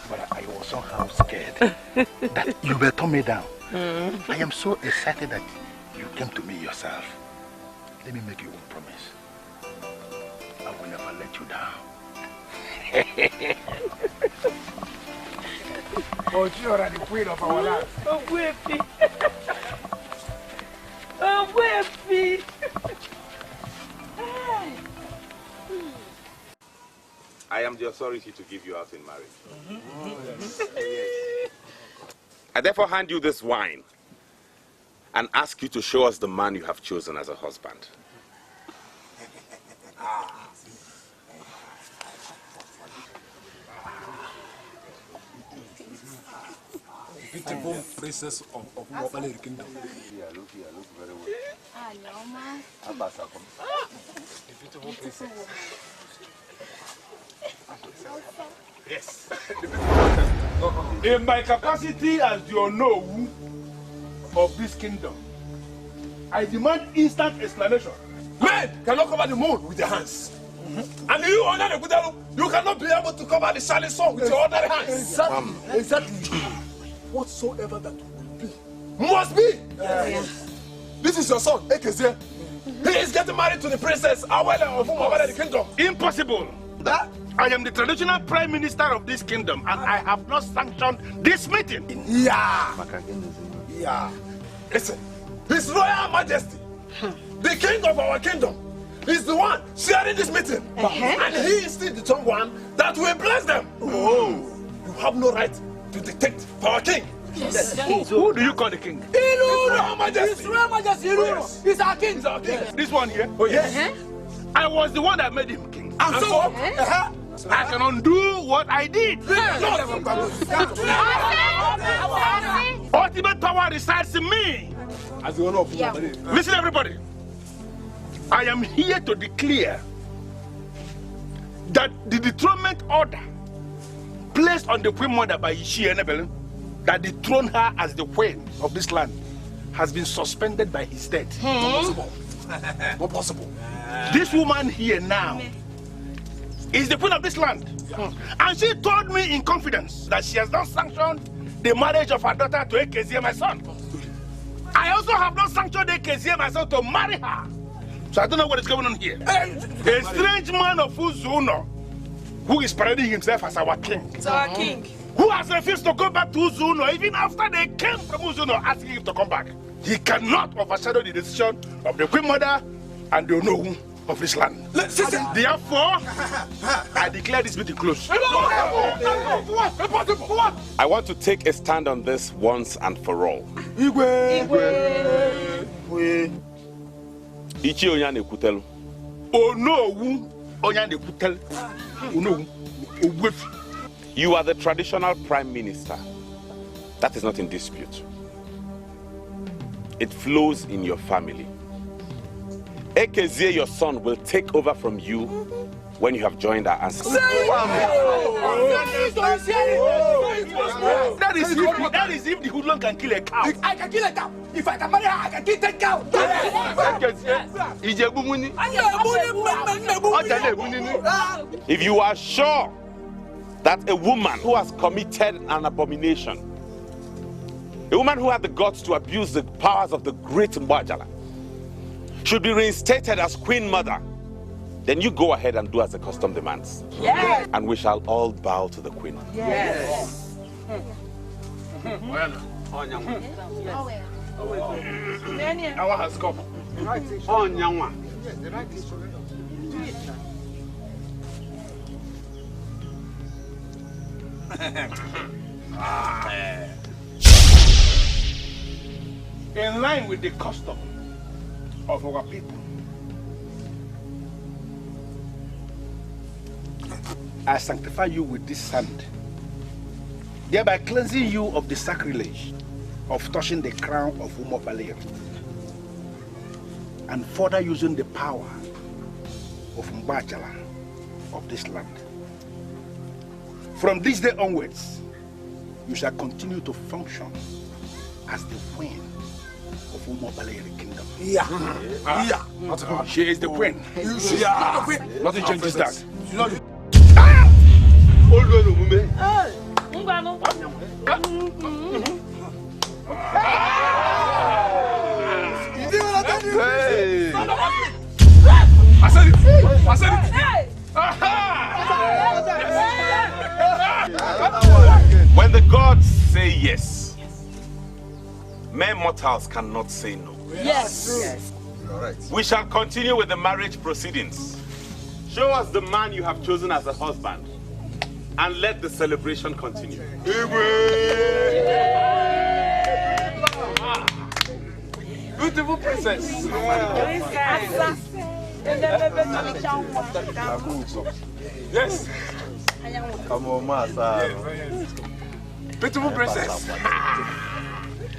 but I was somehow scared that you will turn me down. I am so excited that you came to me yourself. Let me make you one promise. I will never let you down. Oshora, the queen of our land. Obuefi. Obuefi. I am the authority to give you out in marriage. I therefore hand you this wine and ask you to show us the man you have chosen as a husband. Beautiful princess of Wapale Kingdom. Yeah, look very well. The beautiful princess. Yes. In my capacity as your Onowu of this kingdom, I demand instant explanation. Men cannot cover the moon with their hands. And you, Onyanekutelu, you cannot be able to cover the shining sun with your other hands. Exactly. Whatsoever that will be. Must be. This is your son, Ekezie. He is getting married to the princess Awele of Umawele, the kingdom. Impossible. I am the traditional prime minister of this kingdom and I have not sanctioned this meeting. Yeah. Listen, His Royal Majesty, the king of our kingdom, is the one sharing this meeting. And he is still the strong one that will bless them. Oh, you have no right to dictate for our king. Yes. Who do you call the king? Royal Majesty. His Royal Majesty, Yes. He's our king. He's our king. This one here? Oh, yes. I was the one that made him king. And so? I can undo what I did. Ultimate power resides in me. As the owner of Listen, everybody. I am here to declare that the dethronement order placed on the Queen Mother by Ishie Enebelen, that dethroned her as the queen of this land, has been suspended by his death. Not possible. This woman here now is the queen of this land. And she told me in confidence that she has not sanctioned the marriage of her daughter to Ekezie, my son. I also have not sanctioned Ekezie, my son, to marry her. So I don't know what is going on here. A strange man of Uzuno, who is parading himself as our king. It's our king. Who has refused to go back to Uzuno even after they came from Uzuno asking him to come back. He cannot overshadow the decision of the Queen Mother and the Onowu of this land. Therefore, I declare this meeting closed. I want to take a stand on this once and for all. Ichi Onyanekutelu. Onowu Onyanekutelu. Onowu. You are the traditional prime minister. That is not in dispute. It flows in your family. Ekezie, your son, will take over from you when you have joined our ancestors. That is if the hoodlum can kill a cow. I can kill a cow. If I can marry her, I can kill 10 cows. If you are sure that a woman who has committed an abomination, a woman who had the guts to abuse the powers of the great Mbajala, should be reinstated as Queen Mother, then you go ahead and do as the custom demands. Yes. And we shall all bow to the Queen. Yes. Our has come. In line with the custom of our people, I sanctify you with this sand, thereby cleansing you of the sacrilege of touching the crown of Umobale, and further using the power of Mbajala of this land. From this day onwards, you shall continue to function as the queen of Umobale kingdom. She is the queen. Nothing changes that. I said it. When the gods say yes, mere mortals cannot say no. Yes. We shall continue with the marriage proceedings. Show us the man you have chosen as a husband, and let the celebration continue. Beautiful princess. Yes. Come on, master. Beautiful princess.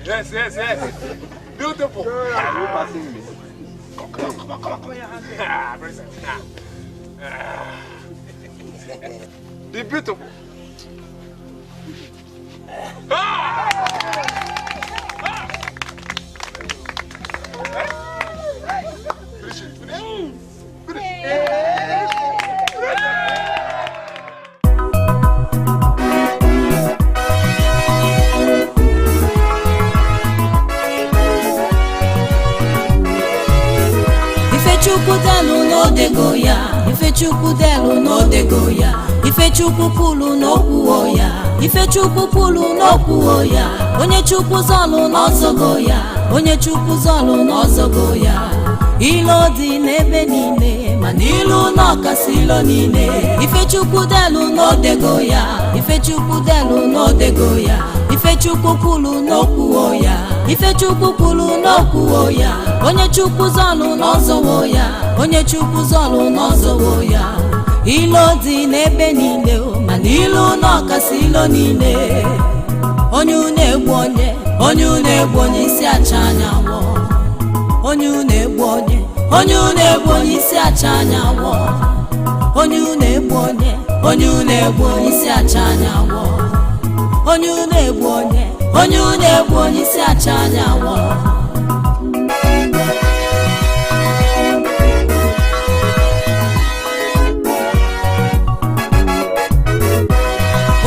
Yes. Beautiful. Come on. Princess. The beautiful. Ifechukwu n'odego ya, Ifechukwu delu n'odego ya, Ifechukwu kwulu n'okwuo ya, Ifechukwu kwulu n'okwuo ya, onye Chukwu zọlụ n'ọzọgo ya, onye Chukwu zọlụ n'ọzọgo ya. Ilo dị n'ebe niile, mana ilu n'ọkasị ilo niile. Ifechukwu delu n'odego ya, Ifechukwu delu n'odego ya, Ifechukwu kwulu n'okwuo ya, Ifechukwu kwulu n'okwuo ya, onye Chukwu zọlụ n'ọzọwo ya, onye Chukwu zọlụ n'ọzọwo ya. Ilo dị n'ebe niile, mana ilu n'ọkasị ilo niile. Onye unu egbu onye, onye unu egbu onye isi acha anyanwụ. Onye unu egbu onye, onye unu egbu onye isi acha anyanwụ. Onye unu egbu onye, onye unu egbu onye isi acha anyanwụ. Onye unu egbu onye, onye unu egbu onye isi acha anyanwụ.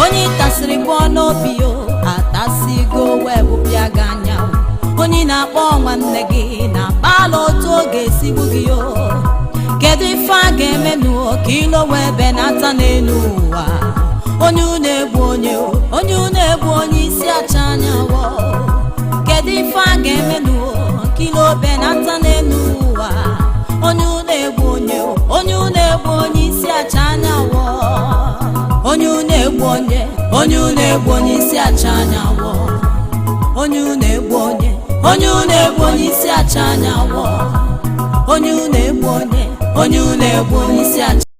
Onye tasịrị bụ n'obi yo, atasigo wee bụpịa gị anya. Onye na-akpọ nwanne gị na-akpala otu oge esigbu gị yo. Kedu ife a ga-eme n'ụwa ka ilo wee benata n'elu ụwa? Onye unu egbu onye, onye unu egbu onye isi acha anyanwụ. Kedu ife a ga-eme n'ụwa ka ilo benata n'elu ụwa? Onye unu egbu onye, onye unu egbu onye isi acha anyanwụ. Onye unu egbu onye, onye unu egbu onye isi acha anyanwụ. Onye unu egbu onye, onye unu egbu onye isi acha anyanwụ. Onye unu egbu onye, onye unu egbu onye isi acha